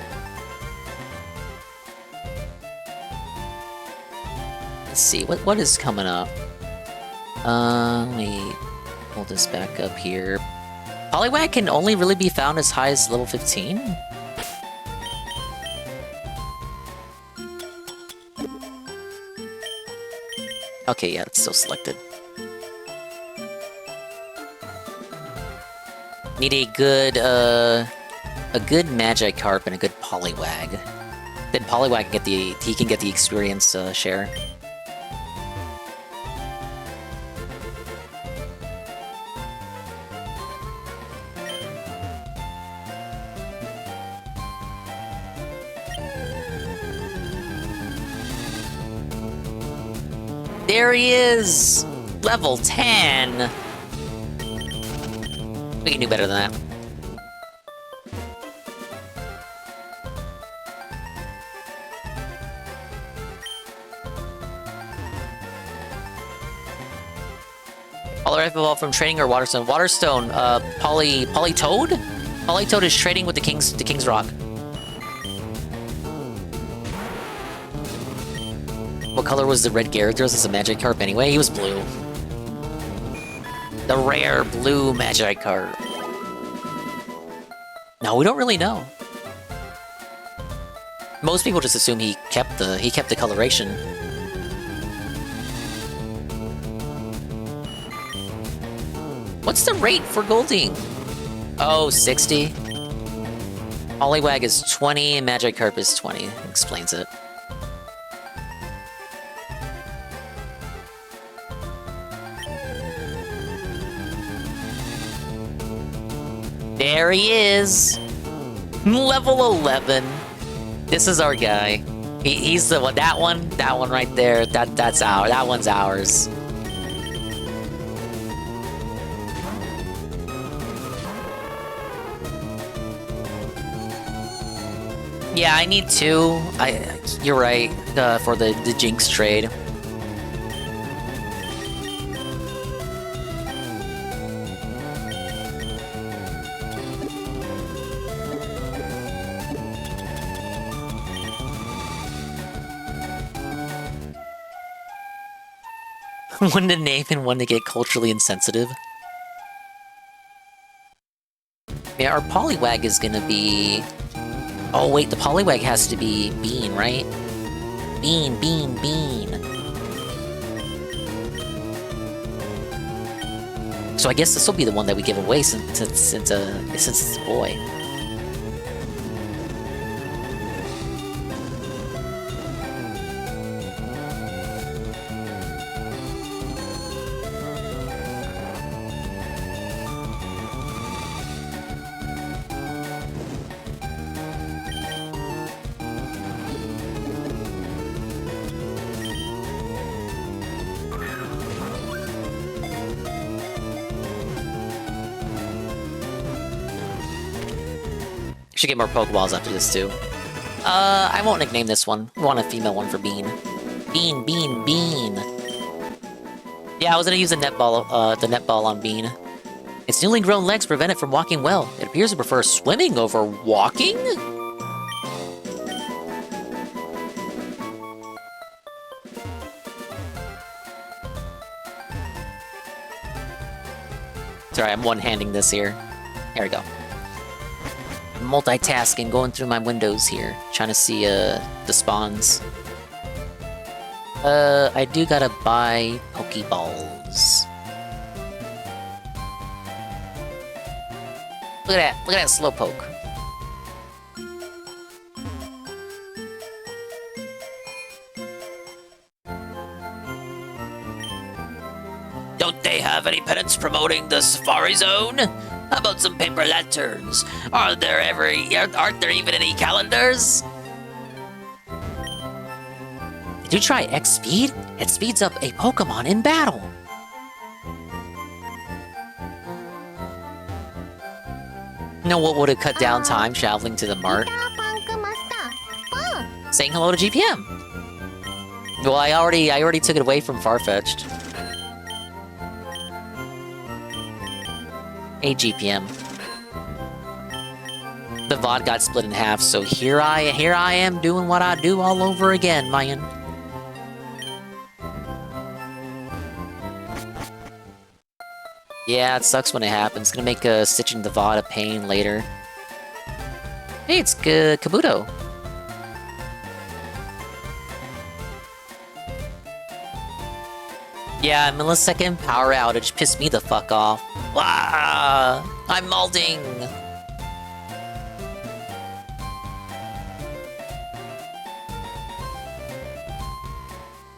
Speaker 14: Let's see, what is coming up? Let me pull this back up here. Poliwag can only really be found as high as level 15? Okay, yeah, it's still selected. Need a good Magikarp and a good Poliwag. Then Poliwag can get the experience share. There he is! Level 10! We can do better than that. Alright, evolved from training or Waterstone? Waterstone, Polytoad? Polytoad is trading with the King's Rock. What color was the red Gyarados as a Magikarp anyway? He was blue. The rare blue Magikarp. No, we don't really know. Most people just assume he kept the coloration. What's the rate for Goldeen? Oh, 60. Poliwag is 20 and Magikarp is 20. Explains it. There he is! Level 11! This is our guy. He's the one. That one right there. That one's ours. Yeah, I need two. You're right. For the Jinx trade. One to name and one to get culturally insensitive. Yeah, our Poliwag is gonna be... Oh wait, the Poliwag has to be Bean, right? Bean, Bean, Bean. So I guess this will be the one that we give away since it's a boy. Should get more Pokeballs after this too. I won't nickname this one. We want a female one for Bean. Bean, Bean, Bean. Yeah, I was gonna use the netball on Bean. Its newly grown legs prevent it from walking well. It appears to prefer swimming over walking? Sorry, I'm one-handing this here. There we go. Multitasking, going through my windows here, trying to see the spawns. I do gotta buy Pokeballs. Look at that Slowpoke. Don't they have any pennants promoting the Safari Zone? How about some paper lanterns? Aren't there even any calendars? Did you try X-Speed? It speeds up a Pokemon in battle. You know what would have cut down time traveling to the mart? Saying hello to GPM. Well, I already took it away from Farfetch'd. Hey, GPM. The VOD got split in half, so here I am doing what I do all over again, man. Yeah, it sucks when it happens. It's gonna make stitching the VOD a pain later. Hey, it's Kabuto. Yeah, a millisecond power outage pissed me the fuck off. Wow, I'm molding.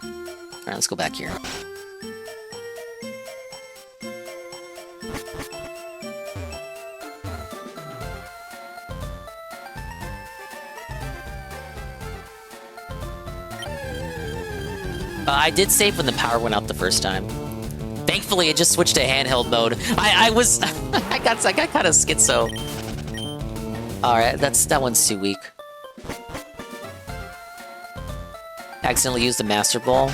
Speaker 14: All right, let's go back here. I did save when the power went out the first time. Thankfully, it just switched to handheld mode. I got kind of schizo. All right, that one's too weak. Accidentally used the Master Ball.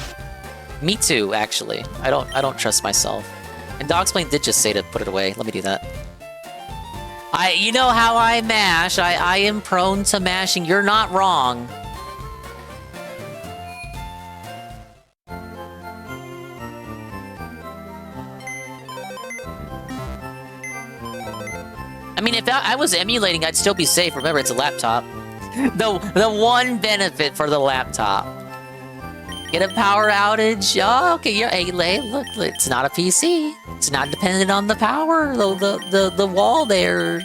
Speaker 14: Me too, actually. I don't trust myself. And Dogsplane did just say to put it away. Let me do that. You know how I mash. I am prone to mashing. You're not wrong. I mean, if I was emulating, I'd still be safe. Remember, it's a laptop. The one benefit for the laptop. Get a power outage. Oh, okay, look, it's not a PC. It's not dependent on the power, the wall there.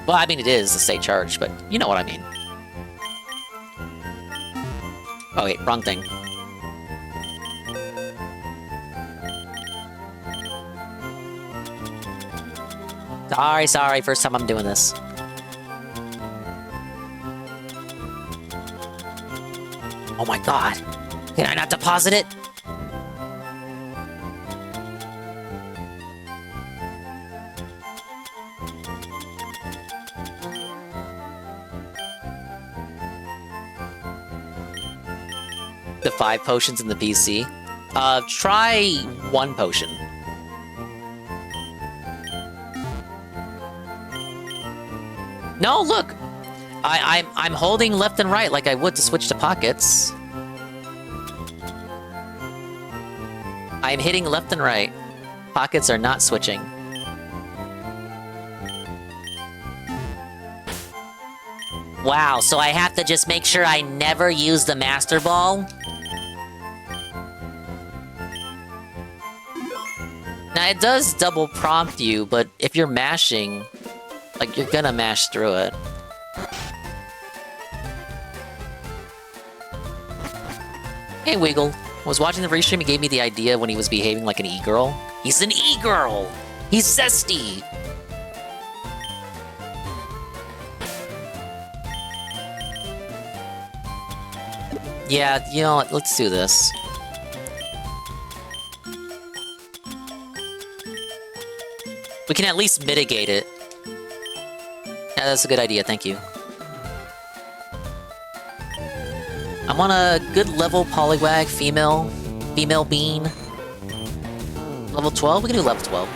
Speaker 14: Well, I mean, it is a state charge, but you know what I mean. Oh, wait, wrong thing. Sorry, first time I'm doing this. Oh my god. Can I not deposit it? The 5 potions in the PC. Try 1 potion. No, look! I'm holding left and right like I would to switch to pockets. I'm hitting left and right. Pockets are not switching. Wow, so I have to just make sure I never use the Master Ball? Now, it does double prompt you, but if you're mashing, like, you're gonna mash through it. Hey, Wiggle. I was watching the restream, he gave me the idea when he was behaving like an e-girl. He's an e-girl! He's zesty! Yeah, you know what? Let's do this. We can at least mitigate it. Yeah, that's a good idea, thank you. I want a good level Poliwag female bean. Level 12? We can do level 12.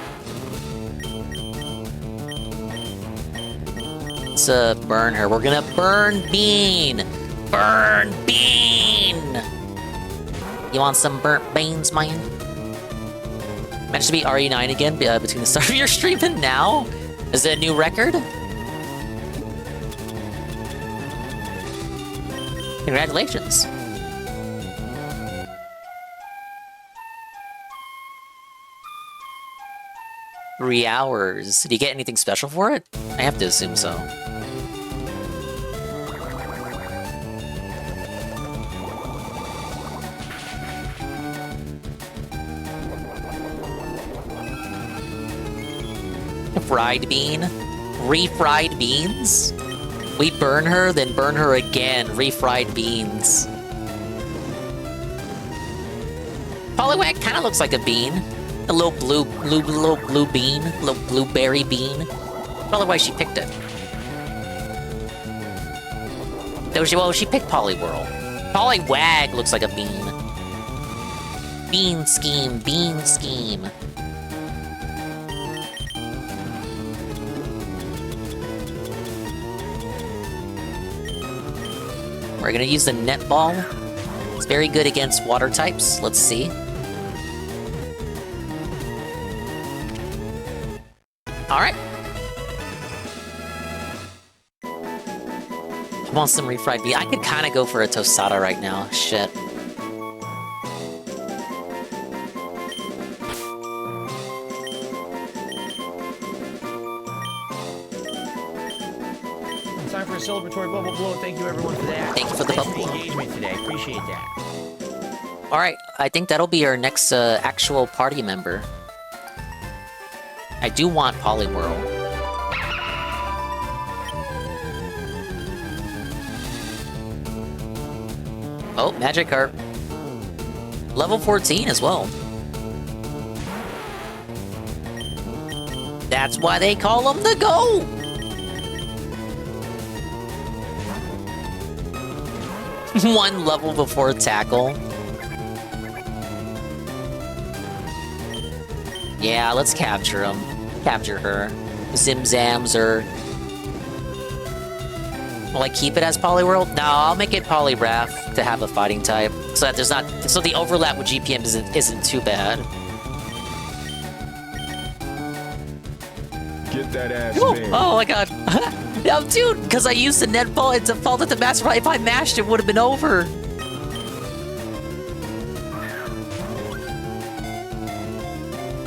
Speaker 14: Let's burn her. We're gonna burn Bean! Burn Bean! You want some burnt beans, man? Managed to beat RE9 again between the start of your stream and now? Is it a new record? Congratulations. Three hours. Did you get anything special for it? I have to assume so. Fried bean? Refried beans? We burn her, then burn her again. Refried beans. Poliwag kind of looks like a bean. A little blue bean. A little blueberry bean. Probably why she picked it. Well, she picked Poliwhirl. Poliwag looks like a bean. Bean scheme, bean scheme. We're gonna use the net ball. It's very good against water types. Let's see. Alright. I want some refried beef. I could kind of go for a tostada right now. Shit.
Speaker 18: Time for a celebratory bubble blow. Thank you everyone for that.
Speaker 14: Thank you for the
Speaker 18: Thanks
Speaker 14: bubble
Speaker 18: for
Speaker 14: blow.
Speaker 18: the engagement today. Appreciate that.
Speaker 14: Alright, I think that'll be our next actual party member. I do want Poliwhirl. Oh, Magikarp. Level 14 as well. That's why they call him the GOAT! One level before tackle. Yeah, let's capture him. Capture her. Zimzams or... Will I keep it as Poliwhirl? No, I'll make it Poliwrath to have a fighting type. So that there's not... So the overlap with GPM isn't too bad.
Speaker 6: Get that ass
Speaker 14: Ooh,
Speaker 6: in.
Speaker 14: oh my god. No, dude, because I used the net ball, it defaulted to Master Ball. If I mashed it, would have been over.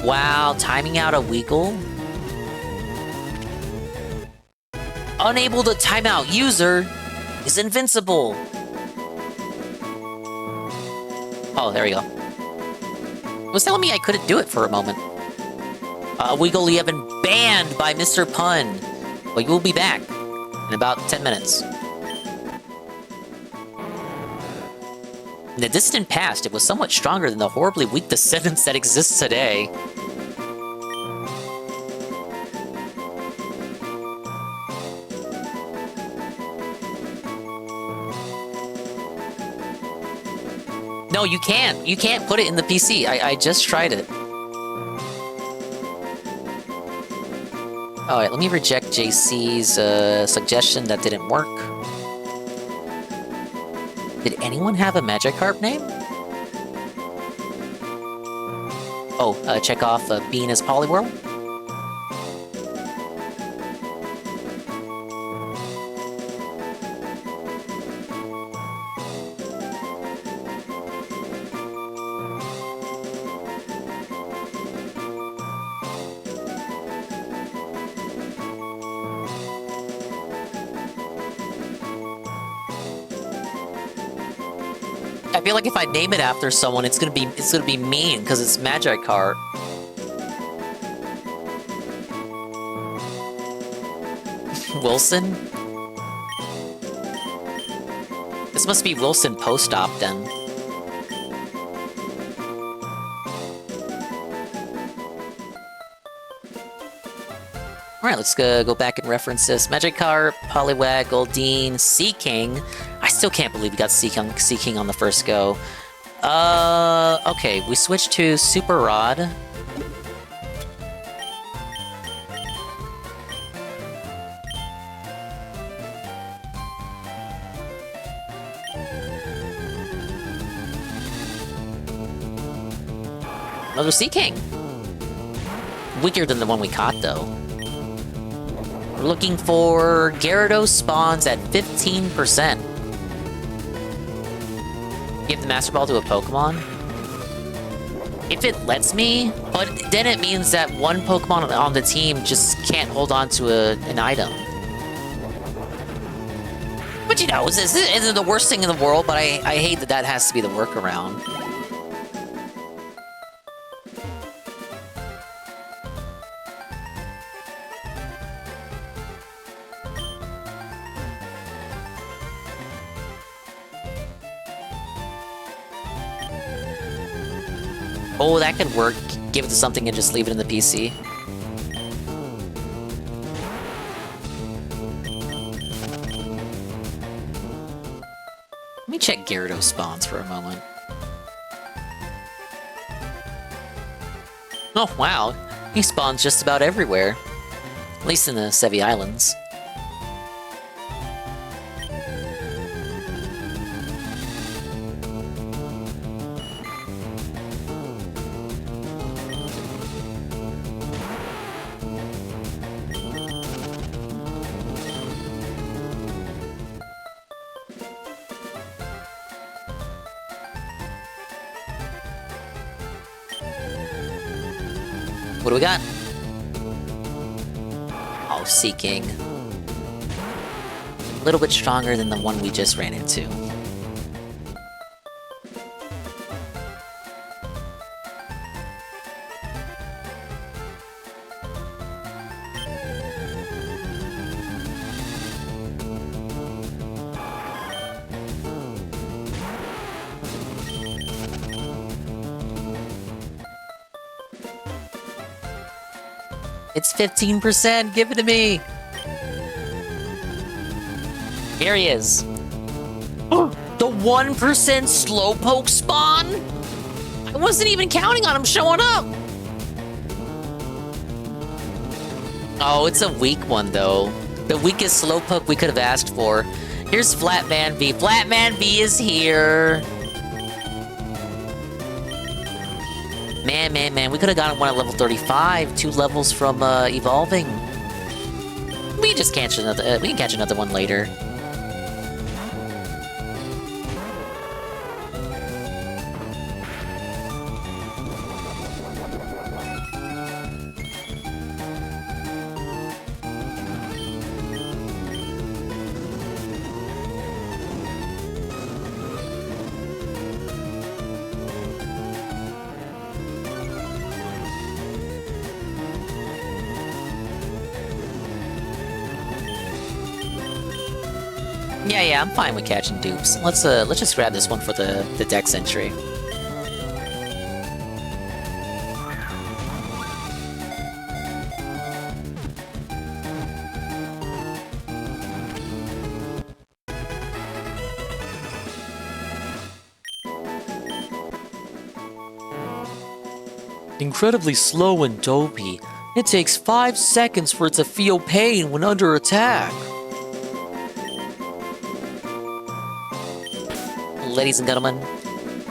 Speaker 14: Wow, timing out a Weagle? Unable to time out user is invincible. Oh, there we go. It was telling me I couldn't do it for a moment. Weagle, you have been banned by Mr. Pun. But you will be back in about 10 minutes. In the distant past, it was somewhat stronger than the horribly weak descendants that exist today. No, you can't. You can't put it in the PC. I just tried it. Alright, let me reject JC's suggestion that didn't work. Did anyone have a Magikarp name? Oh, check off Bean as Poliwhirl. I feel like if I name it after someone, it's gonna be mean because it's Magikarp. Wilson? This must be Wilson post-op then. Alright, let's go back and reference this. Magikarp, Poliwag, Goldeen, Seaking. I still can't believe we got Seaking on the first go. Okay, we switched to Super Rod. Another Seaking. Weaker than the one we caught, though. We're looking for Gyarados spawns at 15%. Give the Master Ball to a Pokemon? If it lets me, but then it means that one Pokemon on the team just can't hold on to an item. But you know, this isn't the worst thing in the world, but I hate that that has to be the workaround. Oh, that could work. Give it to something and just leave it in the PC. Let me check Gyarados spawns for a moment. Oh, wow. He spawns just about everywhere. At least in the Sevi Islands. What do we got? Oh, Seaking. A little bit stronger than the one we just ran into. It's 15%! Give it to me! Here he is. The 1% Slowpoke spawn? I wasn't even counting on him showing up! Oh, it's a weak one, though. The weakest Slowpoke we could have asked for. Here's Flatman V. Flatman V is here! Man, we could have gotten one at level 35, 2 levels from evolving. We can just catch another. We can catch another one later. Yeah, I'm fine with catching dupes. Let's just grab this one for the Dex entry. Incredibly slow and dopey. It takes 5 seconds for it to feel pain when under attack. Ladies and gentlemen,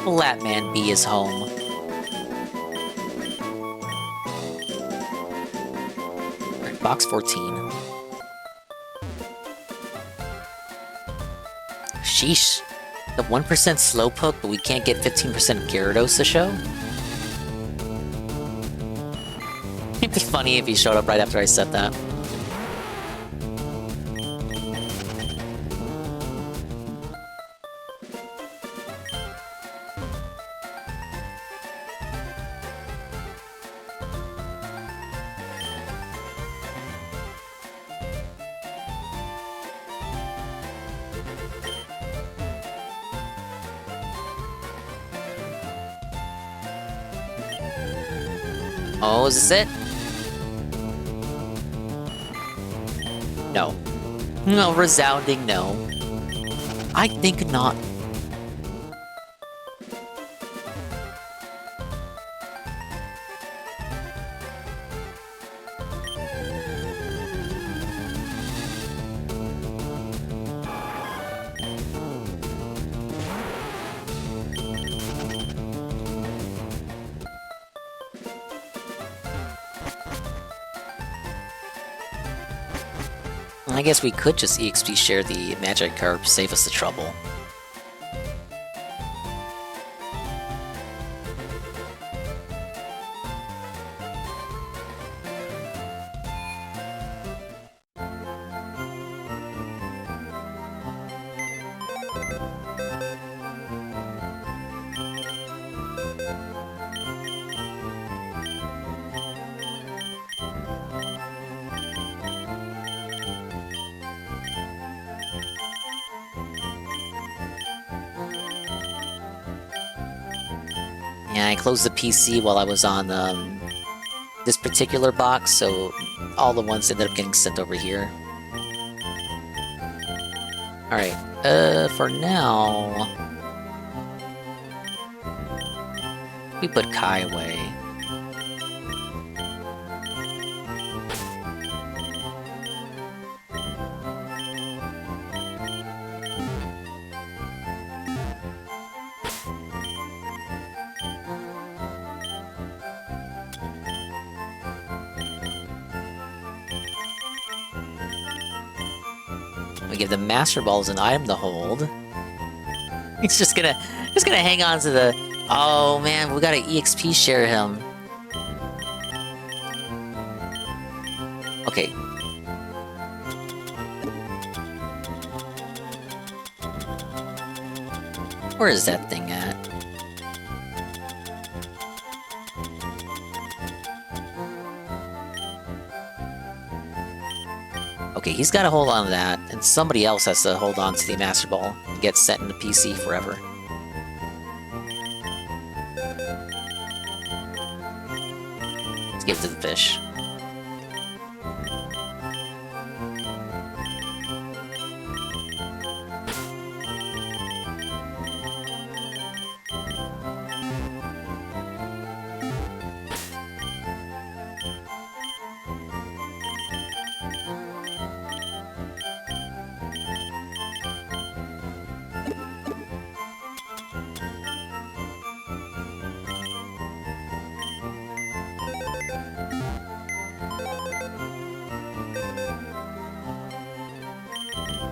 Speaker 14: Flatman B is home. Alright, box 14. Sheesh. The 1% Slowpoke, but we can't get 15% Gyarados to show? It'd be funny if he showed up right after I said that. Oh, is this it? No. No, resounding no. I think not. I guess we could just EXP share the magic card, save us the trouble. Yeah, I closed the PC while I was on this particular box, so all the ones ended up getting sent over here. Alright, for now... we put Kai away. We give the Master Ball as an item to hold. He's just gonna hang on to the... Oh man, we gotta EXP share him. Okay. Where is that thing at? Okay, he's got to hold on to that, and somebody else has to hold on to the Master Ball and get sent into PC forever. Let's give it to the fish.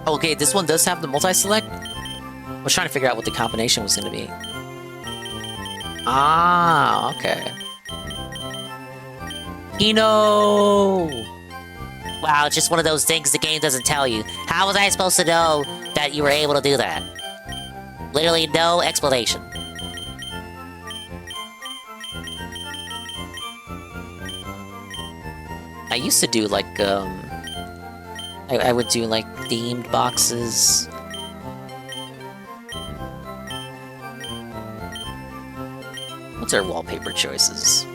Speaker 14: Okay, this one does have the multi-select. I was trying to figure out what the combination was going to be. Ah, okay. Kino! Wow, it's just one of those things the game doesn't tell you. How was I supposed to know that you were able to do that? Literally no explanation. I used to do, like, I would do, like, themed boxes. What's our wallpaper choices?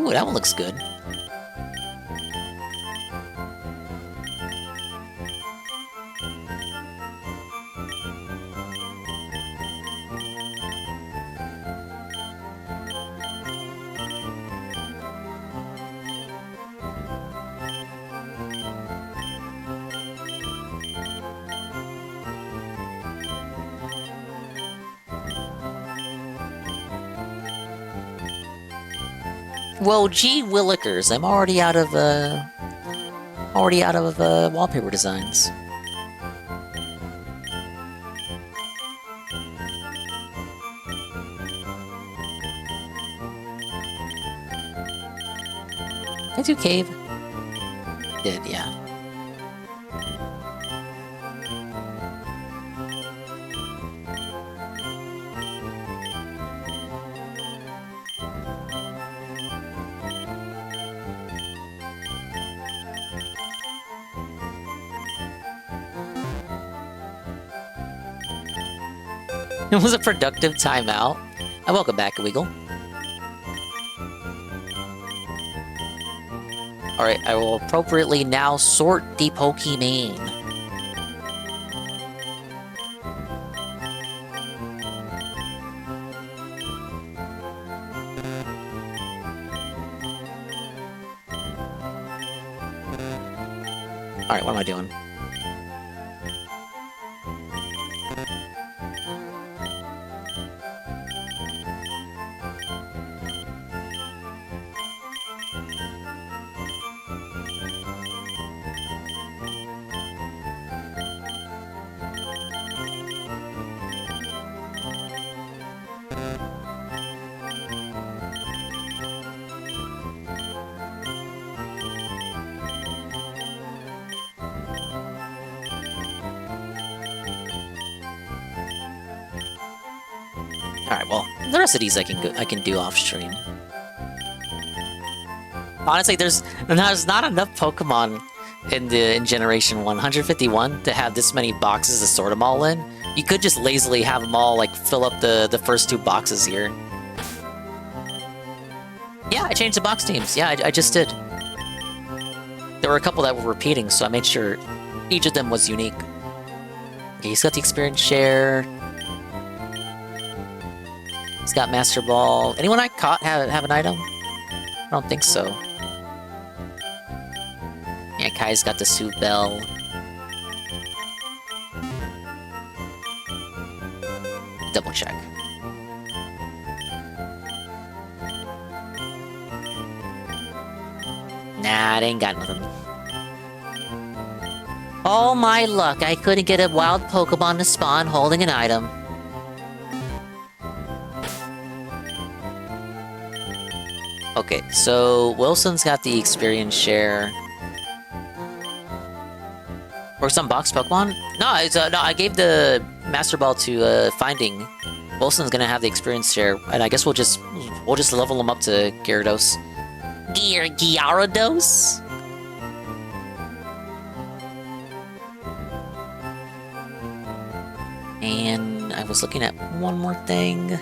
Speaker 14: Ooh, that one looks good. Well, gee willikers, I'm already out of wallpaper designs. Did I do cave? Did, yeah. It was a productive timeout. Welcome back, Wiggle. Alright, I will appropriately now sort the Pokemon. Alright, what am I doing? Alright, well, the rest of these I can do off stream. Honestly, there's not enough Pokemon in Generation 151 to have this many boxes to sort them all in. You could just lazily have them all, like, fill up the first 2 boxes here. Yeah, I changed the box teams. Yeah, I just did. There were a couple that were repeating, so I made sure each of them was unique. Okay, he's got the experience share. He's got Master Ball. Anyone I caught have an item? I don't think so. Yeah, Kai's got the Soothe Bell. Double check. Nah, it ain't got nothing. Oh my luck, I couldn't get a wild Pokemon to spawn holding an item. Okay, so Wilson's got the experience share. Or some box Pokemon? No, no, I gave the Master Ball to Finding. Wilson's gonna have the experience share, and I guess we'll just level him up to Gyarados. Gyarados? And I was looking at one more thing.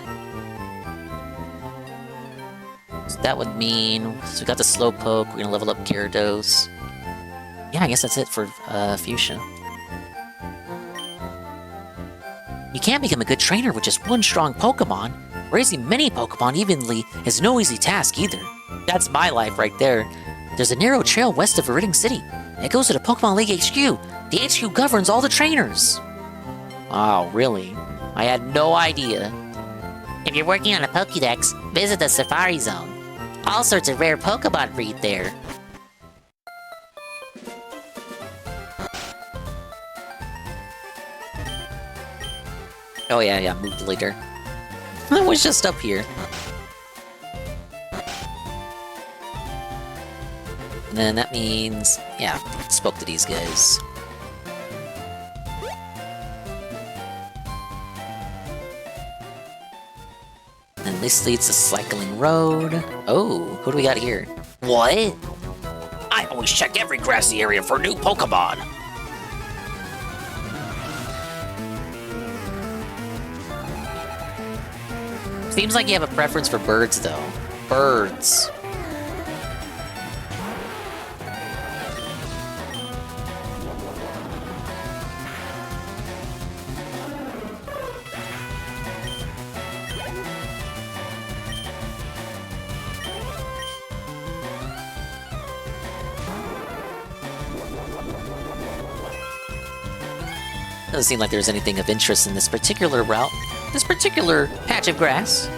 Speaker 14: So that would mean, so we got the Slowpoke, we're gonna level up Gyarados. Yeah, I guess that's it for Fuchsia. You can't become a good trainer with just one strong Pokemon. Raising many Pokemon evenly is no easy task either. That's my life right there. There's a narrow trail west of Viridian City. It goes to the Pokemon League HQ. The HQ governs all the trainers. Oh, really? I had no idea. If you're working on a Pokédex, visit the Safari Zone. All sorts of rare Pokemon breed there. Oh yeah, moved later. I was just up here. And then that means, yeah, spoke to these guys. And this leads to Cycling Road. Oh, who do we got here? What? I always check every grassy area for new Pokemon. Seems like you have a preference for birds, though. Birds. Doesn't seem like there's anything of interest in this particular route, this particular patch of grass.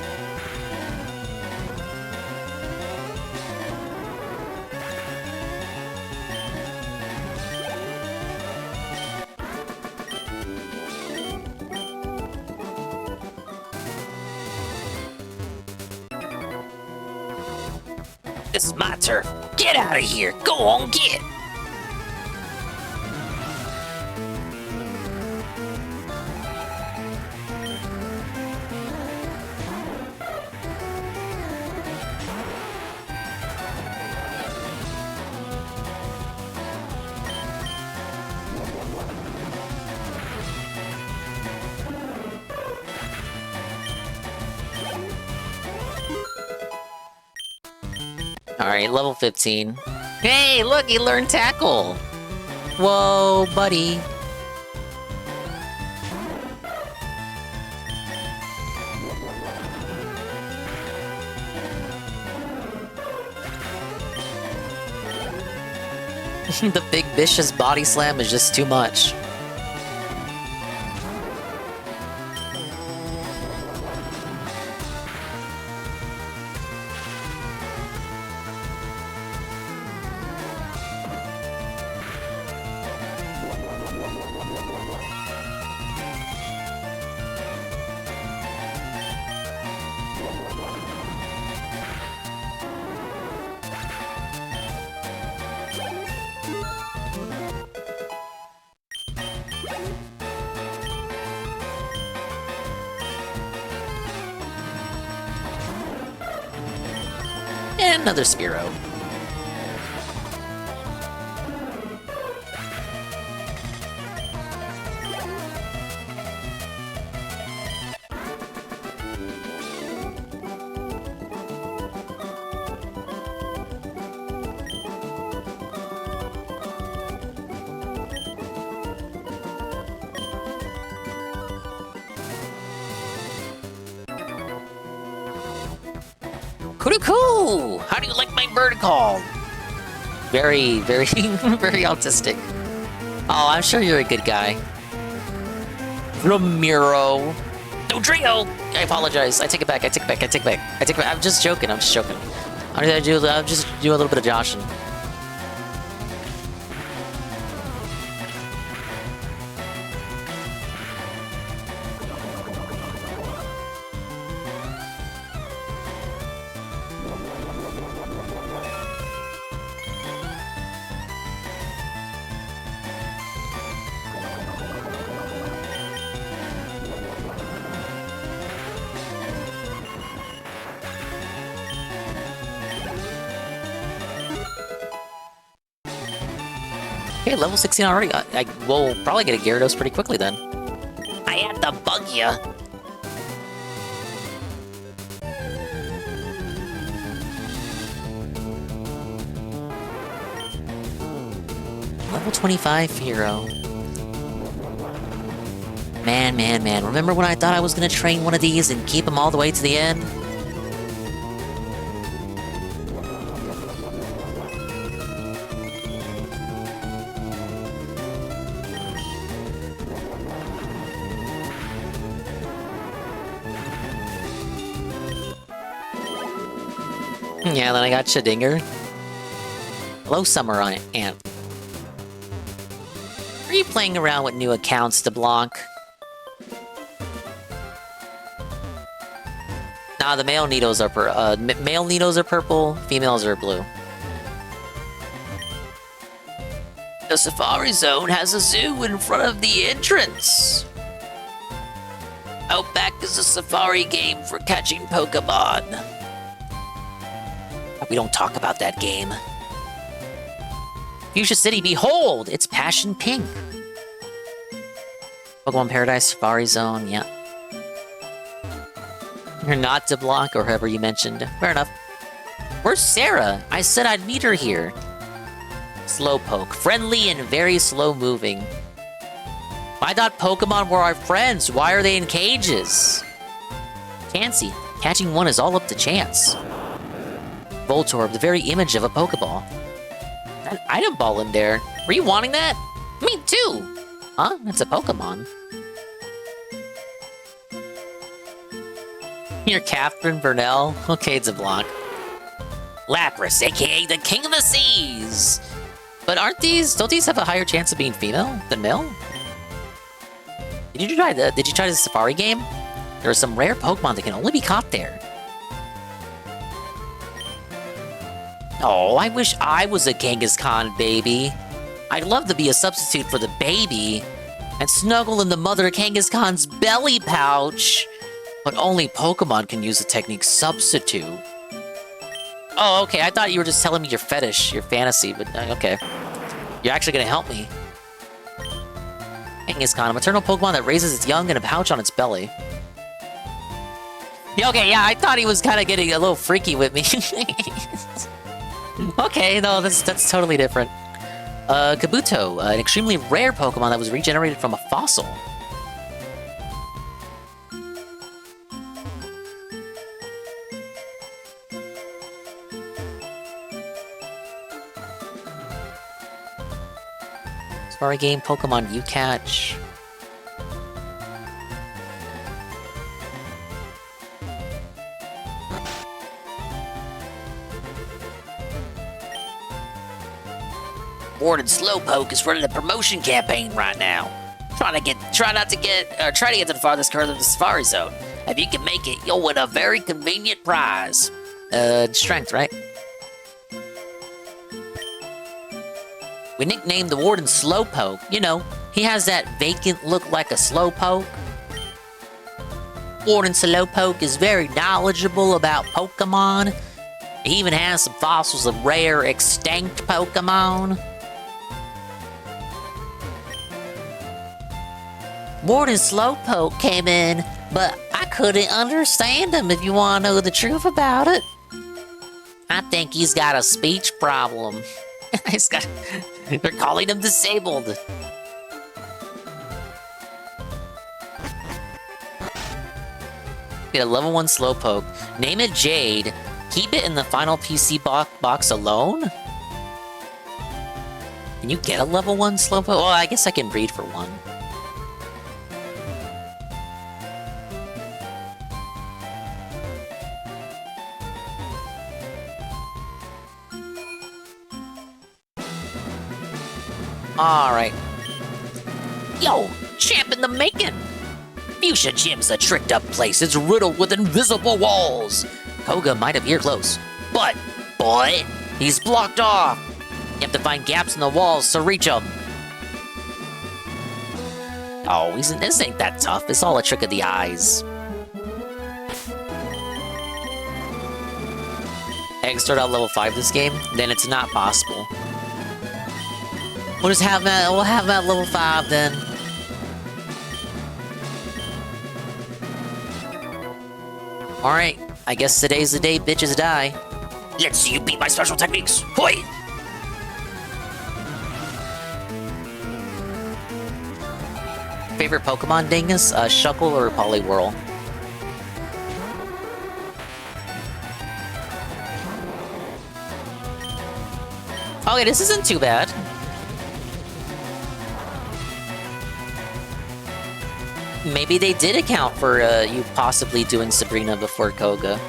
Speaker 14: This is my turf. Get out of here. Go on, get. Alright, level 15. Hey, look, he learned tackle! Whoa, buddy. The big vicious body slam is just too much. And another Spearow. Cuckoo! How do you like my bird call? Very, very, very autistic. Oh, I'm sure you're a good guy. Ramiro. No, Drio! I apologize. I take it back. I take it back. I take it back. I take it back. I'm just joking. I'm just joking. I'll just do a little bit of joshing. Okay, level 16 already. I will probably get a Gyarados pretty quickly then. I had to bug ya. Level 25 hero. Man. Remember when I thought I was gonna train one of these and keep them all the way to the end? Yeah, then I got Shadinger. Hello, Summer Ant. Are you playing around with new accounts to block? Nah, the male Nidos are purple, females are blue. The Safari Zone has a zoo in front of the entrance. Outback is a safari game for catching Pokemon. We don't talk about that game. Fuchsia City, behold! It's Passion Pink. Pokemon Paradise, Safari Zone, yeah. You're not to block, or whoever you mentioned. Fair enough. Where's Sarah? I said I'd meet her here. Slowpoke. Friendly and very slow moving. I thought Pokemon were our friends. Why are they in cages? Chansey. Catching one is all up to chance. Voltorb, the very image of a Pokeball. That item ball in there. Were you wanting that? Me too. Huh? It's a Pokemon. You're Catherine Burnell. Okay, it's a block. Lapras, aka the King of the Seas. But don't these have a higher chance of being female than male? Did you try the Safari game? There are some rare Pokemon that can only be caught there. Oh, I wish I was a Kangaskhan baby. I'd love to be a substitute for the baby and snuggle in the mother Kangaskhan's belly pouch. But only Pokemon can use the technique substitute. Oh, okay, I thought you were just telling me your fetish, your fantasy, but okay. You're actually gonna help me. Kangaskhan, a maternal Pokemon that raises its young in a pouch on its belly. Yeah, okay, yeah, I thought he was kind of getting a little freaky with me. Okay, no, that's totally different. Kabuto, an extremely rare Pokemon that was regenerated from a fossil. Safari game, Pokemon you catch. Warden Slowpoke is running a promotion campaign right now. Try to get to the farthest corner of the Safari Zone. If you can make it, you'll win a very convenient prize. Strength, right? We nicknamed the Warden Slowpoke. You know, he has that vacant look like a Slowpoke. Warden Slowpoke is very knowledgeable about Pokemon. He even has some fossils of rare, extinct Pokemon. Warden Slowpoke came in, but I couldn't understand him if you want to know the truth about it. I think he's got a speech problem. They're calling him disabled. Get a level 1 Slowpoke. Name it Jade. Keep it in the final PC box alone? Can you get a level 1 Slowpoke? Well, I guess I can breed for one. Alright. Yo, champ in the making! Fuchsia Gym's a tricked up place. It's riddled with invisible walls. Koga might appear close, but, boy, he's blocked off. You have to find gaps in the walls to reach him. Oh, this ain't that tough. It's all a trick of the eyes. Egg start out level 5 this game? Then it's not possible. We'll have him at level 5 then. Alright, I guess today's the day bitches die. Let's see you beat my special techniques. Hoi! Favorite Pokemon dingus? Shuckle or Poliwhirl? Okay, this isn't too bad. Maybe they did account for you possibly doing Sabrina before Koga.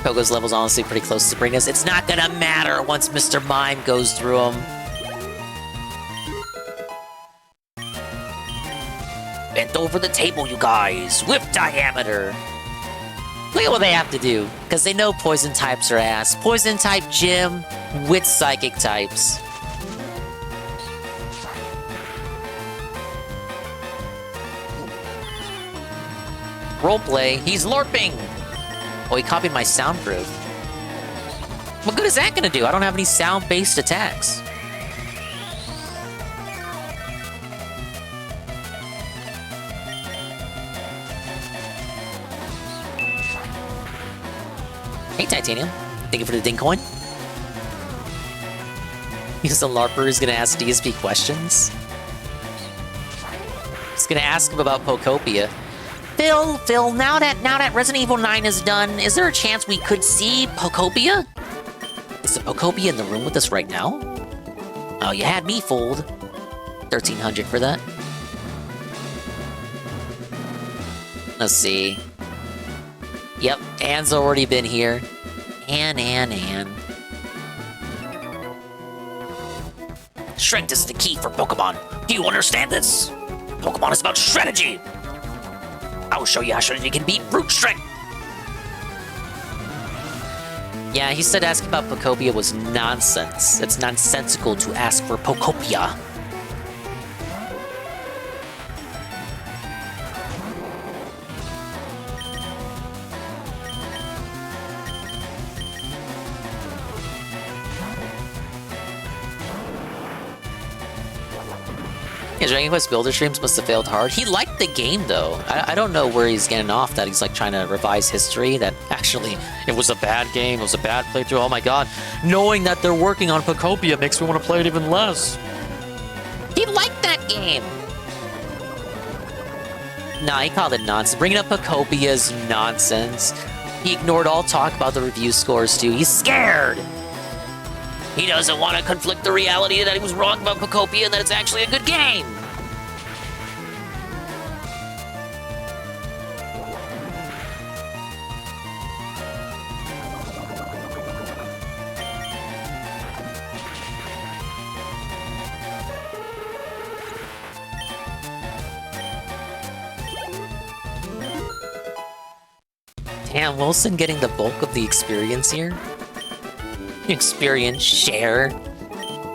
Speaker 14: Koga's level's honestly pretty close to Sabrina's. It's not gonna matter once Mr. Mime goes through them. Bent over the table, you guys. Whip diameter. Look at what they have to do. Because they know poison types are ass. Poison type gym with psychic types. Roleplay. He's LARPing. Oh, he copied my soundproof. What good is that gonna do? I don't have any sound-based attacks. Hey, Titanium. Thank you for the ding coin. Because the LARPer is gonna ask DSP questions. He's gonna ask him about Pokopia. Phil, now that Resident Evil 9 is done, is there a chance we could see Pokopia? Is the Pokopia in the room with us right now? Oh, you had me fooled. 1,300 for that. Let's see. Yep, Anne's already been here. Anne. Strength is the key for Pokemon. Do you understand this? Pokemon is about strategy. I will show you how strategy can beat brute strength. Yeah, he said asking about Pokopia was nonsense. It's nonsensical to ask for Pokopia. Yeah, Dragon Quest Builder streams must have failed hard. He liked the game, though. I don't know where he's getting off that he's like trying to revise history. That actually, it was a bad game. It was a bad playthrough. Oh my god. Knowing that they're working on Pokopia makes me want to play it even less. He liked that game. Nah, he called it nonsense. Bringing up Pokopia is nonsense. He ignored all talk about the review scores, too. He's scared. He doesn't want to conflict the reality that he was wrong about Pokopia and that it's actually a good game. Damn, Wilson getting the bulk of the experience here? Experience share.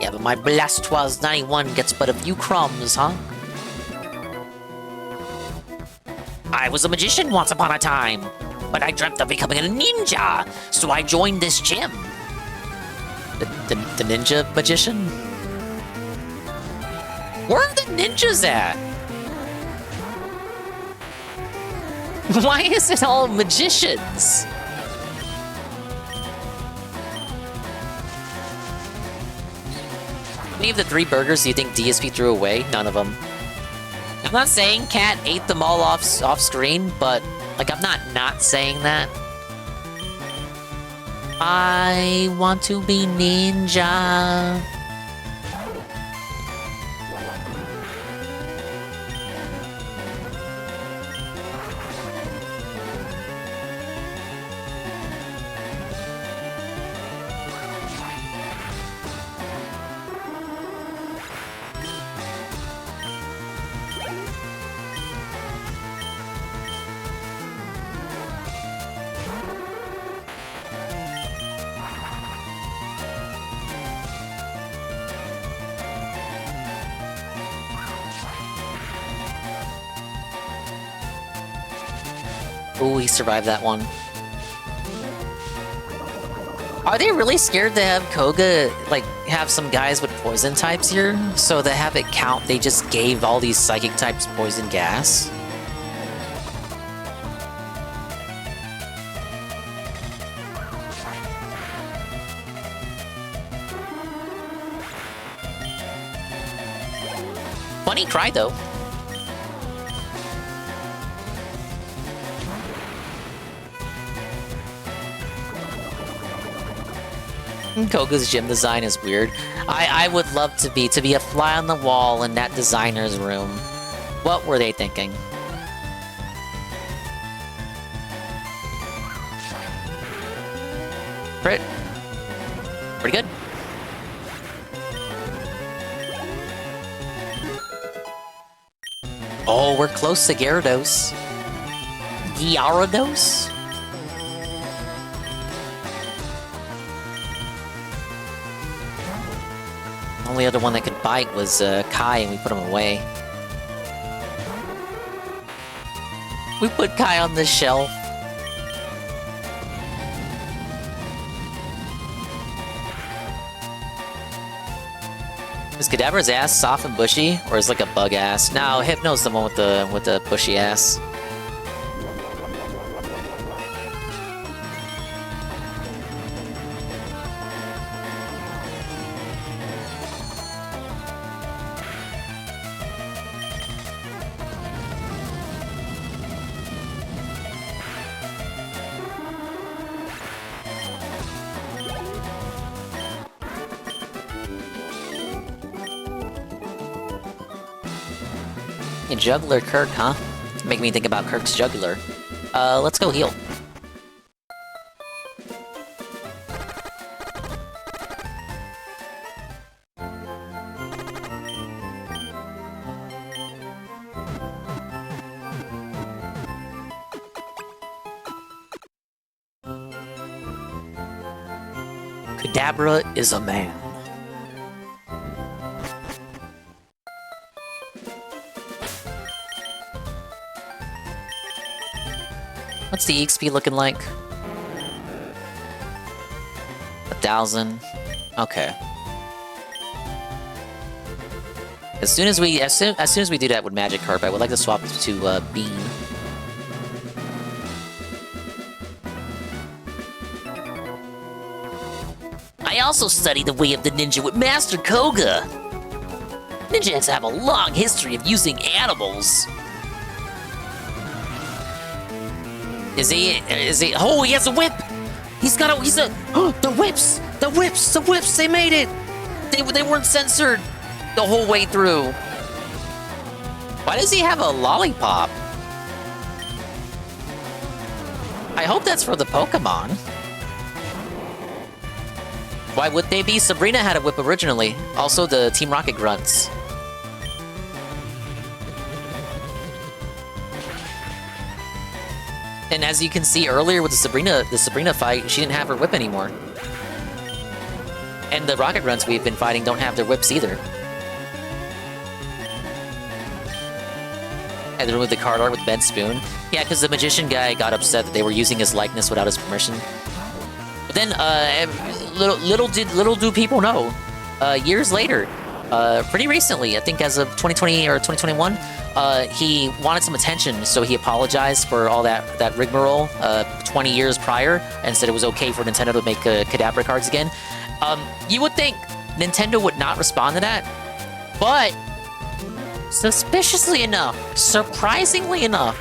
Speaker 14: Yeah, but my Blastoise 91 gets but a few crumbs, huh? I was a magician once upon a time, but I dreamt of becoming a ninja, so I joined this gym. The ninja magician? Where are the ninjas at? Why is it all magicians? Any of the 3 burgers do you think DSP threw away? None of them. I'm not saying Cat ate them all off screen, but like I'm not saying that. I want to be ninja. Ooh, he survived that one. Are they really scared to have Koga, like, have some guys with poison types here? So to have it count, they just gave all these psychic types poison gas? Funny cry, though. Koga's gym design is weird. I would love to be a fly on the wall in that designer's room. What were they thinking? Pretty good. Oh, we're close to Gyarados. Gyarados? Only other one that could bite was Kai, and we put him away. We put Kai on the shelf. Is Cadaver's ass soft and bushy, or is it like a bug ass? No, Hypno's the one with the bushy ass. A juggler Kirk, huh? Make me think about Kirk's jugular. Let's go heal. Kadabra is a man. What's the EXP looking like? 1,000. Okay. As soon as we do that with Magic Carp, I would like to swap to Bean. I also studied the way of the ninja with Master Koga. Ninjas have a long history of using animals. Is he? Oh, he has a whip! The whips, they made it! They weren't censored the whole way through. Why does he have a lollipop? I hope that's for the Pokemon. Why would they be? Sabrina had a whip originally. Also the Team Rocket grunts. And as you can see earlier with the Sabrina fight, she didn't have her whip anymore. And the Rocket Grunts we've been fighting don't have their whips either. And then with the card art with Ben Spoon. Yeah, because the magician guy got upset that they were using his likeness without his permission. But then, little do people know, years later, pretty recently, I think as of 2020 or 2021, he wanted some attention, so he apologized for all that rigmarole 20 years prior, and said it was okay for Nintendo to make Kadabra cards again. You would think Nintendo would not respond to that, but suspiciously enough, surprisingly enough,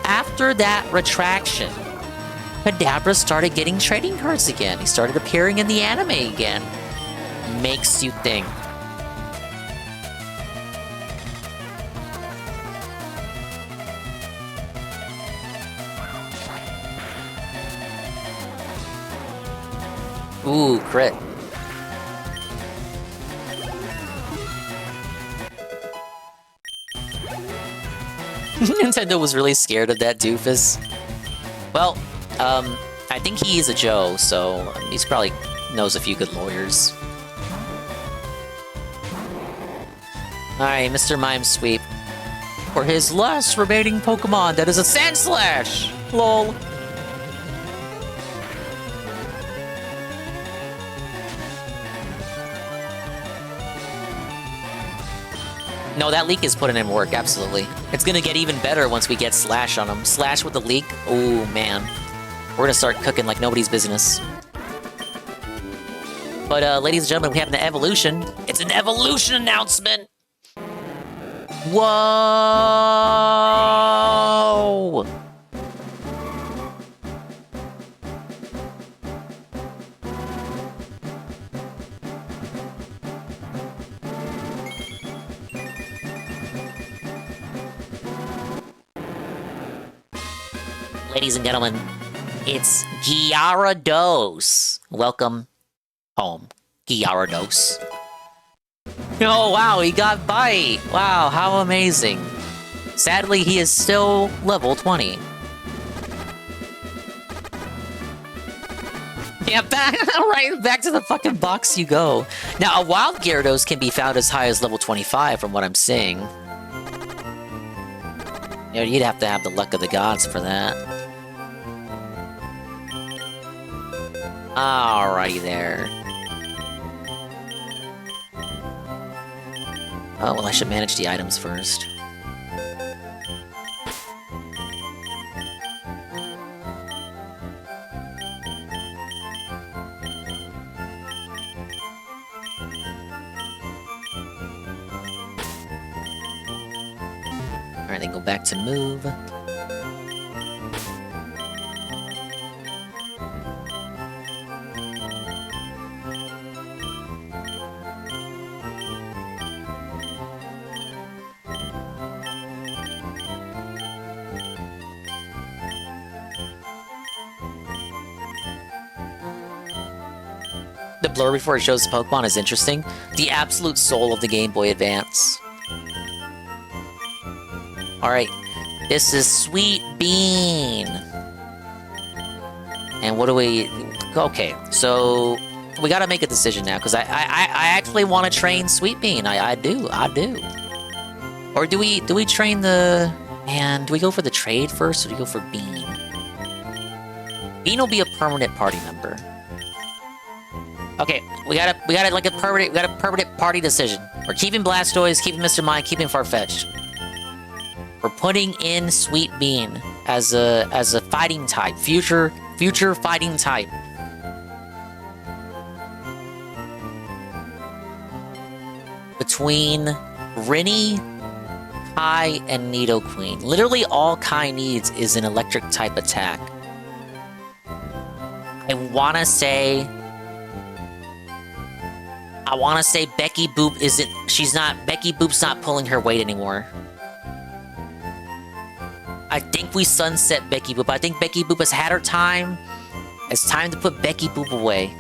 Speaker 14: after that retraction, Kadabra started getting trading cards again. He started appearing in the anime again. Makes you think. Ooh, crit. Nintendo was really scared of that doofus. Well, I think he is a Joe, so he's probably knows a few good lawyers. Alright, Mr. Mime Sweep. For his last remaining Pokemon, that is a Sandslash! Lol. No, that leak is putting in work, absolutely. It's gonna get even better once we get Slash on him. Slash with the leak? Oh, man. We're gonna start cooking like nobody's business. But, ladies and gentlemen, we have an evolution. It's an evolution announcement! Whoa! Ladies and gentlemen, it's Gyarados. Welcome home, Gyarados. Oh, wow, he got Bite. Wow, how amazing. Sadly, he is still level 20. Yeah, back to the fucking box you go. Now, a wild Gyarados can be found as high as level 25 from what I'm seeing. You know, you'd have to have the luck of the gods for that. Alrighty there. Oh, well, I should manage the items first. Alright, then go back to move. the blur before it shows the Pokemon is interesting. The absolute soul of the Game Boy Advance. Alright, this is Sweet Bean. And what do we... Okay, so we gotta make a decision now, because I actually want to train Sweet Bean. I do. Or do we train the... Man, do we go for the trade first, or do we go for Bean? Bean will be a permanent party member. Okay, we got a permanent party decision. We're keeping Blastoise, keeping Mr. Mime, keeping Farfetch'd. We're putting in Sweet Bean as a fighting type, future fighting type. Between Rinny, Kai, and Nidoqueen. Literally all Kai needs is an electric type attack. I wanna say Becky Boop Becky Boop's not pulling her weight anymore. I think we sunset Becky Boop. I think Becky Boop has had her time. It's time to put Becky Boop away.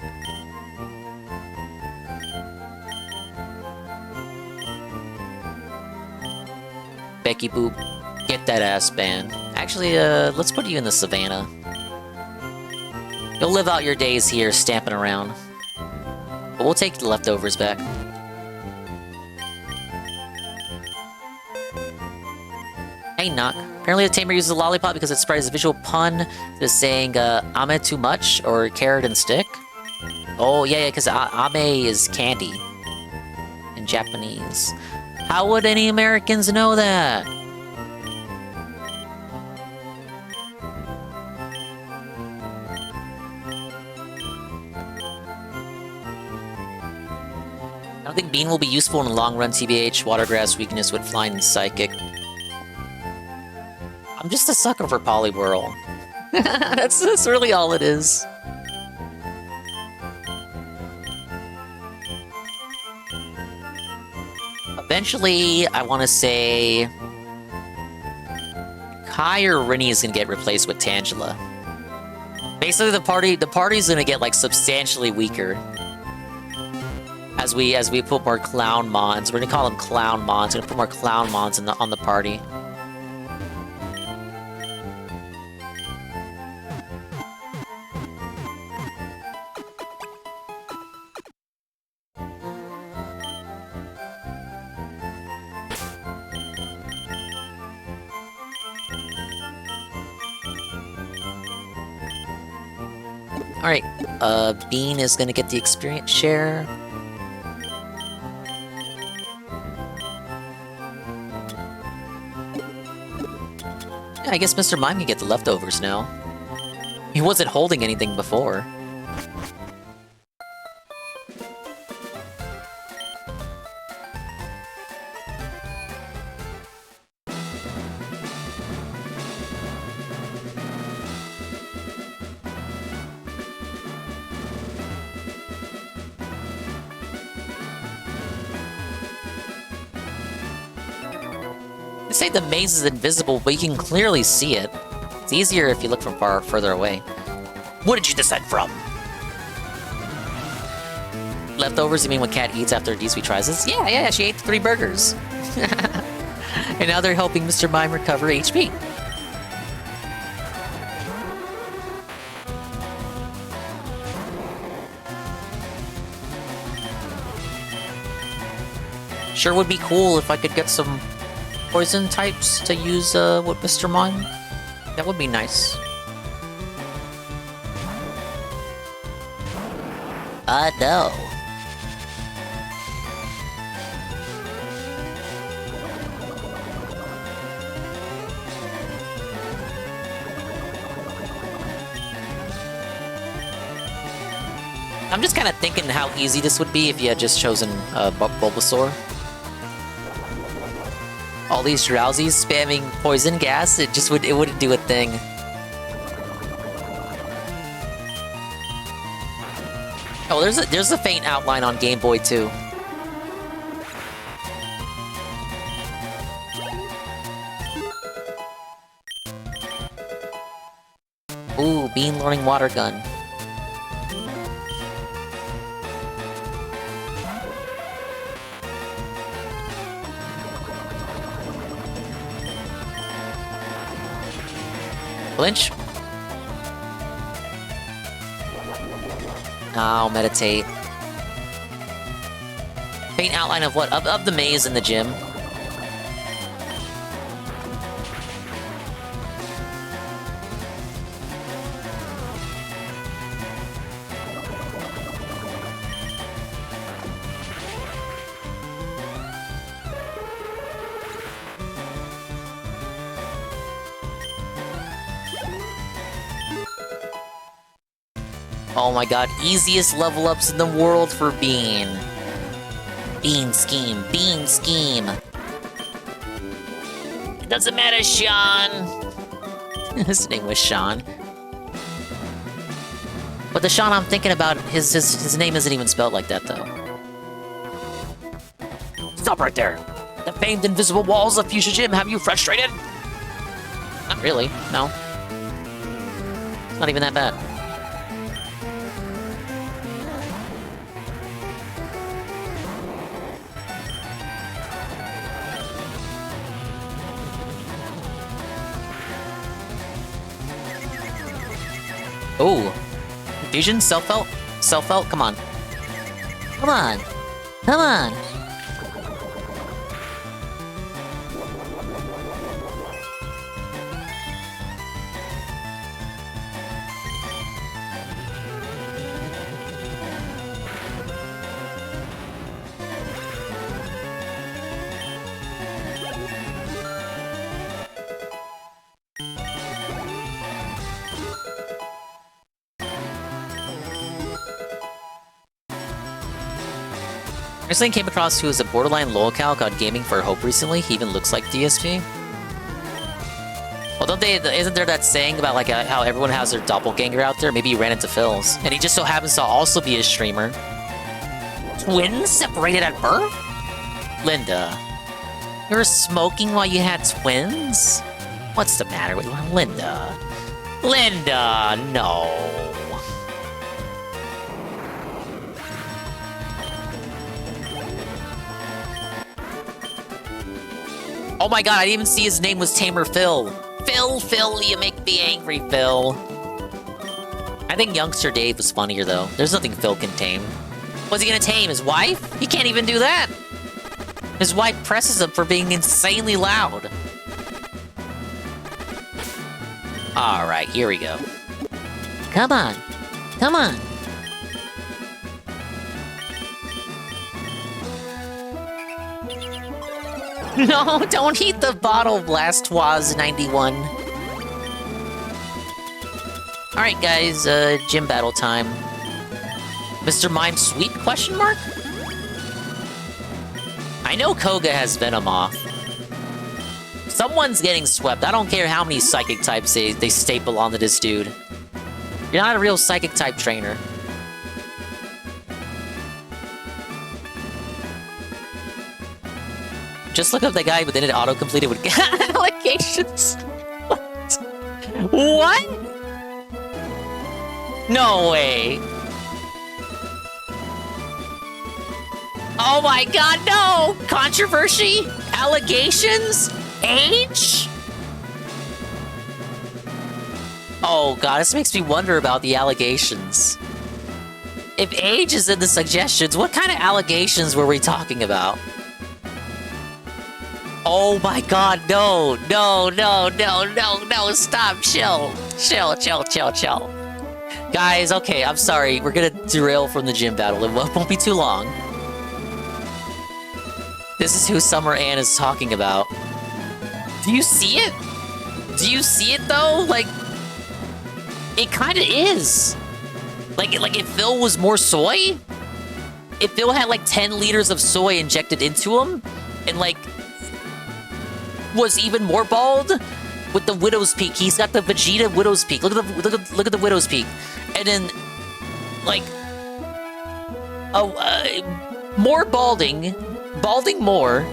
Speaker 14: Becky Boop, get that ass banned. Actually, let's put you in the savannah. You'll live out your days here stamping around. But we'll take the leftovers back. Hey, Knock. Apparently the tamer uses a lollipop because it spreads a visual pun to saying, ame too much, or carrot and stick. Oh, yeah, because ame is candy in Japanese. How would any Americans know that? I don't think Bean will be useful in the long run, TBH. Watergrass weakness with flying and psychic. I'm just a sucker for Poliwhirl. That's really all it is. Eventually, I want to say... Kai or Rinny is going to get replaced with Tangela. Basically, the party's going to get, like, substantially weaker. As we put more Clown Mons. We're going to call them Clown Mons. We're going to put more Clown Mons on the party. Alright, Bean is gonna get the experience share. Yeah, I guess Mr. Mime can get the leftovers now. He wasn't holding anything before. They say the maze is invisible, but you can clearly see it. It's easier if you look from further away. What did you decide from? Leftovers, you mean what Cat eats after D-Sweet tries this? Yeah, she ate 3 burgers. And now they're helping Mr. Mime recover HP. Sure would be cool if I could get some poison types to use with Mr. Mime. That would be nice. No. I'm just kind of thinking how easy this would be if you had just chosen Bulbasaur. All these Drowsies spamming poison gas, it wouldn't do a thing. Oh, there's a faint outline on Game Boy too. Ooh, Bean learning Water Gun. Flinch. I'll meditate. Faint outline of what? Of the maze in the gym. Oh my god, easiest level ups in the world for Bean. Bean scheme, Bean scheme. It doesn't matter, Sean. His name was Sean. But the Sean I'm thinking about, his name isn't even spelled like that, though. Stop right there. The famed invisible walls of Fuchsia Gym have you frustrated? Not really, no. It's not even that bad. Oh, Fusion, self-felt? Self-felt? Come on. Come on. Come on. I recently came across who is a borderline lolcow called Gaming for Hope recently. He even looks like DSP. Well, don't they? Isn't there that saying about like how everyone has their doppelganger out there? Maybe he ran into Phil's, and he just so happens to also be a streamer. Twins separated at birth? Linda, you were smoking while you had twins? What's the matter with you, Linda? Linda, no. Oh my god, I didn't even see his name was Tamer Phil. Phil, you make me angry, Phil. I think Youngster Dave was funnier, though. There's nothing Phil can tame. What's he gonna tame? His wife? He can't even do that. His wife presses him for being insanely loud. Alright, here we go. Come on. Come on. No, don't eat the bottle, Blastoise 91. Alright, guys, gym battle time. Mr. Mime Sweep, question mark? I know Koga has Venom off. Someone's getting swept. I don't care how many Psychic types they staple onto this dude. You're not a real Psychic type trainer. Just look up the guy, but then it auto-completed with allegations. What? What? No way. Oh my god, no! Controversy? Allegations? Age? Oh god, this makes me wonder about the allegations. If age is in the suggestions, what kind of allegations were we talking about? Oh my god, no, stop, chill. Chill. Guys, okay, I'm sorry, we're gonna derail from the gym battle. It won't be too long. This is who Summer Ann is talking about. Do you see it? Do you see it though? Like, it kinda is. Like if Phil was more soy? If Phil had like 10 liters of soy injected into him, and like, was even more bald with the Widow's Peak. He's got the Vegeta Widow's Peak. Look at the Widow's Peak, and then like more balding more,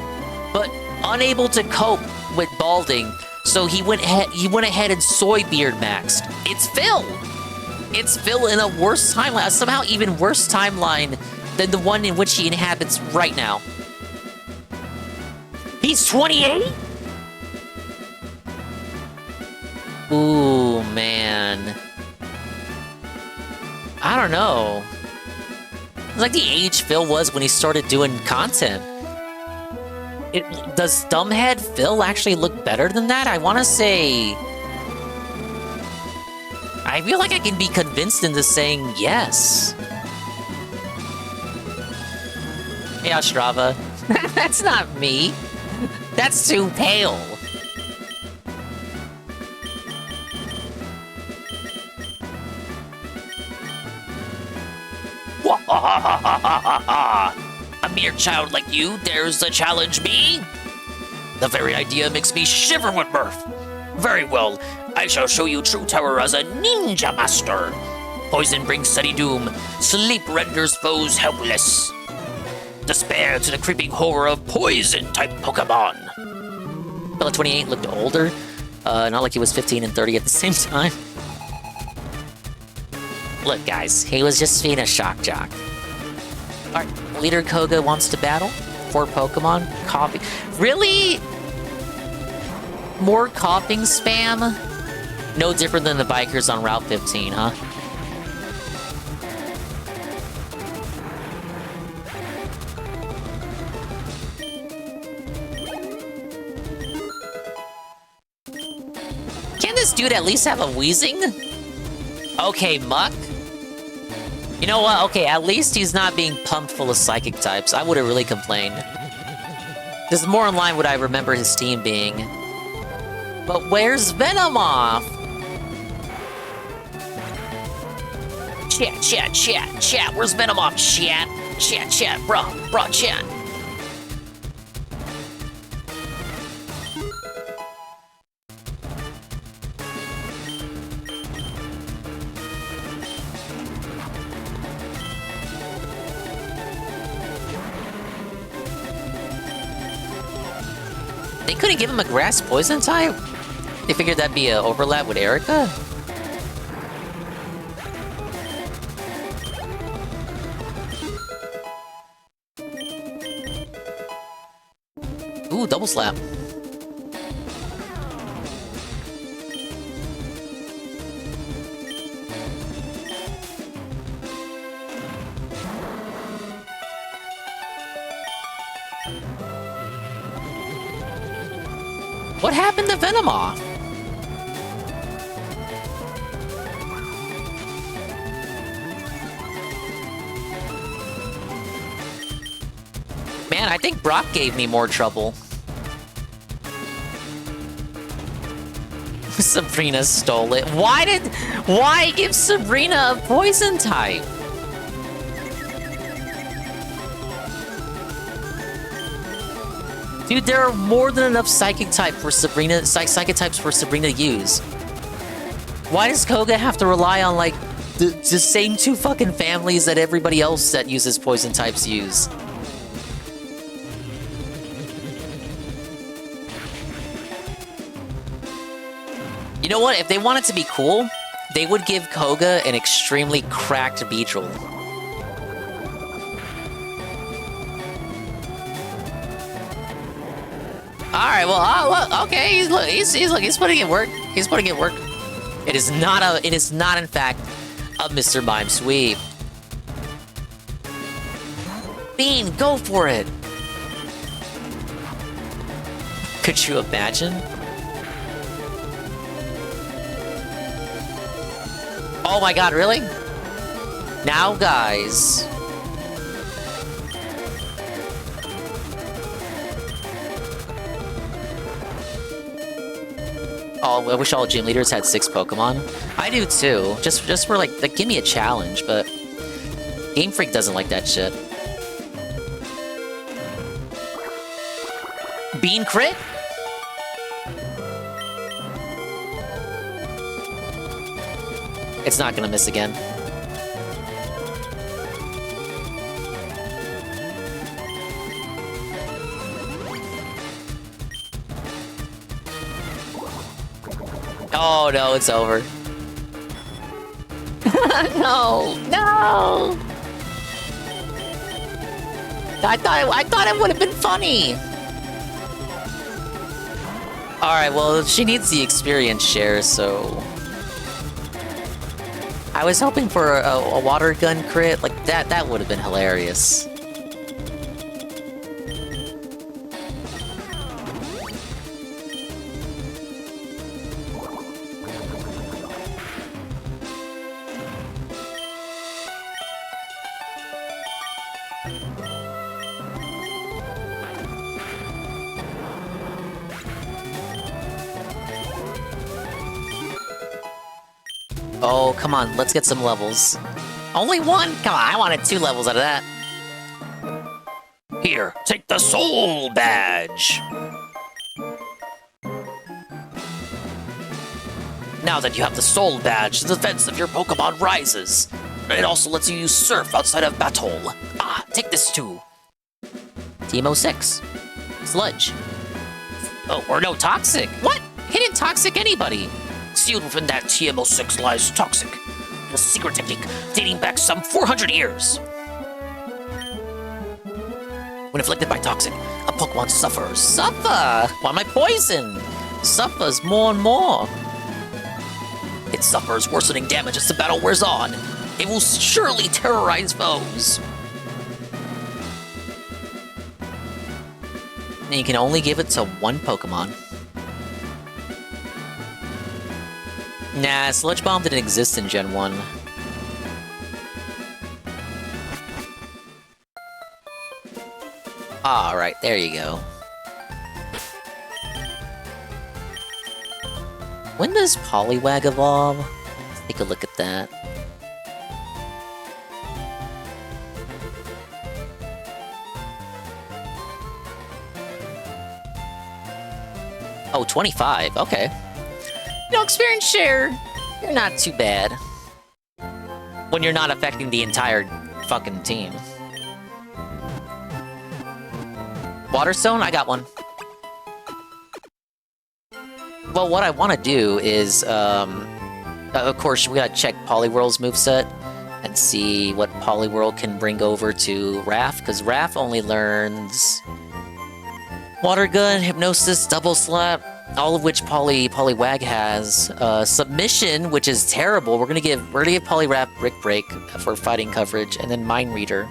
Speaker 14: but unable to cope with balding. So he went ahead and soy beard maxed. It's Phil. It's Phil in a worse timeline, somehow even worse timeline than the one in which he inhabits right now. He's 28. Ooh, man. I don't know. It's like the age Phil was when he started doing content. Does Dumbhead Phil actually look better than that? I want to say... I feel like I can be convinced into saying yes. Yeah, Strava. That's not me. That's too pale. A mere child like you dares to challenge me? The very idea makes me shiver with mirth. Very well, I shall show you true terror as a ninja master. Poison brings steady doom. Sleep renders foes helpless. Despair to the creeping horror of poison-type Pokemon. Bella 28 looked older. Not like he was 15 and 30 at the same time. Look, guys, he was just being a shock jock. Alright, Leader Koga wants to battle. 4 Pokemon. Coughing. Really? More coughing spam? No different than the bikers on Route 15, huh? Can this dude at least have a wheezing? Okay, Muck. You know what? Okay, at least he's not being pumped full of psychic types. I would have really complained. This is more in line with what I remember his team being. But where's Venomoth? Chat. Where's Venomoth? Chat. Bro, chat. They couldn't give him a grass poison type? They figured that'd be an overlap with Erica? Ooh, double slap. What happened to Venomoth? Man, I think Brock gave me more trouble. Sabrina stole it. Why give Sabrina a poison type? Dude, there are more than enough psychic types for Sabrina to use. Why does Koga have to rely on like the same 2 fucking families that everybody else that uses poison types use? You know what? If they wanted to be cool, they would give Koga an extremely cracked Beedrill. All right, well, look, okay, he's putting in work. He's putting in work. It is not in fact a Mr. Mime sweep. Bean, go for it. Could you imagine? Oh my god, really? Now, guys. Oh, I wish all gym leaders had 6 Pokemon. I do too. Just for like give me a challenge, but Game Freak doesn't like that shit. Bean crit? It's not gonna miss again. Oh no, it's over. No! I thought it would have been funny. Alright, well, she needs the experience share, so... I was hoping for a water gun crit. Like, that would have been hilarious. Oh, come on, let's get some levels. Only one? Come on, I wanted 2 levels out of that. Here, take the soul badge. Now that you have the soul badge, the defense of your Pokemon rises. It also lets you use Surf outside of battle. Ah, take this too. TMO6. Sludge. Oh, or no, Toxic. What? Hidden Toxic anybody. Sealed within that TMO6 lies Toxic, a secret technique dating back some 400 years. When afflicted by Toxic, a Pokemon suffers. Suffer! Why am I poisoned? Suffers more and more. It suffers worsening damage as the battle wears on. It will surely terrorize foes. And you can only give it to one Pokemon. Nah, Sludge Bomb didn't exist in Gen 1. Alright, there you go. When does Poliwag evolve? Let's take a look at that. Oh, 25, okay. You know, experience share, you're not too bad. When you're not affecting the entire fucking team. Waterstone? I got one. Well, what I want to do is, of course, we gotta check Poliwhirl's moveset and see what Poliwhirl can bring over to Raph, because Raph only learns Water Gun, Hypnosis, Double Slap, all of which Poliwag has. Submission, which is terrible. We're gonna give Poliwrath Brick Break for fighting coverage, and then Mind Reader.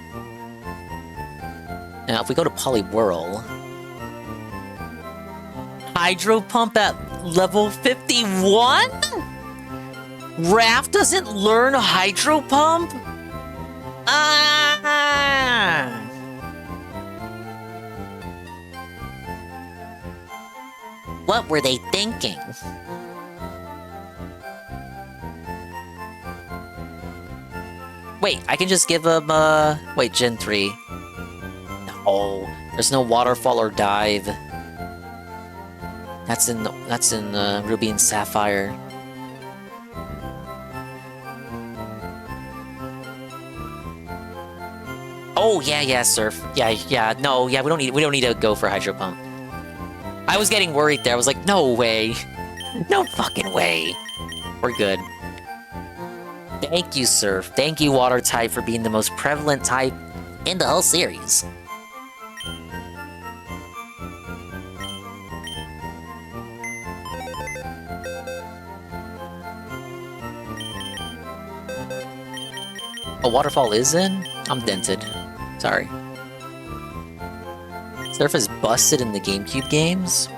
Speaker 14: Now, if we go to Poliwhirl, Hydro Pump at level 51? Raph doesn't learn Hydro Pump? Ah! What were they thinking? Wait, I can just give him, wait, Gen 3. No, there's no Waterfall or Dive. That's in Ruby and Sapphire. Oh, yeah, Surf. Yeah, no, yeah, we don't need to go for Hydro Pump. I was getting worried there. I was like, no way. No fucking way. We're good. Thank you, Surf. Thank you, Water type, for being the most prevalent type in the whole series. A Waterfall is in? I'm dented. Sorry. Surf is busted in the GameCube games?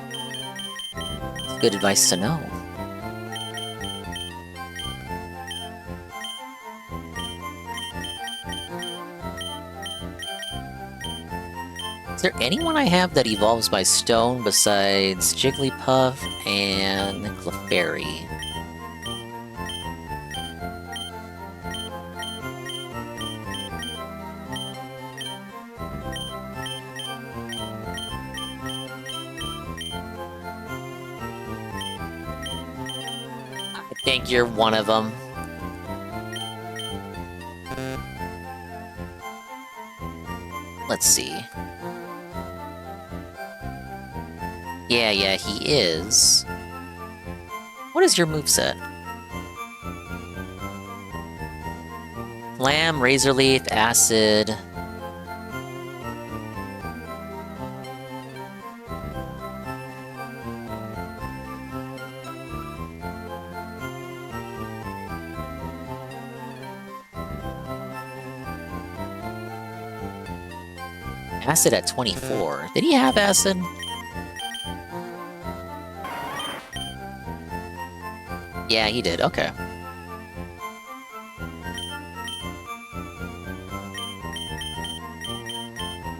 Speaker 14: It's good advice to know. Is there anyone I have that evolves by stone besides Jigglypuff and Clefairy? I think you're one of them. Let's see. Yeah, he is. What is your moveset? Lamb, Razor Leaf, Acid. Acid at 24. Did he have acid? Yeah, he did. Okay.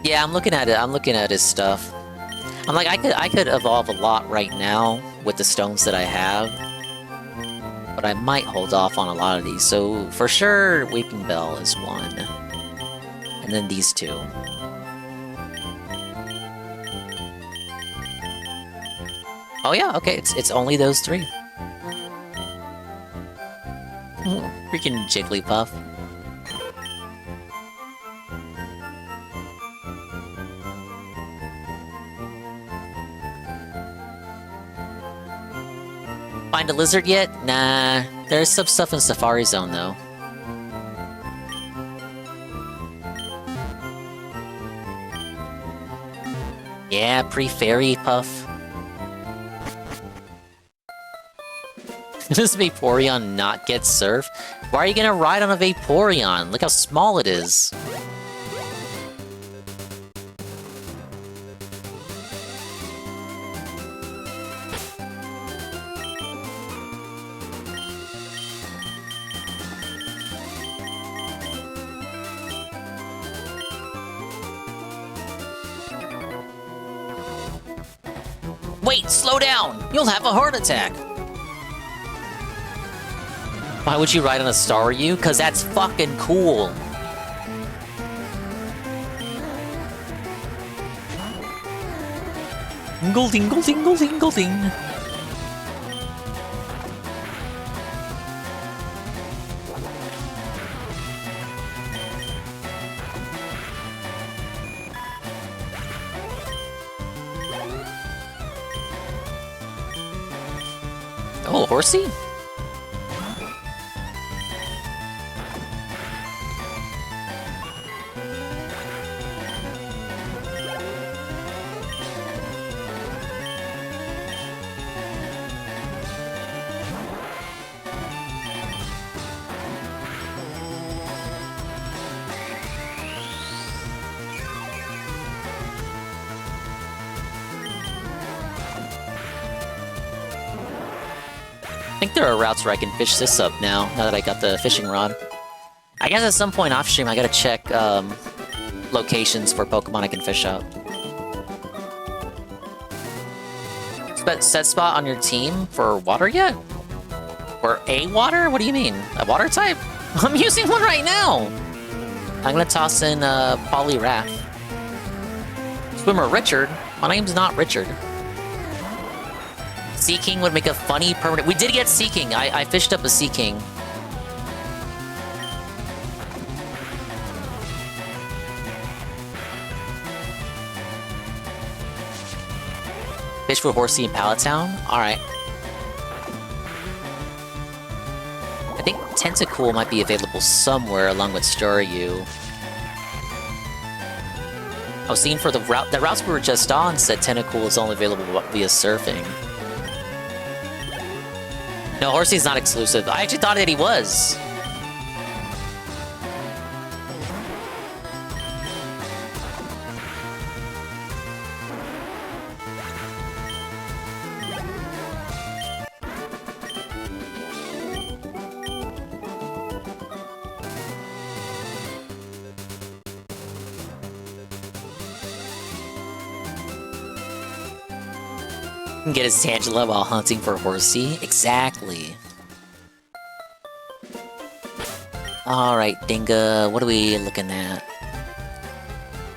Speaker 14: Yeah, I'm looking at it. I'm looking at his stuff. I'm like, I could evolve a lot right now with the stones that I have, but I might hold off on a lot of these. So for sure, Weeping Bell is one, and then these two. Oh yeah, okay, it's only those three. Freaking Jigglypuff. Find a lizard yet? Nah, there's some stuff in Safari Zone though. Yeah, pre-fairy puff. Does Vaporeon not get surf? Why are you gonna ride on a Vaporeon? Look how small it is. Wait, slow down! You'll have a heart attack! Why would you ride on a Staryu? Cause that's fucking cool. Dingle dingle dingle dingle ding. Oh, horsey? I think there are routes where I can fish this up now that I got the fishing rod. I guess at some point off stream I gotta check locations for Pokemon I can fish up. Set spot on your team for water yet? For a water? What do you mean? A water type? I'm using one right now! I'm gonna toss in Poliwrath. Swimmer Richard? My name's not Richard. Sea King would make a funny permanent... We did get Sea King! I fished up a Sea King. Fish for Horsey in Pallet Town? Alright. I think Tentacool might be available somewhere along with Staryu. I was seeing for the route... The routes we were just on said Tentacool is only available via surfing. No, Horsey's not exclusive. I actually thought that he was. Get his Tangela while hunting for Horsey? Exactly. Alright, Dinga, what are we looking at?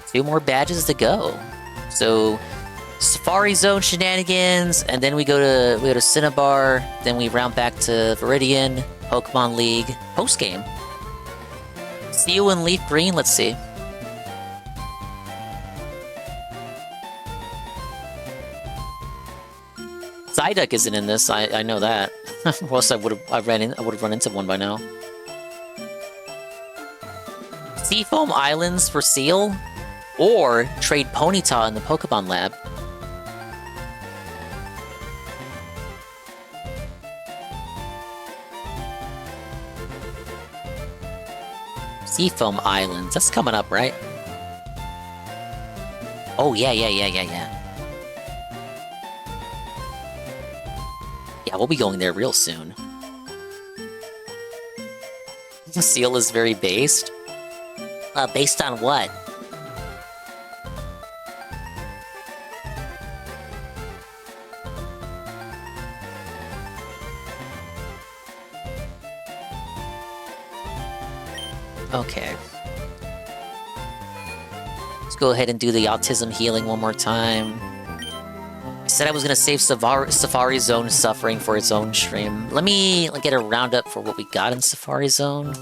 Speaker 14: 2 more badges to go. So, Safari Zone shenanigans, and then we go to Cinnabar, then we round back to Viridian, Pokemon League, post-game. See you in LeafGreen, let's see. Psyduck isn't in this, I know that. Or else I would have run into one by now. Seafoam Islands for Seal, or trade Ponyta in the Pokemon Lab. Seafoam Islands, that's coming up, right? Oh, yeah. Yeah, we'll be going there real soon. The seal is very based. Based on what? Okay. Let's go ahead and do the autism healing one more time. I said I was gonna save Safari Zone Suffering for its own stream. Let me get a roundup for what we got in Safari Zone.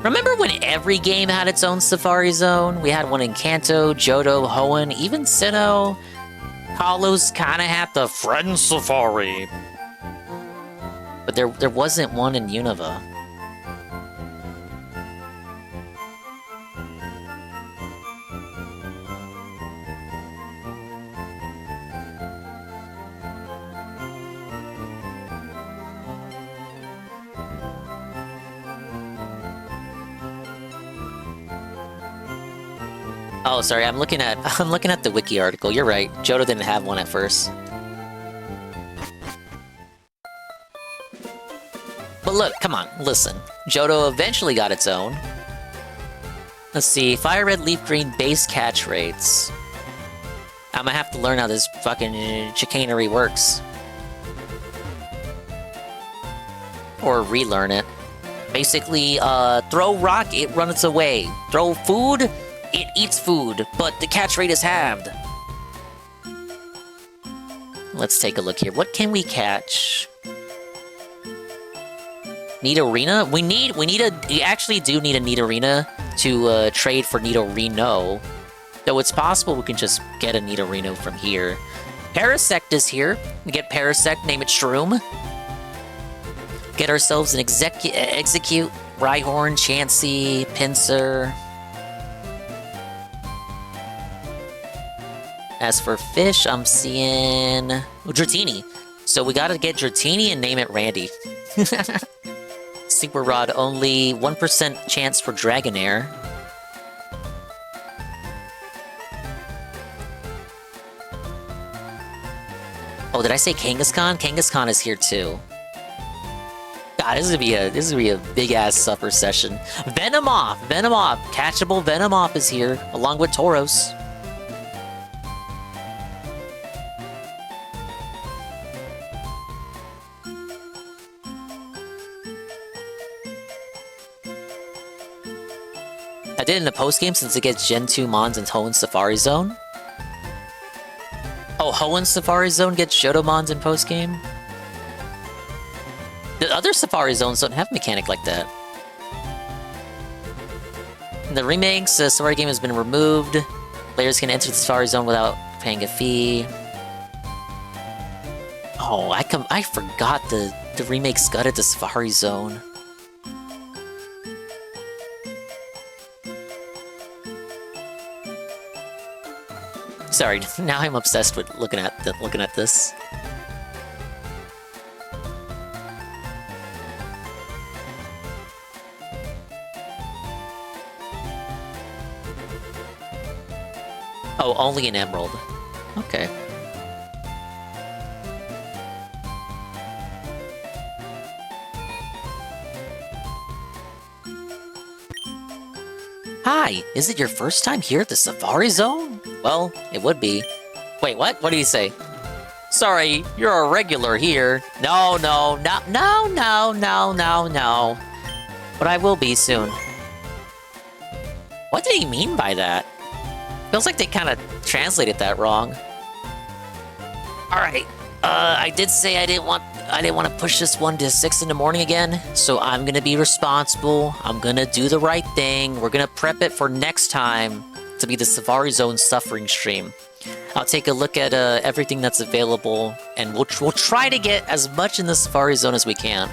Speaker 14: Remember when every game had its own Safari Zone? We had one in Kanto, Johto, Hoenn, even Sinnoh. Kalos kinda had the Friend Safari. But there wasn't one in Unova. Oh, sorry, I'm looking at the wiki article. You're right. Johto didn't have one at first. But look, come on, listen. Johto eventually got its own. Let's see, Fire Red, Leaf Green base catch rates. I'm gonna have to learn how this fucking chicanery works. Or relearn it. Basically, throw rock, it runs away. Throw food, it eats food, but the catch rate is halved. Let's take a look here. What can we catch? Nidorina? We actually do need a Nidorina to trade for Nidorino. Though it's possible we can just get a Nidorino from here. Parasect is here. We get Parasect, name it Shroom. Get ourselves an Execute, Rhyhorn, Chansey, Pinsir. As for fish, I'm seeing Dratini. So we gotta get Dratini and name it Randy. Super Rod only 1% chance for Dragonair. Oh, did I say Kangaskhan? Kangaskhan is here too. God, this is gonna be a big ass supper session. Venomoth, catchable Venomoth is here along with Tauros. I did it in the post-game since it gets Gen 2 Mons and Hoenn Safari Zone. Oh, Hoenn Safari Zone gets Johto Mons in post-game? The other Safari Zones don't have a mechanic like that. In the remakes, the Safari game has been removed. Players can enter the Safari Zone without paying a fee. Oh, I forgot the remakes gutted the Safari Zone. Sorry, now I'm obsessed with looking at this. Oh, only an emerald. Okay. Hi, is it your first time here at the Safari Zone? Well, it would be. Wait, what? What do you say? Sorry, you're a regular here. No. But I will be soon. What did he mean by that? Feels like they kind of translated that wrong. Alright, I did say I didn't want to push this one to 6 in the morning again, so I'm gonna be responsible. I'm gonna do the right thing. We're gonna prep it for next time to be the Safari Zone Suffering stream. I'll take a look at everything that's available, and we'll try to get as much in the Safari Zone as we can.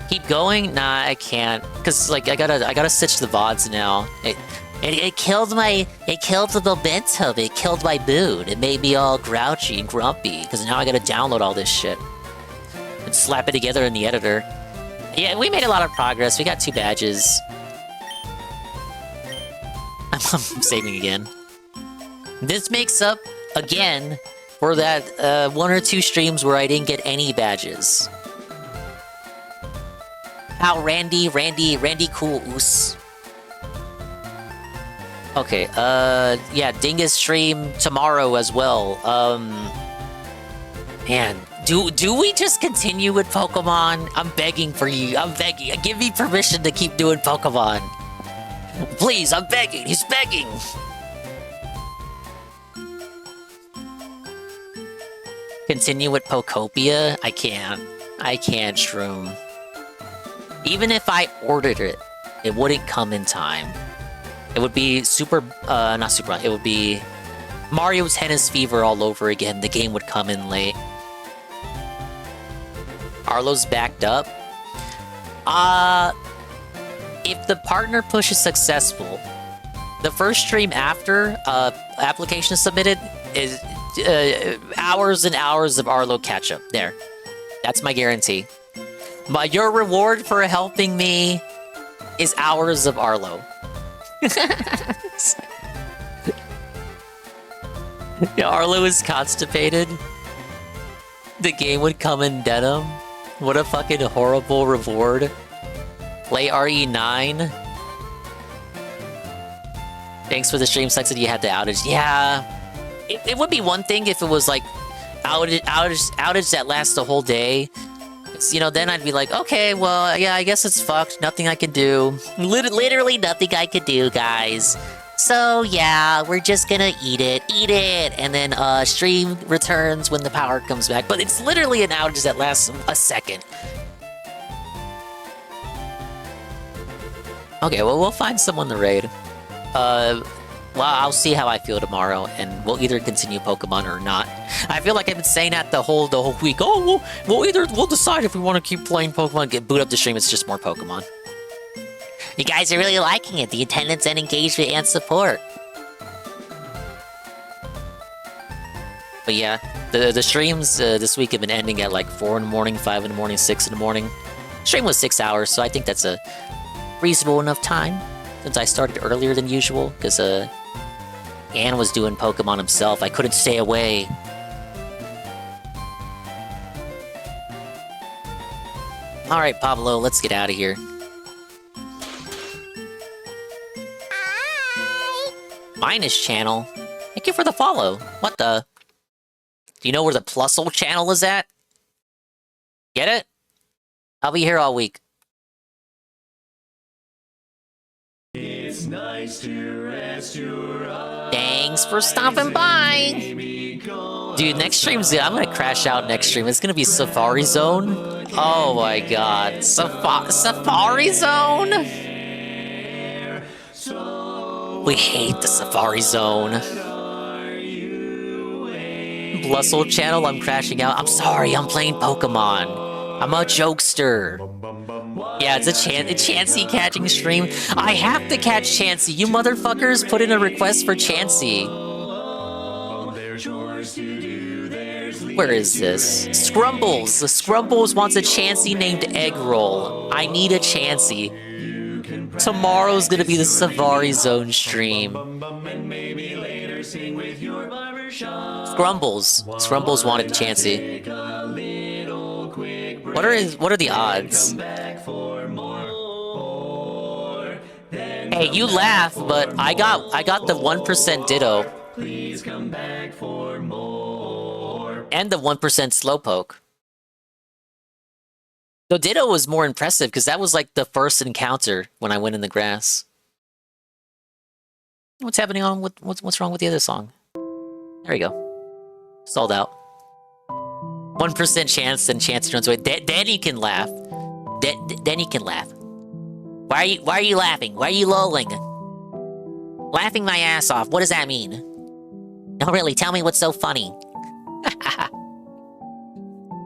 Speaker 14: Keep going? Nah, I can't, cause like I gotta stitch the VODs now. It killed the bento. It killed my mood. It made me all grouchy and grumpy because now I gotta download all this shit and slap it together in the editor. Yeah, we made a lot of progress. We got 2 badges. I'm saving again. This makes up, again, for that 1 or 2 streams where I didn't get any badges. How Randy Cool-oos. Okay, yeah, Dingus stream tomorrow as well. Man, do we just continue with Pokemon? I'm begging for you. I'm begging. Give me permission to keep doing Pokemon. Please, I'm begging. He's begging. Continue with Pokopia? I can't. I can't, Shroom. Even if I ordered it, it wouldn't come in time. It would be not Super, it would be Mario's Tennis Fever all over again. The game would come in late. Arlo's backed up. If the partner push is successful, the first stream after application is submitted is hours and hours of Arlo catch-up. There. That's my guarantee. Your reward for helping me is hours of Arlo. Yeah, Arlo is constipated. The game would come in denim. What a fucking horrible reward. Play RE9. Thanks for the stream, sucks that you had the outage. Yeah, it would be one thing if it was like outage that lasts the whole day. You know, then I'd be like, okay, well, yeah, I guess it's fucked. Nothing I can do. Literally nothing I could do, guys. So, yeah, we're just gonna eat it. And then, stream returns when the power comes back. But it's literally an outage that lasts a second. Okay, well, we'll find someone to raid. Well, I'll see how I feel tomorrow, and we'll either continue Pokemon or not. I feel like I've been saying that the whole week. Oh, we'll decide if we want to keep playing Pokemon. Get boot up the stream. It's just more Pokemon. You guys are really liking it. The attendance and engagement and support. But yeah, the streams this week have been ending at like 4 in the morning, 5 in the morning, 6 in the morning. Stream was 6 hours, so I think that's a reasonable enough time. Since I started earlier than usual, because Ann was doing Pokemon himself. I couldn't stay away. Alright, Pablo, let's get out of here. Minus channel? Thank you for the follow. What the? Do you know where the Plusle channel is at? Get it? I'll be here all week. It's nice to rest your eyes. Thanks for stopping by. Dude, next stream's I'm gonna crash out next stream. It's gonna be Safari Zone. Oh my god. Safari Zone? We hate the Safari Zone. Plusle channel, I'm crashing out. I'm sorry, I'm playing Pokemon. I'm a jokester. Yeah, it's a Chansey catching stream. I have to catch Chansey. You motherfuckers put in a request for Chansey. Where is this? Scrumbles. The Scrumbles wants a Chansey named Egg Roll. I need a Chansey. Tomorrow's gonna be the Safari Zone stream. Scrumbles wanted Chansey. What are the odds? Hey, you laugh, but I got the 1% Ditto. And the 1% Slowpoke. The Ditto was more impressive because that was like the first encounter when I went in the grass. What's happening on with what's wrong with the other song? There you go. Sold out. 1% chance, then chance runs away. Then you can laugh. Then you can laugh. Why are you laughing? Why are you lolling? Laughing my ass off. What does that mean? No, really, tell me what's so funny.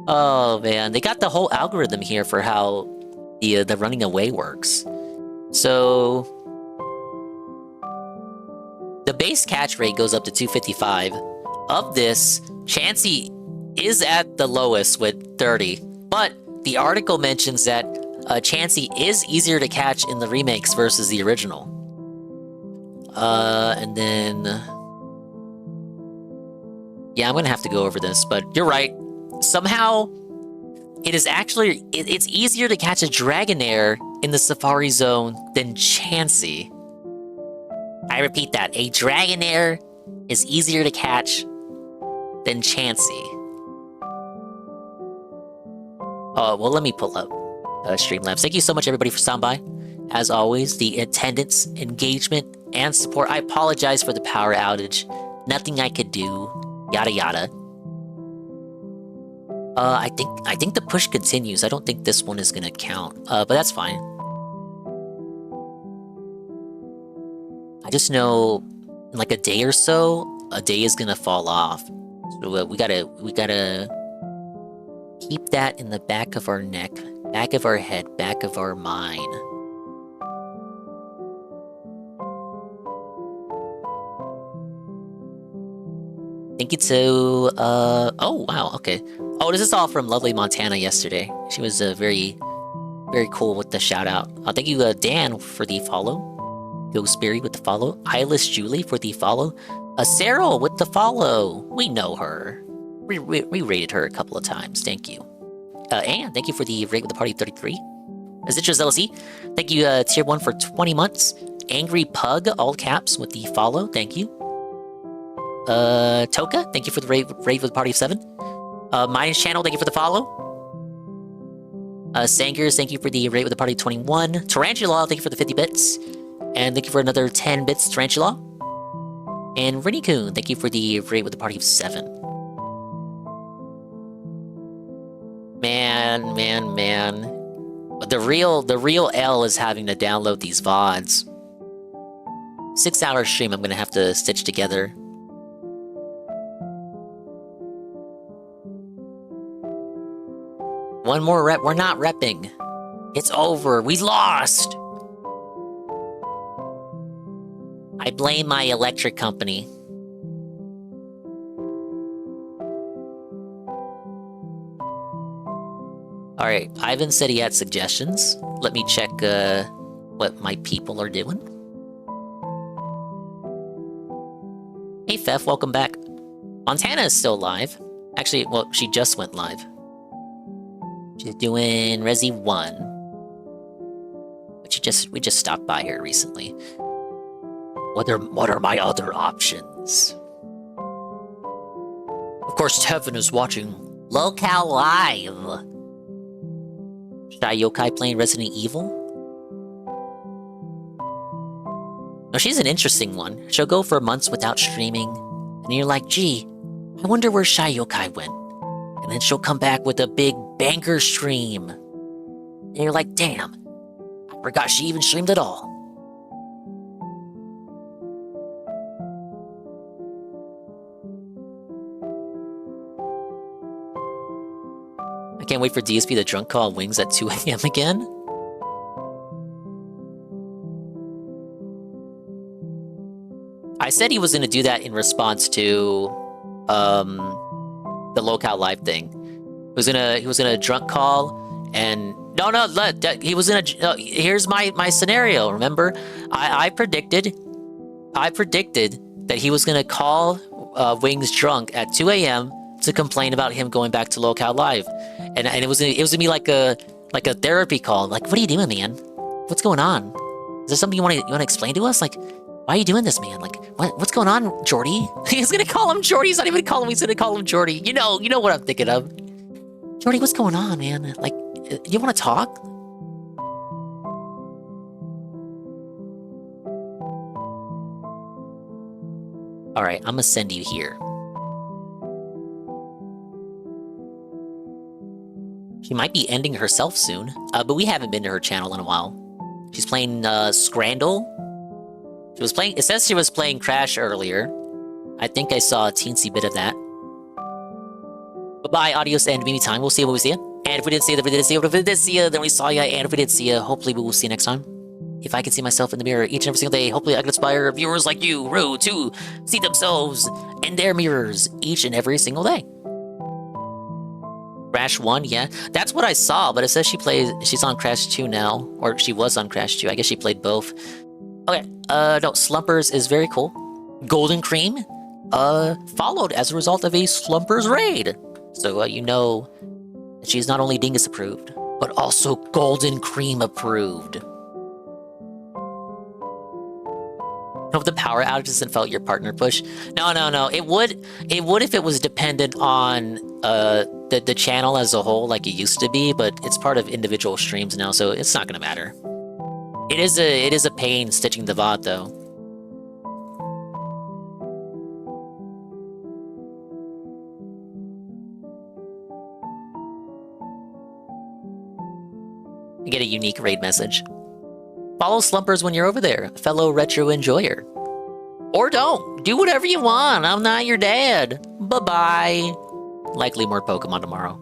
Speaker 14: Oh man, they got the whole algorithm here for how the running away works. So the base catch rate goes up to 255. Of this, Chansey is at the lowest with 30, but the article mentions that Chansey is easier to catch in the remakes versus the original. And then... Yeah, I'm gonna have to go over this, but you're right. Somehow, it is actually... It's easier to catch a Dragonair in the Safari Zone than Chansey. I repeat that. A Dragonair is easier to catch than Chansey. Oh, well, let me pull up Streamlabs. Thank you so much, everybody, for stopping by. As always, the attendance, engagement, and support. I apologize for the power outage. Nothing I could do. Yada yada. I think the push continues. I don't think this one is gonna count. But that's fine. I just know in like a day or so, a day is gonna fall off. So we gotta keep that in the back of our neck, back of our head, back of our mind. Thank you to, oh, wow, okay. Oh, this is all from lovely Montana yesterday. She was very, very cool with the shout out. Thank you, Dan, for the follow. Ghostberry with the follow. Eyeless Julie for the follow. Cyril with the follow. We know her. We rated her a couple of times. Thank you. And thank you for the rate with the party 33. Citrus LC. Thank you, tier 1 for 20 months. Angry Pug, all caps, with the follow. Thank you. Toka, thank you for the rate with the party of 7. Mine's channel, thank you for the follow. Sangers, thank you for the rate with the party of 21. Tarantula, thank you for the 50 bits. And thank you for another 10 bits, Tarantula. And Renny-kun, thank you for the rate with the party of 7. Man. The real L is having to download these VODs. 6-hour stream I'm gonna have to stitch together. One more rep. We're not repping. It's over. We lost. I blame my electric company. Alright, Ivan said he had suggestions. Let me check what my people are doing. Hey Fef, welcome back. Montana is still live. Actually, well, she just went live. She's doing Resi 1. But we just stopped by here recently. What are my other options? Of course, Tevin is watching Locale Live. Shy Yokai playing Resident Evil? No, she's an interesting one. She'll go for months without streaming, and you're like, gee, I wonder where Shy Yokai went. And then she'll come back with a big banker stream. And you're like, damn, I forgot she even streamed at all. I can't wait for DSP to drunk call Wings at 2 a.m. again. I said he was going to do that in response to the Locale Live thing. He was gonna drunk call and he was gonna. Here's my scenario. Remember, I predicted that he was gonna call Wings drunk at 2 a.m. to complain about him going back to Locale Live, and it was gonna be like a therapy call. Like, what are you doing, man? What's going on? Is there something you want to explain to us? Like, why are you doing this, man? Like, what's going on, Jordy? He's gonna call him Jordy. He's not even calling him. He's gonna call him Jordy. You know what I'm thinking of. Jordy, what's going on, man? Like, you want to talk? All right, I'm gonna send you here. She might be ending herself soon, but we haven't been to her channel in a while. She's playing Scrandle. She was playing. It says she was playing Crash earlier. I think I saw a teensy bit of that. Bye-bye, adios, and Mimi time. We'll see you when we see you. And if we didn't see you, then we didn't see you. If we did see you, then we saw you. And if we did see you, hopefully we will see you next time. If I can see myself in the mirror each and every single day, hopefully I can inspire viewers like you, Rue, to see themselves in their mirrors each and every single day. Crash 1, yeah. That's what I saw, but it says she's on Crash 2 now. Or she was on Crash 2. I guess she played both. Okay, no, Slumpers is very cool. Golden Cream, followed as a result of a Slumpers raid. So, you know, she's not only Dingus approved, but also Golden Cream approved. Hope the power outage hasn't felt your partner push. No. It would if it was dependent on the channel as a whole, like it used to be. But it's part of individual streams now, so it's not gonna matter. It is a pain stitching the VOD though. You get a unique raid message. Follow Slumpers when you're over there, fellow retro enjoyer. Or don't. Do whatever you want. I'm not your dad. Bye-bye. Likely more Pokemon tomorrow.